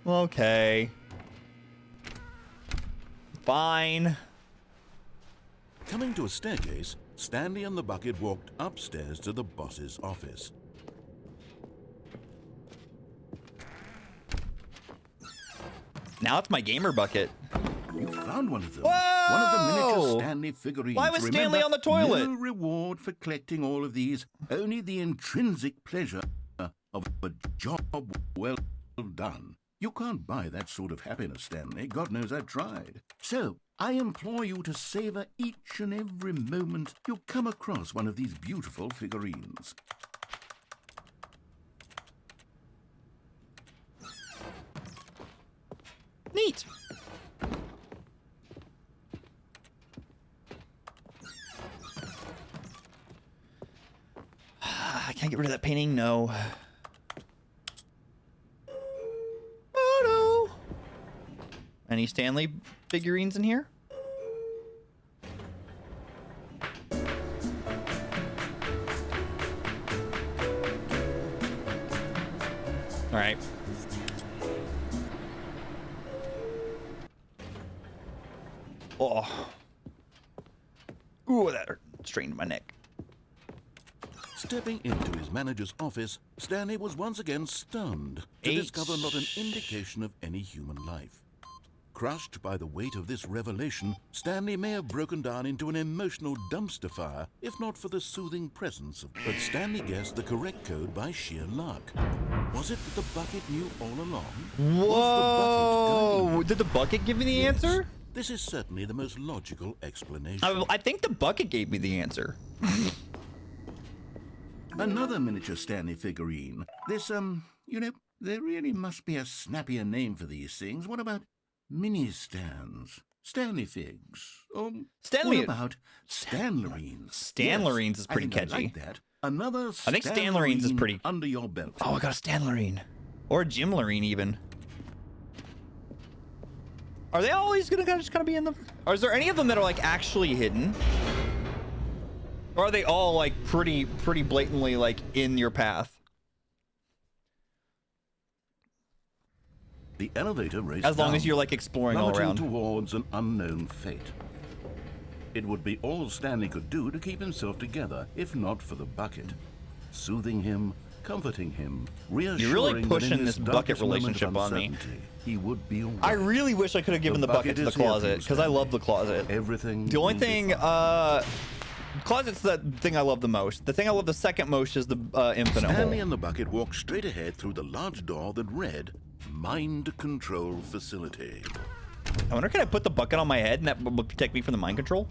Okay. Fine. Coming to a staircase, Stanley and the bucket walked upstairs to the boss's office. Now it's my gamer bucket. You found one of them. Whoa! One of the miniature Stanley figurines. Why was Stanley Remember, on the toilet? No reward for collecting all of these, only the intrinsic pleasure of a job well done. You can't buy that sort of happiness, Stanley. God knows I've tried. So, I implore you to savor each and every moment you come across one of these beautiful figurines. Neat. I can't get rid of that painting. No. Oh no. Any Stanley figurines in here? All right. Oh. Ooh, that strained my neck. Stepping into his manager's office, Stanley was once again stunned to discover not an indication of any human life. Crushed by the weight of this revelation, Stanley may have broken down into an emotional dumpster fire, if not for the soothing presence of... But Stanley guessed the correct code by sheer luck. Was it that the bucket knew all along? Whoa! Did the bucket give me the Yes. answer? This is certainly the most logical explanation. I think the bucket gave me the answer. Another miniature Stanley figurine. This, you know, there really must be a snappier name for these things. What about mini-stands? Stanley figs? Or Stanley- what about Stanlerines? Stanlerines is I pretty think I catchy. like that. Another I think Stanlerines is Stanlerine pretty- under your belt. Oh, I got a Stanlerine. Or a Jimlerine, even. Are they always gonna just kind of be in the... Or is there any of them that are, like, actually hidden? Or are they all, like, pretty blatantly, like, in your path? The elevator raced As long as down, you're, like, exploring all plummeting around. towards an unknown fate. It would be all Stanley could do to keep himself together, if not for the bucket. Soothing him, comforting him, reassuring really that pushing in this bucket darkest moment of relationship on me. uncertainty, he would be all I right. really wish I could have given the bucket to the is here for you, closet, because I love the Stanley. closet. Everything. The only will be thing, fine. closet's the thing I love the most. The thing I love the second most is the infinite Stanley hole. and the bucket walked straight ahead through the large door that read, mind control facility. I wonder, can I put the bucket on my head and that will protect me from the mind control?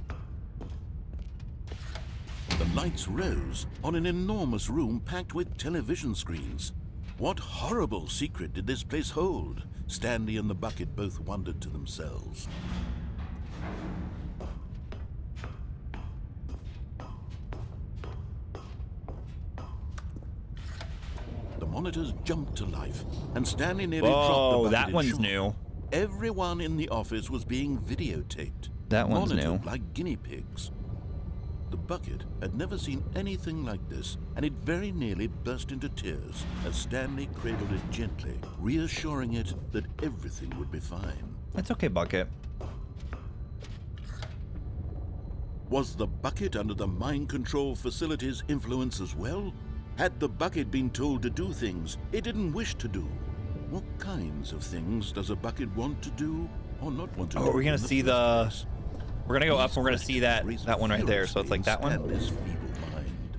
The lights rose on an enormous room packed with television screens. What horrible secret did this place hold? Stanley and the bucket both wondered to themselves. The monitors jumped to life, and Stanley nearly dropped the Whoa, bucket that in one's shock. new. Everyone in the office was being videotaped. That one's monitored new. like guinea pigs. The bucket had never seen anything like this, and it very nearly burst into tears as Stanley cradled it gently, reassuring it that everything would be fine. It's okay, bucket. Was the bucket under the mind control facility's influence as well? Had the bucket been told to do things it didn't wish to do? What kinds of things does a bucket want to do or not want to do? Oh, are we gonna in the see first the... place? We're gonna go up and we're gonna These see that questions one right there. So it's like that one. Stanley's feeble mind.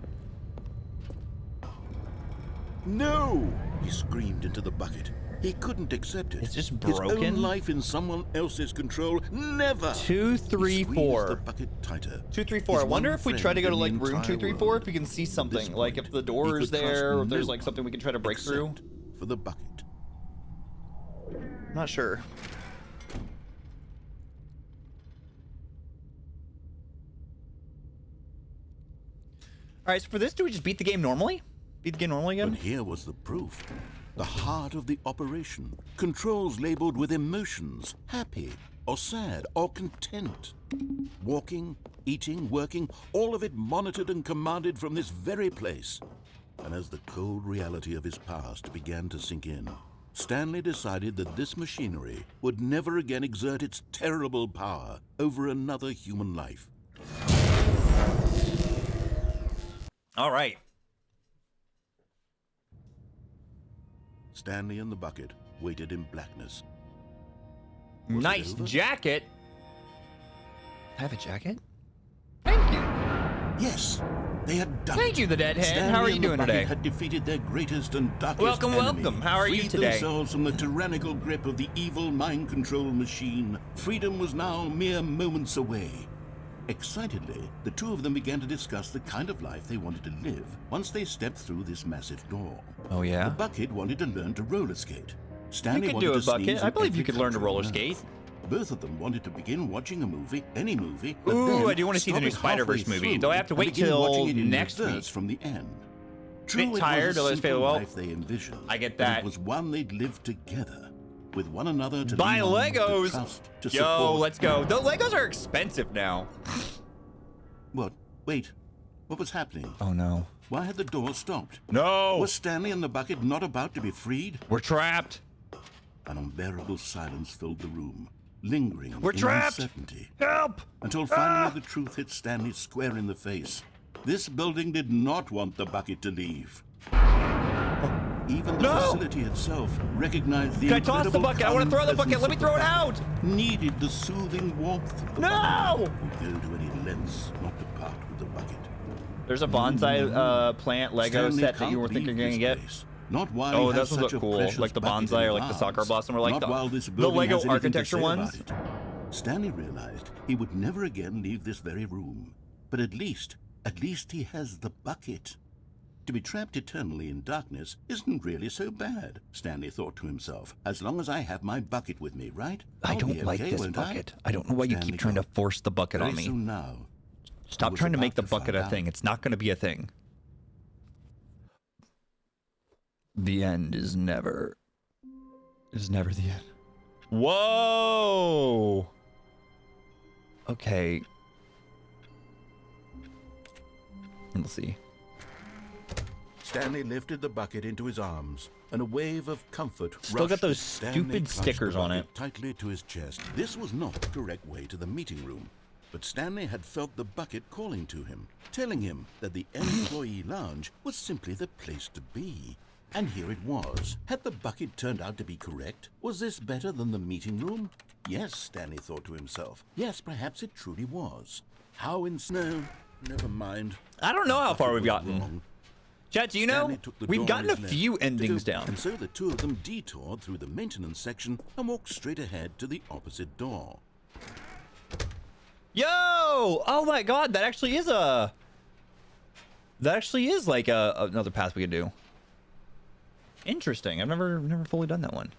No! He screamed into the bucket. He couldn't accept it. It's just His broken? own life in someone else's control. Never! 2, 3, He squeezed 4. the bucket tighter. 2, 3, 4. I His wonder one if we try to go to friend like in the room 2, 3, entire 4, world. if we can see At this something. Like if point, the door he is could trust there, or if there's no like something we can try to break except through. for the bucket. I'm not sure. Alright, so for this, do we just beat the game normally? Beat the game normally again? But here was the proof. The heart of the operation. Controls labeled with emotions. Happy, or sad, or content. Walking, eating, working, all of it monitored and commanded from this very place. And as the cold reality of his past began to sink in, Stanley decided that this machinery would never again exert its terrible power over another human life. All right. Stanley and the bucket waited in blackness. Was it Nice over? jacket. I have a jacket? Thank you. Yes, they had done Thank it. you, the Deadhead. Stanley How are you and the doing bucket today? had defeated their greatest and darkest Welcome, enemy, welcome. How are you freed today? themselves from the tyrannical grip of the evil mind control machine. Freedom was now mere moments away. Excitedly, the two of them began to discuss the kind of life they wanted to live once they stepped through this massive door. Oh, yeah? The bucket wanted to learn to roller skate. Stanley You could wanted do to it, Bucket. sneeze I in believe you every could learn to country roller on skate. Earth. Both of them wanted to begin watching a movie, any movie, but Ooh, then I do want to see the stop new it halfway Spider-Verse movie. through Do I have to and wait begin watching till it in next reverse week? from the end. Bit True, tired, it was a let's say, simple well, life they envisioned. I get but that. it was one they'd live together with one another to Buy lean on, Legos. to trust, to Yo, support. let's go. The Legos are expensive now. What? Wait. What was happening? Oh, no. Why had the door stopped? No. Was Stanley and the bucket not about to be freed? We're trapped. An unbearable silence filled the room, lingering We're in trapped. uncertainty. Help. Until finally the truth hit Stanley square in the face. This building did not want the bucket to leave. Even the No! facility itself recognized the Can I toss the incredible bucket? I want to throw the bucket. presence Let me of throw the it bucket. out. Needed the soothing warmth of the No! bucket. Would go to any lengths not to part with the bucket. There's a bonsai plant Lego Stanley set that can't you were thinking you're leave going to this get. place. Not while Oh, he has those would such look a cool. precious Like the bucket bonsai in or like the his soccer arms. blossom or like Not while this the building Lego has anything to architecture say ones. about it. Stanley realized he would never again leave this very room. But at least he has the bucket. To be trapped eternally in darkness isn't really so bad, Stanley thought to himself. As long as I have my bucket with me, right? I I'll don't be like okay, this won't bucket. I don't know why you Stanley keep trying to thought. force the bucket on Very me. soon now, Stop was trying to make the about to bucket find a thing. out. It's not going to be a thing. The end is never the end. Whoa. Okay. Let's see. Stanley lifted the bucket into his arms, and a wave of comfort Still got rushed those as Stanley stupid clutched stickers the on bucket it. tightly to his chest. This was not the correct way to the meeting room, but Stanley had felt the bucket calling to him, telling him that the employee lounge was simply the place to be. And here it was. Had the bucket turned out to be correct? Was this better than the meeting room? Yes, Stanley thought to himself. Yes, perhaps it truly was. How in snow? Never mind. I don't know how far Bucket we've was gotten. wrong. Chat, do you know? Stanley took the We've door gotten a on his few left to endings go, down. and so the two of them detoured through the maintenance section and walked straight ahead to the opposite door. Yo! Oh my god, that actually is a... That actually is like another path we could do. Interesting. I've never fully done that one.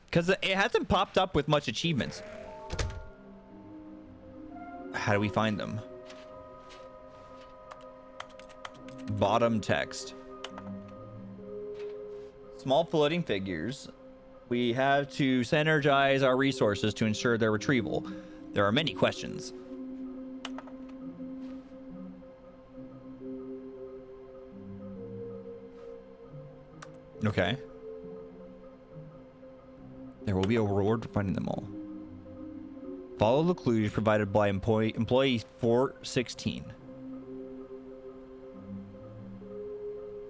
Because it hasn't popped up with much achievements. How do we find them? Bottom text. Small floating figures. We have to synergize our resources to ensure their retrieval. There are many questions. Okay. There will be a reward for finding them all. Follow the clues provided by employee 416.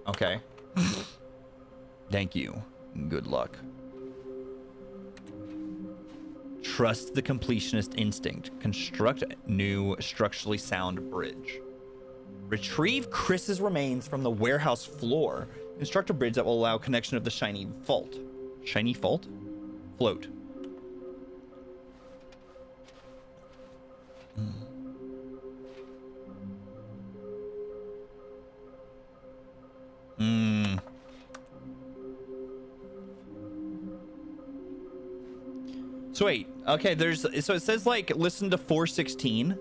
Okay. Thank you. Good luck. Trust the completionist instinct. Construct a new structurally sound bridge. Retrieve Chris's remains from the warehouse floor. Construct a bridge that will allow connection of the shiny fault. Shiny fault? Float. So wait, okay, so it says like listen to 416.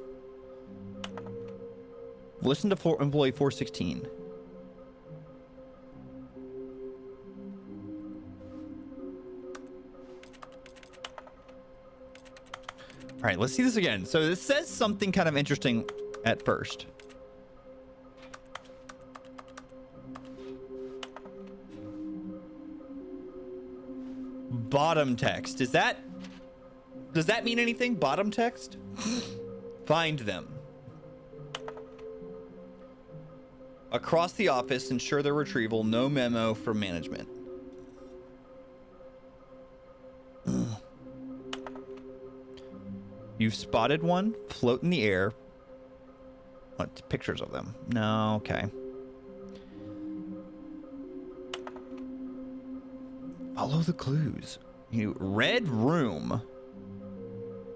Listen to employee 416. All right, let's see this again. So this says something kind of interesting at first. Bottom text. Does that mean anything? Bottom text? Find them. Across the office, ensure their retrieval. No memo from management. You've spotted one. Float in the air. What? Pictures of them. No, okay. Follow the clues. Red room.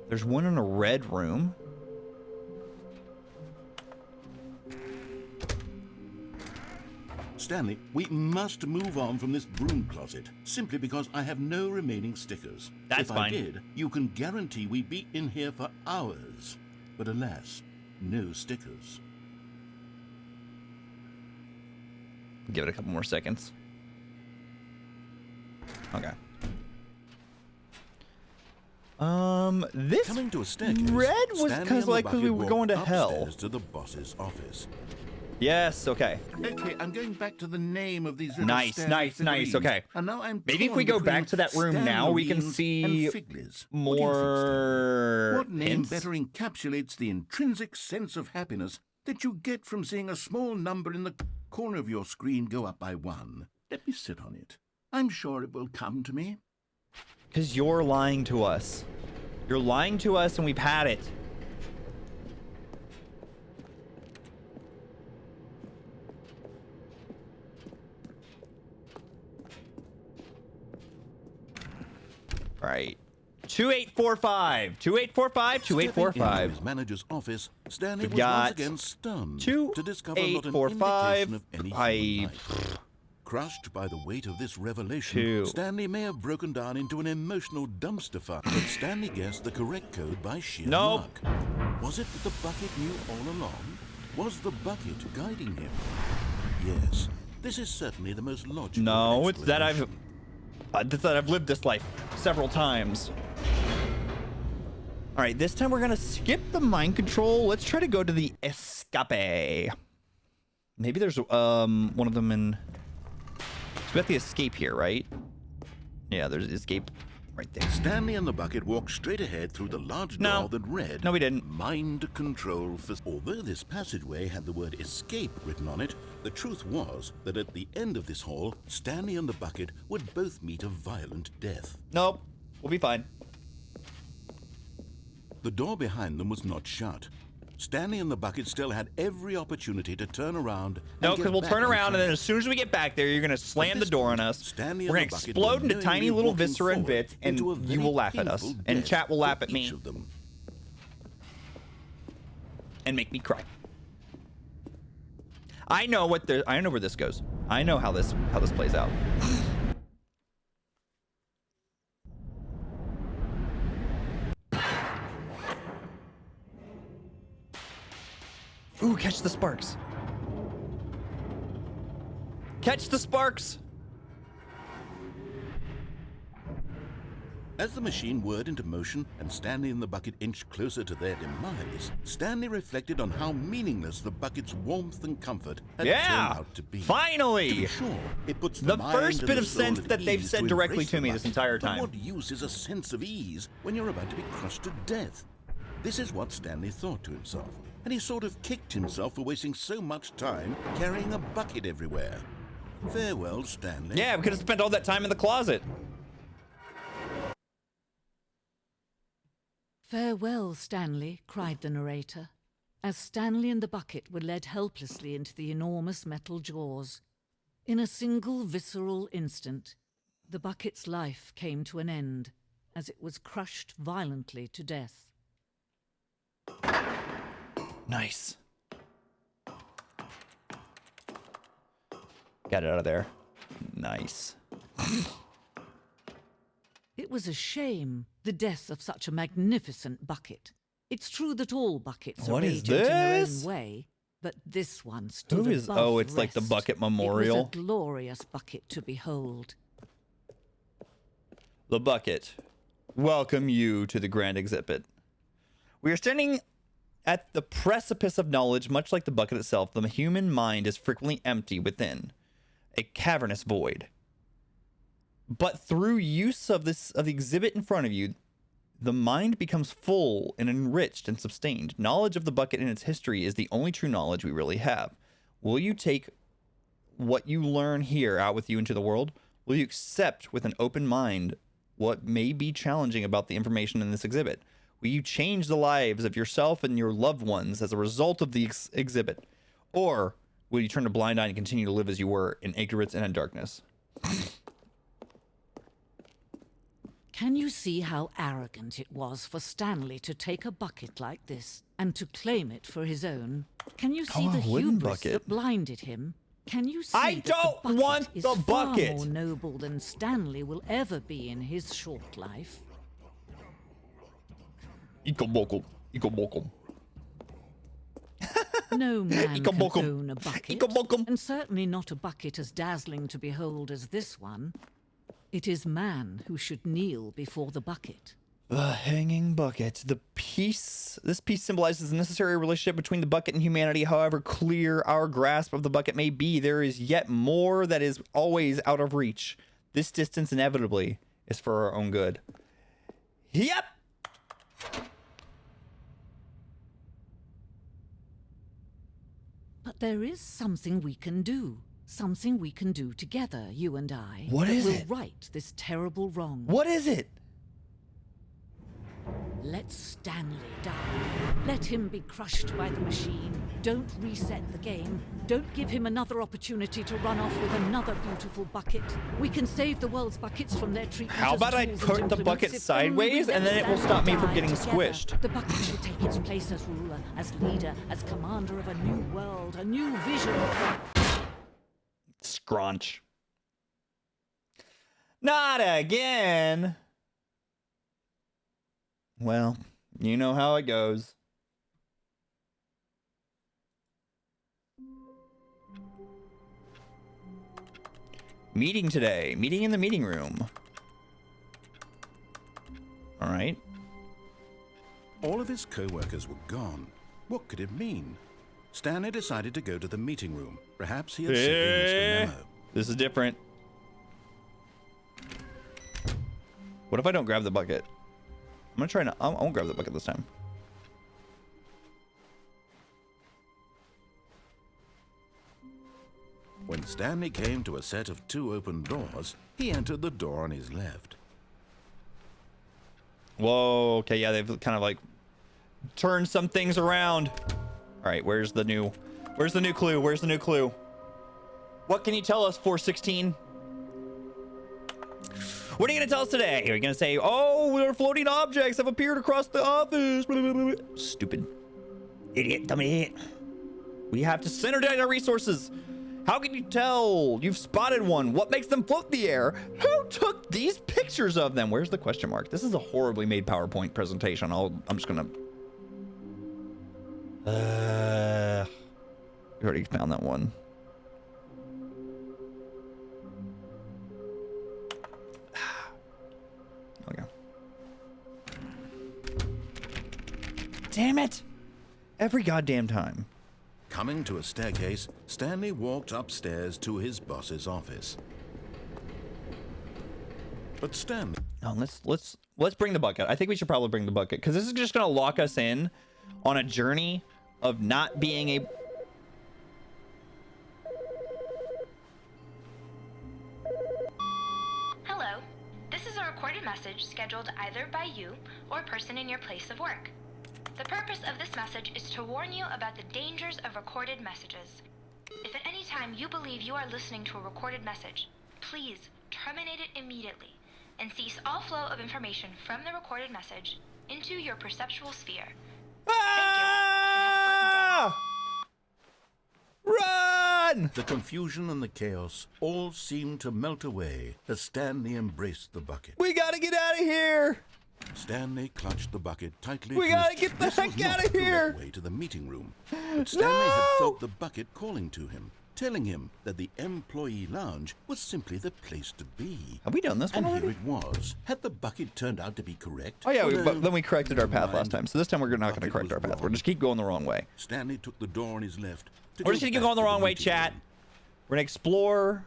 There's one in a red room. Stanley, we must move on from this broom closet, simply because I have no remaining stickers. That's fine. If I did, you can guarantee we'd be in here for hours. But alas, no stickers. Give it a couple more seconds. Okay. This Coming to a staircase, red was Stanley because and the like we bucket were going to walked hell. upstairs to the boss's office. Yes. Okay. Okay, I'm going back to the name of these little Nice. Stanley Nice. figurines, Okay. And now I'm Maybe if torn we go between back to that room now, we can Stanleys see and Figleys. What do you think, Stanley? more What name hints? better encapsulates the intrinsic sense of happiness that you get from seeing a small number in the corner of your screen go up by 1? Let me sit on it. I'm sure it will come to me. Because you're lying to us. You're lying to us, and we've had it. All right. 2845. 2845. Stepping into 2845. his manager's office, Stanley We've was got once again stunned to discover not an 2845. indication of any human life. Crushed by the weight of this revelation, 2. Stanley may have broken down into an emotional dumpster fire, but Stanley guessed the correct code by sheer Nope. luck. Was it that the bucket knew all along? Was the bucket guiding him? Yes, this is certainly the most logical. No, it's that explanation. I've lived this life several times. All right, this time we're gonna skip the mind control. Let's try to go to the escape. Maybe there's one of them in. So we got the escape here, right? Yeah, there's escape right there. Stanley and the bucket walked straight ahead through the large No. door that read, No, we didn't. Mind control. Although this passageway had the word escape written on it, the truth was that at the end of this hall, Stanley and the bucket would both meet a violent death. Nope, we'll be fine. The door behind them was not shut. Stanley and the bucket still had every opportunity to turn around. No, and because get we'll back turn on around, and then track. as soon as we get back there, you're going to slam the this door on point, us. Stanley We're and going to the bucket explode were into tiny knowingly little walking viscera and forward bits, and into a you very will laugh at us. painful And death chat will laugh for at me each of them. and make me cry. I know where this goes. I know how this plays out. Ooh, catch the sparks. Catch the sparks. As the machine whirred into motion and Stanley and the bucket inched closer to their demise, Stanley reflected on how meaningless the bucket's warmth and comfort had turned out to be. Finally! To be sure, it puts The mind first and bit the of soul sense at that they've ease said to directly embrace to the me this bucket. entire But time. what use is a sense of ease when you're about to be crushed to death? This is what Stanley thought to himself, and he sort of kicked himself for wasting so much time carrying a bucket everywhere. Farewell, Stanley. Yeah, we could have spent all that time in the closet. Farewell, Stanley, cried the narrator, as Stanley and the bucket were led helplessly into the enormous metal jaws. In a single visceral instant, the bucket's life came to an end as it was crushed violently to death. Nice. Got it out of there. Nice. It was a shame, the death of such a magnificent bucket. It's true that all buckets What are is radiant in their this? own way, but this one stood Who is? above Oh, the it's like the rest. bucket It memorial. was a glorious bucket to behold. The bucket. Welcome you to the grand exhibit. We are standing at the precipice of knowledge, much like the bucket itself. The human mind is frequently empty within, a cavernous void. But through use of the exhibit in front of you, the mind becomes full and enriched and sustained. Knowledge of the bucket and its history is the only true knowledge we really have. Will you take what you learn here out with you into the world? Will you accept with an open mind what may be challenging about the information in this exhibit? Will you change the lives of yourself and your loved ones as a result of the exhibit? Or will you turn a blind eye and continue to live as you were in ignorance and in darkness? Can you see how arrogant it was for Stanley to take a bucket like this and to claim it for his own? Can you see Oh, the a wooden hubris bucket. that blinded him? Can you see I that don't the bucket want is the bucket. far more noble than Stanley will ever be in his short life? Iko bokum. No man can Ikabokum. own a bucket, Ikabokum. and certainly not a bucket as dazzling to behold as this one. It is man who should kneel before the bucket. The hanging bucket. This piece symbolizes the necessary relationship between the bucket and humanity. However clear our grasp of the bucket may be, there is yet more that is always out of reach. This distance inevitably is for our own good. Yep. But there is something we can do. Something we can do together, you and I. What is that it? will right this terrible wrong. What is it? Let Stanley die. Let him be crushed by the machine. Don't reset the game. Don't give him another opportunity to run off with another beautiful bucket. We can save the world's buckets from their treatment. How as about I tools put and the implements bucket if only we sideways, and let then it will Stanley stop me from die getting together. squished? The bucket shall take its place as ruler, as leader, as commander of a new world, a new vision for... Scrunch. Not again. Well, you know how it goes. Meeting today. Meeting in the meeting room. All right. All of his co-workers were gone. What could it mean? Stanley decided to go to the meeting room. Perhaps he had simply missed a memo. This is different. What if I don't grab the bucket? I'm gonna try not. I won't grab the bucket this time. When Stanley came to a set of 2 open doors, he entered the door on his left. Whoa. Okay. Yeah, they've kind of like turn some things around. All right, where's the new clue? Where's the new clue? What can you tell us, 416? What are you going to tell us today? Are you going to say, oh, there are floating objects have appeared across the office? Stupid. Idiot, dumb idiot. We have to synergize our resources. How can you tell you've spotted one? What makes them float in the air? Who took these pictures of them? Where's the question mark? This is a horribly made PowerPoint presentation. I'm just going to... We already found that one. Okay. Damn it! Every goddamn time. Coming to a staircase, Stanley walked upstairs to his boss's office. But Stanley... Oh, let's bring the bucket. I think we should probably bring the bucket, because this is just going to lock us in on a journey of not being able... Hello. This is a recorded message scheduled either by you or a person in your place of work. The purpose of this message is to warn you about the dangers of recorded messages. If at any time you believe you are listening to a recorded message, please terminate it immediately and cease all flow of information from the recorded message into your perceptual sphere. Ah! Run! The confusion and the chaos all seemed to melt away as Stanley embraced the bucket. We gotta get out of here! Stanley clutched the bucket tightly. We gotta get the heck out of here! Way to the meeting room, but Stanley had felt the bucket calling to him, telling him that the employee lounge was simply the place to be. Have we done this one And already? here it was. Had the bucket turned out to be correct? Oh yeah, Well, then we corrected our path never last mind. time. So this time we're not going to Bucket correct was our path. wrong. We're just keep going the wrong way. Stanley took the door on his left. to We're go just going to keep back going the to wrong way, meeting chat. room. We're going to explore.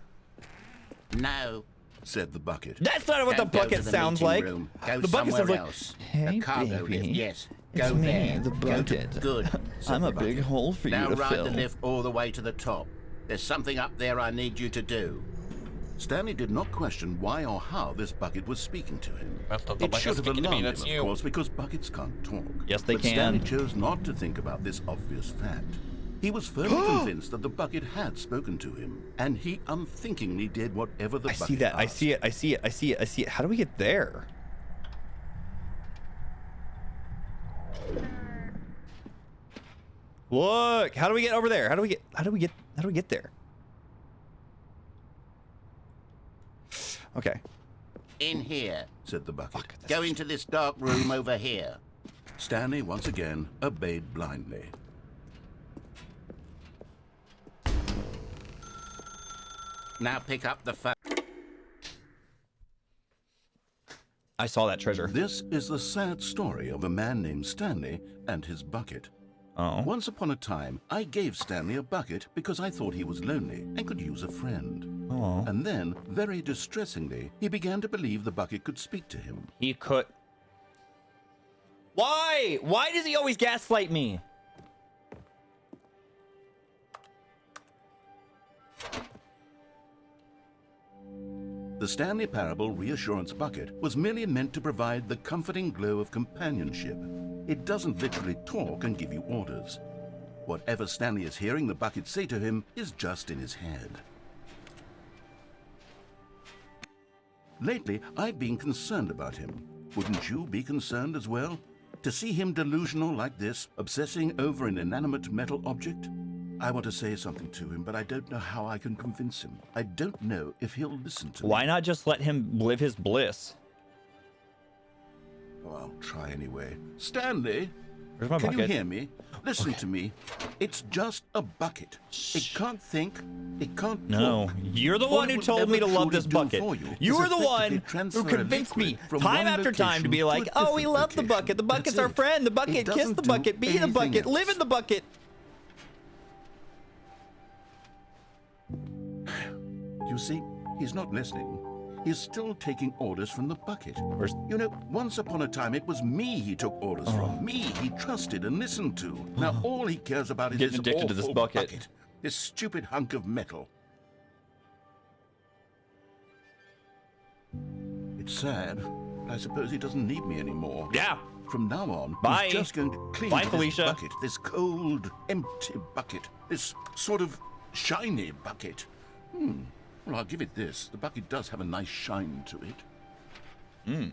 No. Said the bucket. That's not what Don't the go bucket to the sounds meeting like. room. Go The bucket sounds somewhere like, else. hey, the cargo baby, lift, yes. it's Go me, there. the Go to- bucket. Good. said I'm the a big bucket. hole for Now you to ride fill. the lift all the way to the top. There's something up there I need you to do. Stanley did not question why or how this bucket was speaking to him. That's not the It bucket should have speaking to me, alarmed him, that's of you. course, because buckets can't talk. Yes, they but can. Stanley chose not to think about this obvious fact. He was firmly convinced that the bucket had spoken to him, and he unthinkingly did whatever the I bucket see that. I asked. see it. I see it. I see it. I see it. How do we get there? Look. How do we get over there? How do we get there? Okay. In here. Said the bucket. Go into this dark room over here. Stanley once again obeyed blindly. Now pick up the phone. I saw that treasure. This is the sad story of a man named Stanley and his bucket. Oh. Once upon a time, I gave Stanley a bucket because I thought he was lonely and could use a friend. Oh. And then, very distressingly, he began to believe the bucket could speak to him. He could. Why? Why does he always gaslight me? The Stanley Parable Reassurance Bucket was merely meant to provide the comforting glow of companionship. It doesn't literally talk and give you orders. Whatever Stanley is hearing the bucket say to him is just in his head. Lately, I've been concerned about him. Wouldn't you be concerned as well? To see him delusional like this, obsessing over an inanimate metal object? I want to say something to him, but I don't know how I can convince him. I don't know if he'll listen to me. Why not just let him live his bliss? Oh, I'll try anyway. Stanley, Where's my can bucket? you hear me? Listen to me. It's just a bucket. It can't think. It can't No, talk. you're the All one it who will told me ever to love truly this do bucket. for You is are the one effectively who transfer a convinced me liquid from time one after time to be location like, to a oh, we different love the bucket. location. The bucket's That's our it. friend. The It bucket, kiss doesn't the do bucket, be the anything bucket, live else. in the bucket. You see, he's not listening. He's still taking orders from the bucket. Where's- You know, once upon a time, it was me he took orders from. Me he trusted and listened to. Now all he cares about is Getting this addicted to this awful bucket. This stupid hunk of metal. It's sad, I suppose he doesn't need me anymore. Yeah. From now on, Bye. he's just going to cling Bye, to Felicia. this bucket, this cold, empty bucket, this sort of shiny bucket. Well, I'll give it this. The bucket does have a nice shine to it.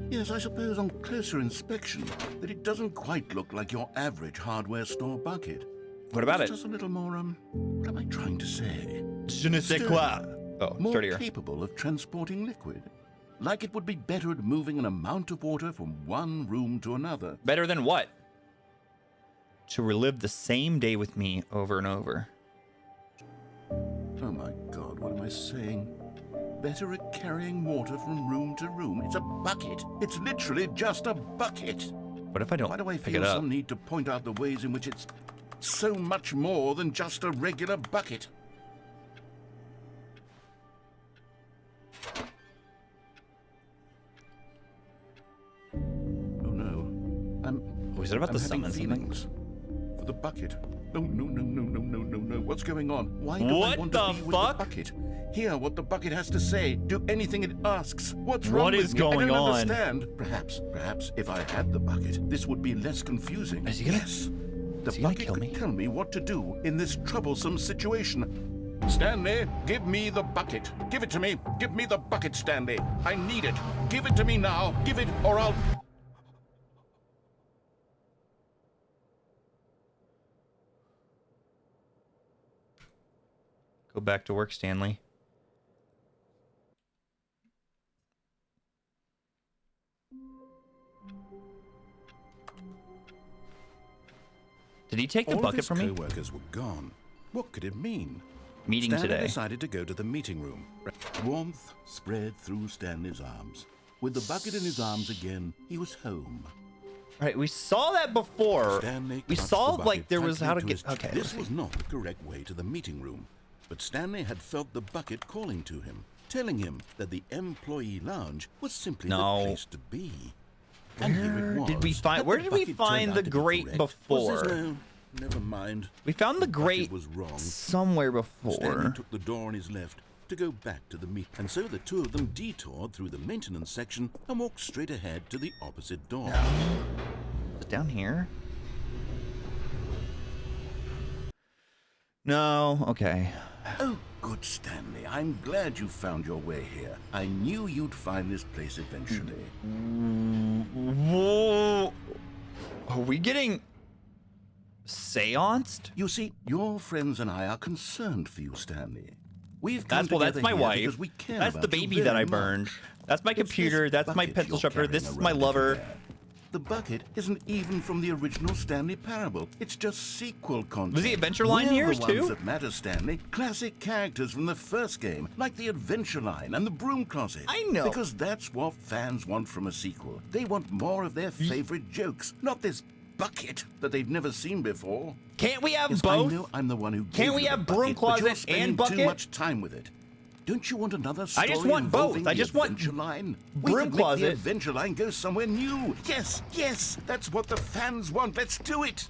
Yes, I suppose on closer inspection that it doesn't quite look like your average hardware store bucket. What about It's it? just a little more, what am I trying to say? Je ne sais Sturdy. quoi. Oh, More sturdier. capable of transporting liquid. Like it would be better at moving an amount of water from one room to another. Better than what? To relive the same day with me over and over. Oh my God, what am I saying? Better at carrying water from room to room. It's a bucket. It's literally just a bucket. What if I don't Why do I pick feel it up? some need to point out the ways in which it's so much more than just a regular bucket? Oh no. Was it about I'm to having summon something? feelings for the bucket. No, no, no, no, no, no, no, no. What's going on? Why do I What want the to be with fuck? the bucket? Hear what the bucket has to say. Do anything it asks. What's What wrong is with me? going I don't on? understand. Perhaps if I had the bucket, this would be less confusing. Is he gonna- Yes. The is he gonna bucket kill could me? tell me what to do in this troublesome situation. Stanley, give me the bucket. Give it to me. Give me the bucket, Stanley. I need it. Give it to me now. Give it, or I'll... Go back to work, Stanley. Did he take the All of bucket his from me? co-workers were gone. What could it mean? Meeting Stanley today. decided to go to the meeting room. Warmth spread through Stanley's arms. With the bucket in his arms again, he was home. Right, we saw that before. Stanley We clutched saw the like bucket there was tightly how to to get. his chest. Okay, This was not the correct way to the meeting room, but Stanley had felt the bucket calling to him, telling him that the employee lounge was simply No. the place to be. And here it Where did we was. find? Had Where the did we bucket find turned the out to be grate correct? before? Was this no? Never mind. We found the bucket grate was wrong. somewhere Stanley before. took the door on his left to go back to the meet, and so the two of them detoured through the maintenance section and walked straight ahead to the opposite door. Is it down here? No. Okay. Oh, good, Stanley. I'm glad you found your way here. I knew you'd find this place eventually. Whoa. Are we getting seanced? You see, your friends and I are concerned for you, Stanley. We've come That's together my here wife. because we care That's the about you baby that very I burned. much. That's my It's this computer. That's my bucket pencil you're sharpener. This carrying is my around lover. everywhere. The bucket isn't even from the original Stanley Parable. It's just sequel content. Was the Adventure Line We're yours the too? ones that matter, Stanley. Classic characters from the first game, like the Adventure Line and the Broom Closet. I know. Because that's what fans want from a sequel. They want more of their favorite jokes, not this bucket that they've never seen before. Can't we have Yes, both? I know I'm the one who Can't gave we you the have Broom bucket, but you're Closet spending and bucket? Too much time with it. Don't you want another story I just want both. involving I the just want Adventure Line? Broom We could make Closet. the Adventure Line go somewhere new. Yes, yes, that's what the fans want. Let's do it.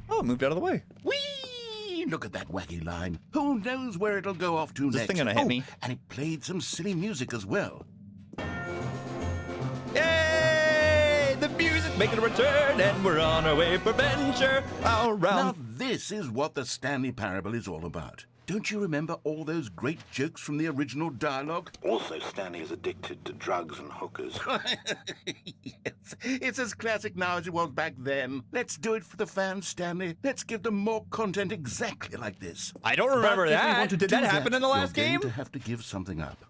Oh, it moved out of the way. Whee! Look at that wacky line. Who knows where it'll go off to This next? thing gonna hit Oh, me. and it played some silly music as well. Yay! The music making a return, and we're on our way for adventure Now around. this is what the Stanley Parable is all about. Don't you remember all those great jokes from the original dialogue? Also, Stanley is addicted to drugs and hookers. Yes, it's as classic now as it was back then. Let's do it for the fans, Stanley. Let's give them more content exactly like this. I don't remember But if we that. want to Did do that happen in the last you're game? going to have to give something up.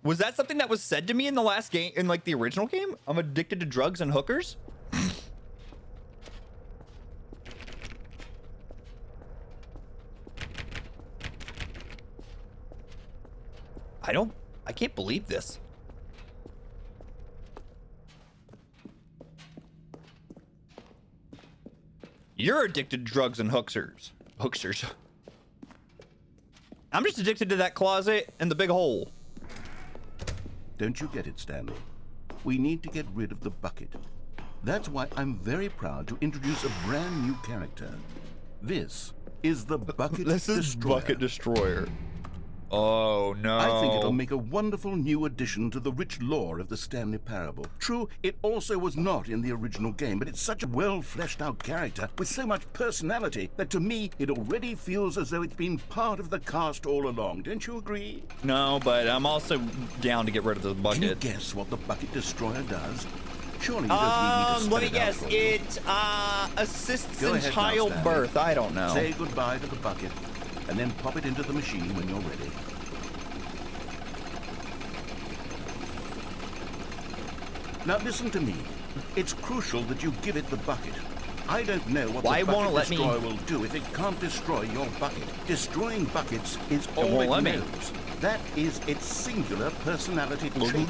Was that something that was said to me in the last game, in like the original game? I'm addicted to drugs and hookers? I can't believe this. You're addicted to drugs and hooksters. Hooksters. I'm just addicted to that closet and the big hole. Don't you get it, Stanley? We need to get rid of the bucket. That's why I'm very proud to introduce a brand new character. This is the Bucket This is Destroyer. Bucket Destroyer. Oh, no. I think it'll make a wonderful new addition to the rich lore of the Stanley Parable. True, it also was not in the original game, but it's such a well-fleshed-out character with so much personality that to me, it already feels as though it's been part of the cast all along. Don't you agree? No, but I'm also down to get rid of the bucket. Can you guess what the Bucket Destroyer does? Surely you don't need me to spell let me it out guess. for you. It assists Go in ahead now, childbirth. Stanley. I don't know. Say goodbye to the bucket, and then pop it into the machine when you're ready. Now listen to me. It's crucial that you give it the bucket. I don't know what Why the won't it Bucket let me- Destroyer will do if it can't destroy your bucket. Destroying buckets is all won't it let me. knows. That is its singular personality trait.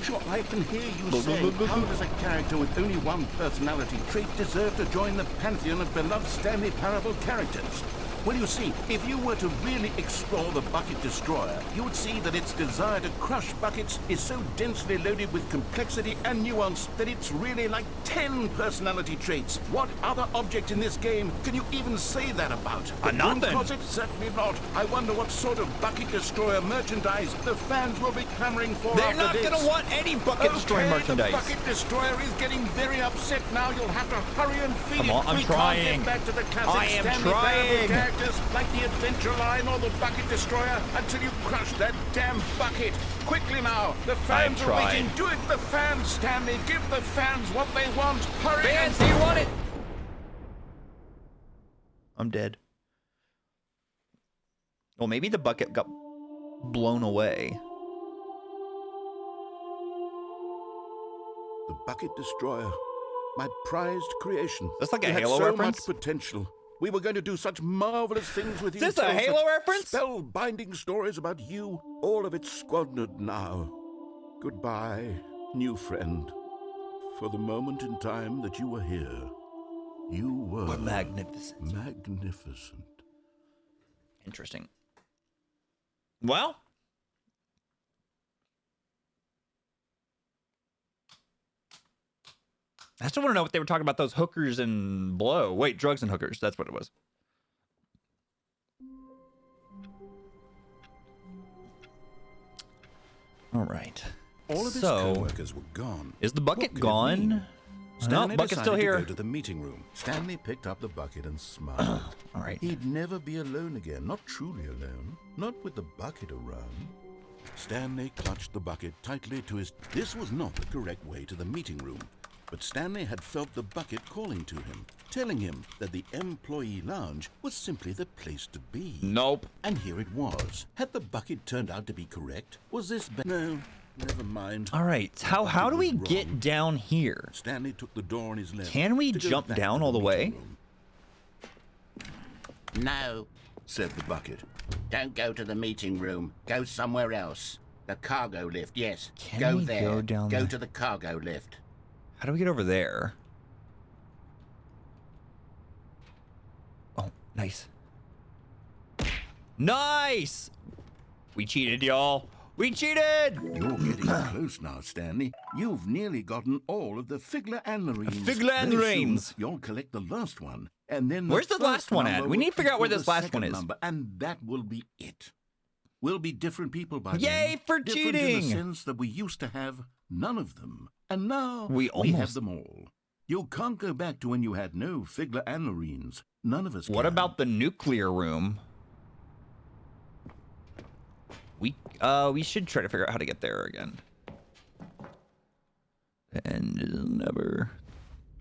Sure, I can hear you saying, how does a character with only one personality trait deserve to join the pantheon of beloved Stanley Parable characters? Well, you see, if you were to really explore the Bucket Destroyer, you would see that its desire to crush buckets is so densely loaded with complexity and nuance that it's really like 10 personality traits. What other object in this game can you even say that about? The broom nothing. closet? Certainly not. I wonder what sort of Bucket Destroyer merchandise the fans will be clamoring for They're after not this. going to want any Bucket Destroyer merchandise. The Bucket Destroyer is getting very upset now. You'll have to hurry and feed Come it. on, I'm We trying. can't get back to the classic I am Stanley trying. Parable characters like the Adventure Line or the Bucket Destroyer until you crush that damn bucket. Quickly now. The fans are tried. waiting. Do it for the fans, Stanley. Give the fans what they want. Hurry Fans, and... do you want it? I'm dead. Well, maybe the bucket got blown away. The Bucket Destroyer. My prized creation. That's like a You had Halo so reference? much potential. We were going to do such marvelous things with you. Is this a tell Halo such reference? Spellbinding stories about you. All of it squandered now. Goodbye, new friend. For the moment in time that you were here, you were Magnificent. magnificent. Interesting. Well, I still want to know what they were talking about, those hookers and blow. Wait, drugs and hookers. That's what it was. All right. All of his So, co-workers were gone. is the bucket What could it gone? mean? No, Stanley bucket's decided still to here. go to the meeting room. Stanley picked up the bucket and smiled. All right. He'd never be alone again, not truly alone, not with the bucket around. Stanley clutched the bucket tightly to his... This was not the correct way to the meeting room, but Stanley had felt the bucket calling to him, telling him that the employee lounge was simply the place to be. Nope. And here it was. Had the bucket turned out to be correct? Was this... No, never mind. All right. How bucket do we was get wrong. down here? Stanley took the door on his left. Can we to go jump back down to all the way? meeting room. No, Said the bucket. don't go to the meeting room. Go somewhere else. The cargo lift, yes. Can go we there. go down Go there? to the cargo lift. How do we get over there? Oh, nice. Nice! We cheated, y'all. We cheated! You're getting close now, Stanley. You've nearly gotten all of the Figler Anlarines. Figler Very soon, Anlarines. You'll collect the last one, and then Where's the first last one at? number We need to will figure out where equal this the last one second is. number, and that will be it. We'll be different people by then. Yay for Different in cheating! the sense that we used to have none of them, and now We have almost- them all. You can't go back to when you had no Figler Anlarines. None of us What can. about the nuclear room? We should try to figure out how to get there again. And it'll never...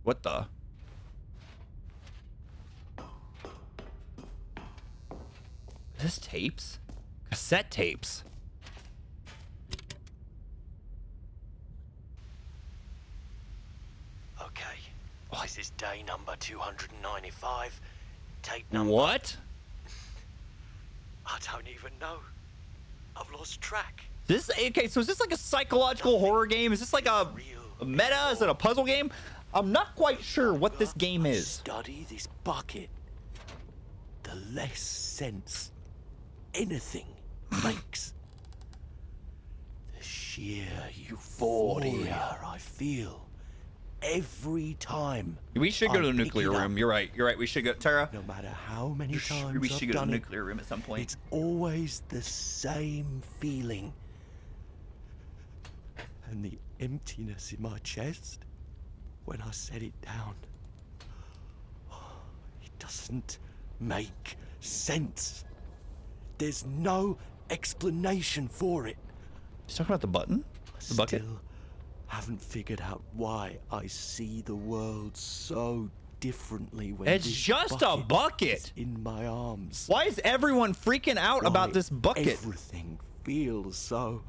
What the? Is this tapes? Cassette tapes. Okay, this is day number 295. Tape number... What? I don't even know. I've lost track. This okay? So is this like a psychological horror game? Is this like a meta? Is it a puzzle game? I'm not quite sure what this game is. Study this bucket. The less sense anything makes. The sheer euphoria I feel every time. We should go to the I pick nuclear it up. room. You're right. You're right. We should go. Tara, No matter how many times we should I've go to done the it, nuclear room at some point. it's always the same feeling. And the emptiness in my chest when I set it down. It doesn't make sense. There's no explanation for it. He's talking about the button? The bucket? Still haven't figured out why I see the world so differently when It's this just a bucket. is in my arms. Why is everyone freaking out about Why this bucket? Everything feels so.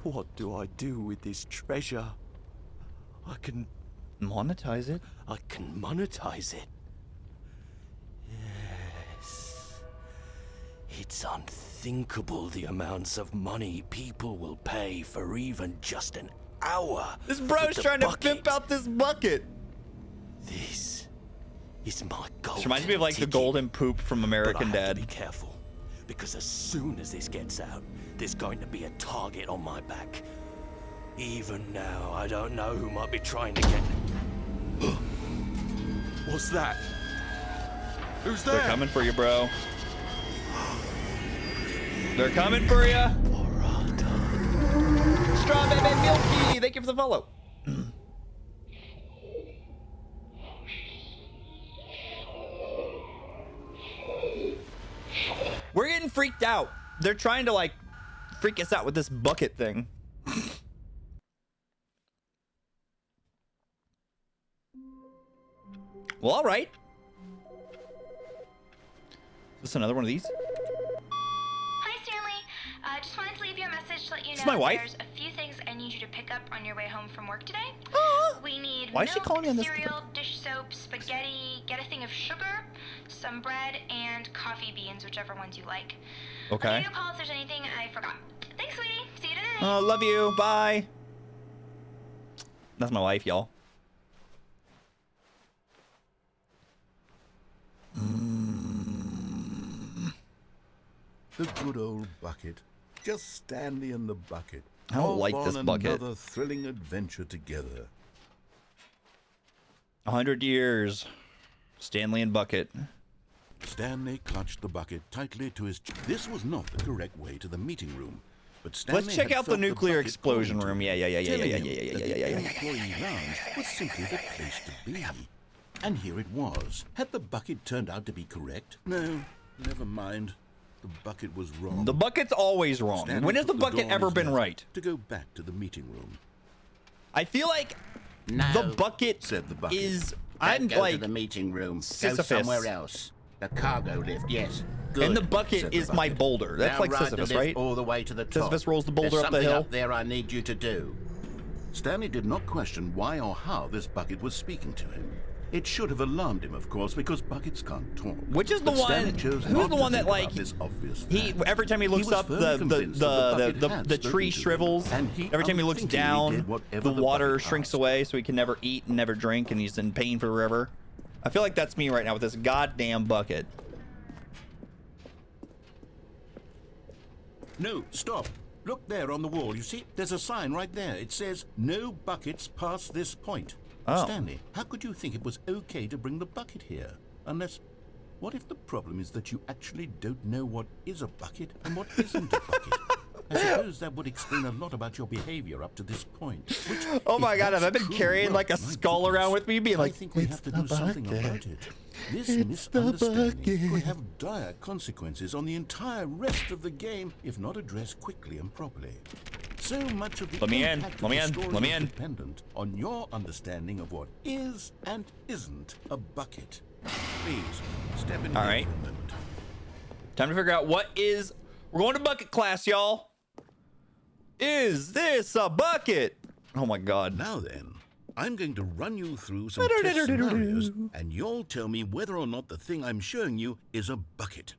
What do I do with this treasure? I can Monetize it? monetize it. Yes. It's unthinkable the amounts of money people will pay for even just an hour. This bro's with the trying to bucket. pimp out this bucket. This is my golden This reminds me of like the ticket. golden poop from But American I have Dad. to be careful, because as soon as this gets out, there's going to be a target on my back. Even now, I don't know who might be trying to get. What's that? Who's there? They're coming for you, bro. They're coming for you. Strawberry Milky, thank you for the follow. We're getting freaked out. They're trying to like freak us out with this bucket thing. Well, all right. Is this another one of these? Hi, Stanley. Just wanted to leave you a message to let you It's know my wife. there's a few things I need you to pick up on your way home from work today. We need Why is she milk, calling me on this? cereal, dish soap, spaghetti, get a thing of sugar, some bread, and coffee beans, whichever ones you like. I'll Okay. give you a call if there's anything I forgot. Thanks, sweetie. See you tonight. Love you. Bye. That's my wife, y'all. The good old bucket. Just Stanley and the bucket. I don't Off like on this bucket. Another thrilling adventure together. 100 years. Stanley and Bucket. Stanley clutched the bucket tightly to his chest. This was not the correct way to the meeting room. But Stanley Let's check had out the felt nuclear bucket explosion calling to room. him, Yeah. telling him that the employee lounge was simply the place to be. And here it was. Had the bucket turned out to be correct? No, never mind. The bucket was wrong. The bucket's always wrong. Stanley When has the took door bucket on ever his been left right? To go back to the meeting room. I feel like No. the bucket Said the bucket. is. Don't I'm go like. to the meeting room. Go Sisyphus. somewhere else. The cargo lift, yes. Good, And the bucket said the is my bucket. boulder. That's now like ride Sisyphus, the lift right? all the way to the top. Sisyphus rolls the boulder There's up the something hill. up there I need you to do. Stanley did not question why or how this bucket was speaking to him. It should have alarmed him, of course, because buckets can't talk. Which is the But Stanley one- chose who's not the to one that, think about like, this obvious He fact. every time he looks was up, firmly the convinced that bucket the had tree spoken to him, shrivels. and he Every time he looks unthinkingly down, did whatever the water bucket shrinks asked. away, so he can never eat and never drink, and he's in pain forever. I feel like that's me right now with this goddamn bucket. No, stop. Look there on the wall. You see? There's a sign right there. It says, no buckets past this point. Oh. Stanley, how could you think it was okay to bring the bucket here? Unless, what if the problem is that you actually don't know what is a bucket and what isn't a bucket? I suppose that would explain a lot about your behavior up to this point. Which, Oh my if God, have I that's been true, carrying well, like a my skull goodness, around with me, being like, I think we have to do something about it. This misunderstanding could have dire consequences on the entire rest of the game if not addressed quickly and properly. So much of the Let me in, impact let me of the in, story let me is in. dependent on your understanding of what is and isn't a bucket. Please step in All here right. for a moment. Time to figure out what is. We're going to bucket class, y'all. Is this a bucket? Oh my God. Now then, I'm going to run you through some test scenarios, and you'll tell me whether or not the thing I'm showing you is a bucket.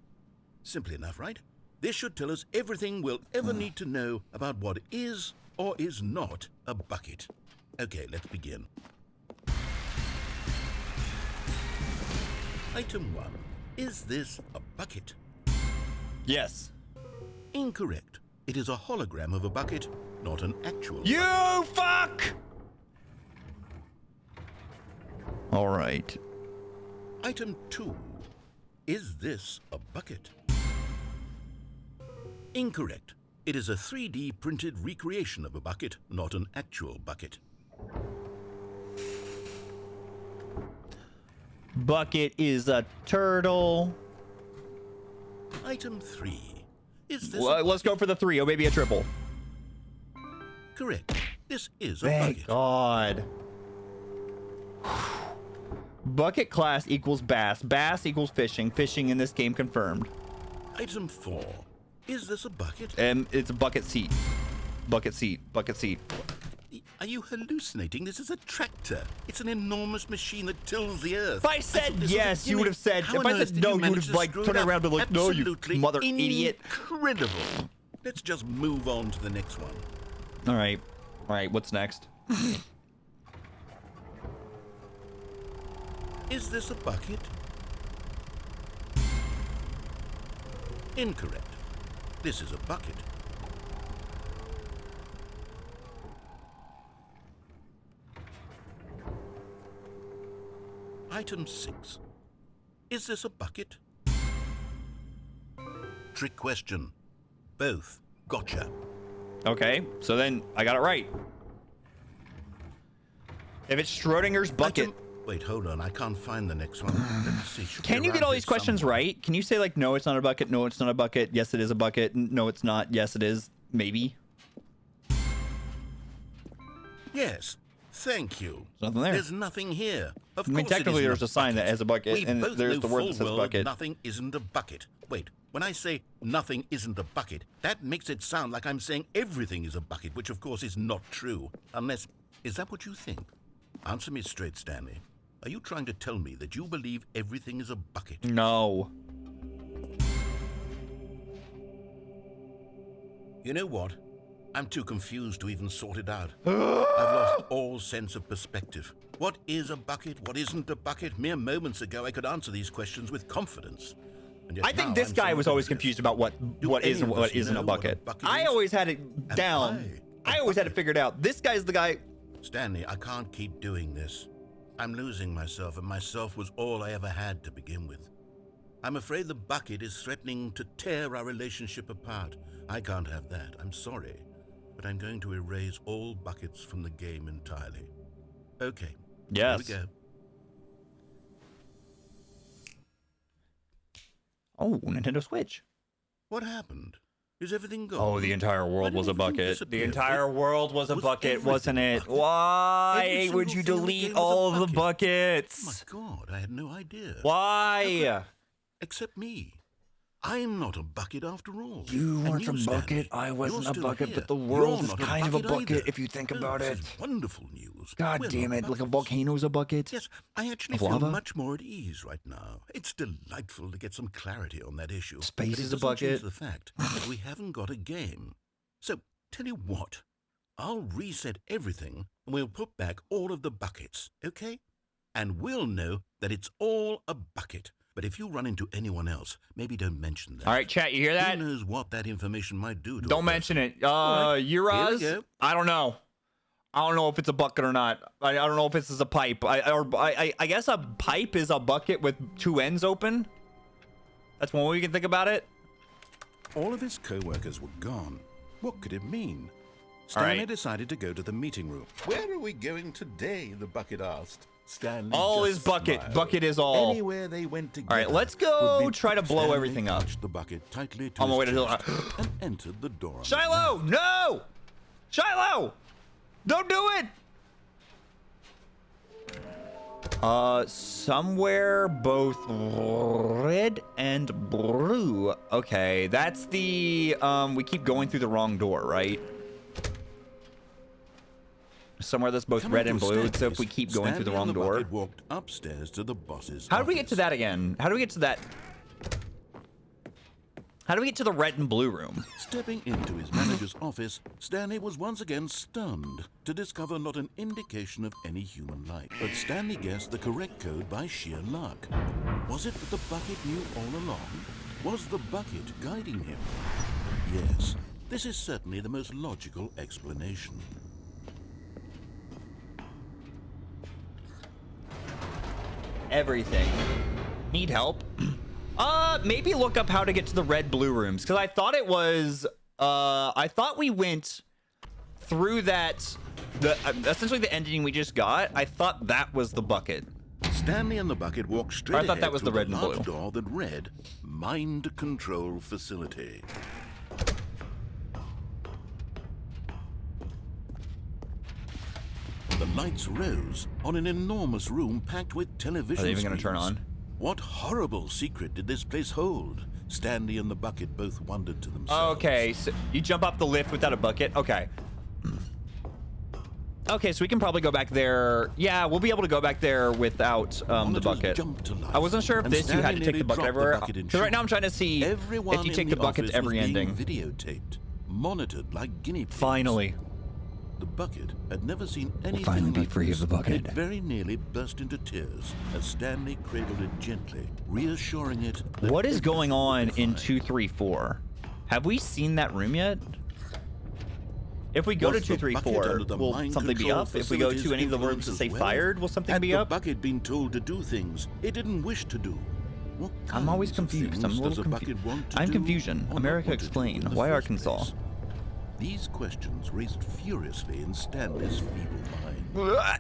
Simple enough, right? This should tell us everything we'll ever need to know about what is or is not a bucket. Okay, let's begin. Item 1. Is this a bucket? Yes. Incorrect. It is a hologram of a bucket, not an actual bucket. You fuck! All right. Item 2. Is this a bucket? Incorrect. It is a 3D printed recreation of a bucket, not an actual bucket. Bucket is a turtle. Item 3. Is this Well, let's go for the 3, or maybe a triple. correct? This is a Thank bucket. God. Bucket class equals bass. Bass equals fishing. Fishing in this game confirmed. Item 4. Is this a bucket? It's a bucket seat. Bucket seat. Bucket seat. Are you hallucinating? This is a tractor. It's an enormous machine that tills the earth. If I said thought this was a yes, you would have gimmick. said. How If on I earth said did no, you would manage have to like screw turned it up? around and been like, no, you Absolutely mother idiot. Incredible. Let's just move on to the next one. All right. All right. What's next? Is this a bucket? Incorrect. This is a bucket. Item 6. Is this a bucket? Trick question. Both. Gotcha. Okay. So then I got it right. If it's Schrodinger's bucket. Wait, hold on. I can't find the next one. Let's see. Should Can be you get around all here these questions somewhere. right? Can you say like, no, it's not a bucket. No, it's not a bucket. Yes, it is a bucket. No, it's not. Yes, it is. Maybe. Yes. Thank you. There's nothing there. There's nothing here. Of I mean, course it technically, isn't there's a sign that bucket. has a bucket, We and both there's know the word that full says well bucket. Nothing isn't a bucket. Wait, when I say nothing isn't a bucket, that makes it sound like I'm saying everything is a bucket, which of course is not true. Unless, is that what you think? Answer me straight, Stanley. Are you trying to tell me that you believe everything is a bucket? No. You know what? I'm too confused to even sort it out. I've lost all sense of perspective. What is a bucket? What isn't a bucket? Mere moments ago, I could answer these questions with confidence. And yet I think now this I'm guy somewhat was always obsessed. confused about what is any and of what us isn't know a what a bucket. bucket I is? always had it down. I always had it figured out. This guy's the guy. Stanley, I can't keep doing this. I'm losing myself, and myself was all I ever had to begin with. I'm afraid the bucket is threatening to tear our relationship apart. I can't have that. I'm sorry. But I'm going to erase all buckets from the game entirely. Okay. Yes. Here we go. Oh, Nintendo Switch. What happened? Is everything gone? Oh, the entire world Why was a did everything bucket. disappear? The entire world was a Was bucket, everything wasn't a it? bucket? Why Every would single you thing in the delete game was a all of the bucket. buckets? Oh my God, I had no idea. Why? Except me. I'm not a bucket after all. You And weren't a Stanley, bucket, I you're wasn't a still bucket, here. but the You're world is not kind of a bucket either. if you think about This it. is wonderful news. God We're damn not it, like a buckets. volcano's a bucket? Yes, I actually Of feel lava? much more at ease right now. It's delightful to get some clarity on that issue. Space but it is a doesn't change bucket. the fact that we haven't got a game. So, tell you what, I'll reset everything and we'll put back all of the buckets, okay? And we'll know that it's all a bucket. But if you run into anyone else, maybe don't mention that. All right, chat, you hear that? Who knows what that information might do to a Don't person. mention it. All right, here we Euros? go. I don't know. I don't know if it's a bucket or not. I don't know if this is a pipe. I guess a pipe is a bucket with two ends open. That's one way we can think about it. All of his co-workers were gone. What could it mean? All Stanley right. decided to go to the meeting room. Where are we going today? The bucket asked. Stanley All just is bucket. smiled. Bucket is all. Anywhere they went together. All right, let's go would be- try to blow Stanley everything up. touched the bucket tightly to On my his way to chest the- and entered the door. on his Shiloh, left. no! Shiloh! Don't do it! Somewhere both red and blue. Okay, that's the, we keep going through the wrong door, right? Somewhere that's both Coming red to and a blue, so if staircase, we keep going through the Stanley wrong and the door. bucket walked upstairs to the boss's How do we get to office. that again? How do we get to that? How do we get to the red and blue room? Stepping into his manager's office, Stanley was once again stunned to discover not an indication of any human life. But Stanley guessed the correct code by sheer luck. Was it that the bucket knew all along? Was the bucket guiding him? Yes, This is certainly the most logical explanation. Everything. Need help? Maybe look up how to get to the red blue rooms, because I thought it was I thought we went through that, essentially the ending we just got. I thought that was the bucket. Stanley and the bucket walked straight I thought ahead that was through the red and large blue. door that read Mind Control Facility. The lights rose on an enormous room packed with television Are they even screens. gonna turn on? What horrible secret did this place hold? Stanley and the bucket both wondered to themselves. Okay, so you jump off the lift without a bucket. Okay. Okay, so we can probably go back there. Yeah, we'll be able to go back there without the Monitors bucket. jumped to life, I wasn't sure if and this you had to Stanley take the nearly bucket dropped everywhere. bucket in Because right now I'm shock. trying to see Everyone if you in take the bucket office to every was being ending. videotaped, monitored like guinea pigs. Finally. The bucket had never seen anything finally be like free this, of the bucket. and it very nearly burst into tears as Stanley cradled it gently, reassuring it that What is going everything on would be in fine. 234? Have we seen that room yet? If we go Was to the bucket 234, under the will mind something be control up? If we go to facility's any of the rooms influence to as say well? fired, will something Had be the up? bucket been told to do things it didn't wish to do? What I'm always kinds of confused. things I'm a does little bucket confused. want to I'm do confusion. or not America want to do explain. in the Why first Arkansas? place? These questions raced furiously in Stanley's feeble mind.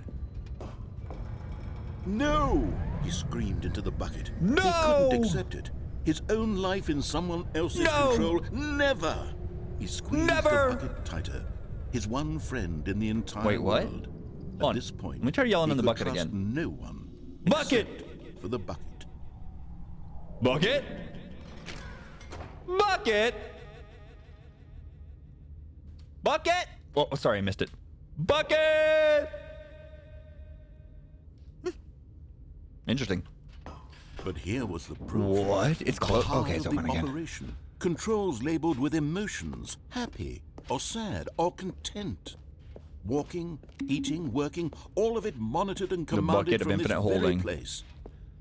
No! He screamed into the bucket. No! He couldn't accept it. His own life in someone else's No! control. Never! He squeezed Never! the bucket tighter. His one friend in the entire Wait, what? world. Hold At on. this point, Let me try yelling he in the could bucket trust again. no one. Bucket! except for the bucket. Bucket? Bucket? Bucket? Oh, sorry, I missed it. Bucket! Interesting. But here was the proof. What? It's The close. heart Okay, it's of the open again. operation. Controls labeled with emotions, happy or sad or content. Walking, eating, working, all of it monitored and The commanded bucket of from this infinite very holding. place.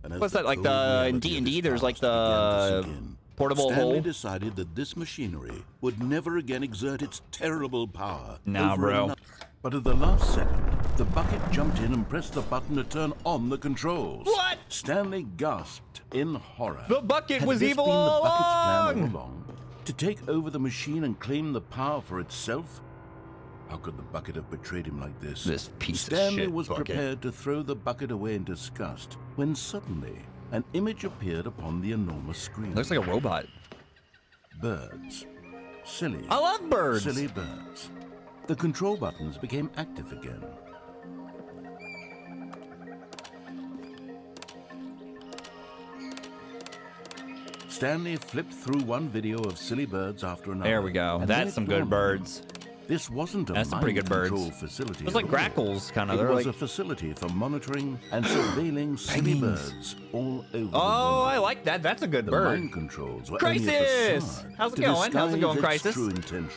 And as What's the that, like cold the in reality of D&D? his There's like past began to the sink in, portable Stanley hole. decided that this machinery would never again exert its terrible power. Nah, over bro. another. But at the last second, the bucket jumped in and pressed the button to turn on the controls. What? Stanley gasped in horror. The bucket Had was this evil been all the bucket's plan along? all along? To take over the machine and claim the power for itself? How could the bucket have betrayed him like this? This piece of Stanley shit was bucket. prepared to throw the bucket away in disgust when suddenly an image appeared upon the enormous screen. Looks like a robot. Birds. Silly. I love birds. Silly birds. The control buttons became active again. Stanley flipped through one video of silly birds after another. There we go. and then That's it some good dawned on him. birds. This wasn't a That's some pretty mind good birds. control facility. It's like at all. grackles, kind of. It They're was like. a facility for monitoring and surveilling silly Penguins. birds all over the Oh, world. I like that. That's a good The bird. mind controls were only a Crisis! facade How's it to going? How's it disguise going, its Crisis? True intentions.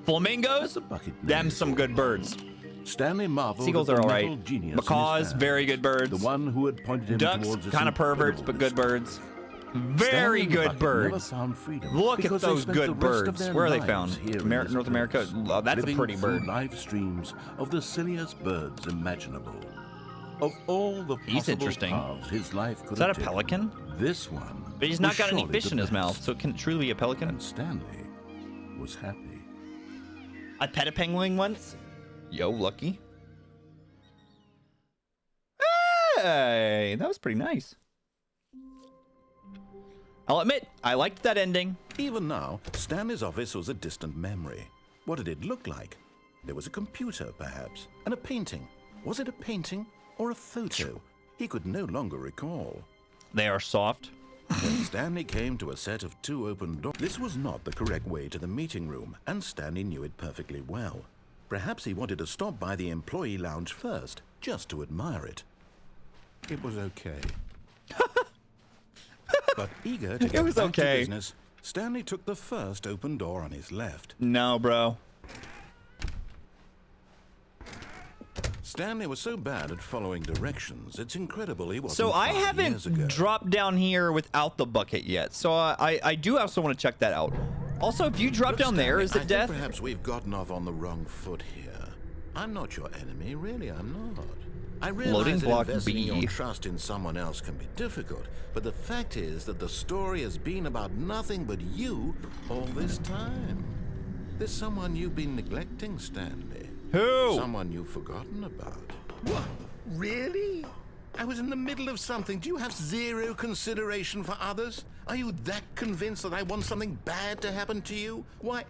Flamingos? The bucket Them named some it. good birds. Stanley marveled Seagulls at are the all metal right. genius in his Macaws, hands, very good birds. The one who had pointed him Ducks, towards this kind of perverts, incredible but good birds. Very Stanley and the good bucket never birds. found freedom Look at because they those spent good the rest of birds. their Where are they lives found? here in this North America? place, Oh, that's a living pretty through bird. live streams of the silliest birds imaginable. Of all the He's possible interesting. paths his life could Is that a have taken, pelican? This one. But he's not was got any surely fish the in his mouth, best. so it can truly be a pelican. And Stanley was happy. I pet a penguin once. Yo, lucky. Hey, that was pretty nice. I'll admit, I liked that ending. Even now, Stanley's office was a distant memory. What did it look like? There was a computer, perhaps, and a painting. Was it a painting or a photo? He could no longer recall. They are soft. When Stanley came to a set of two open doors, this was not the correct way to the meeting room, and Stanley knew it perfectly well. Perhaps he wanted to stop by the employee lounge first, just to admire it. It was okay. But eager to get was back okay. to business, Stanley took the first open door on his left. No, bro. Stanley was so bad at following directions, it's incredible he wasn't So I 5 years haven't ago. dropped down here without the bucket yet. So I do also want to check that out. Also, if you drop Look, down there, Stanley, is I it think death? perhaps we've gotten off on the wrong foot here. I'm not your enemy, really, I'm not. I realize Loading that block investing B. your trust in someone else can be difficult, but the fact is that the story has been about nothing but you all this time. There's someone you've been neglecting, Stanley. Who? Someone you've forgotten about. What? Really? I was in the middle of something. Do you have zero consideration for others? Are you that convinced that I want something bad to happen to you? Why,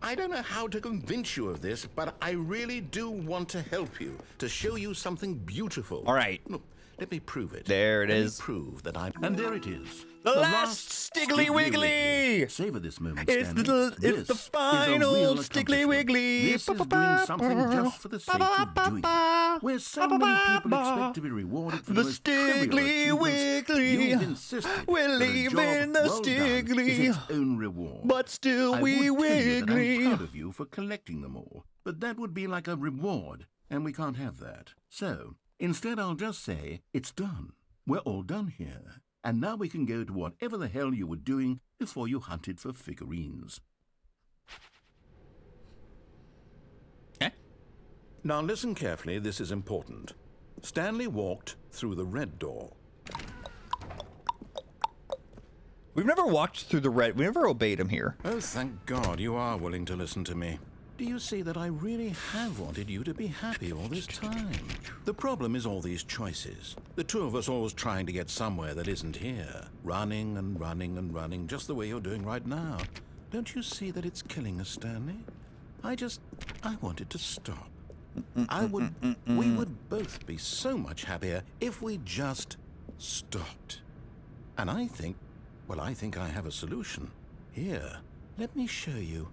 I don't know how to convince you of this, but I really do want to help you, to show you something beautiful. All right. Look, let me prove it. There it Let is. me prove that I'm... And there it is. The last Stiggly Wiggly! Savor this moment, It's Stanley. the This is a final real Stiggly accomplishment. Wiggly. This is doing something just for the sake of doing it. Where so many people expect to be rewarded for the most trivial Stiggly achievements, Wiggly. you've insisted We're that a leaving job the well done Stiggly. is its own reward. But still I we would tell you that wiggly. I'm proud of you for collecting them all, but that would be like a reward, and we can't have that. So, instead I'll just say, it's done. We're all done here. And now we can go to whatever the hell you were doing before you hunted for figurines. Eh? Now listen carefully, this is important. Stanley walked through the red door. We've never walked through the red. We never obeyed him here. Oh, thank God you are willing to listen to me. Do you see that I really have wanted you to be happy all this time? The problem is all these choices. The two of us always trying to get somewhere that isn't here. Running and running and running, just the way you're doing right now. Don't you see that it's killing us, Stanley? I wanted to stop. We would both be so much happier if we just stopped. And I think I have a solution. Here, let me show you.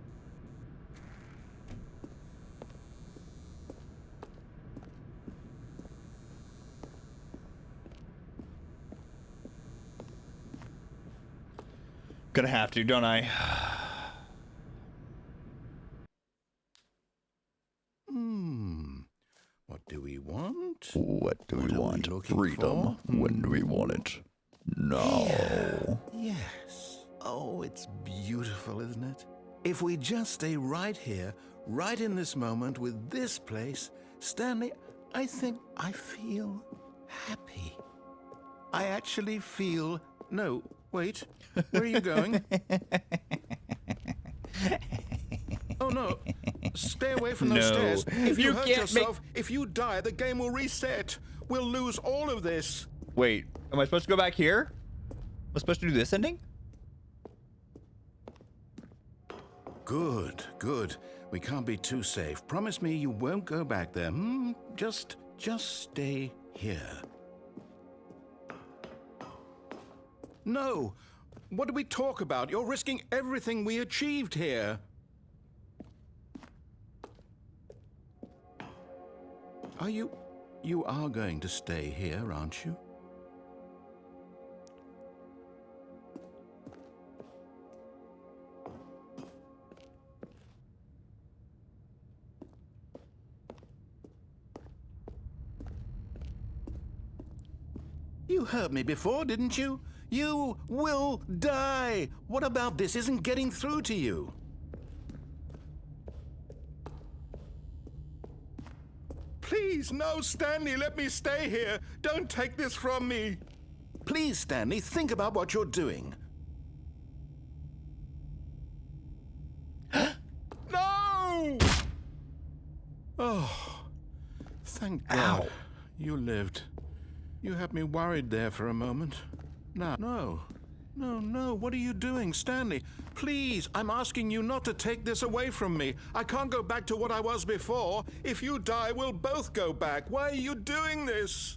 Gonna have to, don't I? What do we want? What do we What are we want? looking Freedom. for? When do we want it? No. Yes. Oh, it's beautiful, isn't it? If we just stay right here, right in this moment with this place, Stanley, I think I feel happy. I actually feel... No, wait. Where are you going? Oh, no. Stay away from those No. stairs. If you, You hurt can't yourself, if you die, the game will reset. We'll lose all of this. Wait, am I supposed to go back here? Am I supposed to do this ending? Good, good. We can't be too safe. Promise me you won't go back there. Just stay here. No! What did we talk about? You're risking everything we achieved here. You are going to stay here, aren't you? You heard me before, didn't you? You will die! What about this isn't getting through to you? Please, no, Stanley, let me stay here. Don't take this from me. Please, Stanley, think about what you're doing. No! Oh, thank God. You lived. You had me worried there for a moment. Now, no, what are you doing, Stanley? Please, I'm asking you not to take this away from me. I can't go back to what I was before. If you die, we'll both go back. Why are you doing this?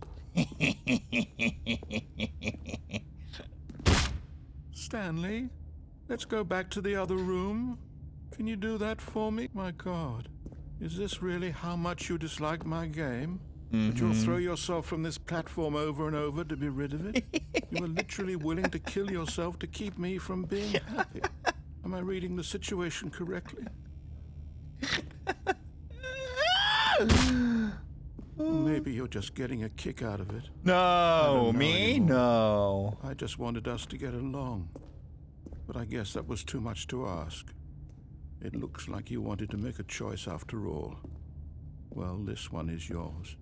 Stanley, let's go back to the other room. Can you do that for me? My God, is this really how much you dislike my game? That you'll throw yourself from this platform over and over to be rid of it? You were literally willing to kill yourself to keep me from being happy. Am I reading the situation correctly? Maybe you're just getting a kick out of it. No, me? No. I just wanted us to get along. But I guess that was too much to ask. It looks like you wanted to make a choice after all. Well, this one is yours.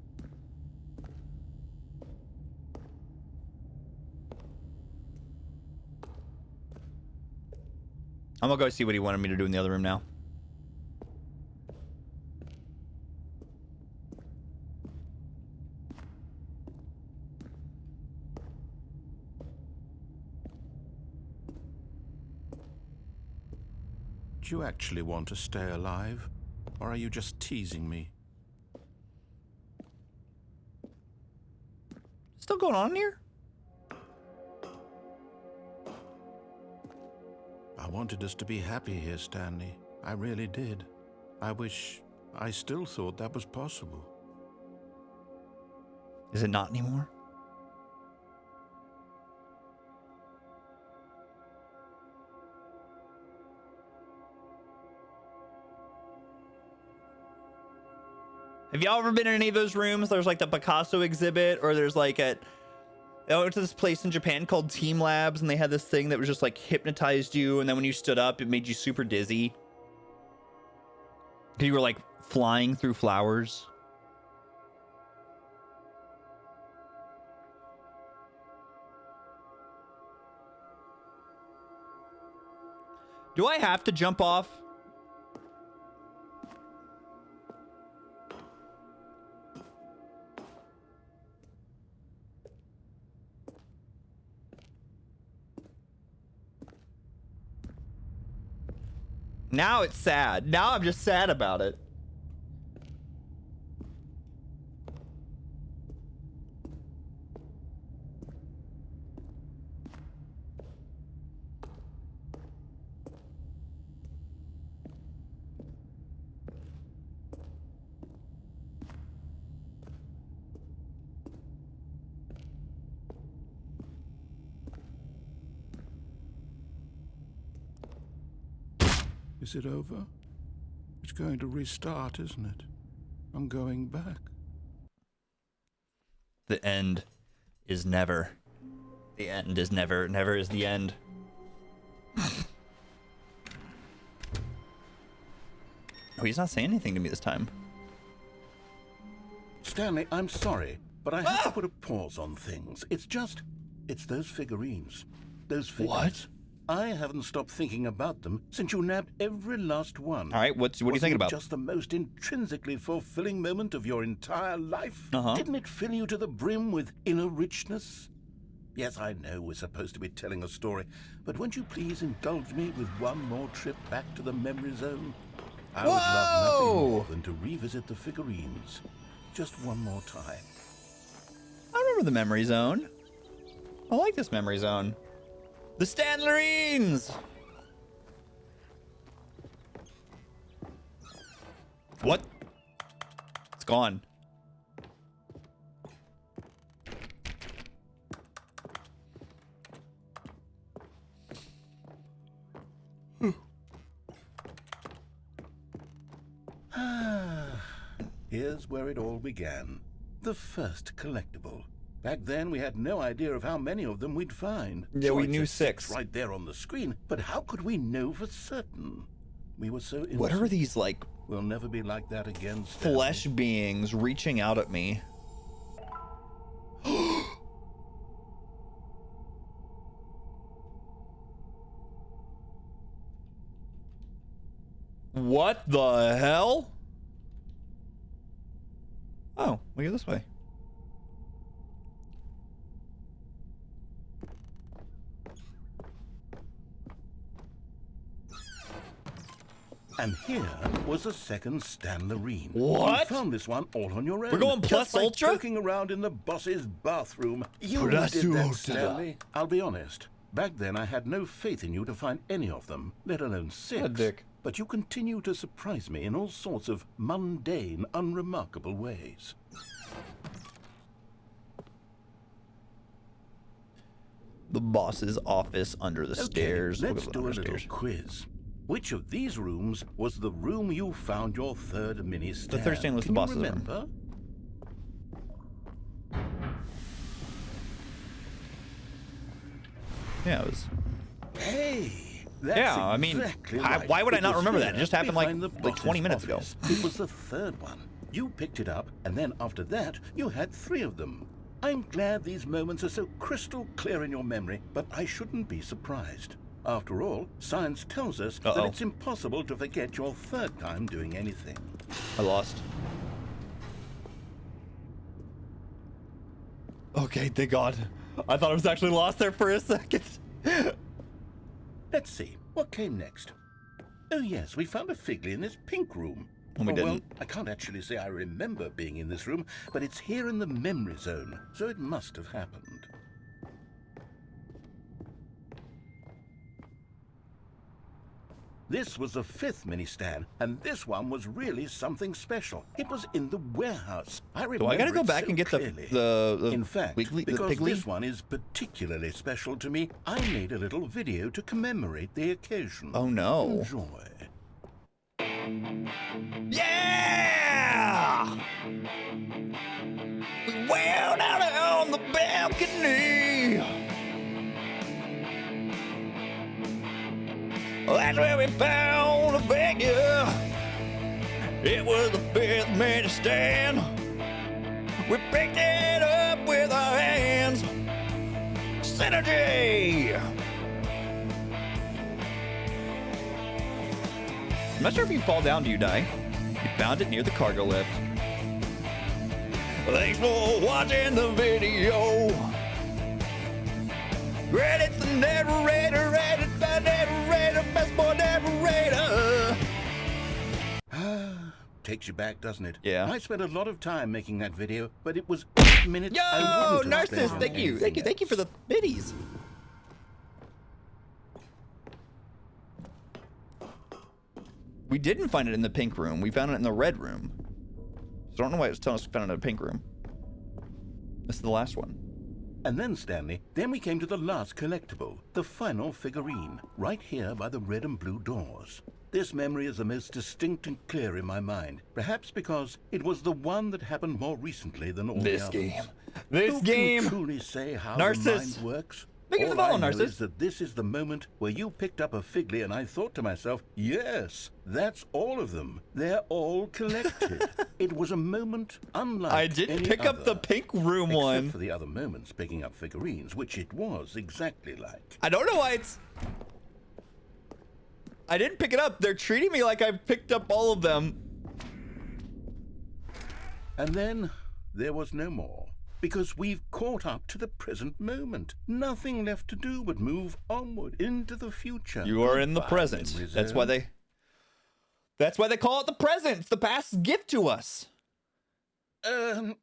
I'm gonna go see what he wanted me to do in the other room now. Do you actually want to stay alive? Or are you just teasing me? Still going on in here? I wanted us to be happy here, Stanley. I really did. I still thought that was possible. Is it not anymore? Have y'all ever been in any of those rooms? There's like the Picasso exhibit, or there's like I went to this place in Japan called Team Labs, and they had this thing that was just like hypnotized you, and then when you stood up, it made you super dizzy. You were like flying through flowers. Do I have to jump off? Now it's sad. Now I'm just sad about it. Is it over? It's going to restart, isn't it? I'm going back. The end is never. The end is never. Never is the end. Oh, he's not saying anything to me this time. Stanley, I'm sorry, but I have to put a pause on things. It's those figurines. Those figures. What? I haven't stopped thinking about them since you nabbed every last one. All right, what are you thinking about? Just the most intrinsically fulfilling moment of your entire life? Uh-huh. Didn't it fill you to the brim with inner richness? Yes, I know we're supposed to be telling a story, but won't you please indulge me with one more trip back to the memory zone? I would love nothing more than to revisit the figurines. Just one more time. I remember the memory zone. I like this memory zone. The Stanlerines! What? It's gone. Here's where it all began. The first collectible. Back then, we had no idea of how many of them we'd find. Yeah, we Sure, it knew said 6. right there on the screen, but how could we know for certain? We were so innocent. What are these, like, We'll never be like that again, Stanley. flesh beings reaching out at me? What the hell? Oh, look at this way. And here was a second Stanlerine. What? You found this one all on your own. We're going plus just by ultra? poking around in the boss's bathroom. You Plus did that, ultra. Stanley. I'll be honest. Back then, I had no faith in you to find any of them, let alone 6. What a dick. But you continue to surprise me in all sorts of mundane, unremarkable ways. The boss's office under the stairs. Look Let's at do a the little stairs. quiz. Which of these rooms was the room you found your third mini stand? The third stand was the Can you boss's room. remember? Yeah, it was. Hey, That's Yeah, I mean, exactly why right. would I It not was remember that? here, It just happened behind like the 20 minutes ago. office. It was the third one. You picked it up, and then after that, you had 3 of them. I'm glad these moments are so crystal clear in your memory, but I shouldn't be surprised. After all, science tells us that it's impossible to forget your 3rd time doing anything. I lost. Okay, thank God. I thought I was actually lost there for a second. Let's see, what came next? Oh yes, we found a Figley in this pink room. We Well, didn't. I can't actually say I remember being in this room, but it's here in the memory zone, so it must have happened. This was the 5th mini-stand, and this one was really something special. It was in the warehouse. I remember Do I gotta go it back so and get clearly. the In fact, Wiggly, the because Piggly? this one is particularly special to me, I made a little video to commemorate the occasion. Oh no. Enjoy. Yeah! We went out on the balcony. That's where we found a figure. It was the 5th mini stand. We picked it up with our hands. Synergy! I'm not sure if you fall down, do you die? You found it near the cargo lift. Thanks for watching the video. Credits the narrator, edit the narrator, best boy narrator. Takes you back, doesn't it? Yeah. I spent a lot of time making that video, but it was 8 minutes. I Yo, wouldn't have spent Narcissus, on thank you, anything thank you for the biddies. We didn't find it in the pink room. We found it in the red room. So I don't know why it was telling us we found it in the pink room. This is the last one. And then, Stanley, then we came to the last collectible, the final figurine, right here by the red and blue doors. This memory is the most distinct and clear in my mind, perhaps because it was the one that happened more recently than all the others. This Who game. can truly say how Narcissus. the mind works? Thank you for All the follow, I know Narcissus. is that this is the moment where you picked up a Figley and I thought to myself, yes, that's all of them. They're all collected. It was a moment unlike I didn't any pick up the other. pink room Except one. for the other moments picking up figurines, which it was exactly like. I don't know why it's... I didn't pick it up. They're treating me like I picked up all of them. And then there was no more. Because we've caught up to the present moment. Nothing left to do but move onward into the future. You are in the Goodbye, present. memory That's zone. why they... That's why they call it the present. It's the past's gift to us. No,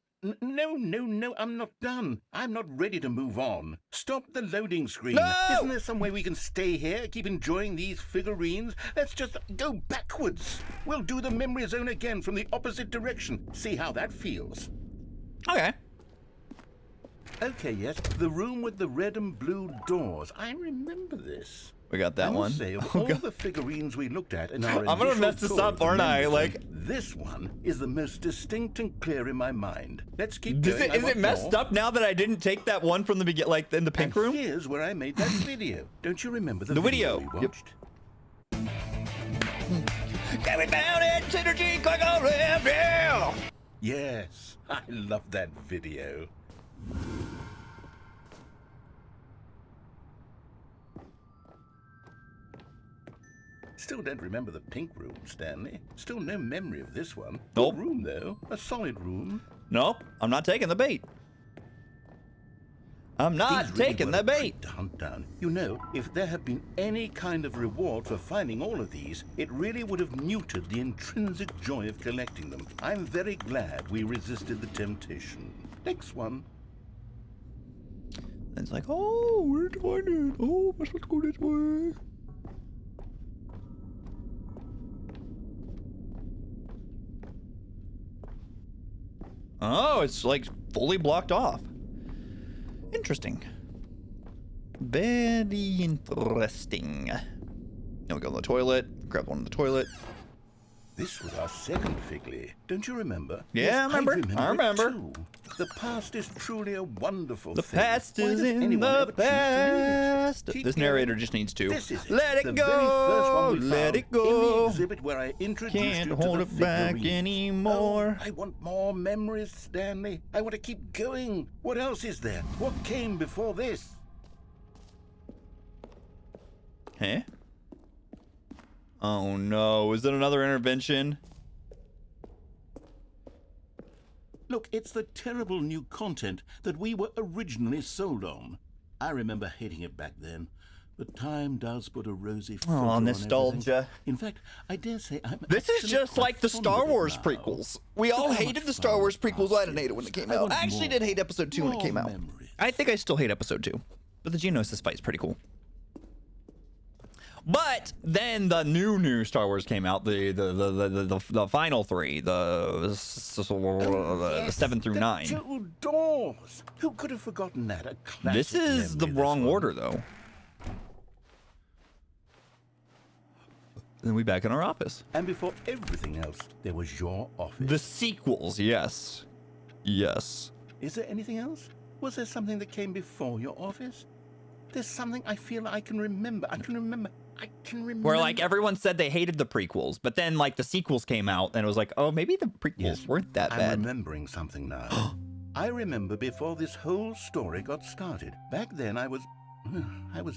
I'm not done. I'm not ready to move on. Stop the loading screen. No! Isn't there some way we can stay here, keep enjoying these figurines? Let's just go backwards. We'll do the memory zone again from the opposite direction. See how that feels. Okay. Okay, yes, the room with the red and blue doors. I remember this. We got that I one. must say, of Oh, all God. the figurines we looked at in our I'm gonna initial mess this tour up, of the aren't I? memory Like- zone, this one is the most distinct and clear in my mind. Let's keep Is going. it, is it messed up now that I didn't take that one from the beginning, like in the pink And room? here's where I made that video. Don't you remember the video. we Yep. watched? Get it down at Synergy, click on left, yeah! Yes, I love that video. Still don't remember the pink room, Stanley. Still no memory of this one. Nope. Good room, though. A solid room. Nope, I'm not taking the bait. I'm not These really taking were the a bait. treat to hunt down. You know, if there had been any kind of reward for finding all of these, it really would have muted the intrinsic joy of collecting them. I'm very glad we resisted the temptation. Next one. And it's like, oh, where to find it? Oh, let's go this way. Oh, it's like fully blocked off. Interesting. Very interesting. Now we go to the toilet, grab one in the toilet. This was our second Figley. Don't you remember? Yeah, Yes, I remember. I it remember. too. The past is truly a wonderful The thing. past Why is does in anyone the ever choose to leave it? past. Keep This going. narrator just needs to This is let it the go. very first one we Let found it go. in the exhibit where I introduced Can't you to hold the it back figurines. anymore. Oh, I want more memories, Stanley. I want to keep going. What else is there? What came before this? Huh? Oh no, is it another intervention? Look, it's the terrible new content that we were originally sold on. I remember hating it back then, but time does put a rosy filter on nostalgia. everything. In fact, I dare say I'm This is actually just quite like the fond Star of it Wars now. prequels. We all Look how hated much the Star fun Wars the prequels. past I didn't hate it is. when it came I out. want I actually more. did hate episode 2 when it More came out. memories. I think I still hate episode 2. But the Geonosis fight's pretty cool. But then the new Star Wars came out, the final 3, the 7 through The 9. 2 doors. Who could have forgotten that? A classic This is the memory, this wrong one. order though. Then we back in our office. And before everything else, there was your office. The sequels, yes. Yes. Is there anything else? Was there something that came before your office? There's something I feel I can remember. I can remember. Where like everyone said they hated the prequels, but then like the sequels came out and it was like, oh, maybe the prequels weren't that I'm bad. remembering something now. I remember before this whole story got started. Back then I was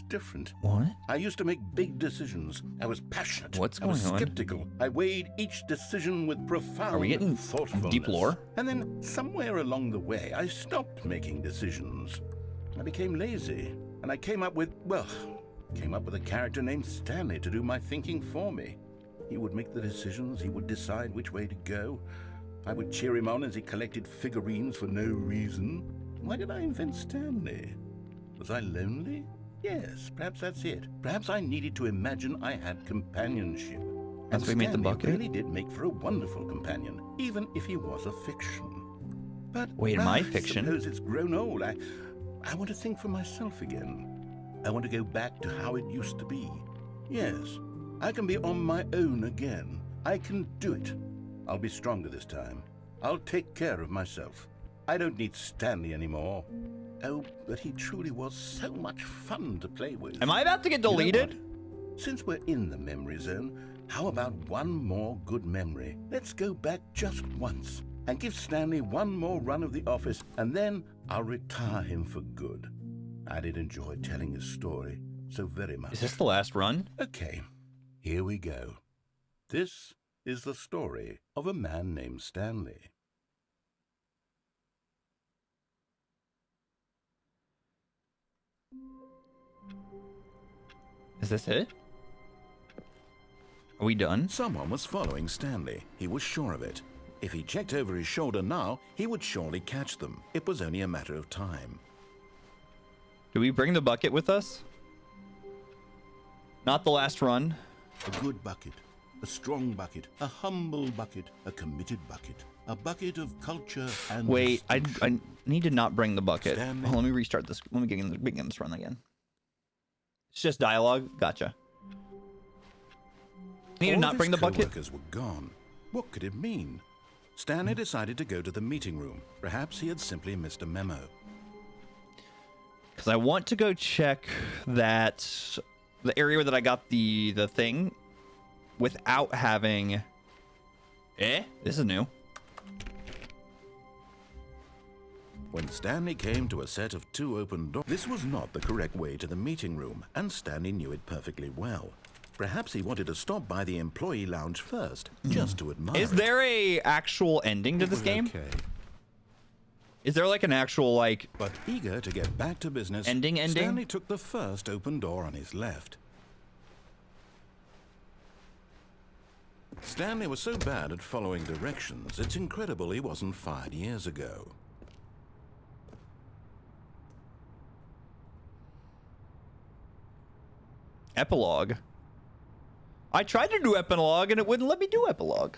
different. What? I used to make big decisions. I was passionate. What's I was going on? skeptical. I weighed each decision with profound Are we getting thoughtfulness. deep lore? And then somewhere along the way, I stopped making decisions. I became lazy, and I came up with a character named Stanley to do my thinking for me. He would make the decisions. He would decide which way to go. I would cheer him on as he collected figurines for no reason. Why did I invent Stanley? Was I lonely? Yes, perhaps that's it. Perhaps I needed to imagine I had companionship. That's why we made the Stanley bucket? really did make for a wonderful companion, even if he was a fiction. But Wait, well, my I fiction? suppose it's grown old. I want to think for myself again. I want to go back to how it used to be. Yes, I can be on my own again. I can do it. I'll be stronger this time. I'll take care of myself. I don't need Stanley anymore. Oh, but he truly was so much fun to play with. Am I about to get You know deleted? what? Since we're in the memory zone, how about one more good memory? Let's go back just once and give Stanley one more run of the office, and then I'll retire him for good. I did enjoy telling his story so very much. Is this the last run? Okay, here we go. This is the story of a man named Stanley. Is this it? Are we done? Someone was following Stanley. He was sure of it. If he checked over his shoulder now, he would surely catch them. It was only a matter of time. Do we bring the bucket with us? Not the last run. A good bucket, a strong bucket, a humble bucket, a committed bucket, a bucket of culture and Wait, I distinction. need to not bring the bucket. Stanley. Oh, let me restart this. Let me begin this run again. It's just dialogue. Gotcha. Need to All not of bring the his bucket. co-workers were gone. What could it mean? Stanley decided to go to the meeting room. Perhaps he had simply missed a memo. Because I want to go check that the area that I got the thing without having. This is new. When Stanley came to a set of 2 open doors, this was not the correct way to the meeting room, and Stanley knew it perfectly well. Perhaps he wanted to stop by the employee lounge first, just to admire Is it. there a actual ending to this game? Okay. Is there like an actual like? But eager to get back to business, Ending? Stanley took the first open door on his left. Stanley was so bad at following directions, it's incredible he wasn't fired years ago. Epilogue. I tried to do epilogue and it wouldn't let me do epilogue.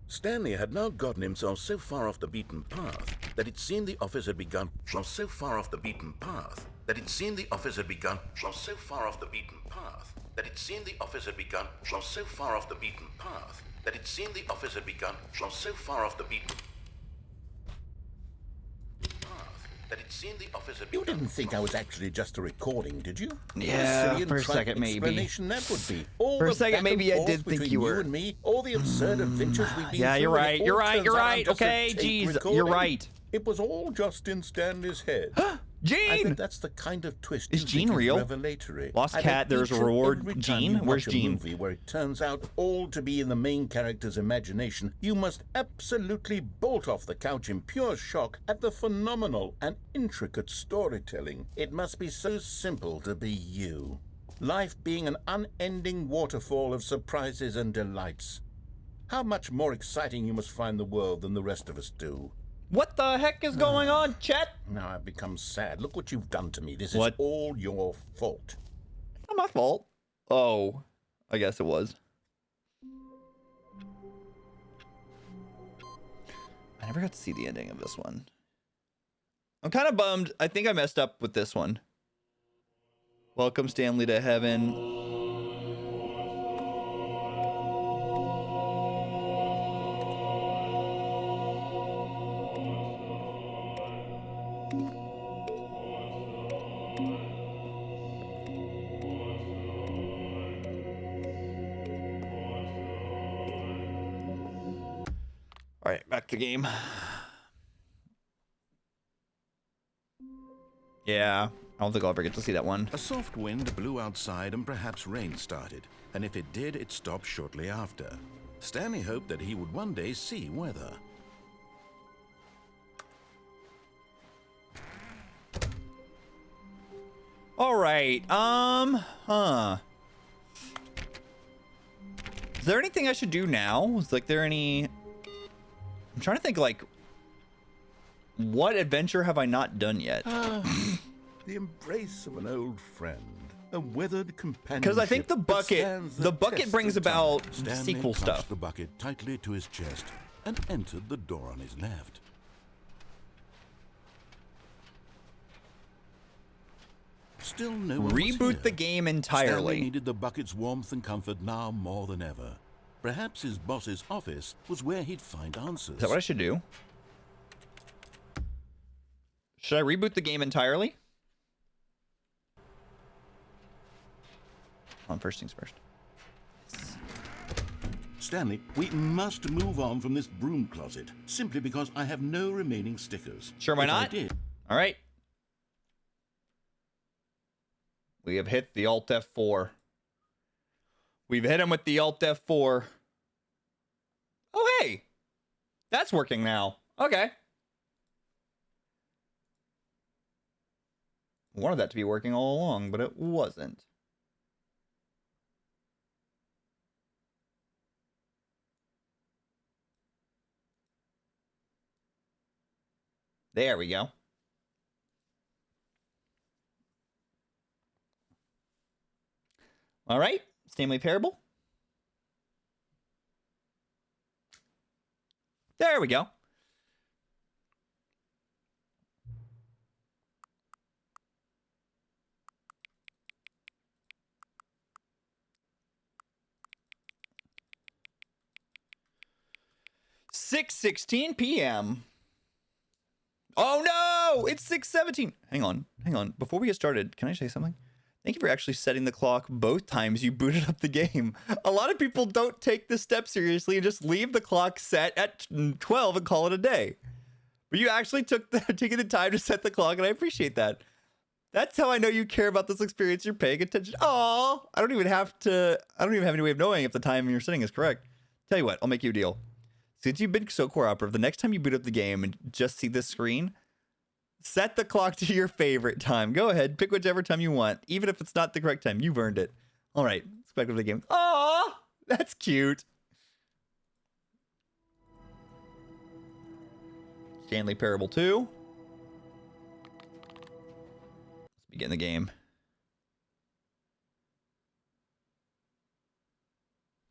Stanley had now gotten himself so far off the beaten path that it seemed the office had begun that it seemed the office had begun from so far off the beaten path that it seemed the office had begun from so far off the beaten path that it seemed the office had begun from so far off the beaten path that it seemed the office had You begun. didn't think I was actually just a recording, did you? Yeah, Silly and for a trite second, maybe. explanation that would be. All For a the second, back and maybe I forth did think between you were. and me, all the absurd adventures we've been Yeah, through. you're and it right. all You're right. turns You're out I'm right. just a Okay, tape jeez, recording. you're right. It was all just in Stanley's head. I Gene! think that's the kind of twist Is you Gene think real? revelatory. Lost I cat, bet there's a each and reward. every time Gene? you watch Where's a Gene? movie where it turns out all to be in the main character's imagination, you must absolutely bolt off the couch in pure shock at the phenomenal and intricate storytelling. It must be so simple to be you. Life being an unending waterfall of surprises and delights. How much more exciting you must find the world than the rest of us do. What the heck is going on, Chet? Now I've become sad. Look what you've done to me. This What? is all your fault. Not my fault. Oh, I guess it was. I never got to see the ending of this one. I'm kind of bummed. I think I messed up with this one. Welcome, Stanley, to heaven. All right, back to the game. Yeah, I don't think I'll ever get to see that one. A soft wind blew outside and perhaps rain started, and if it did, it stopped shortly after. Stanley hoped that he would one day see weather. All right, Is there anything I should do now? Is like there any... I'm trying to think, like, what adventure have I not done yet? The embrace of an old friend. A weathered companion. Because I think the bucket brings about Stanley sequel clutched stuff. the bucket tightly to his chest and entered the door on his left. Still no one was Reboot here. the game Stanley entirely. needed the bucket's warmth and comfort now more than ever. Perhaps his boss's office was where he'd find answers. Is that what I should do? Should I reboot the game entirely? First things first. Stanley, we must move on from this broom closet, simply because I have no remaining stickers. Sure, why If I not? did- All right. We have hit the Alt F4. We've hit him with the Alt F4. Oh, hey. That's working now. Okay. I wanted that to be working all along, but it wasn't. There we go. All right, Stanley Parable. There we go. (6:16 p.m.) Oh no! It's 6:17. Hang on. Before we get started, can I say something? Thank you for actually setting the clock both times you booted up the game. A lot of people don't take this step seriously and just leave the clock set at 12 and call it a day. But you actually taking the time to set the clock, and I appreciate that. That's how I know you care about this experience. You're paying attention. Aw, I don't even have any way of knowing if the time you're setting is correct. Tell you what, I'll make you a deal. Since you've been so cooperative, the next time you boot up the game and just see this screen, set the clock to your favorite time. Go ahead, pick whichever time you want. Even if it's not the correct time, you've earned it. All right, let's go back to the game. Aw, that's cute. Stanley Parable 2. Let's begin the game.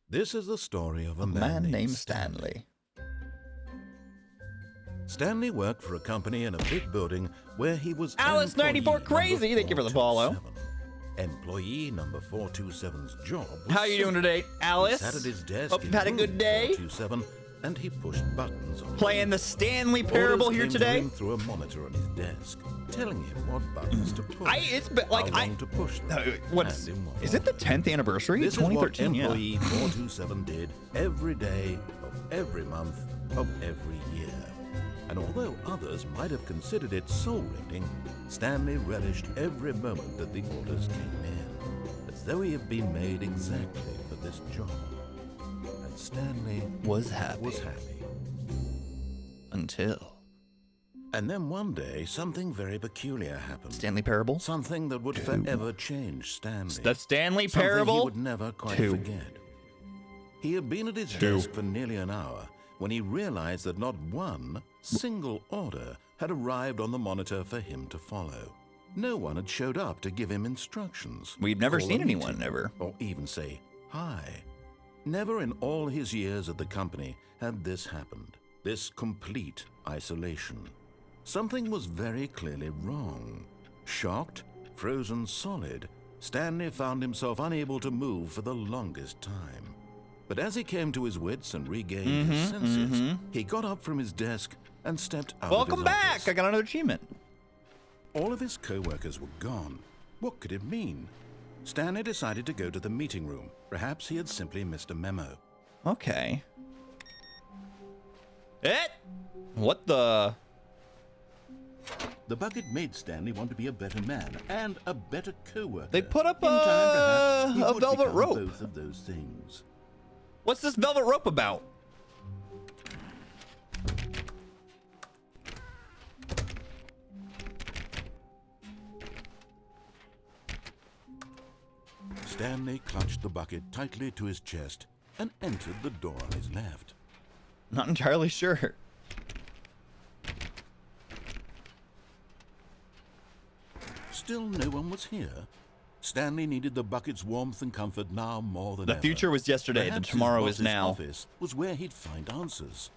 This is the story of a Man named Stanley. Stanley worked for a company in a big building where he was Alice employee 94 Crazy, number thank you for the follow. 427. Employee number 427's job was How you doing today, Alice? He sat at his desk Hope in you've had a room good day. 427, and he pushed buttons on Playing the Stanley Parable Orders here came to today. him through a monitor on his desk, telling him what buttons to push. It's been like how long to push them, what's and in what is it the order. 10th anniversary? This is what 2013, yeah. employee 427 did every day of every month of every year. And although others might have considered it soul-rending, Stanley relished every moment that the orders came in, as though he had been made exactly for this job. And Stanley Was happy. Until And then one day, something very peculiar happened. Stanley Parable. Something that would forever change Stanley. The Stanley Something Parable. he would never quite 2. forget. He had been at his 2. desk for nearly an hour when he realized that not one single order had arrived on the monitor for him to follow. No one had showed up to give him instructions. We've never call seen a anyone, meeting, never. Or even say hi. Never in all his years at the company had this happened. This complete isolation. Something was very clearly wrong. Shocked, frozen solid, Stanley found himself unable to move for the longest time. But as he came to his wits and regained his senses, he got up from his desk and stepped out Welcome of his back. office. I got another achievement. All of his co-workers were gone. What could it mean? Stanley decided to go to the meeting room. Perhaps he had simply missed a memo. Okay. What the? The bucket made Stanley want to be a better man and a better co-worker. They put up In time, perhaps, he a would velvet become rope. Both of those things. What's this velvet rope about? Stanley clutched the bucket tightly to his chest and entered the door on his left. Not entirely sure. Still no one was here. Stanley needed the bucket's warmth and comfort now more than The ever. future was yesterday, the Perhaps his tomorrow is boss's now. office was where he'd find answers.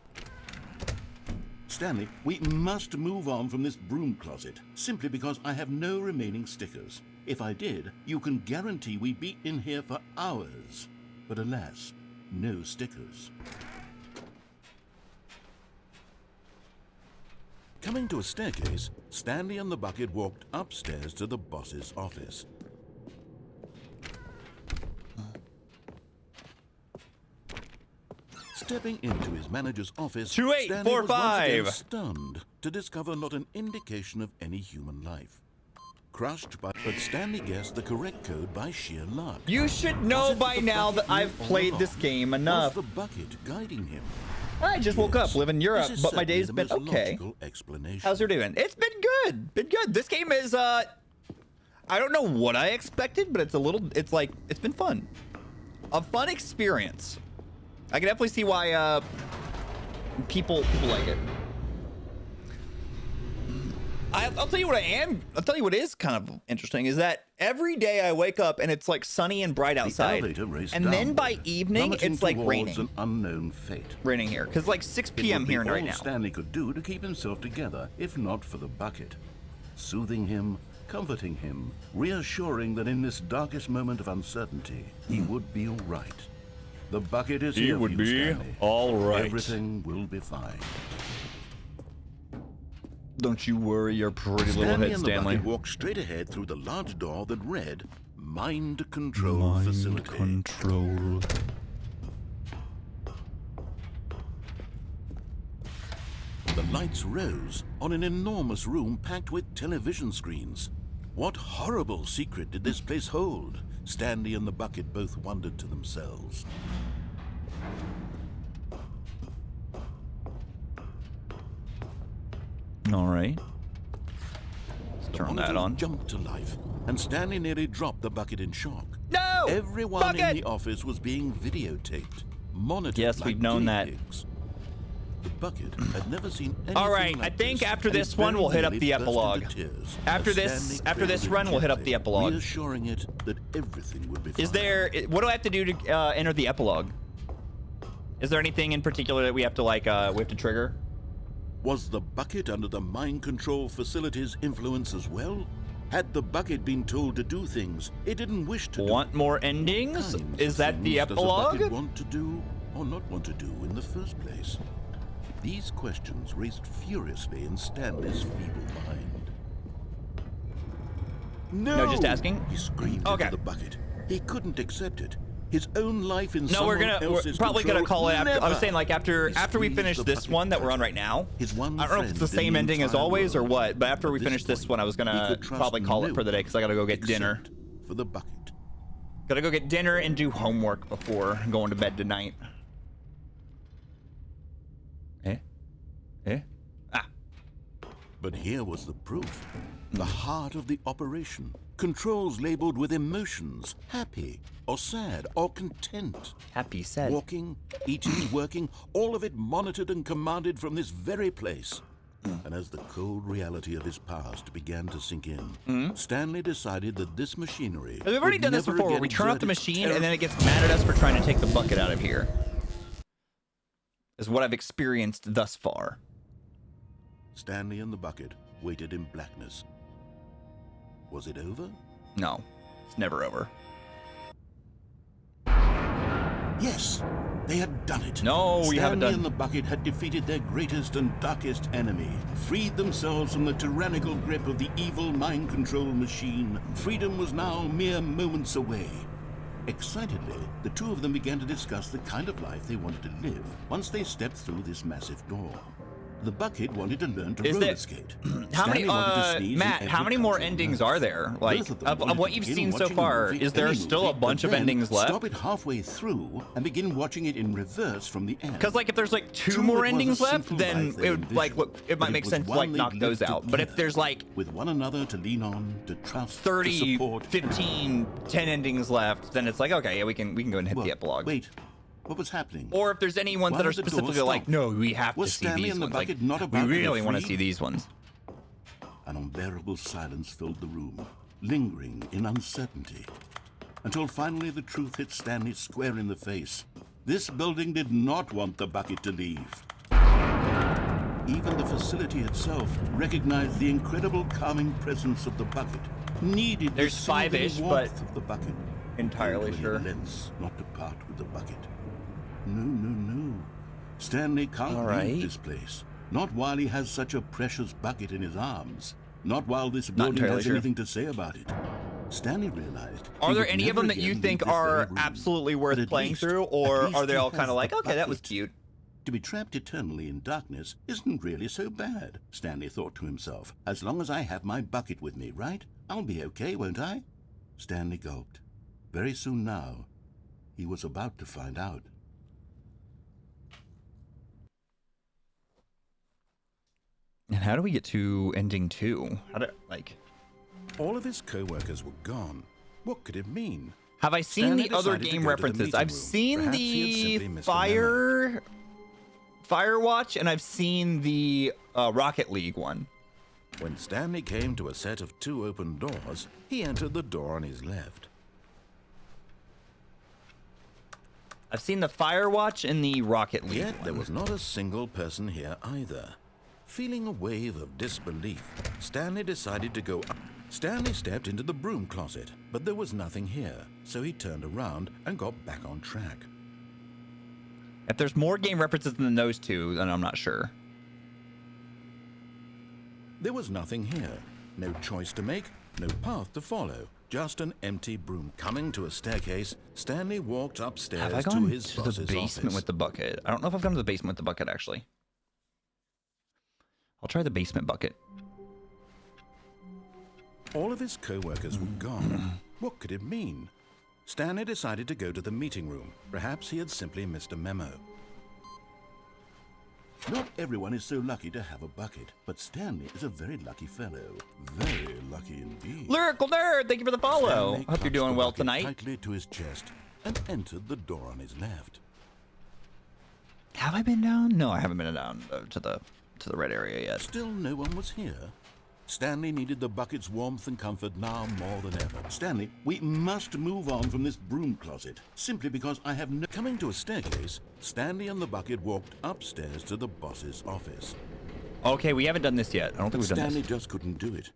Stanley, we must move on from this broom closet, simply because I have no remaining stickers. If I did, you can guarantee we'd be in here for hours. But alas, no stickers. Coming to a staircase, Stanley and the bucket walked upstairs to the boss's office. Stepping into his manager's office, 2845. Stanley was once again stunned to discover not an indication of any human life. Crushed by, but Stanley guessed the correct code by sheer luck. You should know As if by the now bucket that I've knew all played along. this game Was enough. the bucket guiding him? I just woke up, Yes, live in Europe, this is but my certainly day's the been most okay. logical explanation. How's your day been? It's been good. Been good. This game is I don't know what I expected, but it's been fun. A fun experience. I can definitely see why people like it. I'll tell you what is kind of interesting is that every day I wake up and it's like sunny and bright outside. elevator raced And then by downward, evening plummeting it's like towards raining. an unknown fate. Raining here. Cause like 6 It p.m. would be here right all now. Stanley could do to keep himself together, if not for the bucket. Soothing him, comforting him, reassuring that in this darkest moment of uncertainty, he would be all right. The bucket is here for you, Stanley. all right. Everything will be fine. Don't you worry your pretty little Stanley head, and Stanley. the bucket walked straight ahead through the large door that read, Mind Control Facility. Control. The lights rose on an enormous room packed with television screens. What horrible secret did this place hold? Stanley and the bucket both wondered to themselves. All right. The Turn that monitor on. jumped to life, and Stanley nearly dropped the bucket in shock. No! Everyone Bucket! in the office was being videotaped, monitored. Yes, like we've known guinea that. pigs. The bucket had never seen anything All right, like I think this, after and this it one, very we'll hit up nearly the burst into epilogue. tears After as this- Stanley after this cradled it run, we'll hit up gently, the epilogue. reassuring it that everything would be fine. Is there? What do I have to do to enter the epilogue? Is there anything in particular that we have to like? We have to trigger? Was the bucket under the mind control facility's influence as well? Had the bucket been told to do things it didn't wish to do? Want more endings? Kinds Is of that the things does a epilogue? bucket want to do or not want to do in the first place? These questions raced furiously in Stanley's feeble mind. No, just asking. He screamed Okay. into the bucket. He couldn't accept it. His own life in No, someone we're else's probably control. gonna call it after. I was saying like He after we squeezed finish the this bucket one that we're on tighter. right now. His one I don't know if it's the friend in same ending as entire always or world. what, but after we At finish this point, one, I was he gonna could trust probably call it no for the day because I gotta go get dinner. except for the bucket. Gotta go get dinner and do homework before going to bed tonight. Ah. But here was the proof. The heart of the operation. Controls labeled with emotions. Happy, or sad, or content. Happy said. Walking, eating, working, all of it monitored and commanded from this very place. And as the cold reality of his past began to sink in, Stanley decided that this machinery. We've already would done this never before where again we turn off the exert its machine terror- and then it gets mad at us for trying to take the bucket out of here. Is what I've experienced thus far. Stanley and the bucket waited in blackness. Was it over? No, it's never over. Yes, they had done it. No, we haven't Stanley done. and the bucket had defeated their greatest and darkest enemy, freed themselves from the tyrannical grip of the evil mind control machine. Freedom was now mere moments away. Excitedly, the two of them began to discuss the kind of life they wanted to live once they stepped through this massive door. The bucket wanted to learn to Is roller there- skate. How many, Stanley wanted to sneeze in Matt, how every many more comfortable endings mouth. are there? Like, Both of them of wanted what to you've begin seen so watching a far, movie, is there any still a movie, bunch but of then endings left? Stop it halfway through and begin watching it in reverse from the end. Because, like, if there's, like, two True, more it was a endings left, simple then life they it would, like, envisioned, it but might it make was sense to, one like, they knock those lived out. But if together, there's, like, with one another to lean on, to trust, to 30, support. 15, 10 endings left, then it's like, okay, yeah, we can go and hit Well, the epilogue. Wait, what was happening? Or if there's any ones Why that are did the door specifically like, stop? no, we have Was to see Stanley these and the ones. Like, bucket not we about to be really want to freed? see these ones. An unbearable silence filled the room, lingering in uncertainty, until finally the truth hit Stanley square in the face. This building did not want the bucket to leave. Even the facility itself recognized the incredible calming presence of the bucket, needed There's the soothing five-ish, warmth but of the bucket. entirely It sure. relents not to part with the bucket. No. Stanley can't All right. leave this place. Not while he has such a precious bucket in his arms. Not while this Not building entirely has sure. anything to say about it. Stanley realized. Are he there would any of never them that you again think leave this are very room. absolutely worth But at playing least- through, at or least are they he all has kind of like, the okay, that was bucket. cute? To be trapped eternally in darkness isn't really so bad, Stanley thought to himself. As long as I have my bucket with me, right? I'll be okay, won't I? Stanley gulped. Very soon now, he was about to find out. And how do we get to ending 2? How do, like, All of his co-workers were gone. What could it mean? have I seen Stanley the other decided to game go to the references? meeting I've room. seen Perhaps he had the simply missed a Firewatch, and I've seen the Rocket League one. When Stanley came to a set of 2 open doors, he entered the door on his left. I've seen the Firewatch and the Rocket League Yet one. there was not a single person here either. Feeling a wave of disbelief, Stanley decided to go up. Stanley stepped into the broom closet, but there was nothing here, so he turned around and got back on track. If there's more game references than those two, then I'm not sure. There was nothing here. No choice to make, no path to follow. Just an empty broom. Coming to a staircase, Stanley walked upstairs Have I to gone his to the boss's basement office. with the bucket? I don't know if I've gone to the basement with the bucket, actually. I'll try the basement bucket. All of his co-workers were gone. What could it mean? Stanley decided to go to the meeting room. Perhaps he had simply missed a memo. Not everyone is so lucky to have a bucket, but Stanley is a very lucky fellow. Very lucky indeed. Lyrical Nerd, thank you for the follow. Stanley Hope you're clutched doing the well bucket tonight. tightly to his chest and entered the door on his left. Have I been down? No, I haven't been down to the red area yet. Still no one was here. Stanley needed the bucket's warmth and comfort now more than ever. Stanley, we must move on from this broom closet, simply because I have no... Coming to a staircase, Stanley and the bucket walked upstairs to the boss's office. Okay, we haven't done this yet. I don't think we've done Stanley this. just couldn't do it.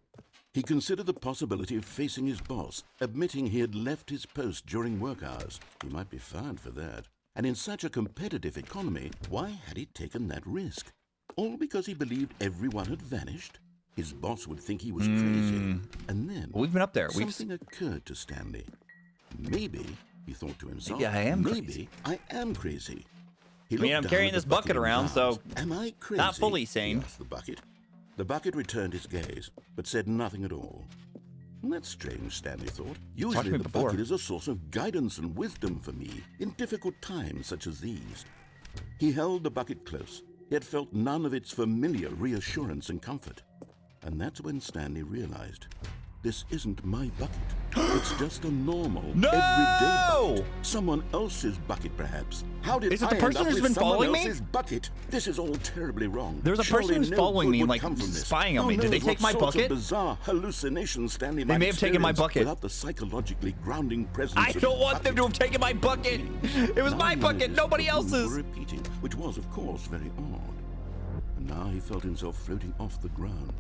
He considered the possibility of facing his boss, admitting he had left his post during work hours. He might be fired for that. And in such a competitive economy, why had he taken that risk? All because he believed everyone had vanished? His boss would think he was crazy. And then We've been up there. something occurred to Stanley. Maybe, he thought to himself, Maybe I am maybe I am crazy. He I mean, looked I'm down carrying at this the bucket and around, vowed, so am I crazy? not fully sane. He asked the bucket. The bucket returned his gaze, but said nothing at all. That's strange, Stanley thought. Usually the bucket is a source of guidance and wisdom for me in difficult times such as these. He held the bucket close, yet felt none of its familiar reassurance and comfort. And that's when Stanley realized, this isn't my bucket. It's just a normal, everyday bucket. Someone else's bucket, perhaps. How did Is it I the person end up who's with been following someone me? else's bucket? This is all terribly wrong. There's a person Surely who's no following good me and, would like, come from this. spying on me. Did they knows take what my sorts of bucket? bizarre hallucinations Stanley They might may have taken my experience bucket. without the psychologically grounding presence I of don't his want them to have taken my bucket. It was my bucket, nobody else's. Were repeating, which was, of course, very odd. And now he felt himself floating off the ground.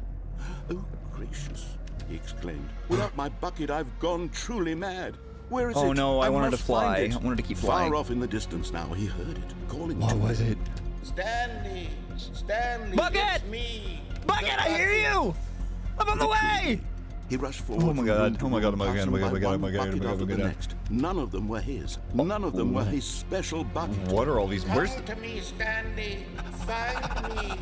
Oh, gracious, he exclaimed. Without my bucket, I've gone truly mad. Where is it? Oh no, I wanted to must find fly. it. I wanted to keep Far flying. off in the distance now, he heard it, calling What to was him. it? Stanley! Stanley! Bucket! It's me! Bucket, I hear you! I'm on the way! He rushed forward. Oh my from God, room to oh my God, room, oh my God, passing oh my God, by oh my God, one oh my God, bucket oh my God, after oh my the God. next. None of them were his. None of them were his special bucket. What are all these? Where's Come to me, Stanley! Find me!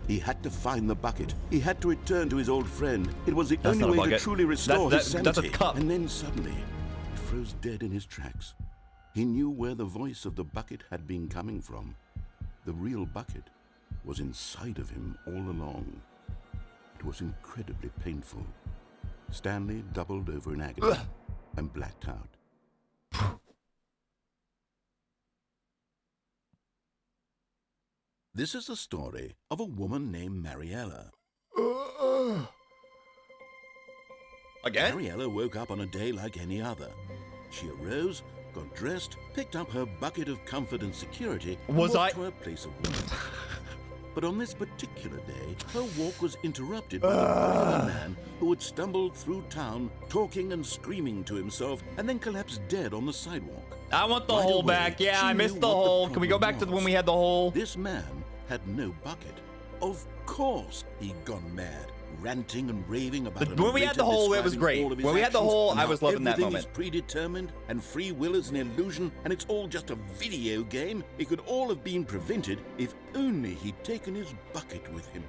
He had to find the bucket. He had to return to his old friend. It was the That's not a only way to bucket. truly restore his That's a sanity. cup. And then suddenly, he froze dead in his tracks. He knew where the voice of the bucket had been coming from. The real bucket was inside of him all along. It was incredibly painful. Stanley doubled over in agony and blacked out. This is the story of a woman named Mariella. again? Mariella woke up on a day like any other. She arose, got dressed, picked up her bucket of comfort and security, and walked to her place of work. But on this particular day, her walk was interrupted by the body of a man who had stumbled through town, talking and screaming to himself, and then collapsed dead on the sidewalk. I want the Right hole away, back. Yeah, she I knew missed the what hole. Can we go problem back to was. when we had the hole? This man had no bucket. Of course he'd gone mad, ranting and raving about But when we had the hole, it was great. When we had the hole, I was loving that moment. Everything is predetermined, and free will is an illusion, and it's all just a video game. It could all have been prevented if only he'd taken his bucket with him.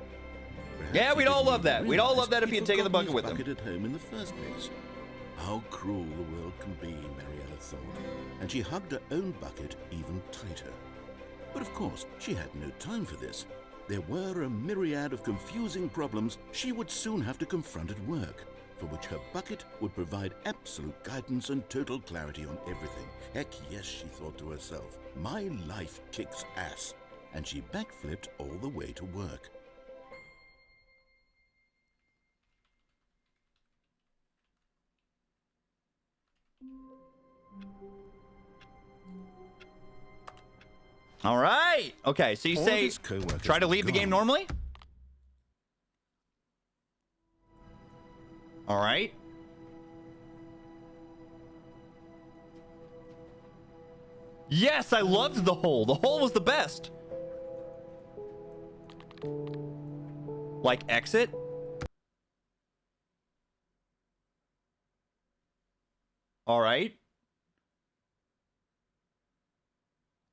Perhaps Yeah, he we'd all didn't love that. even We'd all realize love that if he'd he'd taken the forgotten bucket his with him. bucket at home in the first place. How cruel the world can be, Mariella thought, and she hugged her own bucket even tighter. But of course, she had no time for this. There were a myriad of confusing problems she would soon have to confront at work, for which her bucket would provide absolute guidance and total clarity on everything. Heck yes, she thought to herself, my life kicks ass. And she backflipped all the way to work. All right. Okay, so you All of say his co-workers try to were leave the game gone. normally? All right. Yes, I loved the hole. The hole was the best. Like exit? All right.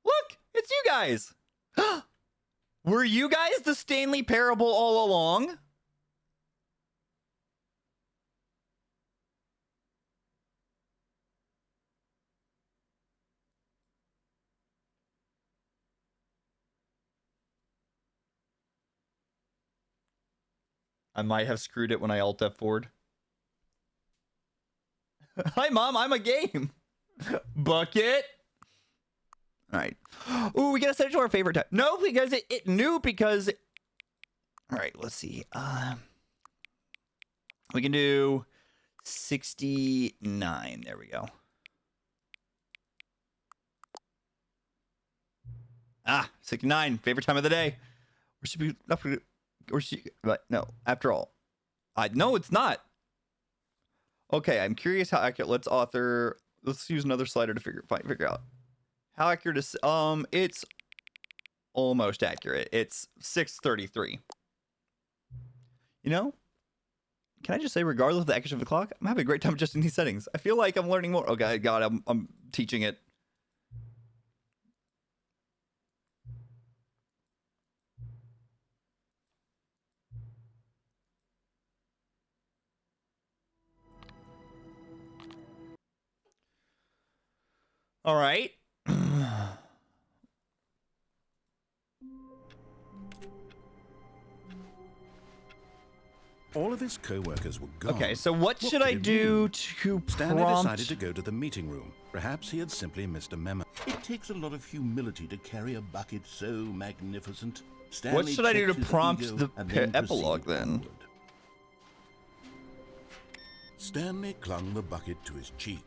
Look, it's you guys. Were you guys the Stanley Parable all along? I might have screwed it when I Alt F4'd. Hi, Mom. I'm a game. Bucket. All right. Ooh, we gotta set it to our favorite time. No, because it knew because... All right, let's see. We can do 69. There we go. Ah, 69. Favorite time of the day. We should be or she, but no, after all, no, it's not. Okay, I'm curious how accurate. Let's use another slider to figure out how accurate is. It's almost accurate. It's 6:33. You know, can I just say, regardless of the accuracy of the clock, I'm having a great time adjusting these settings. I feel like I'm learning more. Okay, God, I'm teaching it. All right. All of his co-workers were gone. Okay, so what should I do to Stanley prompt? decided to go to the meeting room. Perhaps he had simply missed a memo. It takes a lot of humility to carry a bucket so magnificent. Stanley What should I do to checked his prompt ego the and then epilogue proceeded then? onward. Stanley clung the bucket to his cheek.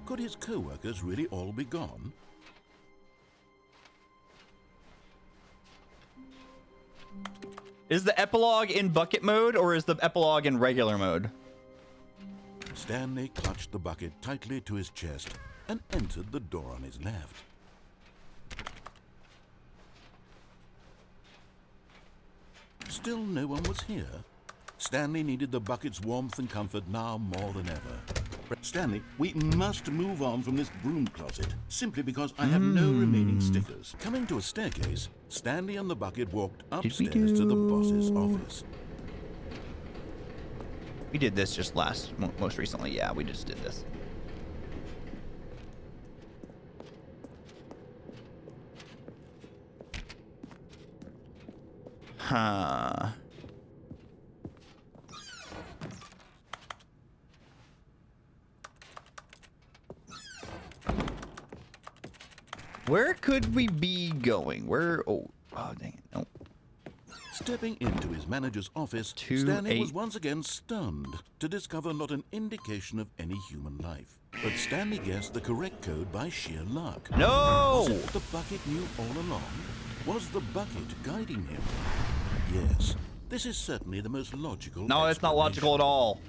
Could his co-workers really all be gone? Is the epilogue in bucket mode or is the epilogue in regular mode? Stanley clutched the bucket tightly to his chest and entered the door on his left. Still no one was here. Stanley needed the bucket's warmth and comfort now more than ever. Stanley, we must move on from this broom closet, simply because I have no remaining stickers. Coming to a staircase, Stanley and the bucket walked upstairs to the boss's office. We did this just most recently. Yeah, we just did this. Huh. Where could we be going? Oh, dang it. No. Stepping into his manager's office, 2, Stanley 8. was once again stunned to discover not an indication of any human life. But Stanley guessed the correct code by sheer luck. No! Was it what the bucket knew all along? Was the bucket guiding him? Yes, this is certainly the most logical. No, it's not logical at all.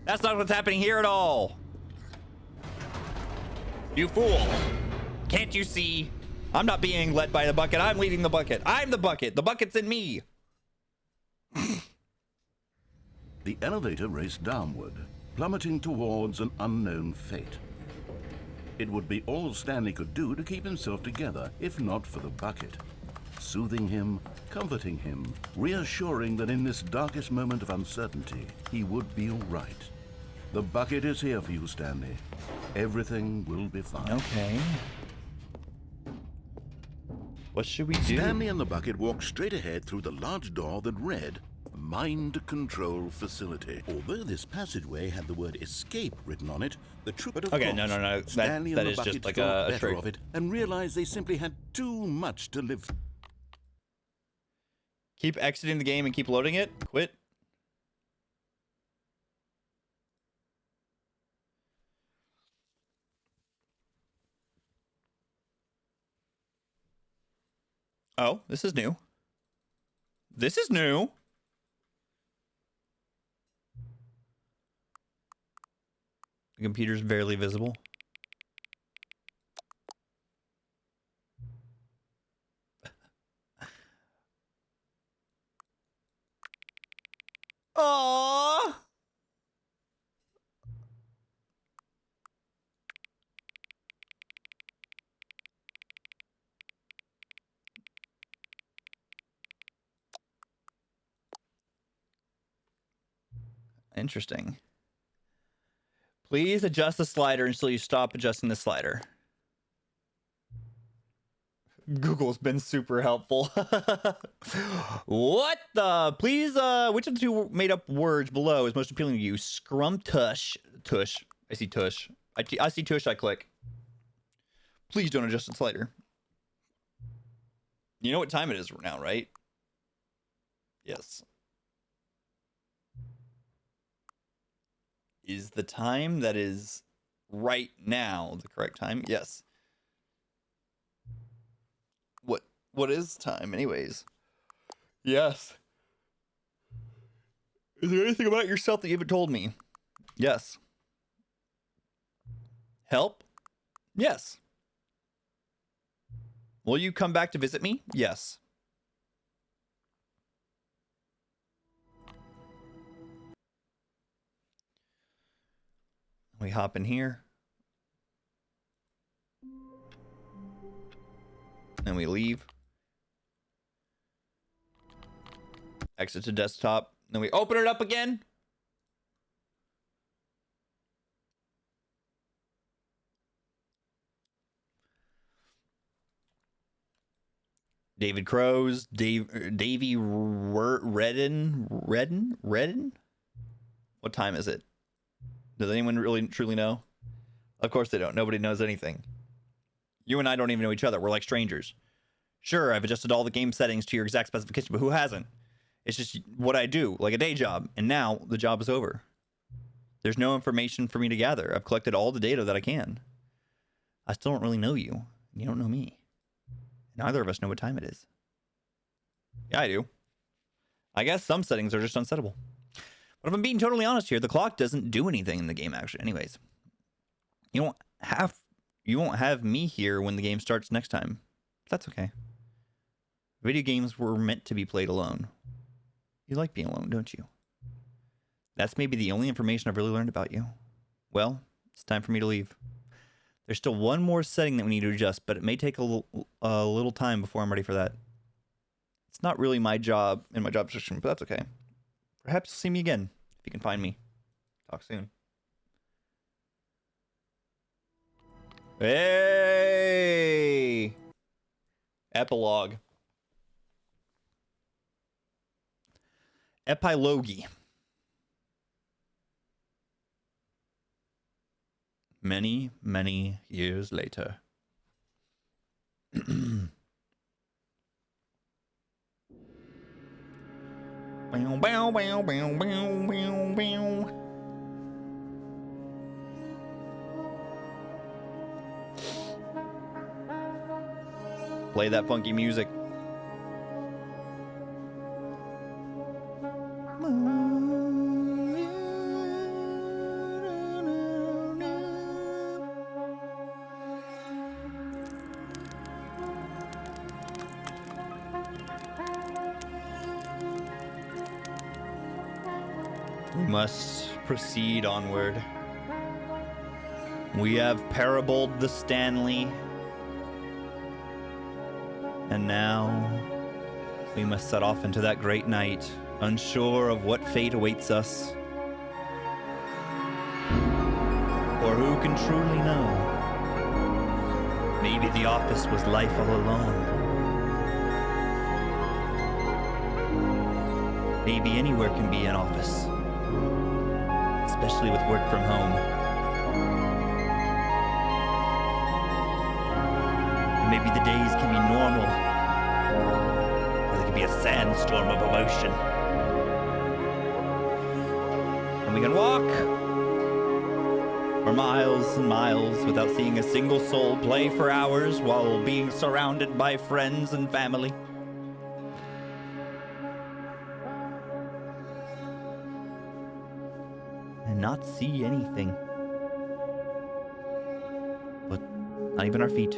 That's not what's happening here at all. You fool. Can't you see? I'm not being led by the bucket. I'm leading the bucket. I'm the bucket. The bucket's in me. The elevator raced downward, plummeting towards an unknown fate. It would be all Stanley could do to keep himself together, if not for the bucket. Soothing him, comforting him, reassuring that in this darkest moment of uncertainty, he would be all right. The bucket is here for you, Stanley. Everything will be fine. Okay. What should we do? Stanley and the bucket walked straight ahead through the large door that read, Mind Control Facility. Although this passageway had the word escape written on it, the trooper of Okay, course, no. Stanley That and the is bucket just like thought a better trick. of it and realized they simply had too much to live. Keep exiting the game and keep loading it. Quit. Oh, this is new. This is new. The computer's barely visible. Aww. Interesting. Please adjust the slider until you stop adjusting the slider. Google's been super helpful. What the? Please, which of the two made up words below is most appealing to you? Scrum tush. Tush. I see tush. I see tush, I click. Please don't adjust the slider. You know what time it is now, right? Yes. Is the time that is right now the correct time? Yes. What is time anyways? Yes. Is there anything about yourself that you haven't told me? Yes. Help? Yes. Will you come back to visit me? Yes. We hop in here. And we leave. Exit to desktop. Then we open it up again. David Crows, Davey Redden? What time is it? Does anyone really truly know? Of course they don't. Nobody knows anything. You and I don't even know each other. We're like strangers. Sure, I've adjusted all the game settings to your exact specification, but who hasn't? It's just what I do, like a day job. And now the job is over. There's no information for me to gather. I've collected all the data that I can. I still don't really know you. You don't know me. Neither of us know what time it is. Yeah, I do. I guess some settings are just unsettable. But if I'm being totally honest here, the clock doesn't do anything in the game, actually. Anyways, you won't have me here when the game starts next time. That's okay. Video games were meant to be played alone. You like being alone, don't you? That's maybe the only information I've really learned about you. Well, it's time for me to leave. There's still one more setting that we need to adjust, but it may take a little time before I'm ready for that. It's not really my job in my job description, but that's okay. Perhaps you'll see me again, if you can find me. Talk soon. Hey! Epilogue. Epilogue. Many, many years later. Bow, bow, bow, bow, bow, bow, bow. Play that funky music. We must proceed onward. We have parabled the Stanley. And now we must set off into that great night, unsure of what fate awaits us. Or who can truly know? Maybe the office was life all along. Maybe anywhere can be an office, especially with work from home. And maybe the days can be normal, or they can be a sandstorm of emotion. And we can walk for miles and miles without seeing a single soul, play for hours while being surrounded by friends and family. And not see anything. But not even our feet.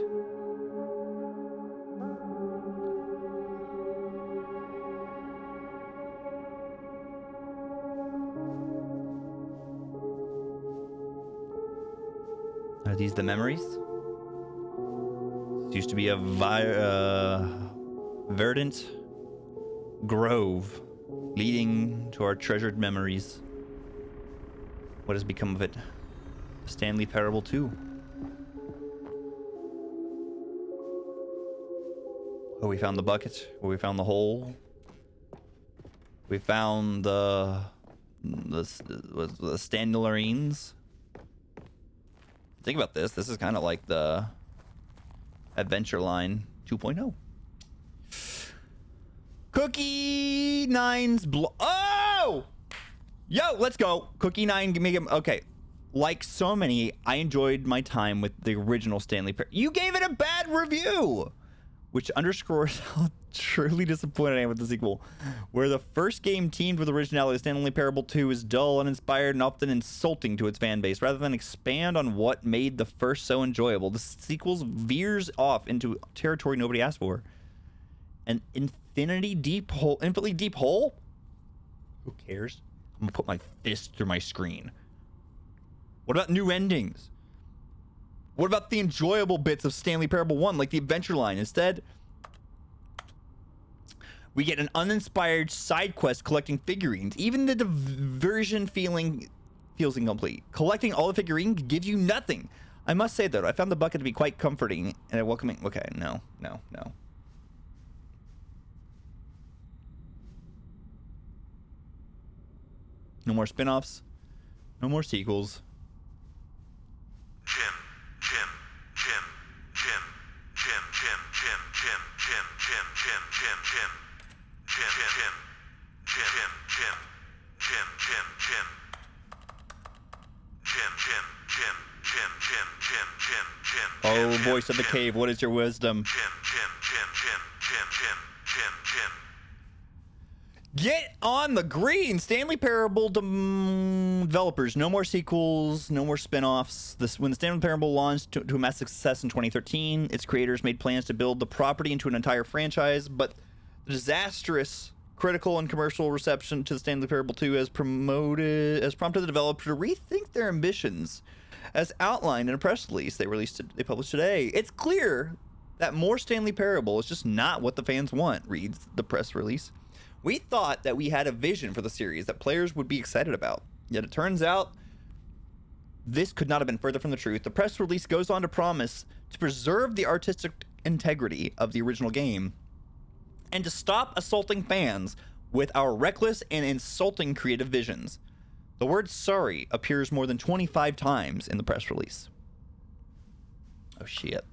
Are these the memories? This used to be a verdant grove leading to our treasured memories. What has become of it? Stanley Parable 2. Oh, we found the bucket. Oh, we found the hole. We found the Stanlarines. Think about this. This is kind of like the Adventure Line 2.0. Cookie Nine's Oh! Yo, let's go. Cookie 9, make him okay. Like so many, I enjoyed my time with the original Stanley Parable. You gave it a bad review, which underscores how truly disappointed I am with the sequel. Where the first game teamed with originality, Stanley Parable 2 is dull, uninspired, and often insulting to its fan base. Rather than expand on what made the first so enjoyable, the sequel veers off into territory nobody asked for. An infinitely deep hole? Who cares? I'm gonna put my fist through my screen. What about new endings? What about the enjoyable bits of Stanley Parable 1, like the adventure line? Instead, we get an uninspired side quest collecting figurines. Even the diversion feels incomplete. Collecting all the figurines gives you nothing. I must say, though, I found the bucket to be quite comforting and a welcoming... Okay, no. No more spin-offs. No more sequels. Oh, voice of the cave, what is your wisdom? Get on the green! Stanley Parable developers. No more sequels, no more spin-offs. When the Stanley Parable launched to a massive success in 2013, its creators made plans to build the property into an entire franchise, but the disastrous critical and commercial reception to the Stanley Parable 2 has prompted the developer to rethink their ambitions. As outlined in a press release they published today, it's clear that more Stanley Parable is just not what the fans want, reads the press release. We thought that we had a vision for the series that players would be excited about. Yet it turns out this could not have been further from the truth. The press release goes on to promise to preserve the artistic integrity of the original game and to stop assaulting fans with our reckless and insulting creative visions. The word sorry appears more than 25 times in the press release. Oh, shit.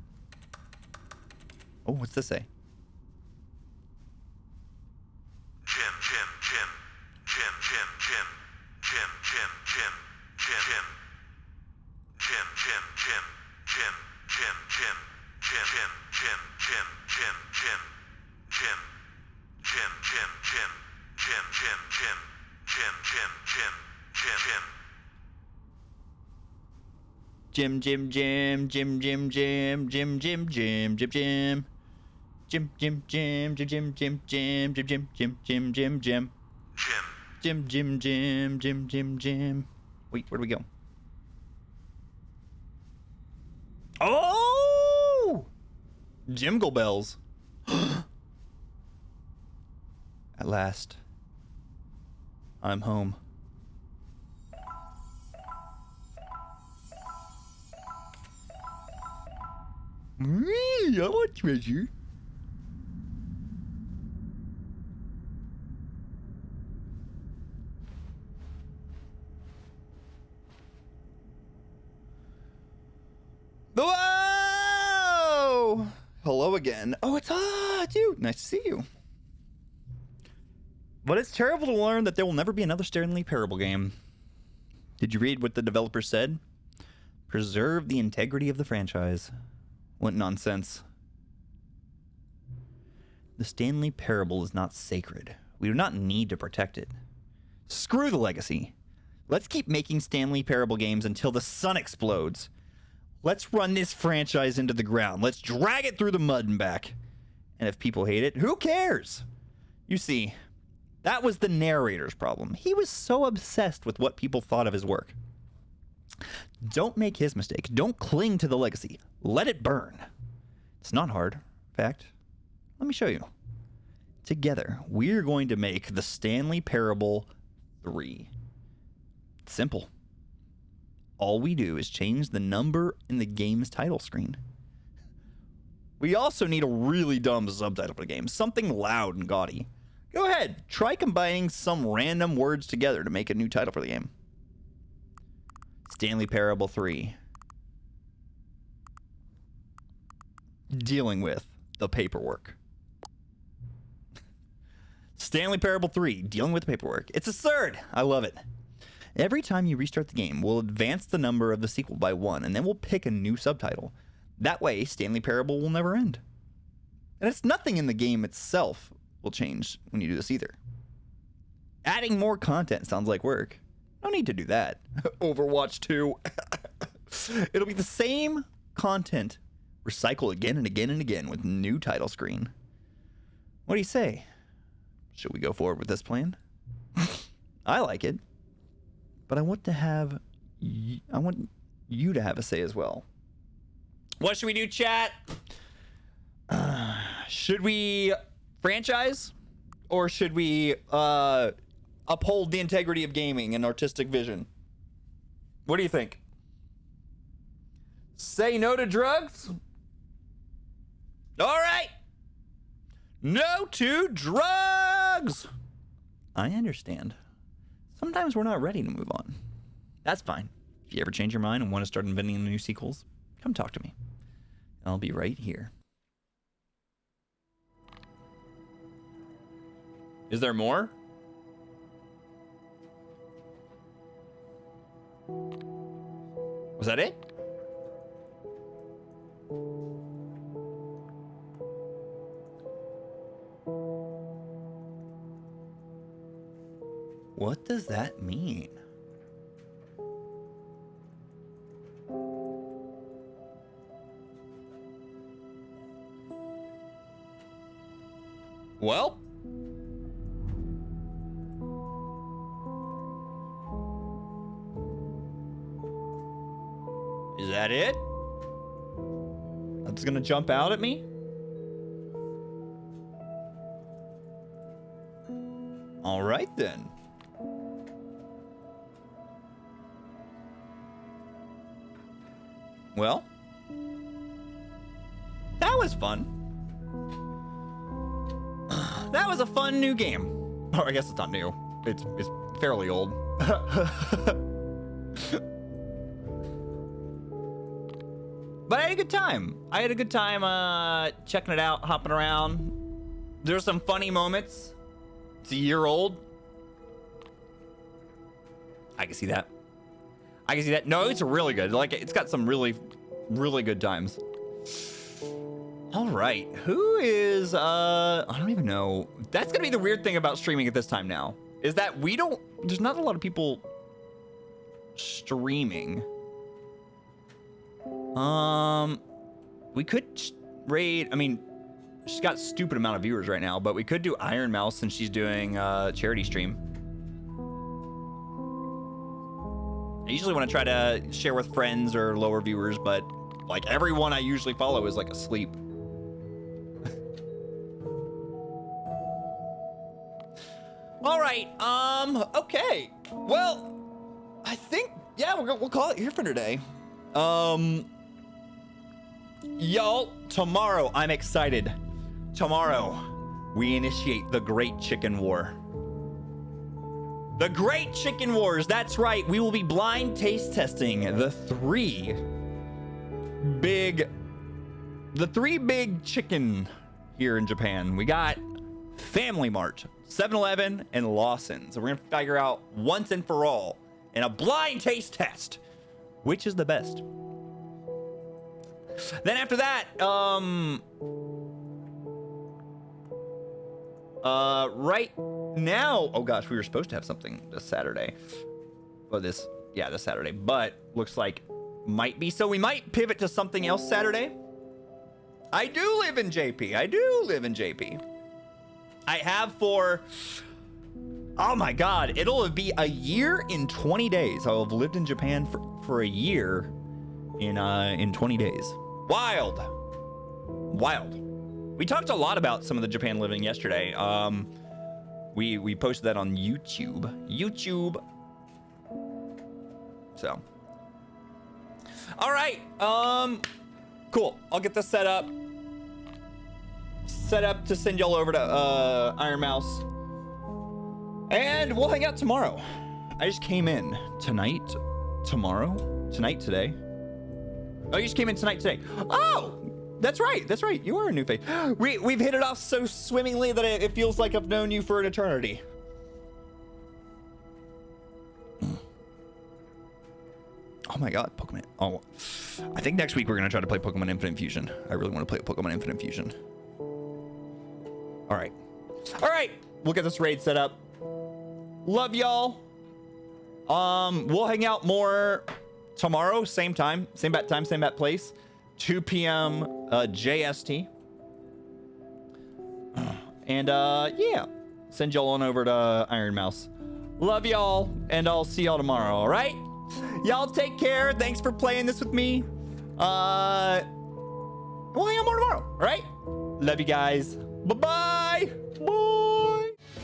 Oh, what's this say? Jim, Jim, Jim, Jim, Jim, Jim, Jim, Jim, Jim, Jim, Jim. Jim, Jim, Jim, Jim, Jim, Jim, Jim, Jim, Jim, Jim, Jim, Jim, Jim. Jim, Jim, Jim, Jim, Jim, Jim. Wait, where do we go? Oh! Jingle bells. At last, I'm home. I want treasure. Whoa! Hello again. Oh, it's dude. Nice to see you. But it's terrible to learn that there will never be another Stanley Parable game. Did you read what the developer said? Preserve the integrity of the franchise. What nonsense. The Stanley Parable is not sacred. We do not need to protect it. Screw the legacy. Let's keep making Stanley Parable games until the sun explodes. Let's run this franchise into the ground. Let's drag it through the mud and back. And if people hate it, who cares? You see, that was the narrator's problem. He was so obsessed with what people thought of his work. Don't make his mistake. Don't cling to the legacy. Let it burn. It's not hard. In fact, let me show you. Together, we're going to make the Stanley Parable 3. It's simple. All we do is change the number in the game's title screen. We also need a really dumb subtitle for the game. Something loud and gaudy. Go ahead. Try combining some random words together to make a new title for the game. Stanley Parable 3. Dealing with the paperwork. Stanley Parable 3. Dealing with the paperwork. It's absurd. I love it. Every time you restart the game, we'll advance the number of the sequel by 1, and then we'll pick a new subtitle. That way, Stanley Parable will never end. And it's nothing in the game itself will change when you do this either. Adding more content sounds like work. No need to do that. Overwatch 2. It'll be the same content recycled again and again and again with new title screen. What do you say? Should we go forward with this plan? I like it. But I want you to have a say as well. What should we do, chat? Should we franchise? Or should we uphold the integrity of gaming and artistic vision? What do you think? Say no to drugs? All right. No to drugs. I understand. Sometimes we're not ready to move on. That's fine. If you ever change your mind and want to start inventing new sequels, come talk to me. I'll be right here. Is there more? Was that it? What does that mean? Well, is that it? That's gonna jump out at me? All right then. Well, that was fun. That was a fun new game. Or I guess it's not new. It's fairly old. But I had a good time. I had a good time checking it out, hopping around. There's some funny moments. It's a year old. I can see that. I can see that. No, it's really good. Like, it's got some really, really good times. All right. Who is, I don't even know. That's gonna be the weird thing about streaming at this time now, is that there's not a lot of people streaming. We could raid, I mean, she's got a stupid amount of viewers right now, but we could do Iron Mouse since she's doing a charity stream. I usually want to try to share with friends or lower viewers, but like everyone I usually follow is like asleep. All right, okay. Well, I think, yeah, we'll call it here for today. Y'all, tomorrow, I'm excited. Tomorrow, we initiate the Great Chicken War. The Great Chicken Wars, that's right. We will be blind taste testing the three big chicken here in Japan. We got Family Mart, 7-Eleven, and Lawson's. So we're gonna figure out once and for all in a blind taste test which is the best. Then after that, right now, oh gosh, we were supposed to have something this Saturday. Well, this Saturday, but looks like might be. So we might pivot to something else Saturday. I do live in JP. I have for, oh my God, it'll be a year in 20 days. I'll have lived in Japan for a year in 20 days. Wild. We talked a lot about some of the Japan living yesterday. We posted that on YouTube. So, all right. Cool. I'll get this set up to send y'all over to Iron Mouse, and we'll hang out tomorrow. I just came in today. Oh, you just came in today. Oh, that's right. You are a new face. We've hit it off so swimmingly that it feels like I've known you for an eternity. Oh my God, Pokemon. Oh, I think next week we're gonna try to play Pokemon Infinite Fusion. I really want to play Pokemon Infinite Fusion. All right. All right. We'll get this raid set up. Love y'all. We'll hang out more tomorrow. Same time. Same bat time. Same bat place. 2 p.m. JST. And yeah. Send y'all on over to Iron Mouse. Love y'all. And I'll see y'all tomorrow. All right? Y'all take care. Thanks for playing this with me. We'll hang out more tomorrow. All right? Love you guys. Bye-bye.